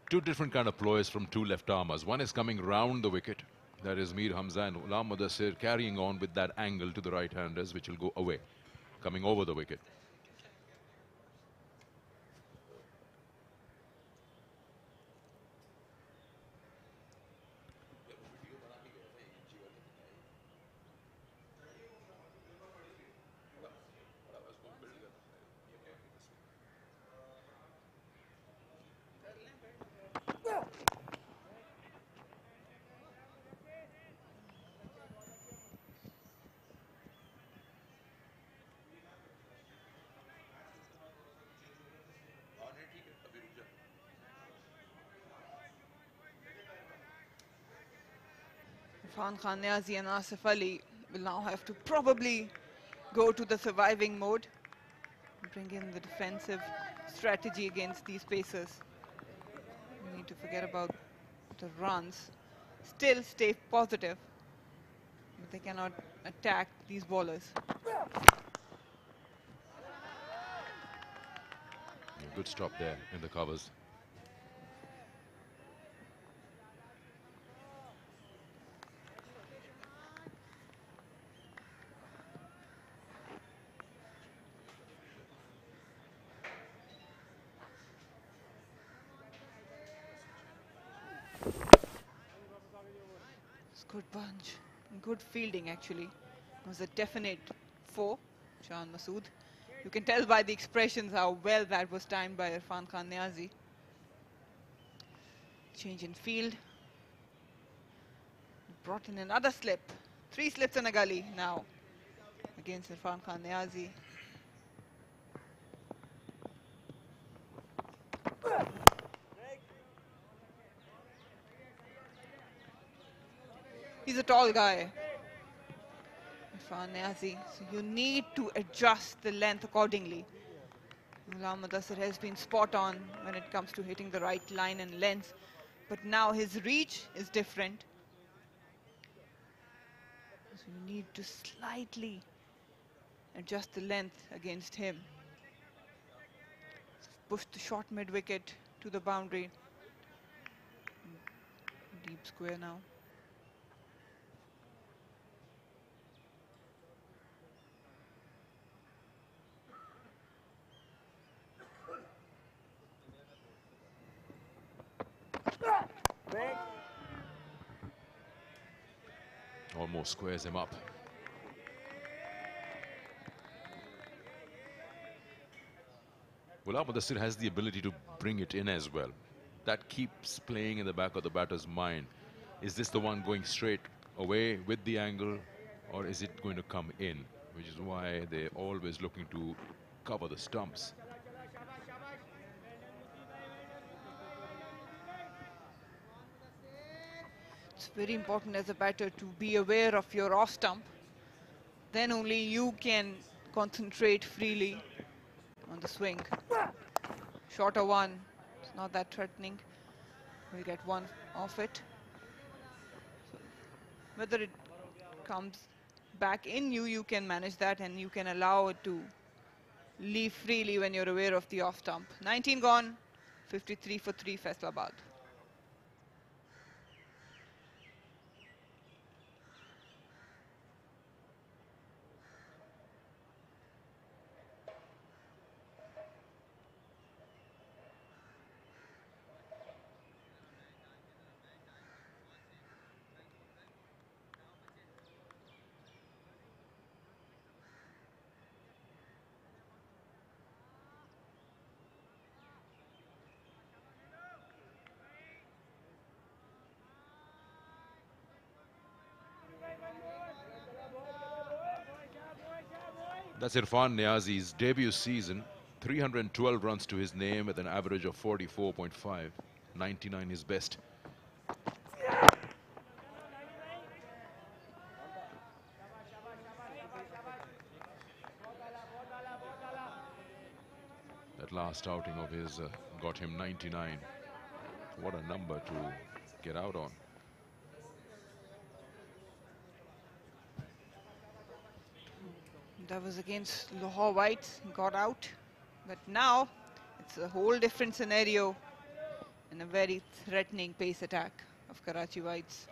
Two different kind of ploys from two left armers. One is coming round the wicket. That is Mir Hamza and Ghulam Mudassir carrying on with that angle to the right-handers, which will go away, coming over the wicket. Irfan Khan Niazi and Asif Ali will now have to probably go to the surviving mode, bring in the defensive strategy against these pacers. We need to forget about the runs. Still stay positive, but they cannot attack these bowlers. Good stop there in the covers. Good bunch, good fielding actually. It was a definite 4, Shan Masood. You can tell by the expressions how well that was timed by Irfan Khan Niazi. Change in field. Brought in another slip. 3 slips and a gully now against Irfan Khan Niazi. He's a tall guy, Irfan Niazi, so you need to adjust the length accordingly. Ghulam Mudassir has been spot on when it comes to hitting the right line and length, but now his reach is different. So you need to slightly adjust the length against him. Push the short mid-wicket to the boundary. Deep square now. Almost squares him up. Ghulam Mudassir has the ability to bring it in as well. That keeps playing in the back of the batter's mind. Is this the one going straight away with the angle, or is it going to come in? Which is why they're always looking to cover the stumps. It's very important as a batter to be aware of your off stump. Then only you can concentrate freely on the swing. Shorter one, it's not that threatening. We'll get one off it. So whether it comes back in you, you can manage that and you can allow it to leave freely when you're aware of the off stump. 19 gone, 53 for 3 Faisalabad. That's Irfan Niazi's debut season. 312 runs to his name with an average of 44.5. 99 his best. That last outing of his got him 99. What a number to get out on. That was against Lahore Whites, got out. But now it's a whole different scenario and a very threatening pace attack of Karachi Whites.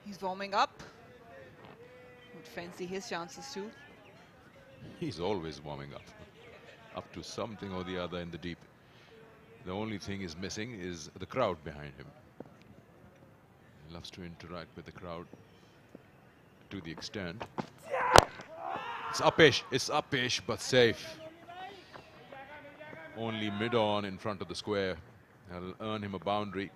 He's warming up. Would fancy his chances too. He's always warming up to something or the other in the deep. The only thing is missing is the crowd behind him. He loves to interact with the crowd to the extent. It's uppish, but safe. Only mid-on in front of the square. That'll earn him a boundary.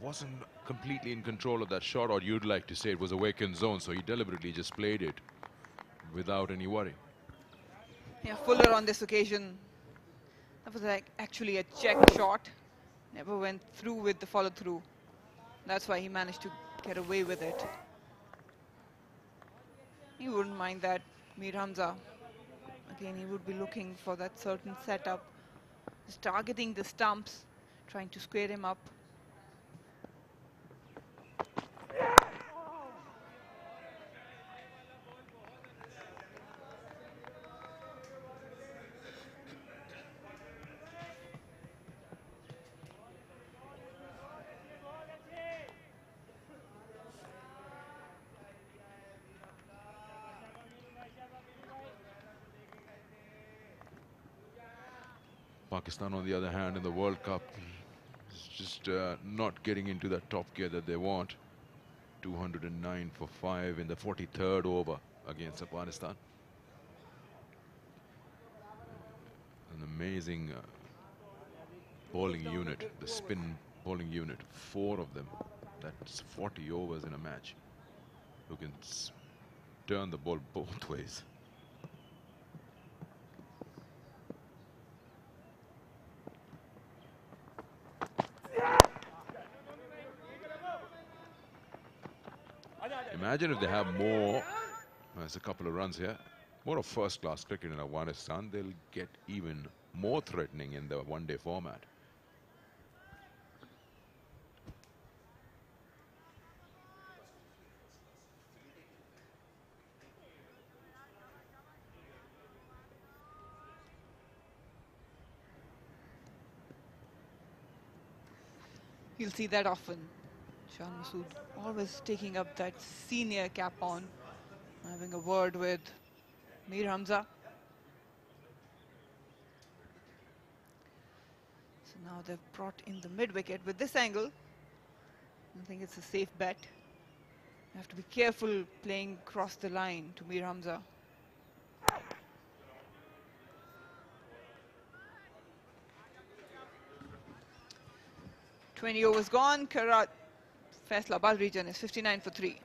Wasn't completely in control of that shot, or you'd like to say it was a vacant zone, so he deliberately just played it without any worry. Yeah, Fuller on this occasion. That was actually a check shot. Never went through with the follow-through. That's why he managed to get away with it. He wouldn't mind that. Mir Hamza, again, he would be looking for that certain setup. Just targeting the stumps, trying to square him up. Pakistan, on the other hand, in the World Cup, is just not getting into that top gear that they want. 209 for 5 in the 43rd over against Afghanistan. An amazing bowling unit, the spin bowling unit, 4 of them. That's 40 overs in a match. Who can turn the ball both ways. Imagine if they have more, there's a couple of runs here, more of first-class cricket in Afghanistan, they'll get even more threatening in the one-day format. You'll see that often. Shan Masood always taking up that senior cap on, having a word with Mir Hamza. So now they've brought in the mid-wicket with this angle. I think it's a safe bet. You have to be careful playing across the line to Mir Hamza. 20 overs gone. Faisalabad region is 59 for 3.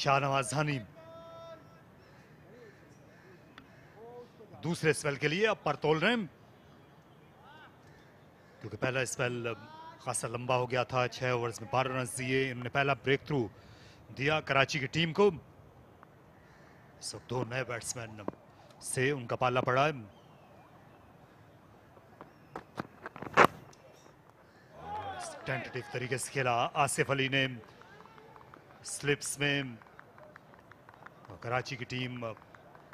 Shahnawaz जानी दूसरे spell के लिए अब पर तोल रहे हैं, क्योंकि पहला स्पेल खासा लंबा हो गया था। 6 ओवर्स में 12 रन दिए। इन्होंने पहला ब्रेक थ्रू दिया कराची की टीम को। सब दो नए बैट्समैन से उनका पाला पड़ा है। टेंटेटिव तरीके से खेला आसिफ अली ने स्लिप्स में। कराची की टीम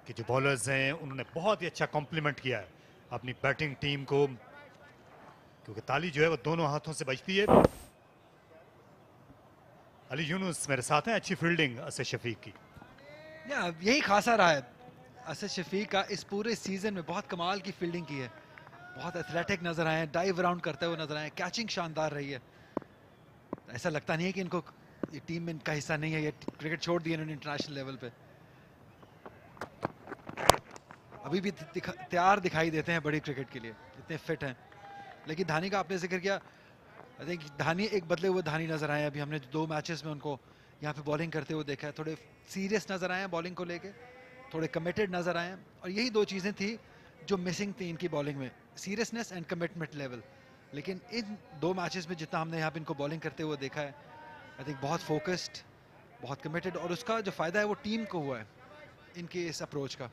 के जो बॉलर्स हैं उन्होंने बहुत ही अच्छा कॉम्प्लीमेंट किया है अपनी बैटिंग टीम को, क्योंकि ताली जो है वो दोनों हाथों से बजती है। अली यूनुस मेरे साथ हैं। अच्छी फील्डिंग असद शफीक की। यही खासा रहा है असद शफीक का इस पूरे सीजन में। बहुत कमाल की फील्डिंग की है, बहुत एथलेटिक नजर आए, डाइव राउंड करते हुए नजर आए, कैचिंग शानदार रही है। ऐसा लगता नहीं है कि इनको ये टीम में इनका हिस्सा नहीं है, ये क्रिकेट छोड़ दिए इन्होंने इंटरनेशनल लेवल पे। अभी भी तैयार दिखाई देते हैं बड़ी क्रिकेट के लिए, इतने फिट हैं। लेकिन धानी का आपने जिक्र किया, आई थिंक धानी एक बदले हुए धानी नजर आए। अभी हमने 2 मैचेस में उनको यहाँ पे बॉलिंग करते हुए देखा है। थोड़े सीरियस नजर आए हैं बॉलिंग को लेके, थोड़े कमिटेड नजर आए हैं, और यही 2 चीज़ें थी जो मिसिंग थी इनकी बॉलिंग में, सीरियसनेस एंड कमिटमेंट लेवल। लेकिन इन 2 मैचेस में जितना हमने यहाँ पे इनको बॉलिंग करते हुए देखा है, आई थिंक बहुत फोकस्ड, बहुत कमिटेड, और उसका जो फ़ायदा है वो टीम को हुआ है इनके इस अप्रोच का।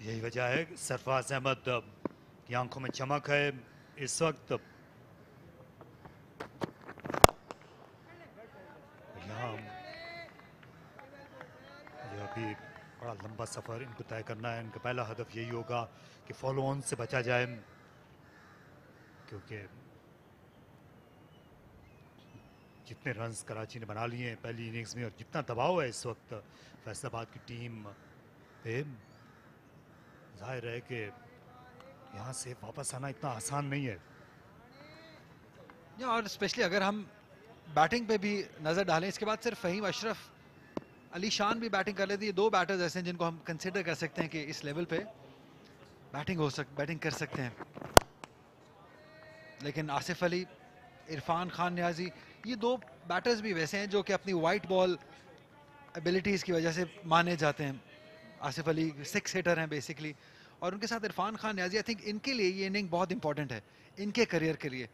यही वजह है सरफराज अहमद की आंखों में चमक है इस वक्त। यहाँ ये अभी बड़ा लंबा सफर इनको तय करना है। इनका पहला हदफ यही होगा कि फॉलो ऑन से बचा जाए, क्योंकि जितने रन्स कराची ने बना लिए हैं पहली इनिंग्स में और जितना दबाव है इस वक्त फैसलाबाद की टीम पे, जाहिर है कि यहाँ से वापस आना इतना आसान नहीं है। और स्पेशली अगर हम बैटिंग पे भी नज़र डालें, इसके बाद सिर्फ फ़हीम अशरफ, अली शान भी बैटिंग कर लेते हैं। 2 बैटर्स ऐसे हैं जिनको हम कंसिडर कर सकते हैं कि इस लेवल पे बैटिंग कर सकते हैं। लेकिन आसिफ अली, इरफान खान न्याजी, ये 2 बैटर्स भी वैसे हैं जो कि अपनी वाइट बॉल एबिलिटीज़ की वजह से माने जाते हैं। आसिफ अली 6 हिटर हैं बेसिकली, और उनके साथ इरफान खान न्याजी, आई थिंक इनके लिए ये इनिंग बहुत इंपॉर्टेंट है इनके करियर के लिए,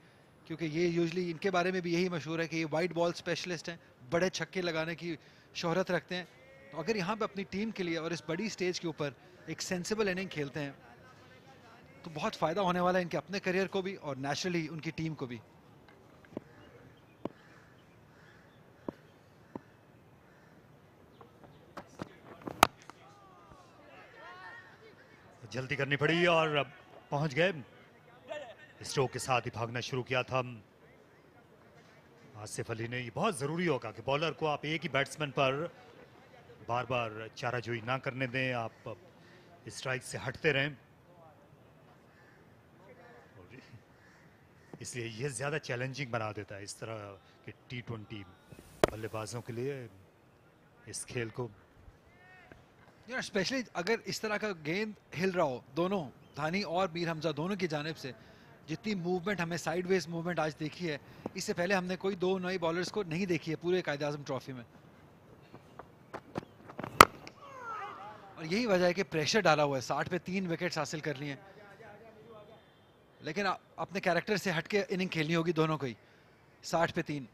क्योंकि ये यूजुअली इनके बारे में भी यही मशहूर है कि ये वाइट बॉल स्पेशलिस्ट हैं, बड़े छक्के लगाने की शोहरत रखते हैं। तो अगर यहाँ पे अपनी टीम के लिए और इस बड़ी स्टेज के ऊपर एक सेंसिबल इनिंग खेलते हैं तो बहुत फ़ायदा होने वाला है इनके अपने करियर को भी और नेचुरली उनकी टीम को भी। जल्दी करनी पड़ी और पहुंच गए। स्ट्रोक के साथ ही भागना शुरू किया था आसिफ अली ने। ये बहुत ज़रूरी होगा कि बॉलर को आप एक ही बैट्समैन पर बार बार चाराजोई ना करने दें, आप स्ट्राइक से हटते रहें। इसलिए ये ज़्यादा चैलेंजिंग बना देता है इस तरह के T20 बल्लेबाजों के लिए इस खेल को। यार स्पेशली अगर इस तरह का गेंद हिल रहा हो, दोनों धानी और मीर हमजा दोनों की जानिब से जितनी मूवमेंट हमें साइडवेज मूवमेंट आज देखी है, इससे पहले हमने कोई 2 नए बॉलर्स को नहीं देखी है पूरे कायद-ए-आज़म ट्रॉफी में। और यही वजह है कि प्रेशर डाला हुआ है। 60 पे 3 विकेट्स हासिल कर लिए हैं, लेकिन अपने कैरेक्टर से हटके इनिंग खेलनी होगी दोनों को ही। 60 पे 3।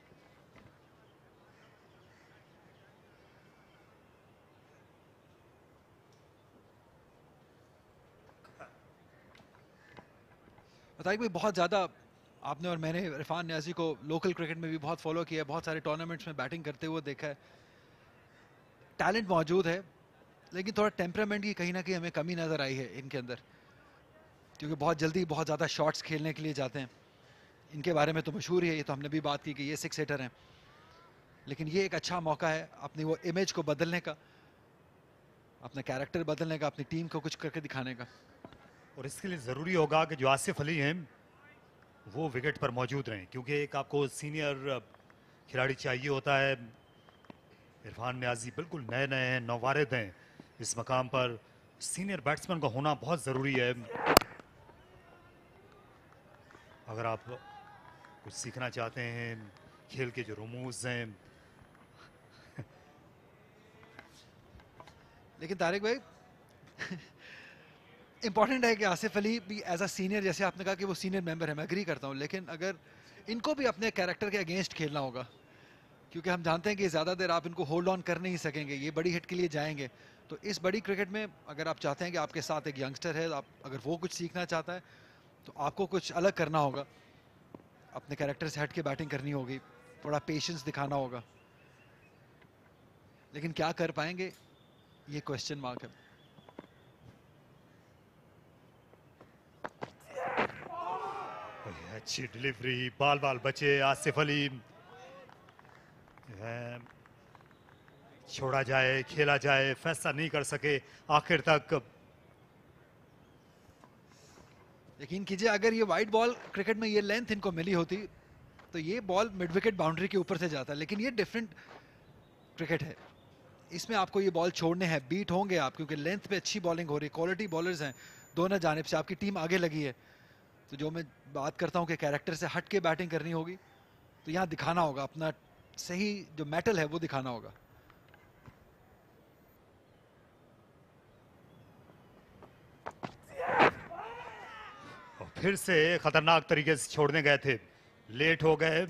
बताइए भाई, बहुत ज़्यादा आपने और मैंने इरफान न्याजी को लोकल क्रिकेट में भी बहुत फॉलो किया है, बहुत सारे टूर्नामेंट्स में बैटिंग करते हुए देखा है। टैलेंट मौजूद है, लेकिन थोड़ा टेम्परामेंट की कहीं ना कहीं हमें कमी नज़र आई है इनके अंदर, क्योंकि बहुत जल्दी बहुत ज़्यादा शॉट्स खेलने के लिए जाते हैं। इनके बारे में तो मशहूर ही है, ये तो हमने भी बात की कि ये 6 हिटर हैं, लेकिन ये एक अच्छा मौका है अपनी वो इमेज को बदलने का, अपना कैरेक्टर बदलने का, अपनी टीम को कुछ करके दिखाने का। और इसके लिए ज़रूरी होगा कि जो आसिफ अली हैं वो विकेट पर मौजूद रहें, क्योंकि एक आपको सीनियर खिलाड़ी चाहिए होता है। इरफान न्याजी बिल्कुल नए नए हैं, नौवारिद हैं इस मकाम पर। सीनियर बैट्समैन का होना बहुत ज़रूरी है अगर आप कुछ सीखना चाहते हैं खेल के जो रूमूज़ हैं। लेकिन तारिक भाई, इंपॉर्टेंट है कि आसिफ अली भी एज अ सीनियर, जैसे आपने कहा कि वो सीनियर मेंबर है, मैं एग्री करता हूँ, लेकिन अगर इनको भी अपने कैरेक्टर के अगेंस्ट खेलना होगा, क्योंकि हम जानते हैं कि ज़्यादा देर आप इनको होल्ड ऑन कर नहीं सकेंगे, ये बड़ी हिट के लिए जाएंगे। तो इस बड़ी क्रिकेट में अगर आप चाहते हैं कि आपके साथ एक यंगस्टर है, आप अगर वो कुछ सीखना चाहता है तो आपको कुछ अलग करना होगा, अपने कैरेक्टर से हट के बैटिंग करनी होगी, थोड़ा पेशेंस दिखाना होगा। लेकिन क्या कर पाएंगे, ये क्वेश्चन मार्क है। अच्छी डिलीवरी, बाल बाल बचे। आसिफ अली छोड़ा जाए, खेला जाए, फैसला नहीं कर सके आखिर तक। यकीन कीजिए अगर ये वाइड बॉल क्रिकेट में ये लेंथ इनको मिली होती तो ये बॉल मिड विकेट बाउंड्री के ऊपर से जाता, लेकिन ये डिफरेंट क्रिकेट है, इसमें आपको ये बॉल छोड़ने हैं, बीट होंगे आप, क्योंकि लेंथ पे अच्छी बॉलिंग हो रही है, क्वालिटी बॉलर्स हैं दोनों जानिब से, आपकी टीम आगे लगी है। तो जो मैं बात करता हूँ कि कैरेक्टर से हट के बैटिंग करनी होगी, तो यहाँ दिखाना होगा अपना सही जो मेटल है वो दिखाना होगा। और फिर से खतरनाक तरीके से छोड़ने गए थे, लेट हो गए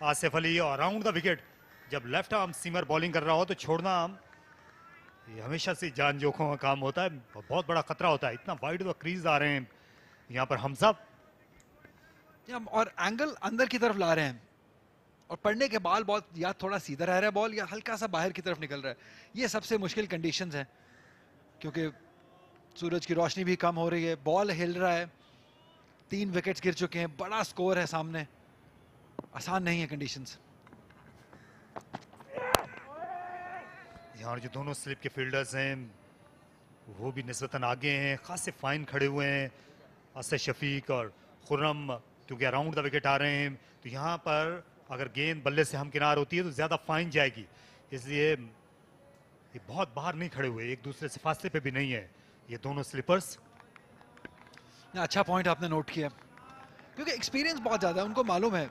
आसिफ अली। और अराउंड द विकेट जब लेफ्ट आर्म सीमर बॉलिंग कर रहा हो तो छोड़ना ये हमेशा से जान जोखों का काम होता है और बहुत बड़ा खतरा होता है। इतना वाइड व क्रीज आ रहे हैं यहाँ पर हमजा, और एंगल अंदर की तरफ ला रहे हैं, और पढ़ने के बाद बॉल या थोड़ा सीधा रह रहा है बॉल, या हल्का सा बाहर की तरफ निकल रहा है। ये सबसे मुश्किल कंडीशंस हैं, क्योंकि सूरज की रोशनी भी कम हो रही है, बॉल हिल रहा है, 3 विकेट्स गिर चुके हैं, बड़ा स्कोर है सामने, आसान नहीं है कंडीशंस। यहाँ जो दोनों स्लिप के फील्डर्स हैं वो भी निस्बतन आगे हैं, खासे फाइन खड़े हुए हैं असद शफीक और खुर्रम, क्योंकि अराउंड द विकेट आ रहे हैं। तो यहाँ पर अगर गेंद बल्ले से हमकिनार होती है तो ज़्यादा फाइन जाएगी, इसलिए ये बहुत बाहर नहीं खड़े हुए, एक दूसरे से फासले पे भी नहीं है ये दोनों स्लिपर्स। अच्छा पॉइंट आपने नोट किया, क्योंकि एक्सपीरियंस बहुत ज़्यादा है, उनको मालूम है,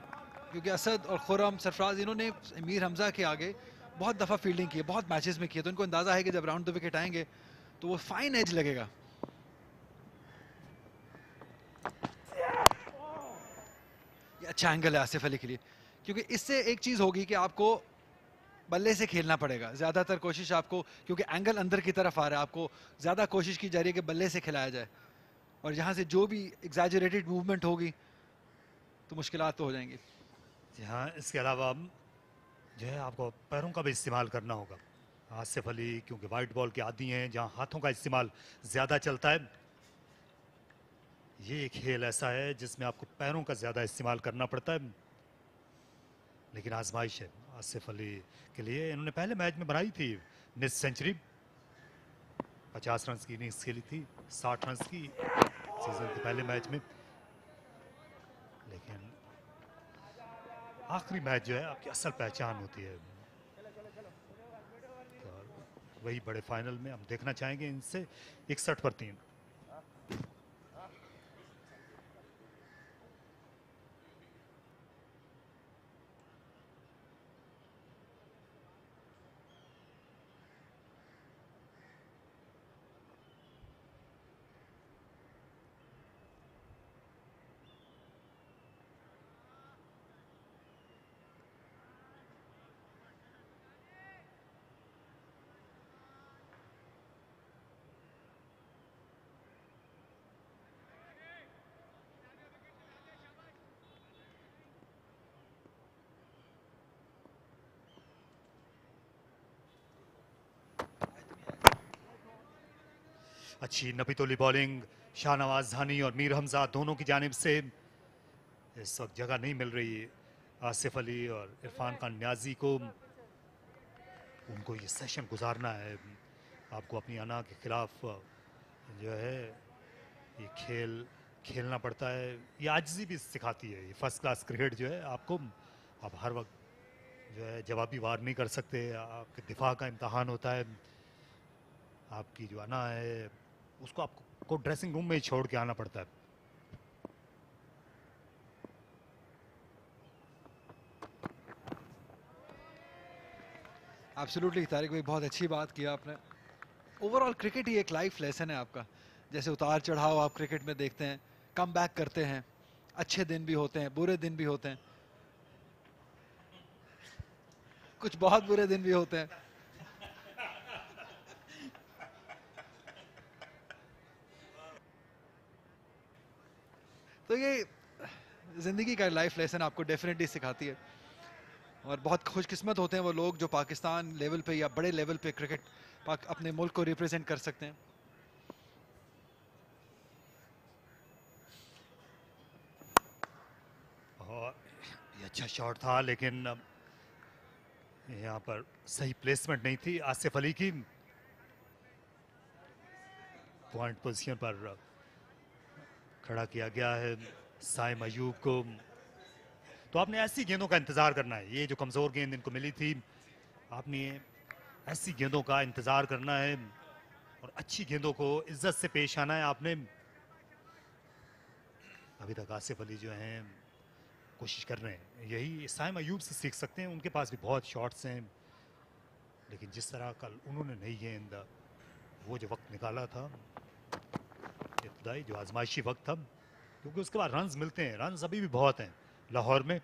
क्योंकि असद और खुर्रम, सरफराज, इन्होंने मीर हमजा के आगे बहुत दफ़ा फील्डिंग की है, बहुत मैचेस में की है, तो उनको अंदाज़ा है कि जब राउंड द विकेट आएंगे तो वो फाइन एज लगेगा। ये अच्छा एंगल है आसिफ अली के लिए, क्योंकि इससे एक चीज़ होगी कि आपको बल्ले से खेलना पड़ेगा ज़्यादातर, कोशिश आपको, क्योंकि एंगल अंदर की तरफ आ रहा है, आपको ज़्यादा कोशिश की जा रही है कि बल्ले से खिलाया जाए, और यहाँ से जो भी एग्जैजरेटेड मूवमेंट होगी तो मुश्किलात तो हो जाएंगी। यहाँ इसके अलावा जो है आपको पैरों का भी इस्तेमाल करना होगा। आसिफ अली क्योंकि वाइट बॉल के आदी हैं जहाँ हाथों का इस्तेमाल ज़्यादा चलता है, ये खेल ऐसा है जिसमें आपको पैरों का ज़्यादा इस्तेमाल करना पड़ता है, लेकिन आजमाइश है आसिफ अली के लिए। इन्होंने पहले मैच में बनाई थी मिस सेंचुरी, 50 रन की इनिंग्स खेली थी, 60 रन की सीजन के पहले मैच में, लेकिन आखिरी मैच जो है आपकी असल पहचान होती है, तो वही बड़े फाइनल में हम देखना चाहेंगे इनसे 61 पर 3। अच्छी नपीतोली बॉलिंग शाहनवाज धानी और मीर हमजा दोनों की जानिब से। इस वक्त जगह नहीं मिल रही आसिफ अली और इरफान खान न्याजी को, उनको ये सेशन गुजारना है, आपको अपनी अना के खिलाफ जो है ये खेलना पड़ता है, ये आजिज़ी भी सिखाती है, ये फर्स्ट क्लास क्रिकेट जो है आपको, आप हर वक्त जो है जवाबी वार नहीं कर सकते, आपके दिफा का इम्तहान होता है, आपकी जो अना है उसको आपको ड्रेसिंग रूम में ही छोड़ के आना पड़ता है। एब्सोल्युटली तारिक भाई, बहुत अच्छी बात किया आपने। ओवरऑल क्रिकेट ही एक लाइफ लेसन है आपका। जैसे उतार चढ़ाव आप क्रिकेट में देखते हैं, कम बैक करते हैं, अच्छे दिन भी होते हैं, बुरे दिन भी होते हैं, कुछ बहुत बुरे दिन भी होते हैं। तो ये जिंदगी का लाइफ लेसन आपको डेफिनेटली सिखाती है। और बहुत खुशकिस्मत होते हैं वो लोग जो पाकिस्तान लेवल पे या बड़े लेवल पे क्रिकेट अपने मुल्क को रिप्रेजेंट कर सकते हैं। और ये अच्छा शॉट था, लेकिन यहाँ पर सही प्लेसमेंट नहीं थी आसिफ अली की। पॉइंट पोजीशन पर खड़ा किया गया है साइम अयूब को। तो आपने ऐसी गेंदों का इंतजार करना है। ये जो कमजोर गेंद इनको मिली थी, आपने ऐसी गेंदों का इंतजार करना है और अच्छी गेंदों को इज्जत से पेश आना है आपने। अभी तक आसिफ अली जो हैं कोशिश कर रहे हैं, यही साइम अयूब से सीख सकते हैं। उनके पास भी बहुत शॉट्स हैं, लेकिन जिस तरह कल उन्होंने नई गेंद वो जो वक्त निकाला था, इब्तदाई जो आजमाइशी वक्त था, क्योंकि उसके बाद रन्स मिलते हैं, रन्स अभी भी बहुत हैं लाहौर में।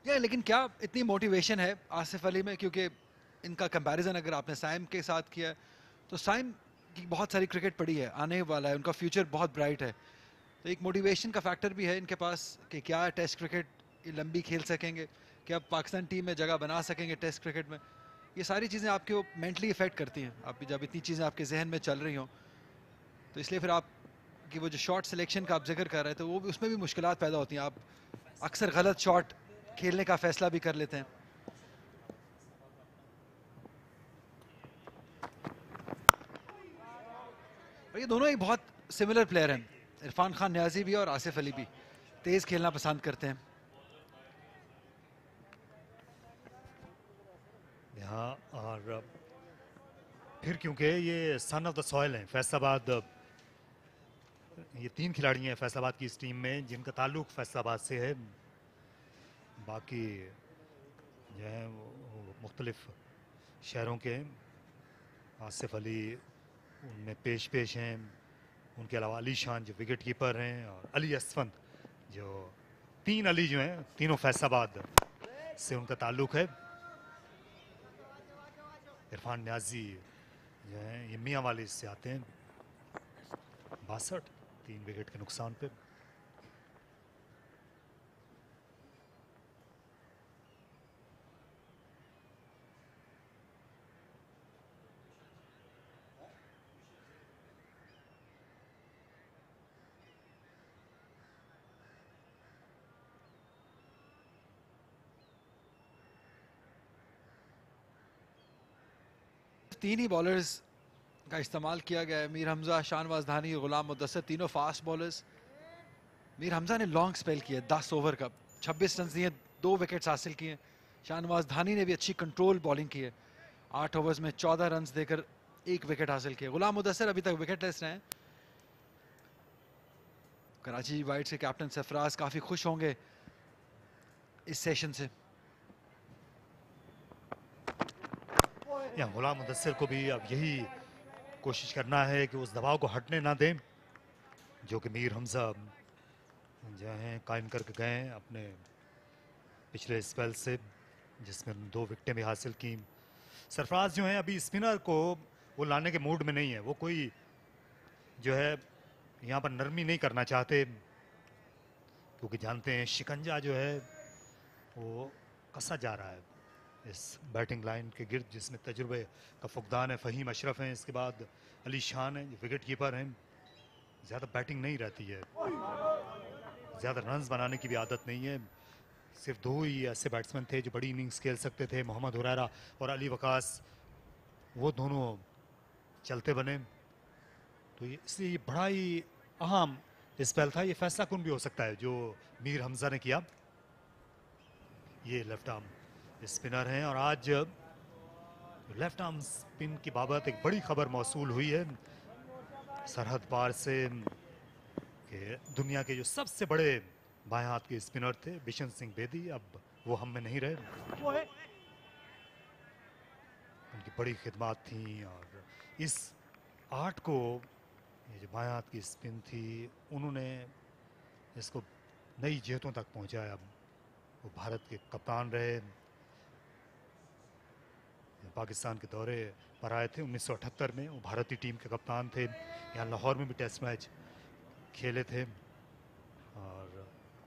लेकिन क्या इतनी मोटिवेशन है आसिफ अली में? क्योंकि इनका कंपैरिजन अगर आपने साइम के साथ किया तो साइम की बहुत सारी क्रिकेट पड़ी है, आने वाला है, उनका फ्यूचर बहुत ब्राइट है। तो एक मोटिवेशन का फैक्टर भी है इनके पास कि क्या टेस्ट क्रिकेट लंबी खेल सकेंगे, क्या पाकिस्तान टीम में जगह बना सकेंगे टेस्ट क्रिकेट में। ये सारी चीज़ें आपको मेंटली इफेक्ट करती हैं। आप जब इतनी चीज़ें आपके जहन में चल रही हों, तो इसलिए फिर आप कि वो जो शॉट सिलेक्शन का आप जिक्र कर रहे थे, वो उसमें भी मुश्किलात पैदा होती हैं। आप अक्सर गलत शॉट खेलने का फैसला भी कर लेते हैं। और ये दोनों ही बहुत सिमिलर प्लेयर हैं, इरफान खान न्याजी भी और आसिफ अली भी तेज खेलना पसंद करते हैं। यहाँ और फिर क्योंकि ये सन ऑफ द सॉइल हैं फैसलाबाद, ये 3 खिलाड़ी हैं फैसलाबाद की इस टीम में जिनका ताल्लुक फैसलाबाद से है। बाकी जो है वो मुख्तलिफ शहरों के हैं। आसिफ अली उनमें पेश हैं, उनके अलावा अली शान जो विकेट कीपर हैं, और अली असफंद जो 3 अली जो हैं, तीनों फैसलाबाद से उनका ताल्लुक है। इरफान न्याजी जो हैं ये मियाँ वाली से आते हैं, 62 3 विकेट के नुकसान पे। तीन ही बॉलर्स का इस्तेमाल किया गया है, मीर हमजा, शाहनवाज धानी, गुलाम मुदस्सिर, तीनों फास्ट बॉलर्स। मीर हमजा ने लॉन्ग स्पेल किया 10 ओवर का, 26 रन दिए, 2 विकेट्स हासिल किए। शाहनवाज धानी ने भी अच्छी कंट्रोल बॉलिंग की है, 8 ओवर्स में 14 रन देकर 1 विकेट हासिल किया। गुलाम मुदस्सिर अभी तक विकेटलेस रहे हैं। कराची वाइट्स के कैप्टन सरफराज काफी खुश होंगे इस सेशन से। या गुलाम मुदस्सिर को भी अब यही कोशिश करना है कि उस दबाव को हटने ना दें जो कि मीर हमजा जो हैं कायम करके गए हैं अपने पिछले स्पेल से, जिसमें 2 विकेटें भी हासिल की। सरफराज जो हैं अभी स्पिनर को वो लाने के मूड में नहीं है, वो कोई जो है यहाँ पर नरमी नहीं करना चाहते, क्योंकि जानते हैं शिकंजा जो है वो कसा जा रहा है इस बैटिंग लाइन के गिर्द, जिसमें तजुर्बे का फुकदान है। फ़हीम अशरफ हैं, इसके बाद अली शान हैं जो विकेट कीपर हैं। ज़्यादा बैटिंग नहीं रहती है, ज़्यादा रन्स बनाने की भी आदत नहीं है। सिर्फ 2 ही ऐसे बैट्समैन थे जो बड़ी इनिंग्स खेल सकते थे, मोहम्मद हुरैरा और अली वकास, वो दोनों चलते बने। तो इसलिए ये बड़ा ही अहम स्पेल था। ये फैसला कुन भी हो सकता है जो मीर हमजा ने किया। ये लेफ्ट आर्म स्पिनर हैं और आज लेफ्ट आर्म स्पिन की बाबत एक बड़ी खबर मौसूल हुई है सरहद पार से कि दुनिया के जो सबसे बड़े बाएं हाथ के स्पिनर थे बिशन सिंह बेदी, अब वो हम में नहीं रहे। उनकी बड़ी खिदमत थी और इस आर्ट को, ये जो मायात की स्पिन थी, उन्होंने इसको नई जीतों तक पहुंचाया। वो भारत के कप्तान रहे, पाकिस्तान के दौरे पर आए थे 1978 में। वो भारतीय टीम के कप्तान थे, यहाँ लाहौर में भी टेस्ट मैच खेले थे और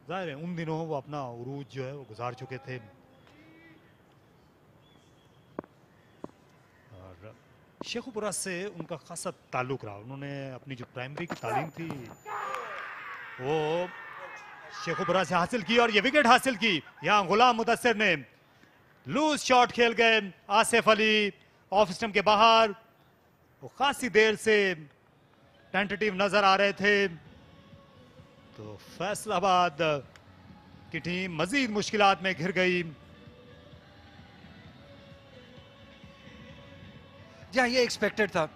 जाहिर है उन दिनों वो अपना उरूज जो है वो गुजार चुके थे। और शेखुपुरा से उनका खासा ताल्लुक रहा। उन्होंने अपनी जो प्राइमरी की तालीम थी वो शेखुपुरा से हासिल की और ये विकेट हासिल की। यहाँ गुलाम मुदस्सिर ने लूज शॉट खेल गए, आसिफ अली ऑफ स्टंप के बाहर। वो खासी देर से टेंटेटिव नजर आ रहे थे, तो फैसलाबाद की टीम मजीद मुश्किलात में घिर गई। जी ये एक्सपेक्टेड था।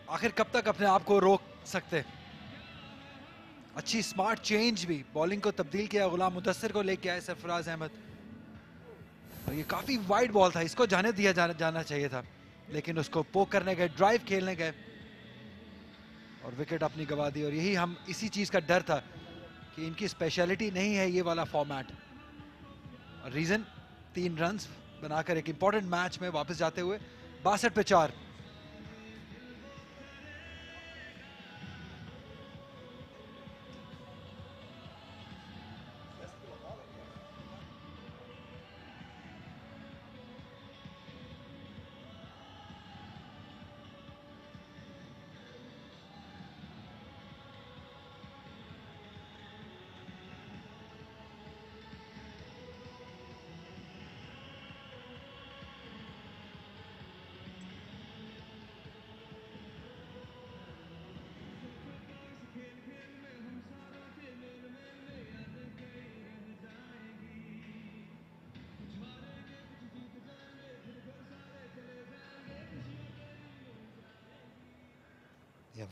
आखिर कब तक अपने आप को रोक सकते। अच्छी स्मार्ट चेंज भी, बॉलिंग को तब्दील किया, गुलाम मुदस्सिर को लेके आए सरफराज अहमद। और ये काफी वाइड बॉल था, इसको जाने दिया जाना चाहिए था, लेकिन उसको पोक करने गए, ड्राइव खेलने गए और विकेट अपनी गवा दी। और यही हम इसी चीज का डर था कि इनकी स्पेशलिटी नहीं है ये वाला फॉर्मेट। और रीजन 3 रन्स बनाकर एक इंपॉर्टेंट मैच में वापस जाते हुए 62 पे 4।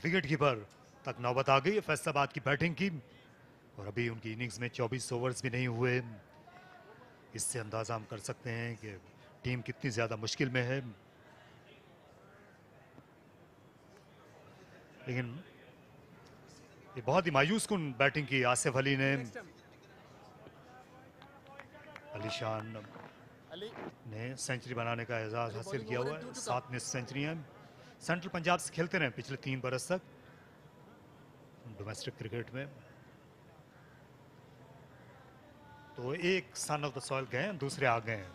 विकेट कीपर तक नौबत आ गई फैसलाबाद की बैटिंग की और अभी उनकी इनिंग्स में 24 ओवर्स भी नहीं हुए। इससे अंदाजा हम कर सकते हैं कि टीम कितनी ज्यादा मुश्किल में है। लेकिन ये बहुत ही मायूस कुन बैटिंग की आसिफ अली ने। अलीशान ने सेंचुरी बनाने का एजाज हासिल किया हुआ है, 7 मिस सेंचुरियां। सेंट्रल पंजाब से खेलते रहे पिछले 3 बरस तक डोमेस्टिक क्रिकेट में। तो एक सन ऑफ द सॉइल गए, दूसरे आ गए हैं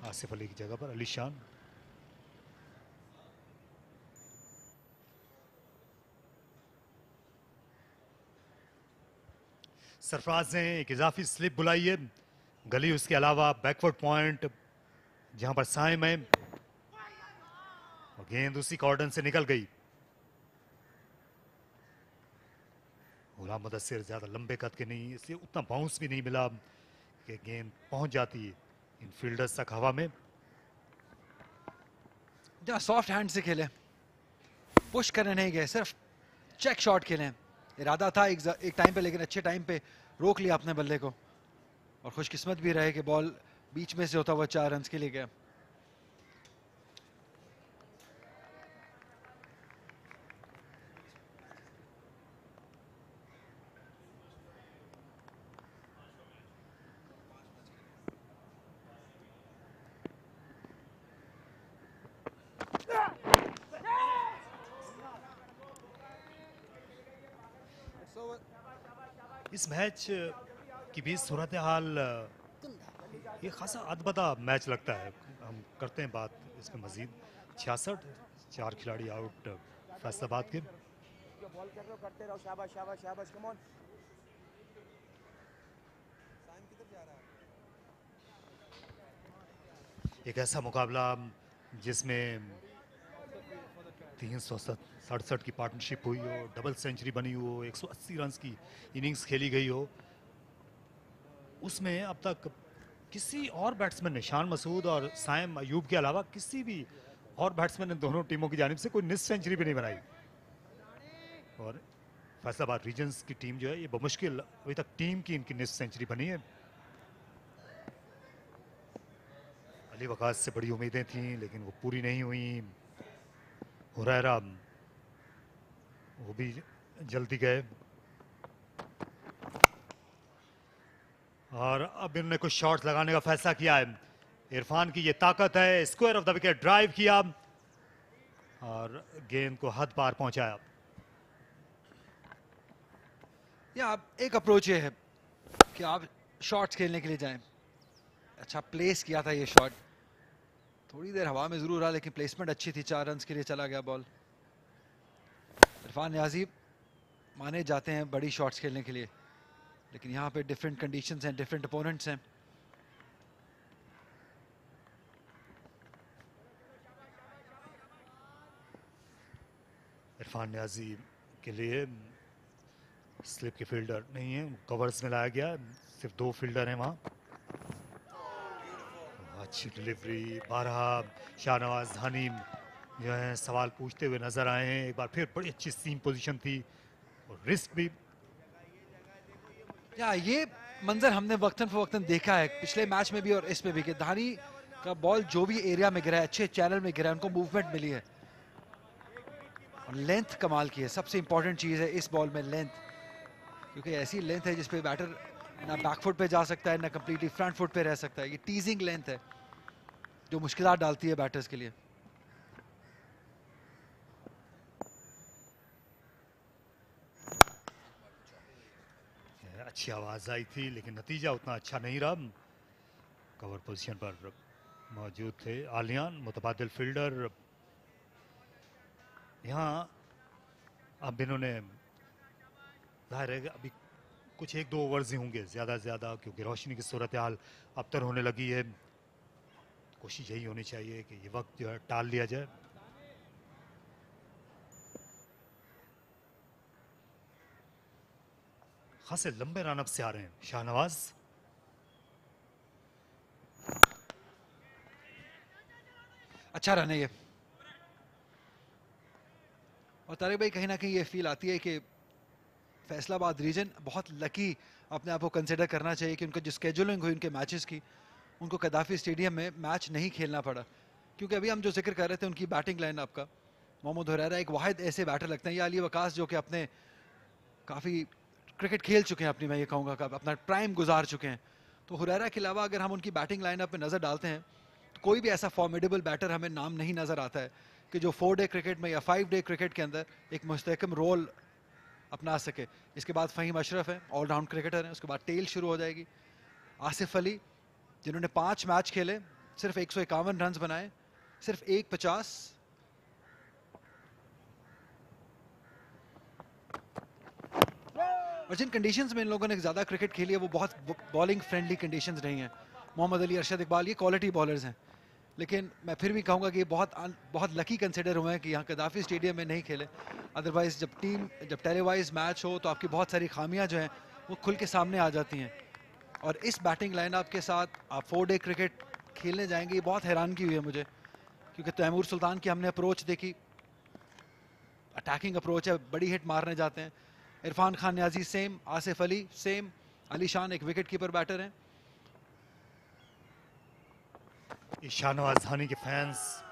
आसिफ अली की जगह पर अलीशान। सरफराज ने एक इजाफी स्लिप बुलाई है, गली उसके अलावा बैकवर्ड पॉइंट जहां पर साइम है और गेंद उसी कॉर्डन से निकल गई। गुलाम मुदस्सिर ज्यादा लंबे कद के नहीं, इसलिए उतना बाउंस भी नहीं मिला कि गेंद पहुंच जाती है इन फील्डर्स तक हवा में। जहाँ सॉफ्ट हैंड से खेले, पुश करने नहीं गए, सिर्फ चेक शॉट खेले। इरादा था एक टाइम पे, लेकिन अच्छे टाइम पे रोक लिया अपने बल्ले को और खुशकिस्मत भी रहे कि बॉल बीच में से होता हुआ 4 रन के लिए गया। इस मैच की भी सूरत हाल ये खासा अदबदा मैच लगता है। हम करते हैं बात इसमें मजीद। 66, 4 खिलाड़ी आउट फैसलाबाद के। एक ऐसा मुकाबला जिसमें 367 की पार्टनरशिप हुई हो, डबल सेंचुरी बनी हो, 180 रन की इनिंग्स खेली गई हो, उसमें अब तक किसी और बैट्समैन ने, शान मसूद और साइम अयूब के अलावा किसी भी और बैट्समैन ने दोनों टीमों की जानिब से कोई निस सेंचुरी भी नहीं बनाई। और फैसलाबाद रीजन्स की टीम जो है ये बमुश्किल अभी तक टीम की इनकी निस सेंचुरी बनी है। अली वकास से बड़ी उम्मीदें थी लेकिन वो पूरी नहीं हुई। हुरैरा वो भी जल्दी गए और अब इन्होंने कुछ शॉट्स लगाने का फैसला किया है। इरफान की ये ताकत है, square of the wicket drive किया और गेंद को हद पार पहुंचाया। या एक अप्रोच ये है कि आप शॉट्स खेलने के लिए जाएं। अच्छा प्लेस किया था ये शॉट, थोड़ी देर हवा में जरूर रहा लेकिन प्लेसमेंट अच्छी थी, 4 रन के लिए चला गया बॉल। इरफान न्याजी माने जाते हैं बड़ी शॉट्स खेलने के लिए, लेकिन यहाँ पे डिफरेंट कंडीशंस हैं, डिफरेंट अपोनेंट्स हैं। इरफान न्याजी के लिए स्लिप के फील्डर नहीं है, कवर्स में लाया गया, सिर्फ 2 फील्डर हैं वहां। अच्छी डिलीवरी, 12 शाहनवाज धानी जो है सवाल पूछते हुए नजर आए हैं। एक बार फिर बड़ी अच्छी सीम पोजीशन थी और रिस्क भी। या ये मंजर हमने वक्तन फवक्तन देखा है पिछले मैच में भी और इसमें भी कि धानी का बॉल जो भी एरिया में गिरा है, अच्छे चैनल में गिरा है, उनको मूवमेंट मिली है और लेंथ कमाल की है। सबसे इंपॉर्टेंट चीज है इस बॉल में लेंथ, क्योंकि ऐसी लेंथ है जिसपे बैटर ना बैकफुट पे जा सकता है ना कंप्लीटली फ्रंट फुट पे रह सकता है। ये टीजिंग लेंथ है जो मुश्किलात डालती है बैटर्स के लिए। अच्छी आवाज आई थी लेकिन नतीजा उतना अच्छा नहीं रहा। कवर पोजीशन पर मौजूद थे आलियान, मुतबादिल फील्डर। यहाँ अब इन्होंने जाहिर है अभी कुछ 1-2 ओवर्स ही होंगे ज़्यादा से ज़्यादा, क्योंकि रोशनी की सूरत हाल अबतर होने लगी है। कोशिश यही होनी चाहिए कि ये वक्त जो है टाल लिया जाए। खासे लंबे रन अप से आ रहे हैं शाहनवाज। अच्छा रन है ये। और तारिक भाई कहीं ना कहीं ये फील आती है कि फैसलाबाद रीजन बहुत लकी अपने आप को कंसिडर करना चाहिए कि उनको जो स्केजुलिंग हुई उनके मैचेस की, उनको कदाफी स्टेडियम में मैच नहीं खेलना पड़ा। क्योंकि अभी हम जो जिक्र कर रहे थे उनकी बैटिंग लाइन आपका, मोहम्मद हुरैरा एक वाहिद ऐसे बैटर लगते हैं, या अली वकास जो कि अपने काफ़ी क्रिकेट खेल चुके हैं अपनी, मैं ये कहूँगा कि अपना प्राइम गुजार चुके हैं। तो हुरैरा के अलावा अगर हम उनकी बैटिंग लाइनअप में नज़र डालते हैं तो कोई भी ऐसा फॉर्मिडेबल बैटर हमें नाम नहीं नज़र आता है कि जो 4 डे क्रिकेट में या 5 डे क्रिकेट के अंदर एक मुस्तहकम रोल अपना सके। इसके बाद फ़हीम अशरफ है, ऑलराउंड क्रिकेटर हैं। उसके बाद टेल शुरू हो जाएगी। आसिफ अली जिन्होंने 5 मैच खेले, सिर्फ 151 रन बनाए, सिर्फ 150। और जिन कंडीशंस में इन लोगों ने ज़्यादा क्रिकेट खेली है वो बहुत बॉलिंग फ्रेंडली कंडीशंस रही हैं। मोहम्मद अली, अरशद इकबाल ये क्वालिटी बॉलर्स हैं, लेकिन मैं फिर भी कहूँगा कि ये बहुत लकी कंसिडर हुए हैं कि यहाँ कदाफी स्टेडियम में नहीं खेले। अदरवाइज़ जब टेलीवाइज मैच हो तो आपकी बहुत सारी खामियां जो हैं वो खुल के सामने आ जाती हैं। और इस बैटिंग लाइनअप के साथ आप 4 डे क्रिकेट खेलने जाएंगे, ये बहुत हैरानगी हुई है मुझे, क्योंकि तैमूर सुल्तान की हमने अप्रोच देखी, अटैकिंग अप्रोच है, बड़ी हिट मारने जाते हैं। इरफान खान न्याजी सेम, आसिफ अली सेम, अली शान एक विकेट कीपर बैटर हैं। शाहनवाज धानी के फैंस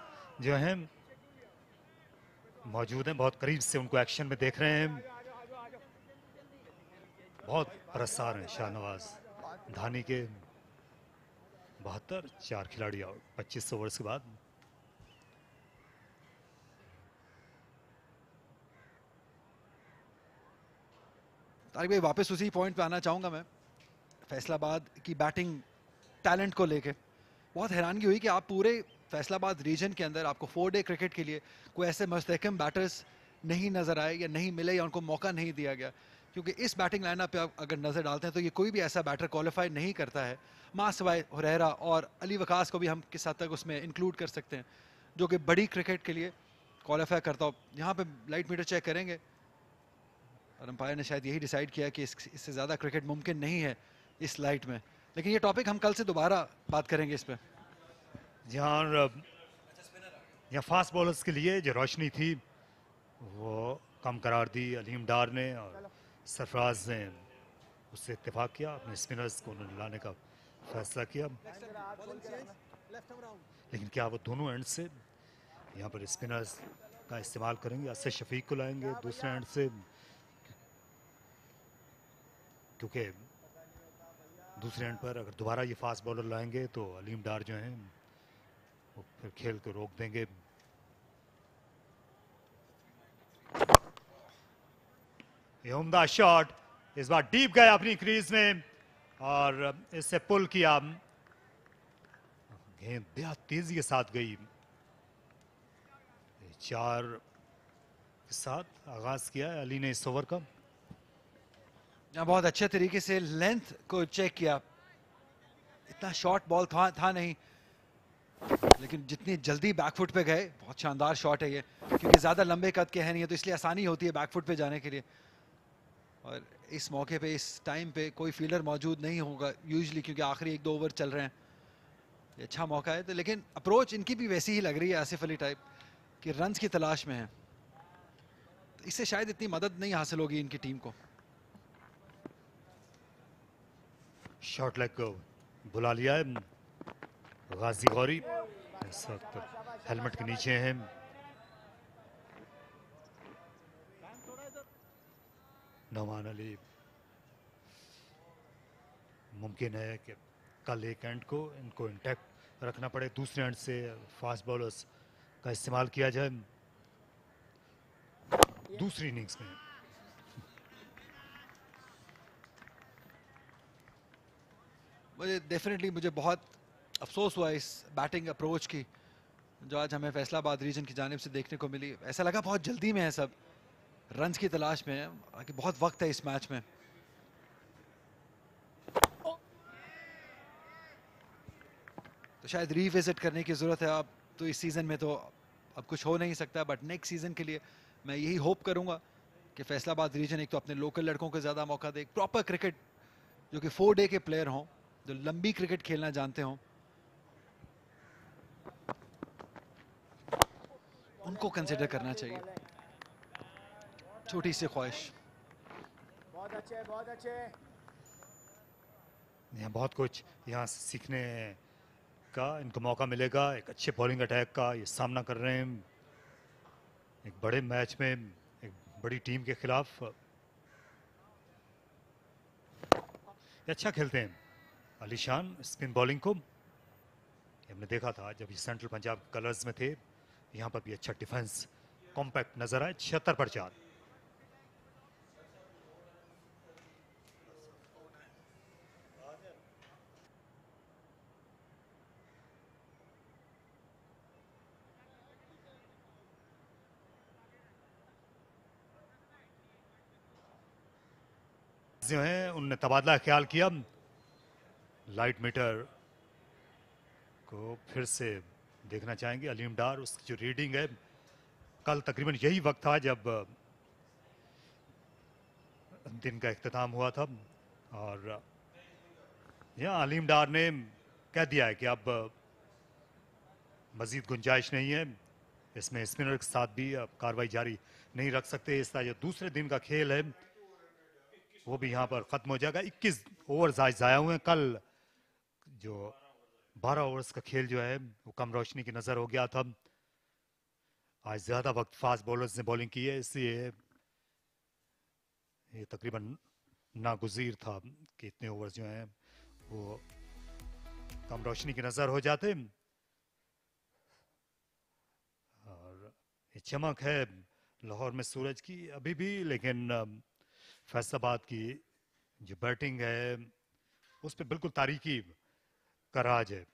जो हैं मौजूद हैं, बहुत करीब से उनको एक्शन में देख रहे हैं। बहुत परस्तार हैं शाहनवाज धानी के। 72, 4 खिलाड़ी आउट 25 ओवर्स के बाद। तारिक भाई वापस उसी पॉइंट पे आना चाहूँगा मैं, फैसलाबाद की बैटिंग टैलेंट को लेके बहुत हैरानगी हुई कि आप पूरे फैसलाबाद रीजन के अंदर आपको 4 डे क्रिकेट के लिए कोई ऐसे मुस्तहकम बैटर्स नहीं नज़र आए या नहीं मिले या उनको मौका नहीं दिया गया। क्योंकि इस बैटिंग लाइनअप पे आप अगर नज़र डालते हैं तो ये कोई भी ऐसा बैटर क्वालिफाई नहीं करता है, मां सिवाय हुरैरा और अली वकास को भी हम किस हद तक उसमें इंक्लूड कर सकते हैं, जो कि बड़ी क्रिकेट के लिए क्वालिफाई करता हो। यहाँ पे लाइट मीटर चेक करेंगे और अंपायर ने शायद यही डिसाइड किया कि इससे ज़्यादा क्रिकेट मुमकिन नहीं है इस लाइट में, लेकिन ये टॉपिक हम कल से दोबारा बात करेंगे इस पर। यहाँ फास्ट बॉलर्स के लिए जो रोशनी थी वो कम करार दी अलीम डार ने, और सरफराज ने उससे इत्तेफाक किया, अपने स्पिनर्स को लाने का फैसला किया। लेकिन क्या वो दोनों एंड से यहाँ पर स्पिनर्स का इस्तेमाल करेंगे? असद शफीक को लाएंगे दूसरे एंड से, क्योंकि दूसरे एंड पर अगर दोबारा ये फास्ट बॉलर लाएंगे तो अलीम डार जो हैं वो फिर खेल को रोक देंगे। ये उम्दा शॉट इस बार डीप गया अपनी क्रीज में और इससे पुल किया। गेंद बेहद तेजी के साथ गई। 4 के साथ आगाज किया है अली ने इस ओवर का। यहाँ बहुत अच्छे तरीके से लेंथ को चेक किया। इतना शॉर्ट बॉल था नहीं, लेकिन जितनी जल्दी बैकफुट पे गए, बहुत शानदार शॉट है ये, क्योंकि ज्यादा लंबे कद के हैं नहीं है तो इसलिए आसानी होती है बैकफुट पे जाने के लिए। और इस मौके पे इस टाइम पे कोई फील्डर मौजूद नहीं होगा यूजुअली, क्योंकि आखिरी 1-2 ओवर चल रहे हैं। ये अच्छा मौका है तो, लेकिन अप्रोच इनकी भी वैसी ही लग रही है आसिफ अली टाइप कि रन्स की तलाश में है, तो इससे शायद इतनी मदद नहीं हासिल होगी इनकी टीम को। शॉट लेग को बुला लिया है गाजी गौरी, इस वक्त हेलमेट के नीचे हैं। नौमान अली, मुमकिन है कि कल एक एंड को इनको इंटैक्ट रखना पड़े, दूसरे एंड से फास्ट बॉलर्स का इस्तेमाल किया जाए दूसरी इनिंग्स में। मुझे बहुत अफसोस हुआ इस बैटिंग अप्रोच की जो आज हमें फैसलाबाद रीजन की जानिब से देखने को मिली। ऐसा लगा बहुत जल्दी में है, सब रन्स की तलाश में है, हालांकि बहुत वक्त है इस मैच में। तो शायद रीविजिट करने की जरूरत है अब तो। इस सीजन में तो अब कुछ हो नहीं सकता, बट नेक्स्ट सीजन के लिए मैं यही होप करूंगा कि फैसलाबाद रीजन एक तो अपने लोकल लड़कों को ज्यादा मौका दे, प्रॉपर क्रिकेट जो कि 4 डे के प्लेयर हों, जो लंबी क्रिकेट खेलना जानते हों, उनको कंसिडर करना चाहिए। छोटी सी ख्वाहिश। बहुत अच्छे। यहाँ बहुत कुछ यहाँ से सीखने का इनको मौका मिलेगा। एक अच्छे बॉलिंग अटैक का ये सामना कर रहे हैं एक बड़े मैच में, एक बड़ी टीम के खिलाफ। ये अच्छा खेलते हैं अलीशान स्पिन बॉलिंग को। हमने देखा था जब ये सेंट्रल पंजाब कलर्स में थे, यहाँ पर भी अच्छा डिफेंस कॉम्पैक्ट नजर आए। 76 पर 4। जो हैं उनने तबादला ख्याल किया। लाइट मीटर को फिर से देखना चाहेंगे। अलीम डार, उसकी जो रीडिंग है, कल तकरीबन यही वक्त था जब दिन का इख्तिताम हुआ था और यहाँ अलीम डार ने कह दिया है कि अब मजीद गुंजाइश नहीं है, इसमें स्पिनर के साथ भी अब कार्रवाई जारी नहीं रख सकते। इसका जो दूसरे दिन का खेल है वो भी यहाँ पर खत्म हो जाएगा। 21 ओवर्स आज जाया हुए हैं। कल जो 12 ओवर्स का खेल जो है वो कम रोशनी की नजर हो गया था। आज ज्यादा वक्त फास्ट बॉलर्स ने बॉलिंग की है, इसलिए ये तकरीबन नागुज़ीर था कि इतने ओवर्स जो हैं वो कम रोशनी की नजर हो जाते। और ये चमक है लाहौर में सूरज की अभी भी, लेकिन फैसलाबाद की जो बैटिंग है उस पर बिल्कुल तारीकी का राज है।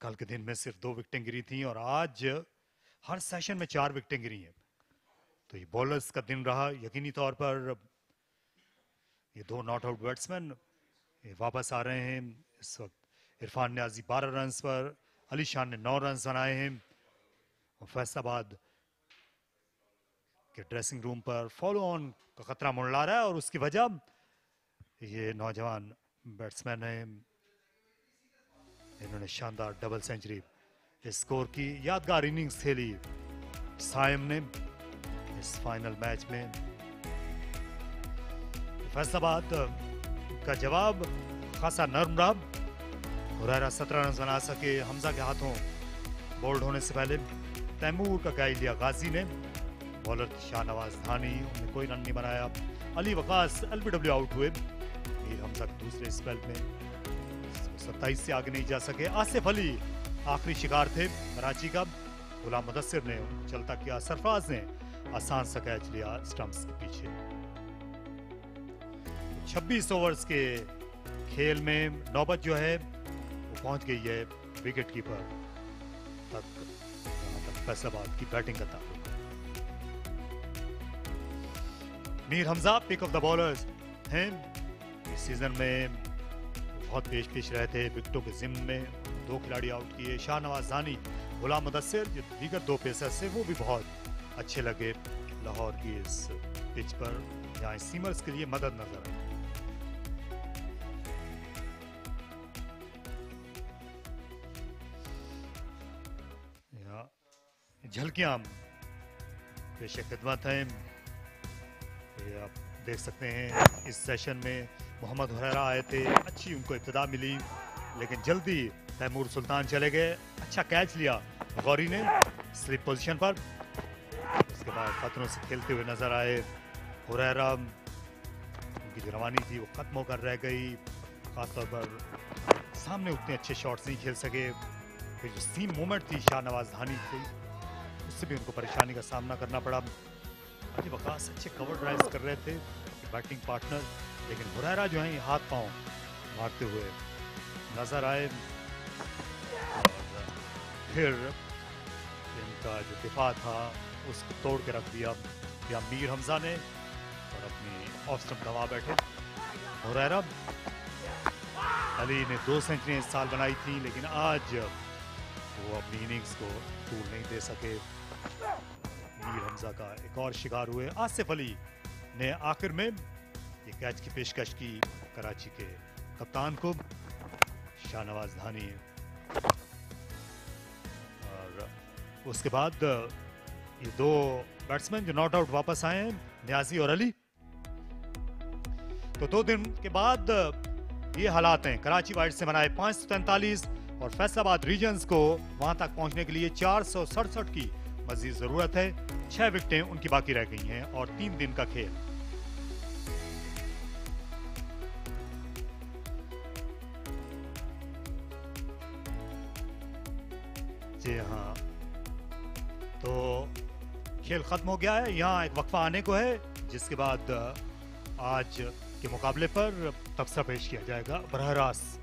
कल के दिन में सिर्फ 2 विकेटें गिरी थी और आज हर सेशन में 4 विकेटें गिरी हैं। तो ये बॉलर्स का दिन रहा यकीनी तौर पर। ये 2 नॉट आउट बैट्समैन ये वापस आ रहे हैं इस वक्त। इरफान न्याजी 12 रन पर, अली शान ने 9 रन बनाए हैं। और फैसलाबाद के ड्रेसिंग रूम पर फॉलो ऑन का खतरा मंडरा रहा है और उसकी वजह ये नौजवान बैट्समैन हैं, इन्होंने शानदार डबल सेंचुरी स्कोर की। यादगार इनिंग्स खेली साइम ने इस फाइनल मैच में। फैसलाबाद का जवाब खासा नर्म रहा हुरैरा 17 रन बना सके हमजा के हाथों बोल्ड होने से पहले। तैमूर का गाइल लिया गाजी ने, बॉलर थी शाहनवाज धानी, उन्हें कोई रन नहीं बनाया। अली वकास एलबीडब्ल्यू आउट हुए। मीर हमजा दूसरे स्पेल में 27 से आगे नहीं जा सके। आसिफ अली आखिरी शिकार थे कराची का, गुलाम मुदस्सिर ने चलता किया, सरफराज ने आसान सा कैच लिया स्टंप्स के पीछे। 26 ओवर्स के खेल में नौबत जो है वो पहुंच गई है विकेट कीपर तक, जहां तक फैसलाबाद की बैटिंग का ताल्लुक है। Mir Hamza pick of the bowlers हैं। इस सीजन में बहुत पेश रहे थे विकेटों के जिम्मे में। 2 खिलाड़ी आउट किए, शाहनवाज धानी, गुलाम मुदस्सिर। जो दीगर 2 पेसर से वो भी बहुत अच्छे लगे लाहौर की इस पिच पर, जहां सीमर्स के लिए मदद नजर आई। झलकियां पेशे खिदमत हैं, ये आप देख सकते हैं। इस सेशन में मोहम्मद हुरैरा आए थे, अच्छी उनको इब्तिदा मिली, लेकिन जल्दी तैमूर सुल्तान चले गए। अच्छा कैच लिया गौरी ने स्लिप पोजीशन पर। उसके बाद खतरों से खेलते हुए नजर आए हुरैरा। उनकी जो रवानी थी वो खत्म होकर रह गई, खासतौर पर सामने उतने अच्छे शॉट्स नहीं खेल सके। फिर जो सीम मूवमेंट थी शाहनवाज धानी थी, उससे भी उनको परेशानी का सामना करना पड़ा। अली वकास अच्छे कवर ड्राइव्स कर रहे थे बैटिंग पार्टनर, लेकिन हुरैरा जो है हाथ पांव मारते हुए नजर आए। और फिर इनका जो दिफा था उसको तोड़ के रख दिया या मीर हमजा ने, और अपनी ऑफ स्टंप गंवा बैठे हुरैरा। अली ने 2 सेंचुरियां इस साल बनाई थी, लेकिन आज वो अपनी इनिंग्स को तूल नहीं दे सके। मीर हमजा का एक और शिकार हुए। आसिफ अली ने आखिर में ये कैच की पेशकश की कराची के कप्तान को, शाहनवाज धानी। और उसके बाद ये 2 बैट्समैन जो नॉट आउट वापस आए हैं, न्याजी और अली। तो 2 दिन के बाद ये हालात हैं। कराची वाइट से बनाए 543 और फैसलाबाद रीजन्स को वहां तक पहुंचने के लिए 467 की मजीद जरूरत है। 6 विकेटें उनकी बाकी रह गई हैं और 3 दिन का खेल। जी हाँ, तो खेल खत्म हो गया है। यहाँ एक वक्फा आने को है, जिसके बाद आज के मुकाबले पर तबसरा पेश किया जाएगा बरह रास्त।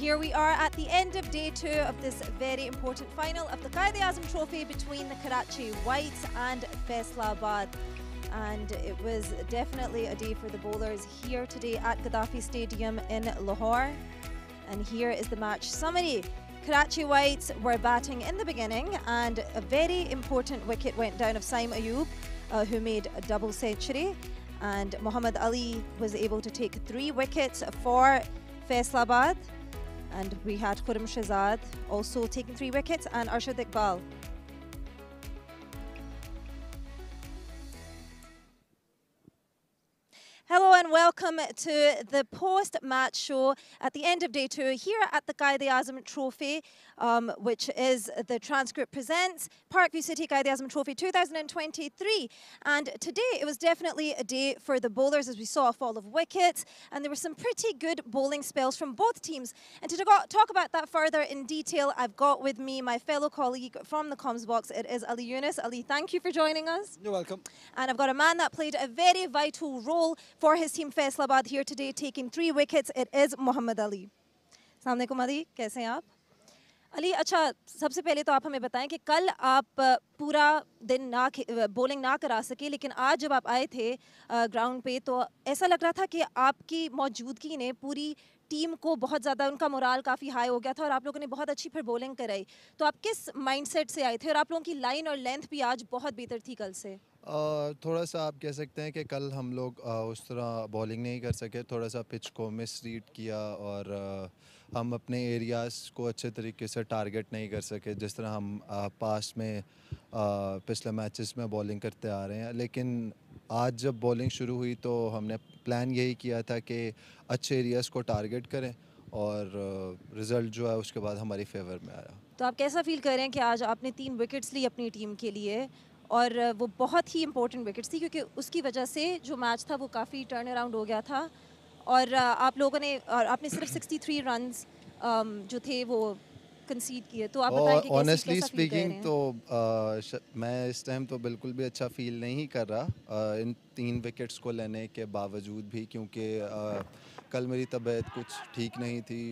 here we are at the end of day 2 of this very important final of the Quaid-e-Azam trophy between the Karachi Whites and Faisalabad. And it was definitely a day for the bowlers here today at Gaddafi Stadium in Lahore. And here is the match summary. Karachi Whites were batting in the beginning, and a very important wicket went down of Saim Ayub, who made a double century. And Muhammad Ali was able to take 3 wickets for Faisalabad. And we had Quaid-e-Azam also taking 3 wickets, and Arshad Iqbal. Hello and welcome to the post-match show at the end of day 2 here at the Quaid-e-Azam Trophy, which is the Transcript Presents Parkview City Quaid-e-Azam Trophy 2023. And today it was definitely a day for the bowlers, as we saw a fall of wickets, and there were some pretty good bowling spells from both teams. And to talk about that further in detail, I've got with me my fellow colleague from the comms box. It is Ali Yunus. Ali, thank you for joining us. You're welcome. And I've got a man that played a very vital role for his team Faisalabad here today, taking 3 wickets. It is Muhammad Ali. Assalamu alaikum Ali, कैसे हैं आप? अली, अच्छा, सबसे पहले तो आप हमें बताएं कि कल आप पूरा दिन बॉलिंग ना करा सके, लेकिन आज जब आप आए थे ग्राउंड पे तो ऐसा लग रहा था कि आपकी मौजूदगी ने पूरी टीम को बहुत ज़्यादा, उनका मोराल काफ़ी हाई हो गया था और आप लोगों ने बहुत अच्छी फिर बॉलिंग कराई. तो आप किस माइंडसेट से आए थे और आप लोगों की लाइन और लेंथ भी आज बहुत बेहतर थी कल से? थोड़ा सा आप कह सकते हैं कि कल हम लोग उस तरह बॉलिंग नहीं कर सके, थोड़ा सा पिच को मिसरीड किया और हम अपने एरियाज़ को अच्छे तरीके से टारगेट नहीं कर सके जिस तरह हम पास्ट में पिछले मैचेस में बॉलिंग करते आ रहे हैं. लेकिन आज जब बॉलिंग शुरू हुई तो हमने प्लान यही किया था कि अच्छे एरियाज़ को टारगेट करें और रिज़ल्ट जो है उसके बाद हमारी फेवर में आया. तो आप कैसा फील कर रहे हैं कि आज आपने 3 विकेट्स ली अपनी टीम के लिए, और वो बहुत ही इंपॉर्टेंट विकेट्स थी क्योंकि उसकी वजह से जो मैच था वो काफ़ी टर्न अराउंड हो गया था, और आप लोगों ने, और आपने सिर्फ 63 रन्स जो थे वो कंसीड किए. तो आप बताएं कि ऑनेस्टली स्पीकिंग तो मैं इस टाइम तो बिल्कुल भी अच्छा फील नहीं कर रहा इन 3 विकेट्स को लेने के बावजूद भी, क्योंकि कल मेरी तबीयत कुछ ठीक नहीं थी.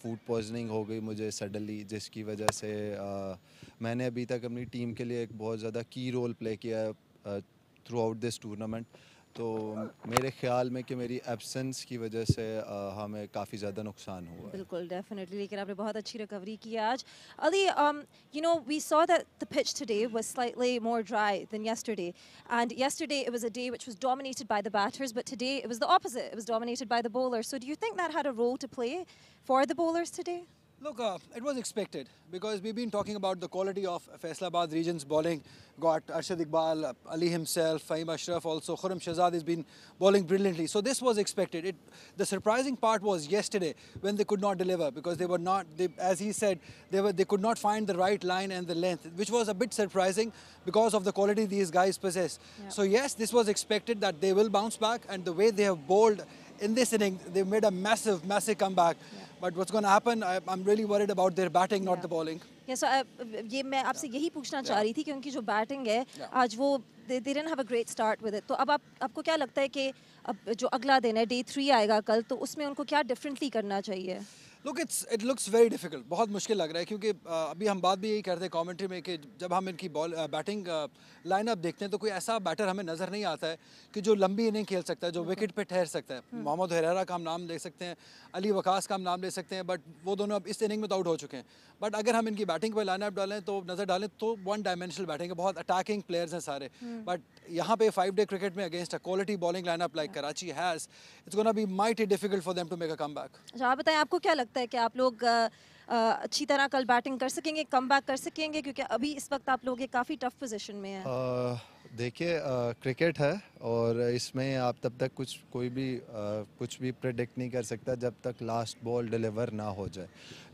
फूड पॉइजनिंग हो गई मुझे सडनली, जिसकी वजह से मैंने अभी तक अपनी टीम के लिए एक बहुत ज़्यादा की रोल प्ले किया है थ्रू आउट दिस टूर्नामेंट. तो मेरे ख्याल में कि मेरी एब्सेंस की वजह से हमें काफ़ी ज़्यादा नुकसान हुआ. बिल्कुल, डेफिनेटली, लेकिन आपने बहुत अच्छी रिकवरी की आज. Ali, you know, we saw that the pitch today was slightly more dry than yesterday, and yesterday it was a day which was dominated by the batters, but today it was the opposite. It was dominated by the bowlers. So do you think that had a role to play for the bowlers today? Look, it was expected because we've been talking about the quality of Faisalabad region's bowling. Got Arshad Iqbal, Ali himself, Fahim Ashraf also, Quaid-e-Azam has been bowling brilliantly. So this was expected. The surprising part was yesterday when they could not deliver because they were not, as he said, they could not find the right line and the length, which was a bit surprising because of the quality these guys possess. Yeah. So yes, this was expected that they will bounce back, and the way they have bowled in this inning, they made a massive comeback. Yeah. But what's going to happen? I'm really worried about their batting, not the bowling. Yeah, so ये मैं आपसे यही पूछना चाह रही थी कि उनकी जो बैटिंग है आज वो they didn't have a great start with it. तो अब आपको क्या लगता है कि अब जो अगला दिन है day 3 आएगा कल, तो उसमें उनको क्या differently करना चाहिए? Look, it looks very difficult. बहुत मुश्किल लग रहा है क्योंकि अभी हम बात भी यही करते हैं कमेंट्री में कि जब हम इनकी बैटिंग लाइनअप देखते हैं तो कोई ऐसा बैटर हमें नज़र नहीं आता है कि जो लंबी इनिंग खेल सकता है, जो विकेट पे ठहर सकता है. मोहम्मद हेरारा का हम नाम ले सकते हैं, अली वकास का हम नाम ले सकते हैं, बट वो दोनों अब इस इनिंग में तो आउट हो चुके हैं. बट अगर हम इनकी बैटिंग पर लाइनअप डालें तो नज़र डालें तो 1 डायमेंशनल बैटिंग है, बहुत अटैकिंग प्लेयर्स हैं सारे. बट यहाँ पे 5-day क्रिकेट में against a quality bowling lineup like Karachi has, it's gonna be mighty difficult for them to make a comeback. अच्छा, आप बताएं, आपको क्या लगता है कि आप लोग अच्छी तरह कल बैटिंग कर सकेंगे, कमबैक कर सकेंगे, क्योंकि अभी इस वक्त आप लोग काफ़ी टफ पोजीशन में हैं? देखिए, क्रिकेट है और इसमें आप तब तक कोई भी कुछ भी प्रेडिक्ट नहीं कर सकता जब तक लास्ट बॉल डिलीवर ना हो जाए.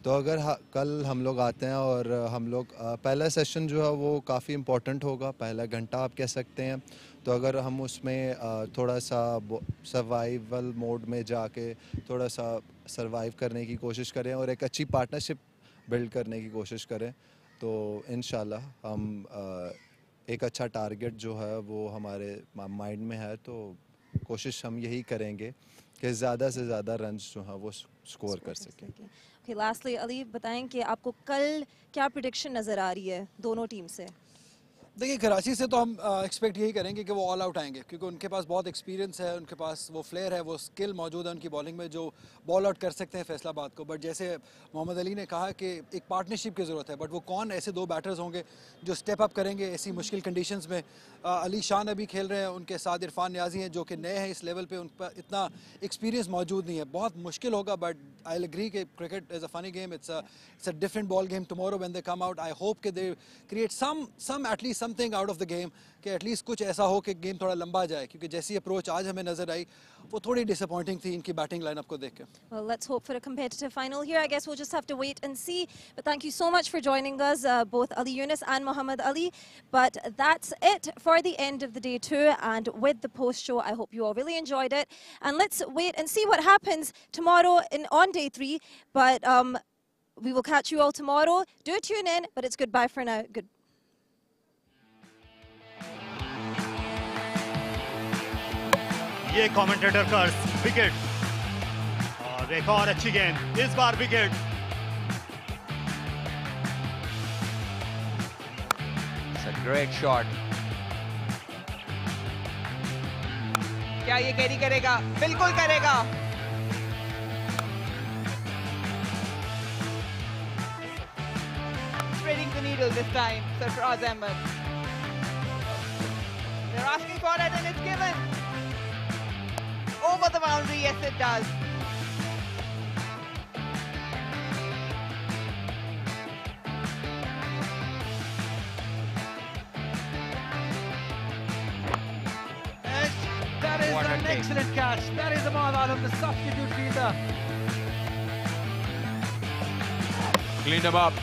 तो अगर कल हम लोग आते हैं और हम लोग पहला सेशन जो है वो काफ़ी इम्पोर्टेंट होगा, पहला घंटा आप कह सकते हैं. तो अगर हम उसमें थोड़ा सा सर्वाइवल मोड में जाके थोड़ा सा सर्वाइव करने की कोशिश करें और एक अच्छी पार्टनरशिप बिल्ड करने की कोशिश करें तो इंशाल्लाह हम एक अच्छा टारगेट जो है वो हमारे माइंड में है. तो कोशिश हम यही करेंगे कि ज़्यादा से ज़्यादा रन्स जो हैं वो स्कोर कर सकें. Okay, lastly, Ali, बताएं कि आपको कल क्या prediction नजर आ रही है दोनों टीम से? देखिए कराची से तो हम एक्सपेक्ट यही करेंगे कि वो ऑल आउट आएंगे क्योंकि उनके पास बहुत एक्सपीरियंस है, उनके पास वो फ्लेयर है, वो स्किल मौजूद है उनकी बॉलिंग में जो बॉल आउट कर सकते हैं फैसलाबाद को। बट जैसे मोहम्मद अली ने कहा कि एक पार्टनरशिप की ज़रूरत है, बट वो कौन ऐसे दो बैटर्स होंगे जो स्टेप अप करेंगे ऐसी मुश्किल कंडीशंस में। अली शान अभी खेल रहे हैं, उनके साथ इरफान न्याजी हैं जो कि नए हैं इस लेवल पे, उन पर इतना एक्सपीरियंस मौजूद नहीं है, बहुत मुश्किल होगा। बट आई एग्री कि cricket is a funny game, it's a different ball game tomorrow when they come out. I hope कि they create some at least something out of the game, कि एटलीस्ट कुछ ऐसा हो कि गेम थोड़ा लंबा जाए, क्योंकि जैसी अप्रोच आज हमें नजर आई वो थोड़ी डिसअपॉइंटिंग थी इनकी बैटिंग लाइनअप को देख के। Well, let's hope for a competitive final here. I guess we'll just have to wait and see. But thank you so much for joining us, both Ali Yunus and Muhammad Ali. But that's it for the end of the day two. And with the post show, I hope you all really enjoyed it. And let's wait and see what happens tomorrow on day three. But we will catch you all tomorrow. Do tune in, but it's goodbye for now. Good. ये commentator का wicket और एक और अच्छी गेंद, इस बार wicket. It's a great shot. क्या ये कैरी करेगा? बिल्कुल करेगा। Threading the needle this time, Sarfraz Ahmed. They're asking for it and it's given. Over the boundary, yes it does. That is an excellent catch. That is Ahmad Alam, the substitute fielder. Cleaned him up.